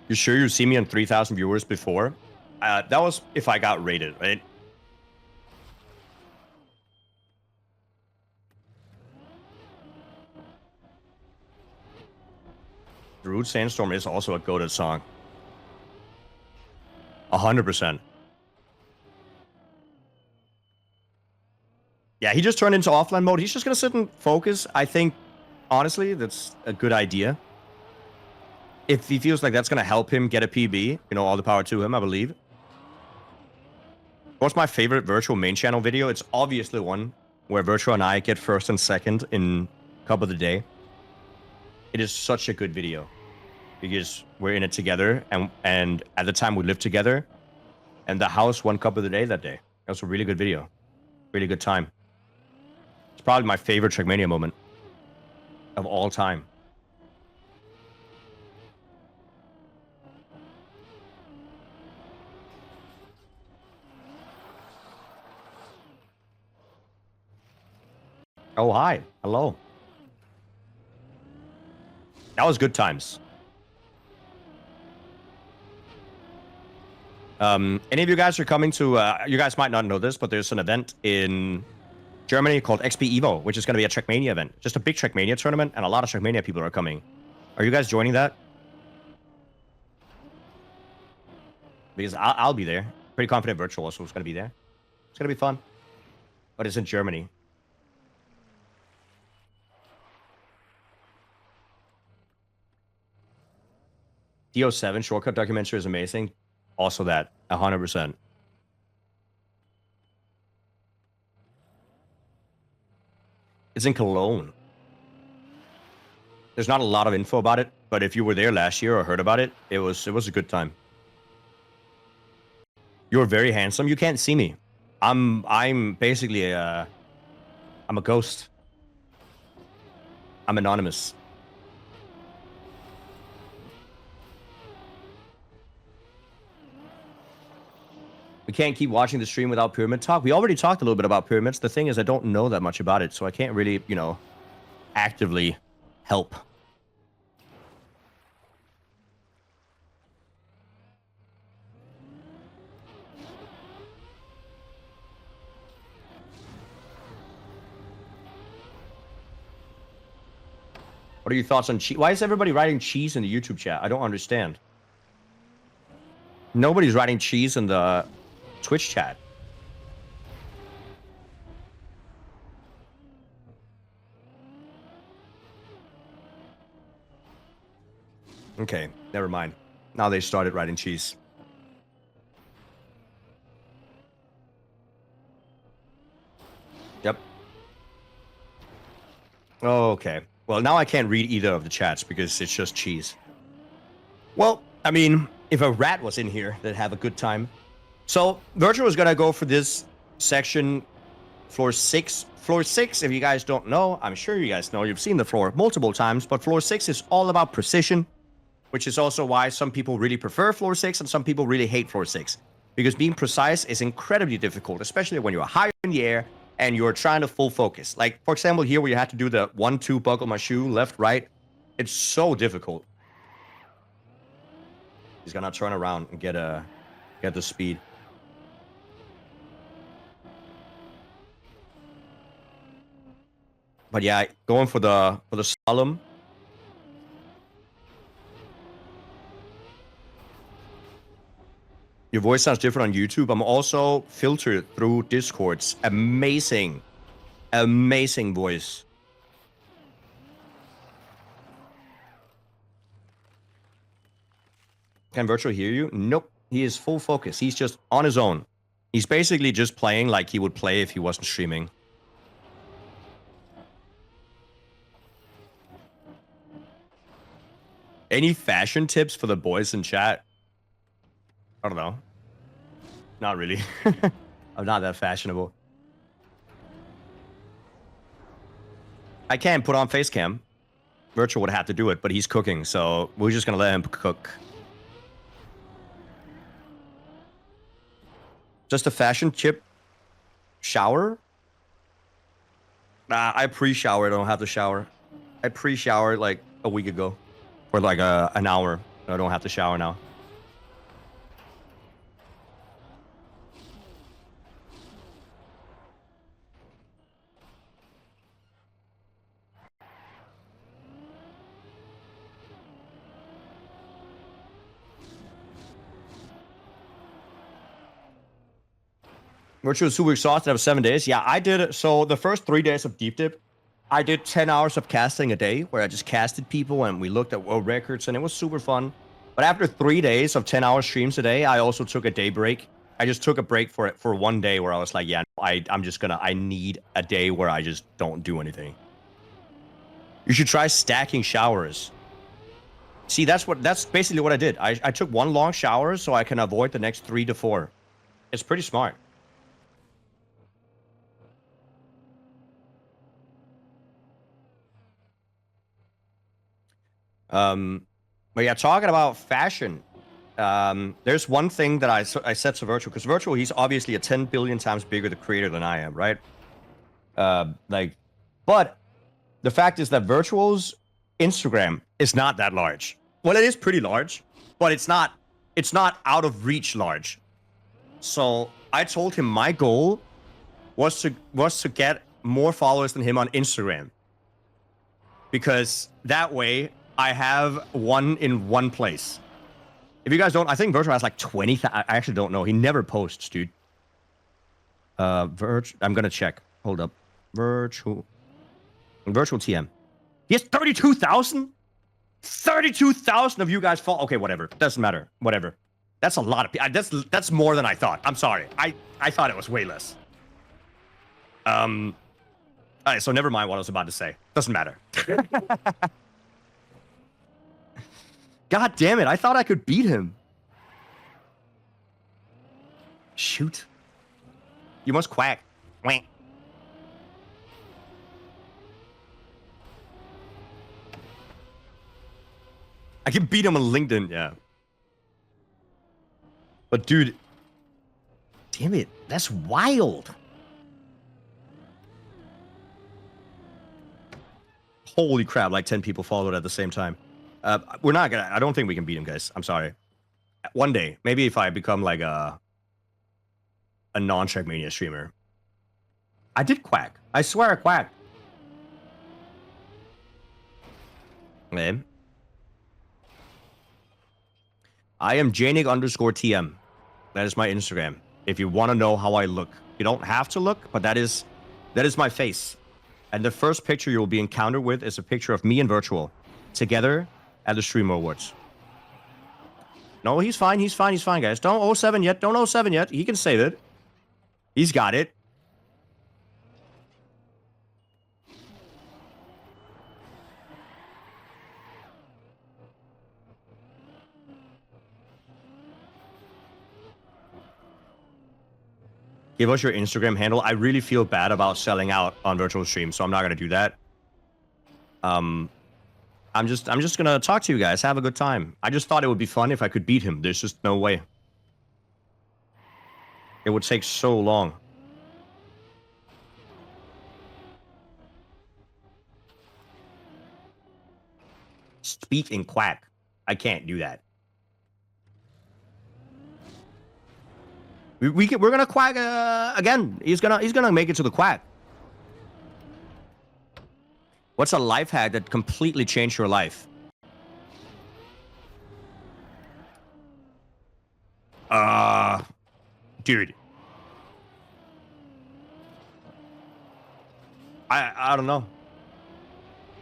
You sure you see me on 3,000 viewers before? That was if I got rated, right? The Root Sandstorm is also a goated song. 100%. Yeah, he just turned into offline mode. He's just gonna sit and focus. I think, honestly, that's a good idea. If he feels like that's gonna help him get a PB, you know, all the power to him, I believe. What's my favorite Virtual main channel video? It's obviously one where Virtual and I get first and second in Cup of the Day. It is such a good video because we're in it together, and at the time we lived together, and the house won Cup of the Day that day. That was a really good video, really good time. It's probably my favorite Trackmania moment of all time. Oh, hi. Hello. That was good times. Any of you guys are coming to, you guys might not know this, but there's an event in Germany called XP Evo, which is going to be a Trackmania event. Just a big Trackmania tournament, and a lot of Trackmania people are coming. Are you guys joining that? Because I'll be there. Pretty confident Virtual also is going to be there. It's going to be fun. But it's in Germany. DO7 shortcut documentary is amazing. Also that, 100%. It's in Cologne. There's not a lot of info about it, but if you were there last year or heard about it, it was a good time. You're very handsome. You can't see me. I'm basically I'm a ghost. I'm anonymous. We can't keep watching the stream without pyramid talk. We already talked a little bit about pyramids. The thing is, I don't know that much about it, so I can't really, you know, actively help. What are your thoughts on cheese? Why is everybody writing cheese in the YouTube chat? I don't understand. Nobody's writing cheese in the Twitch chat. Okay, never mind. Now they started writing cheese. Yep. Okay. Well, now I can't read either of the chats because it's just cheese. Well, I mean, if a rat was in here, they'd have a good time. So, Wirtual is going to go for this section, floor 6. Floor 6, if you guys don't know, I'm sure you guys know, you've seen the floor multiple times, but floor 6 is all about precision, which is also why some people really prefer floor 6 and some people really hate floor 6. Because being precise is incredibly difficult, especially when you're higher in the air and you're trying to full focus. Like, for example, here where you have to do the 1-2 buckle my shoe, left, right. It's so difficult. He's gonna turn around and get the speed. But yeah, going for the slalom. Your voice sounds different on YouTube. I'm also filtered through Discord's amazing voice. Can Wirtual hear you? Nope. He is full focus. He's just on his own. He's basically just playing like he would play if he wasn't streaming. Any fashion tips for the boys in chat? I don't know. Not really. I'm not that fashionable. I can't put on face cam. Wirtual would have to do it, but he's cooking, so we're just gonna let him cook. Just a fashion chip shower? Nah, I pre-shower. I don't have to shower. I pre-showered like a week ago. For like an hour. I don't have to shower now. Wirtual super exhausted after 7 days. Yeah, I did it. So the first 3 days of deep dip, I did 10 hours of casting a day where I just casted people and we looked at world records and it was super fun. But after 3 days of 10-hour streams a day, I also took a day break. I just took a break for 1 day where I was like, yeah, I need a day where I just don't do anything. You should try stacking showers. See, that's basically what I did. I took one long shower so I can avoid the next 3 to 4. It's pretty smart. But yeah, talking about fashion, there's one thing that I said to Wirtual, because Wirtual, he's obviously a 10 billion times bigger the creator than I am, right? But the fact is that Wirtual's Instagram is not that large. Well, it is pretty large, but it's not out of reach large. So I told him my goal was to get more followers than him on Instagram, because that way I have one in one place. If you guys don't, I think Wirtual has like 20. I actually don't know. He never posts, dude. I'm gonna check. Hold up. Wirtual TM. He has 32,000. 32,000 of you guys follow. Okay, whatever. Doesn't matter. Whatever. That's a lot of people. That's more than I thought. I'm sorry. I thought it was way less. All right, so never mind what I was about to say. Doesn't matter. God damn it! I thought I could beat him. Shoot. You must quack. Quack. I can beat him on LinkedIn, yeah. But dude, damn it, that's wild. Holy crap, like 10 people followed at the same time. We're not gonna, I don't think we can beat him, guys. I'm sorry. One day, maybe if I become like a non-trackmania streamer. I did quack. I swear I quacked. Man. I am Janik_TM. That is my Instagram. If you want to know how I look. You don't have to look, but that is my face. And the first picture you will be encountered with is a picture of me and Wirtual together at the Streamer Awards. No, he's fine, guys. Don't 07 yet. Don't 07 yet. He can save it. He's got it. Give us your Instagram handle. I really feel bad about selling out on virtual stream, so I'm not gonna do that. I'm just gonna talk to you guys, have a good time. I just thought it would be fun if I could beat him. There's just no way. It would take so long. Speak in quack. I can't do that. We're gonna quack again. He's gonna make it to the quack. What's a life hack that completely changed your life? Dude. I don't know.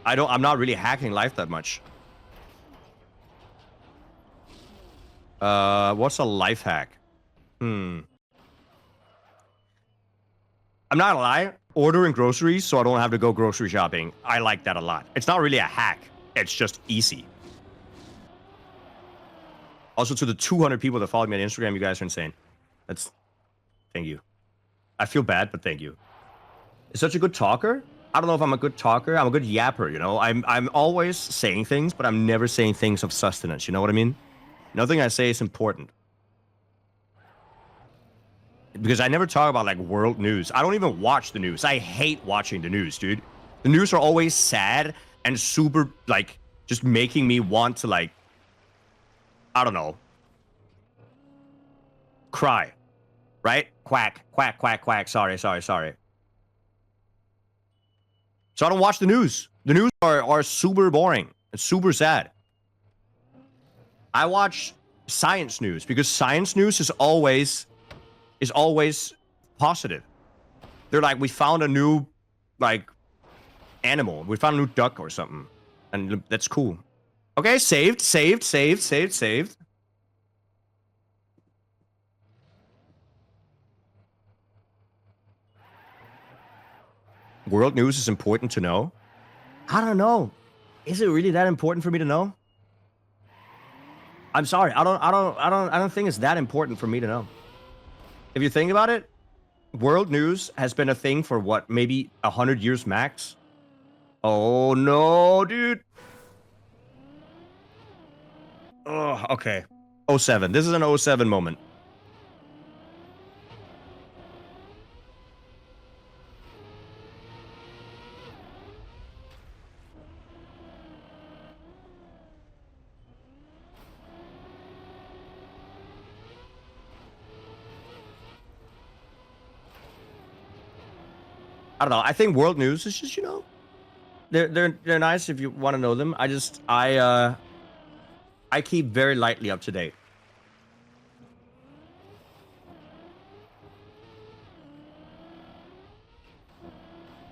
I'm not really hacking life that much. What's a life hack? I'm not gonna lie, ordering groceries so I don't have to go grocery shopping. I like that a lot. It's not really a hack. It's just easy. Also, to the 200 people that followed me on Instagram, you guys are insane. Thank you. I feel bad, but thank you. It's such a good talker. I don't know if I'm a good talker. I'm a good yapper, you know? I'm always saying things, but I'm never saying things of sustenance. You know what I mean? Nothing I say is important. Because I never talk about, like, world news. I don't even watch the news. I hate watching the news, dude. The news are always sad and super, like, just making me want to, like, I don't know, cry, right? Quack, quack, quack, quack. Sorry. So I don't watch the news. The news are super boring. It's super sad. I watch science news because science news is always positive. They're like, we found a new, like, animal. We found a new duck or something. And that's cool. Okay, saved. World news is important to know. I don't know. Is it really that important for me to know? I'm sorry. I don't think it's that important for me to know. If you think about it, world news has been a thing for what, maybe 100 years max? Oh no, dude. Oh, okay. 07. This is an 07 moment. I don't know. I think world news is just, you know, they're nice if you want to know them. I keep very lightly up to date.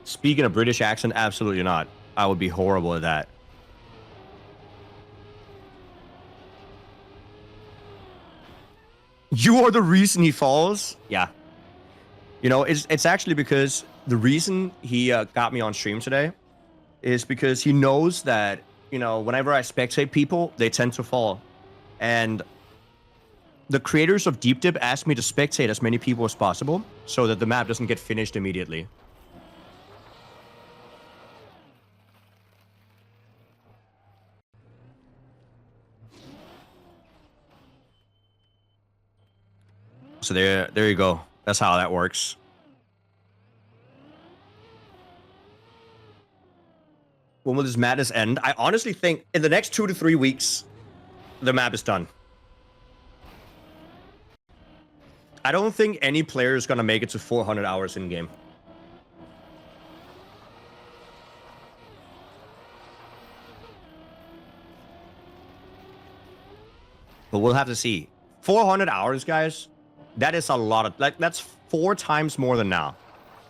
Speaking a British accent, absolutely not. I would be horrible at that. You are the reason he falls? Yeah. You know, it's actually because the reason he got me on stream today is because he knows that, you know, whenever I spectate people, they tend to fall. And the creators of Deep Dip asked me to spectate as many people as possible so that the map doesn't get finished immediately. So there you go. That's how that works. When will this madness end? I honestly think in the next 2 to 3 weeks, the map is done. I don't think any player is going to make it to 400 hours in game. But we'll have to see. 400 hours, guys. That is a lot of, like, that's 4 times more than now.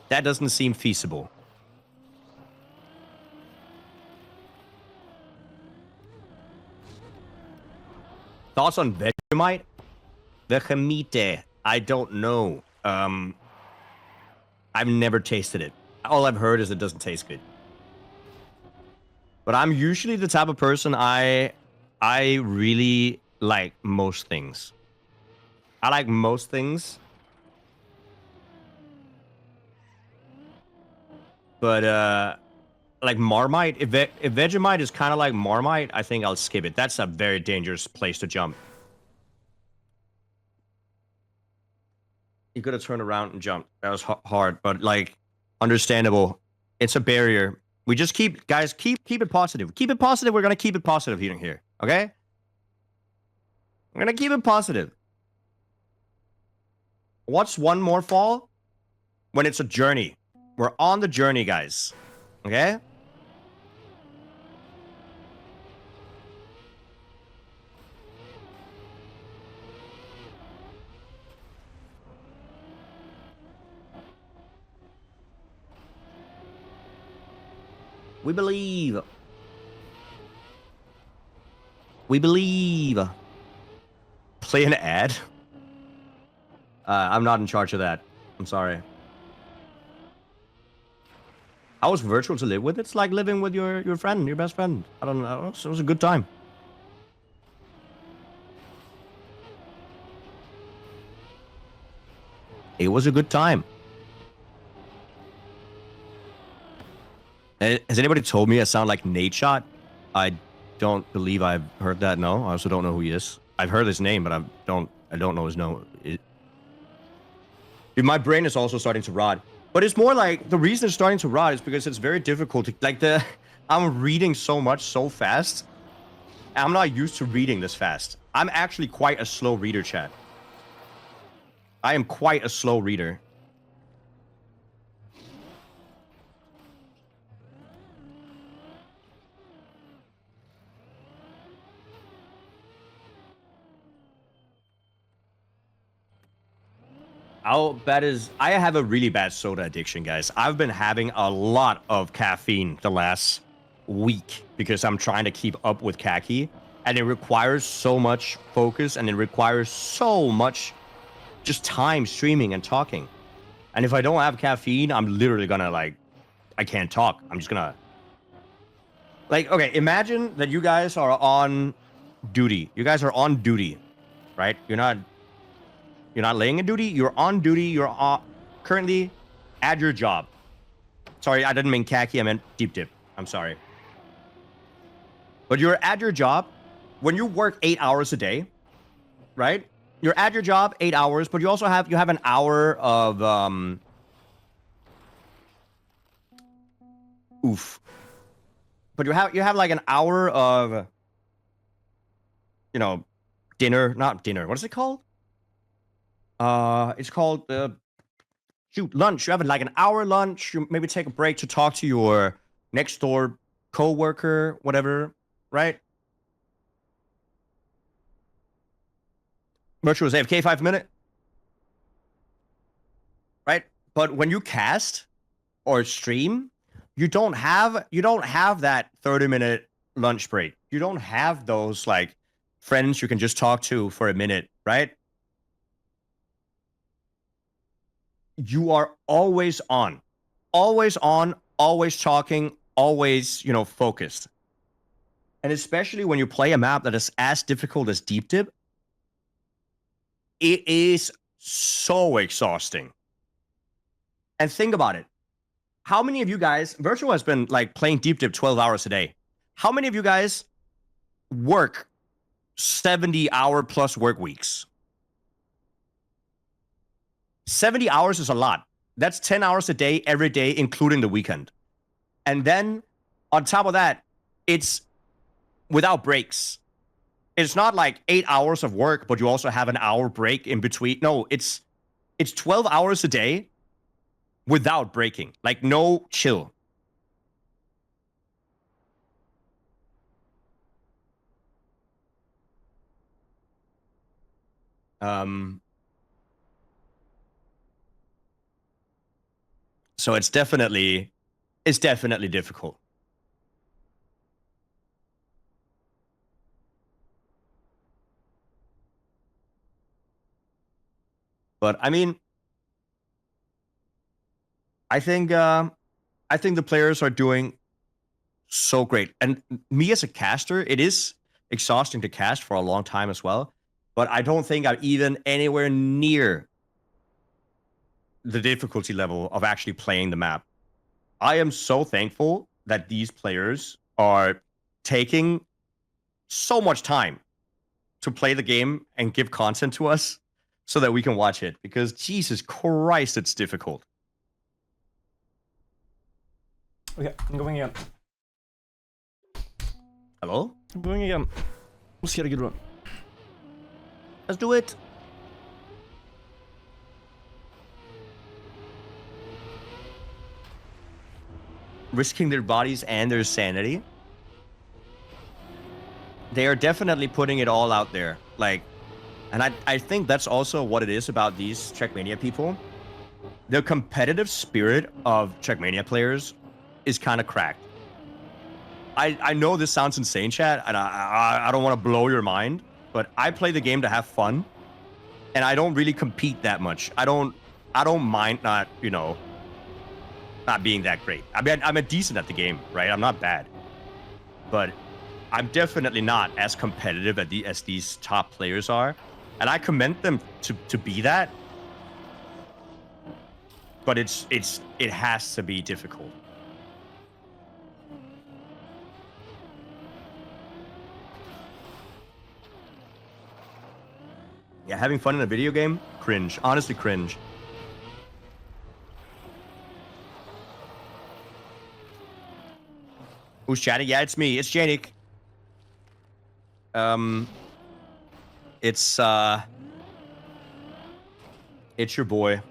That doesn't seem feasible. Thoughts on Vegemite? Vegemite. I don't know. I've never tasted it. All I've heard is it doesn't taste good. But I'm usually the type of person I really like most things. I like most things. But like Marmite, if Vegemite is kind of like Marmite, I think I'll skip it. That's a very dangerous place to jump. You could have turned around and jumped. That was hard, but like understandable. It's a barrier. We just keep it positive. Keep it positive. We're gonna keep it positive here. Okay? We're gonna keep it positive. What's one more fall? When it's a journey. We're on the journey, guys. Okay? We believe. We believe. Play an ad? I'm not in charge of that. I'm sorry. How was virtual to live with? It's like living with your friend, your best friend. I don't know. It was a good time. It was a good time. Has anybody told me I sound like Nate Shot? I don't believe I've heard that. No, I also don't know who he is. I've heard his name, but I don't know his name. Dude, my brain is also starting to rot. But it's more like the reason it's starting to rot is because it's very difficult to like I'm reading so much so fast. I'm not used to reading this fast. I'm actually quite a slow reader, chat. I am quite a slow reader. How bad is... I have a really bad soda addiction, guys. I've been having a lot of caffeine the last week because I'm trying to keep up with Kaki. And it requires so much focus and it requires so much just time streaming and talking. And if I don't have caffeine, I'm literally gonna like... I can't talk. I'm just gonna... Like, okay, imagine that you guys are on duty. You guys are on duty, right? You're not laying in duty. You're on duty. You're currently at your job. Sorry, I didn't mean Kaki. I meant Deep Dip. I'm sorry. But you're at your job. When you work 8 hours a day, right? You're at your job 8 hours, but you also have an hour of But you have like an hour of dinner, not dinner. What is it called? It's called lunch. You have like an hour lunch. You maybe take a break to talk to your next door coworker, whatever, right? Virtual is AFK 5 minute, right? But when you cast or stream, you don't have that 30-minute lunch break. You don't have those like friends you can just talk to for a minute, right? You are always on. always on, always talking, always, focused. And especially when you play a map that is as difficult as Deep Dip, it is so exhausting. And think about it. How many of you guys, Virtual has been like playing Deep Dip 12 hours a day. How many of you guys work 70-hour plus work weeks? 70 hours is a lot. That's 10 hours a day, every day, including the weekend. And then on top of that, it's without breaks. It's not like 8 hours of work, but you also have an hour break in between. No, it's 12 hours a day without breaking. Like no chill. So it's definitely difficult. But I mean, I think the players are doing so great. And me as a caster, it is exhausting to cast for a long time as well. But I don't think I'm even anywhere near the difficulty level of actually playing the map. I am so thankful that these players are taking so much time to play the game and give content to us so that we can watch it. Because Jesus Christ, it's difficult. Okay, I'm going again. Hello? I'm going again. Let's get a good one. Let's do it. Risking their bodies and their sanity. They are definitely putting it all out there. Like, and I think that's also what it is about these Trackmania people. The competitive spirit of Trackmania players is kind of cracked. I know this sounds insane, chat, and I don't want to blow your mind, but I play the game to have fun, and I don't really compete that much. I don't mind not being that great. I mean, I'm a decent at the game, right? I'm not bad, but I'm definitely not as competitive as these top players are, and I commend them to be that. But it has to be difficult. Yeah, having fun in a video game? Cringe. Honestly, cringe. Who's chatting? Yeah, it's me. It's Janik. It's your boy.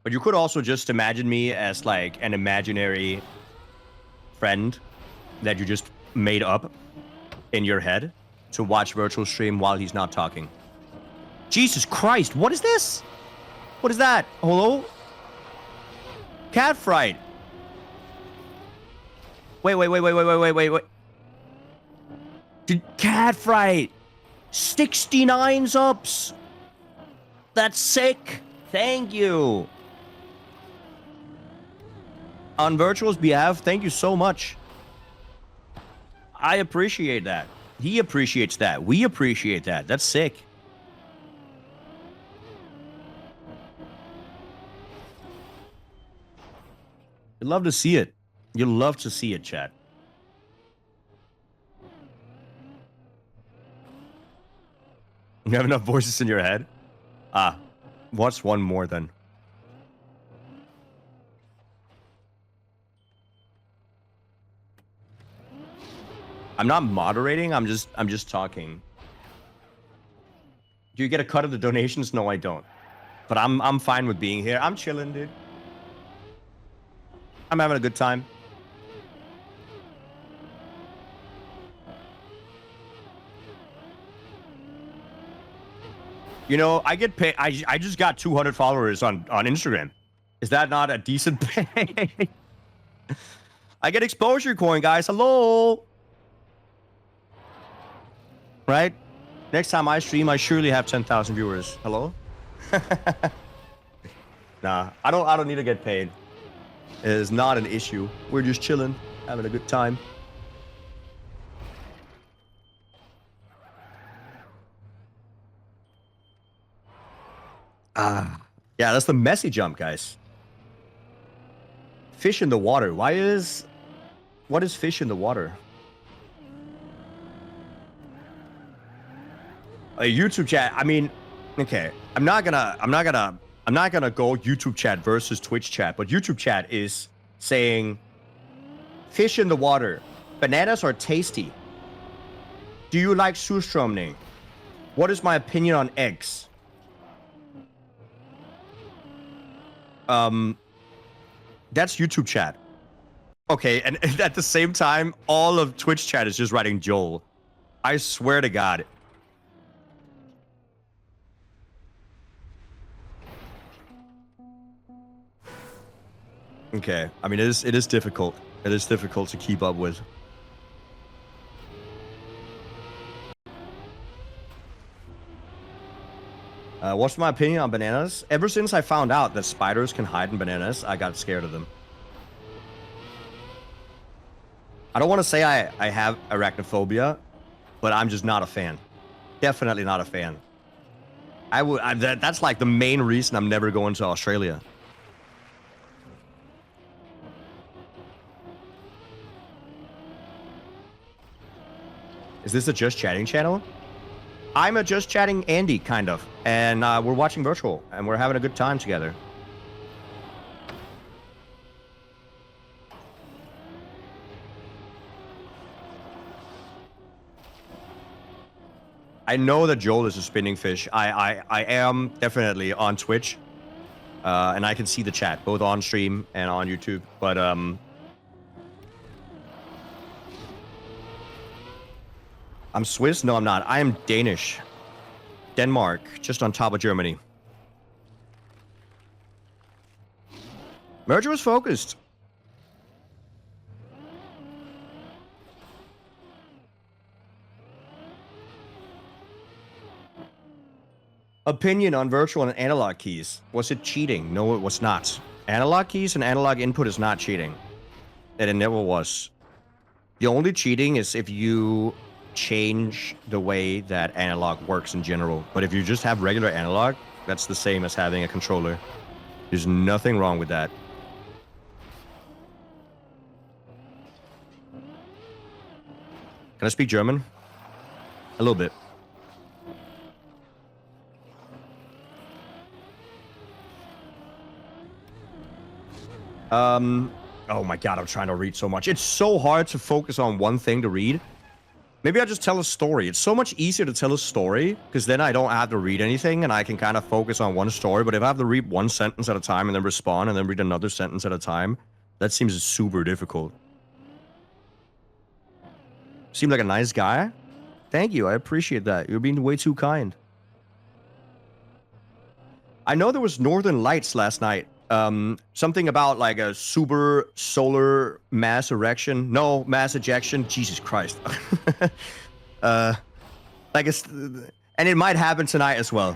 But you could also just imagine me as like an imaginary friend that you just made up in your head to watch Virtual stream while he's not talking. Jesus Christ, what is this? What is that? Hello? Cat fright. Wait. Did cat fright? 69 ups. That's sick. Thank you. On Virtual's behalf, thank you so much. I appreciate that. He appreciates that. We appreciate that. That's sick. You'd love to see it. You'd love to see it, chat. You have enough voices in your head? Ah, what's one more then? I'm not moderating, I'm just talking. Do you get a cut of the donations? No, I don't. But I'm fine with being here. I'm chilling, dude. I'm having a good time. You know, I get paid. I just got 200 followers on Instagram. Is that not a decent pay? I get exposure coin, guys. Hello. Right? Next time I stream, I surely have 10,000 viewers. Hello? Nah, I don't need to get paid. It is not an issue. We're just chilling, having a good time. Ah, yeah, that's the messy jump, guys. Fish in the water. What is fish in the water? A YouTube chat. I mean, okay. I'm not gonna go YouTube chat versus Twitch chat, but YouTube chat is saying fish in the water. Bananas are tasty. Do you like surströmming? What is my opinion on eggs? That's YouTube chat. Okay, and at the same time, all of Twitch chat is just writing Joel. I swear to God. Okay, I mean, it is difficult. It is difficult to keep up with. What's my opinion on bananas? Ever since I found out that spiders can hide in bananas, I got scared of them. I don't want to say I have arachnophobia, but I'm just not a fan. Definitely not a fan. That's like the main reason I'm never going to Australia. Is this a Just Chatting channel? I'm a Just Chatting Andy, kind of. And we're watching Virtual, and we're having a good time together. I know that Joel is a spinning fish. I am definitely on Twitch. And I can see the chat, both on stream and on YouTube. But, I'm Swiss? No, I'm not. I am Danish. Denmark, just on top of Germany. Merger was focused. Opinion on virtual and analog keys. Was it cheating? No, it was not. Analog keys and analog input is not cheating. And it never was. The only cheating is if you change the way that analog works in general. But if you just have regular analog, that's the same as having a controller. There's nothing wrong with that. Can I speak German? A little bit. Oh my god, I'm trying to read so much. It's so hard to focus on one thing to read. Maybe I'll just tell a story. It's so much easier to tell a story, because then I don't have to read anything, and I can kind of focus on one story. But if I have to read one sentence at a time, and then respond, and then read another sentence at a time, that seems super difficult. Seem like a nice guy? Thank you, I appreciate that. You're being way too kind. I know there was Northern Lights last night. Something about like a super solar mass erection. No, mass ejection. Jesus Christ. Like it's, and it might happen tonight as well.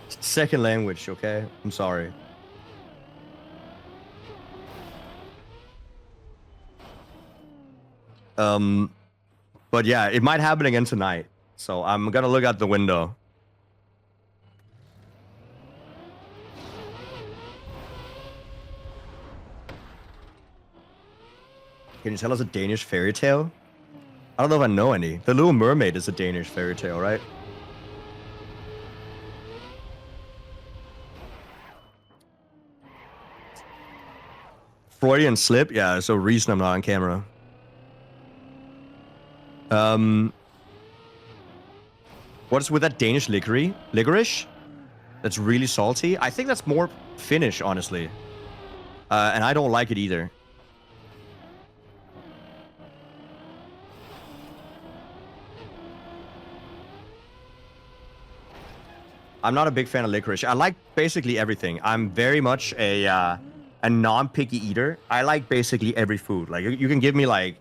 Second language, okay? I'm sorry. But yeah, it might happen again tonight. So I'm gonna look out the window. Can you tell us a Danish fairy tale? I don't know if I know any. The Little Mermaid is a Danish fairy tale, right? Freudian slip? Yeah, there's a reason I'm not on camera. What's with that Danish licorice? That's really salty. I think that's more Finnish, honestly. And I don't like it either. I'm not a big fan of licorice. I like basically everything. I'm very much a non-picky eater. I like basically every food. Like, you can give me like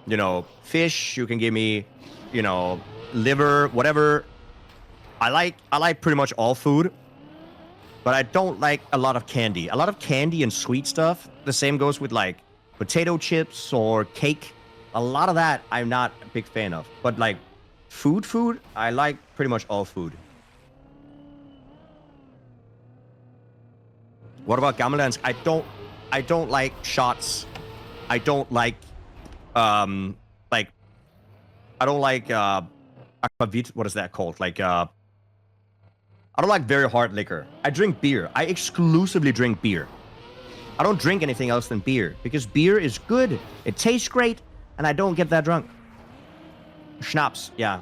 you know, fish. You can give me, you know, liver, whatever. I like pretty much all food, but I don't like a lot of candy. A lot of candy and sweet stuff. The same goes with like potato chips or cake. A lot of that I'm not a big fan of. But like food, I like pretty much all food. What about Gamelands? I don't like shots. I don't like I don't like aquavit. What is that called? Like I don't like very hard liquor. I drink beer. I exclusively drink beer. I don't drink anything else than beer because beer is good. It tastes great, and I don't get that drunk. Schnapps, yeah.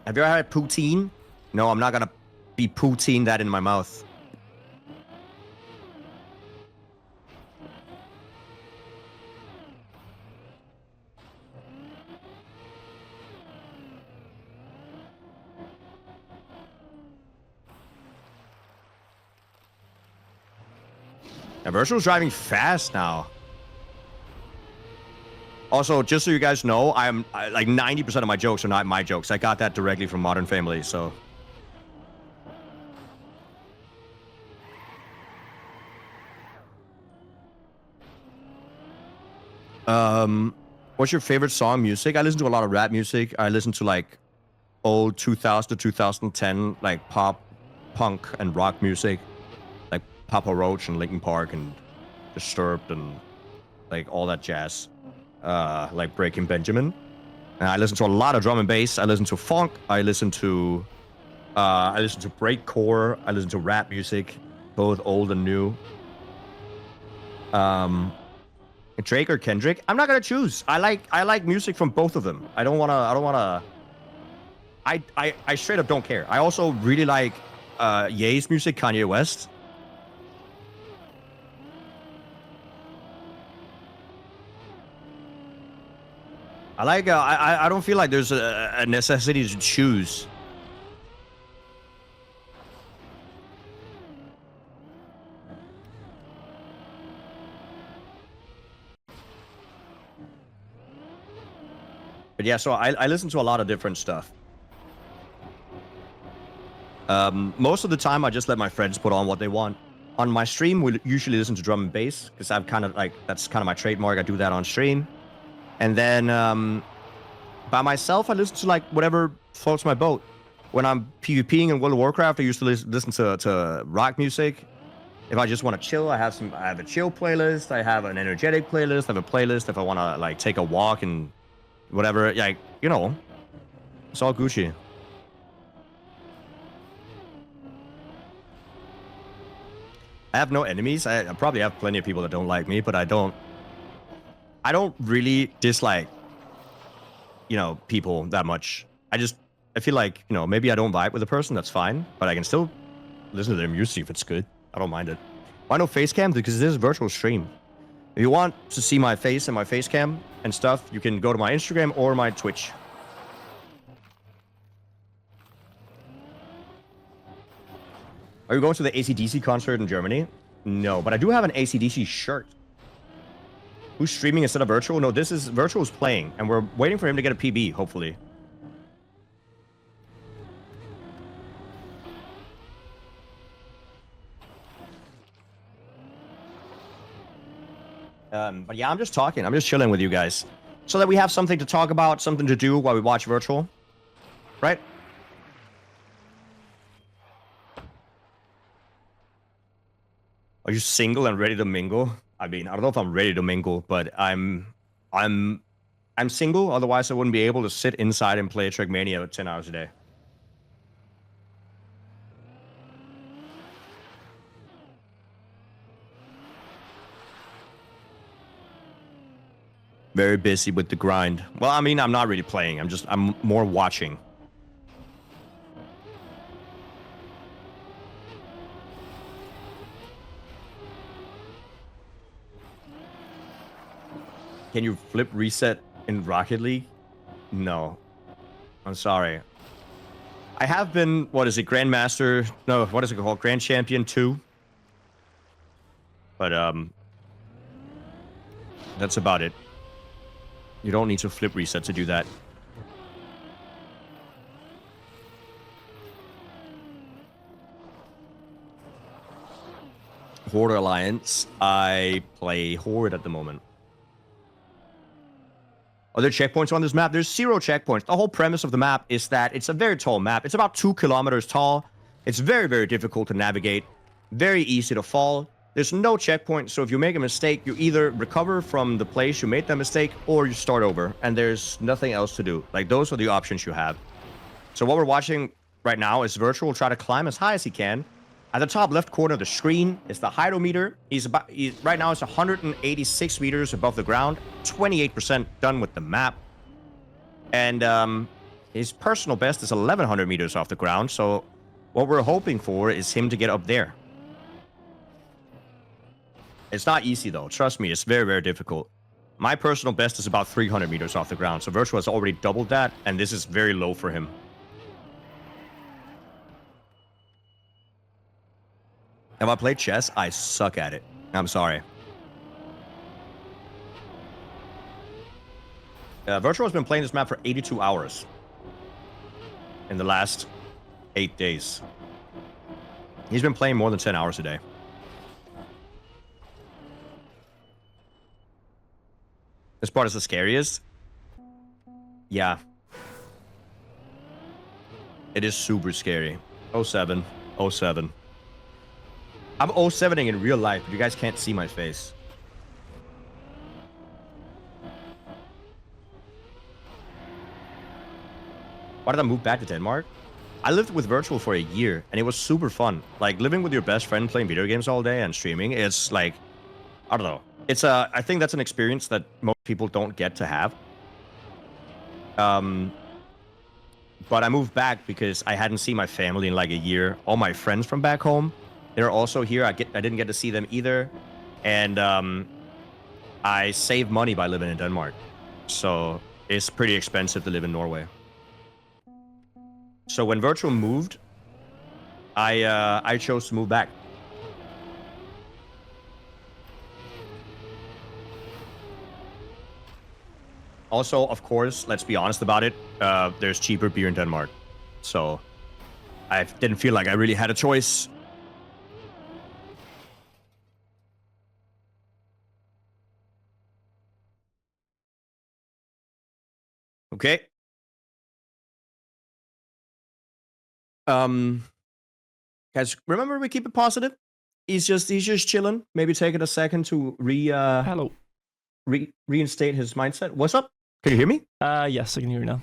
Have you ever had poutine? No, I'm not gonna be poutine that in my mouth. Yeah, Virtual's driving fast now. Also, just so you guys know, like 90% of my jokes are not my jokes. I got that directly from Modern Family, so. What's your favorite song music? I listen to a lot of rap music. I listen to like old 2000 to 2010 like pop, punk, and rock music. Like Papa Roach and Linkin Park and Disturbed and like all that jazz. Like Breaking Benjamin. And I listen to a lot of drum and bass. I listen to funk. I listen to breakcore. I listen to rap music, both old and new. Drake or Kendrick? I'm not gonna choose. I like music from both of them. I straight up don't care. I also really like Ye's music, Kanye West. I don't feel like there's a necessity to choose. But yeah, so I listen to a lot of different stuff. Most of the time, I just let my friends put on what they want. On my stream, we usually listen to drum and bass because I've kind of like that's kind of my trademark. I do that on stream. And then by myself, I listen to like whatever floats my boat. When I'm PvPing in World of Warcraft, I used to listen to rock music. If I just want to chill, I have a chill playlist. I have an energetic playlist. I have a playlist if I want to like take a walk and whatever. Like, you know, it's all Gucci. I have no enemies. I probably have plenty of people that don't like me, but I don't really dislike, you know, people that much. I feel like, you know, maybe I don't vibe with a person, that's fine, but I can still listen to their music if it's good. I don't mind it. Why no face cam? Because this is a virtual stream. If you want to see my face and my face cam and stuff, you can go to my Instagram or my Twitch. Are you going to the AC/DC concert in Germany? No, but I do have an AC/DC shirt. Who's streaming instead of Virtual? No, this is Virtual's playing, and we're waiting for him to get a PB, hopefully. But yeah, I'm just talking. I'm just chilling with you guys. So that we have something to talk about, something to do while we watch Virtual. Right? Are you single and ready to mingle? I mean, I don't know if I'm ready to mingle, but I'm single. Otherwise, I wouldn't be able to sit inside and play Trackmania 10 hours a day. Very busy with the grind. Well, I mean, I'm not really playing. I'm more watching. Can you flip reset in Rocket League? No. I'm sorry. I have been, what is it, Grandmaster? No, what is it called? Grand Champion 2? But, That's about it. You don't need to flip reset to do that. Horde Alliance. I play Horde at the moment. Are there checkpoints on this map? There's 0 checkpoints. The whole premise of the map is that it's a very tall map. It's about 2 kilometers tall. It's very, very difficult to navigate. Very easy to fall. There's no checkpoint, so if you make a mistake, you either recover from the place you made that mistake, or you start over, and there's nothing else to do. Like, those are the options you have. So what we're watching right now is Wirtual try to climb as high as he can. At the top left corner of the screen is the heightometer. Right now it's 186 meters above the ground, 28% done with the map. And his personal best is 1,100 meters off the ground, so what we're hoping for is him to get up there. It's not easy, though. Trust me, it's very, very difficult. My personal best is about 300 meters off the ground, so Wirtual has already doubled that, and this is very low for him. Have I played chess? I suck at it. I'm sorry. Wirtual has been playing this map for 82 hours. In the last 8 days. He's been playing more than 10 hours a day. This part is the scariest. Yeah. It is super scary. 07. 07. I'm 07ing in real life, but you guys can't see my face. Why did I move back to Denmark? I lived with Wirtual for a year, and it was super fun. Like, living with your best friend playing video games all day and streaming, it's like, I don't know. I think that's an experience that most people don't get to have. But I moved back because I hadn't seen my family in like a year. All my friends from back home, they're also here. I didn't get to see them either. And I save money by living in Denmark. So it's pretty expensive to live in Norway. So when Wirtual moved, I chose to move back. Also, of course, let's be honest about it, there's cheaper beer in Denmark. So I didn't feel like I really had a choice. Okay. Guys, remember we keep it positive. He's just chilling. Maybe taking a second to reinstate his mindset. What's up? Can you hear me? Yes, I can hear you now.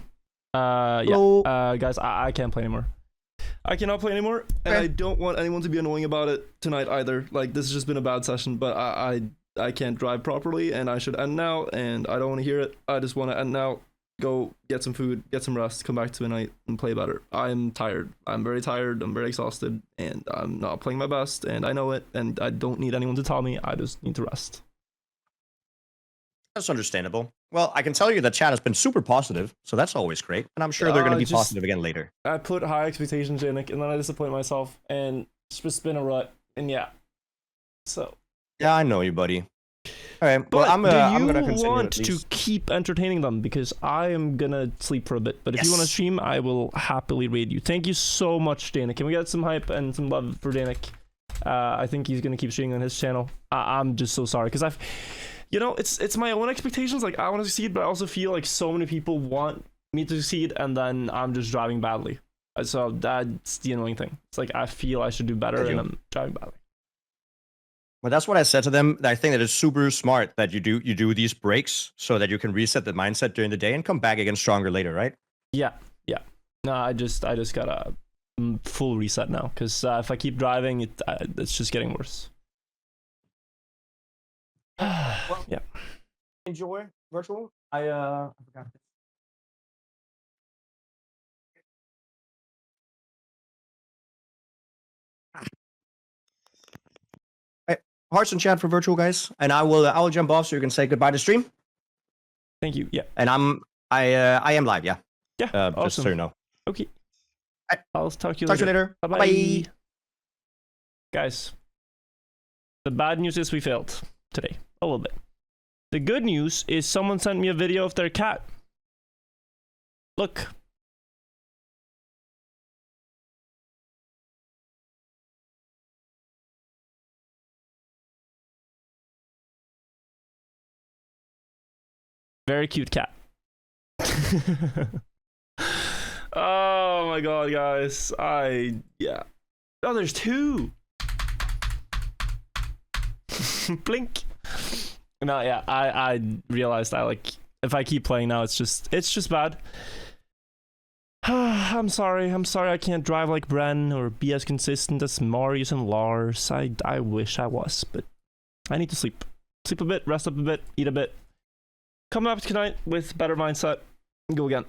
Hello? Yeah. Guys, I can't play anymore. I cannot play anymore, and I don't want anyone to be annoying about it tonight either. Like, this has just been a bad session, but I can't drive properly, and I should end now, and I don't want to hear it. I just want to end now, go get some food, get some rest, come back to the night, and play better. I'm tired. I'm very tired. I'm very exhausted, and I'm not playing my best, and I know it, and I don't need anyone to tell me. I just need to rest. That's understandable. Well, I can tell you that chat has been super positive, so that's always great. And I'm sure they're going to be positive again later. I put high expectations in it, and then I disappoint myself, and it's just been a rut. And yeah, so. Yeah, I know you, buddy. All right, but well, I'm do gonna you want to keep entertaining them? Because I am gonna sleep for a bit. But if you want to stream, I will happily raid you. Thank you so much, Danik. Can we get some hype and some love for Danik? I think he's gonna keep streaming on his channel. I'm just so sorry because you know, it's my own expectations. Like, I want to succeed, but I also feel like so many people want me to succeed, and then I'm just driving badly. So that's the annoying thing. It's like I feel I should do better, and I'm driving badly. Well, that's what I said to them. I think that it's super smart that you do these breaks so that you can reset the mindset during the day and come back again stronger later, right? Yeah. No, I just got a full reset now because if I keep driving, it's just getting worse. Well, yeah. Enjoy Wirtual. I forgot. Right. Hearts and chat for Wirtual, guys, and I will jump off so you can say goodbye to stream. Thank you. Yeah. And I am live. Yeah. Yeah. Awesome. Just so you know. Okay. Right. I'll talk to you later. Bye-bye. Bye. Guys, the bad news is we failed today a little bit. The good news is someone sent me a video of their cat. Look. Very cute cat. Oh my god, guys. Yeah. Oh, there's two. Blink. No, yeah, I realized if I keep playing now, it's just bad. I'm sorry I can't drive like Bren or be as consistent as Marius and Lars. I wish I was, but I need to sleep a bit, rest up a bit, eat a bit, come up tonight with better mindset and go again.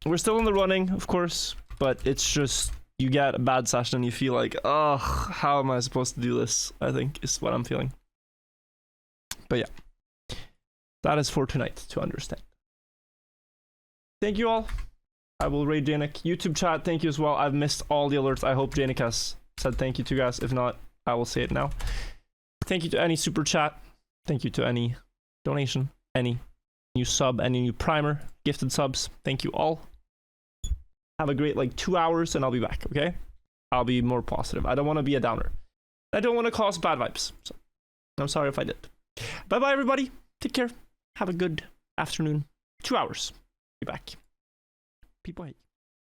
We're still in the running, of course, but it's just you get a bad session and you feel like, oh, how am I supposed to do this? I think is what I'm feeling. But yeah, that is for tonight to understand. Thank you all. I will raid Janik. YouTube chat, thank you as well. I've missed all the alerts. I hope Janik has said thank you to you guys. If not, I will say it now. Thank you to any super chat. Thank you to any donation, any new sub, any new primer, gifted subs. Thank you all. Have a great 2 hours and I'll be back, okay? I'll be more positive. I don't want to be a downer. I don't want to cause bad vibes. So I'm sorry if I did. Bye-bye, everybody. Take care. Have a good afternoon. 2 hours. Be back. People hate you.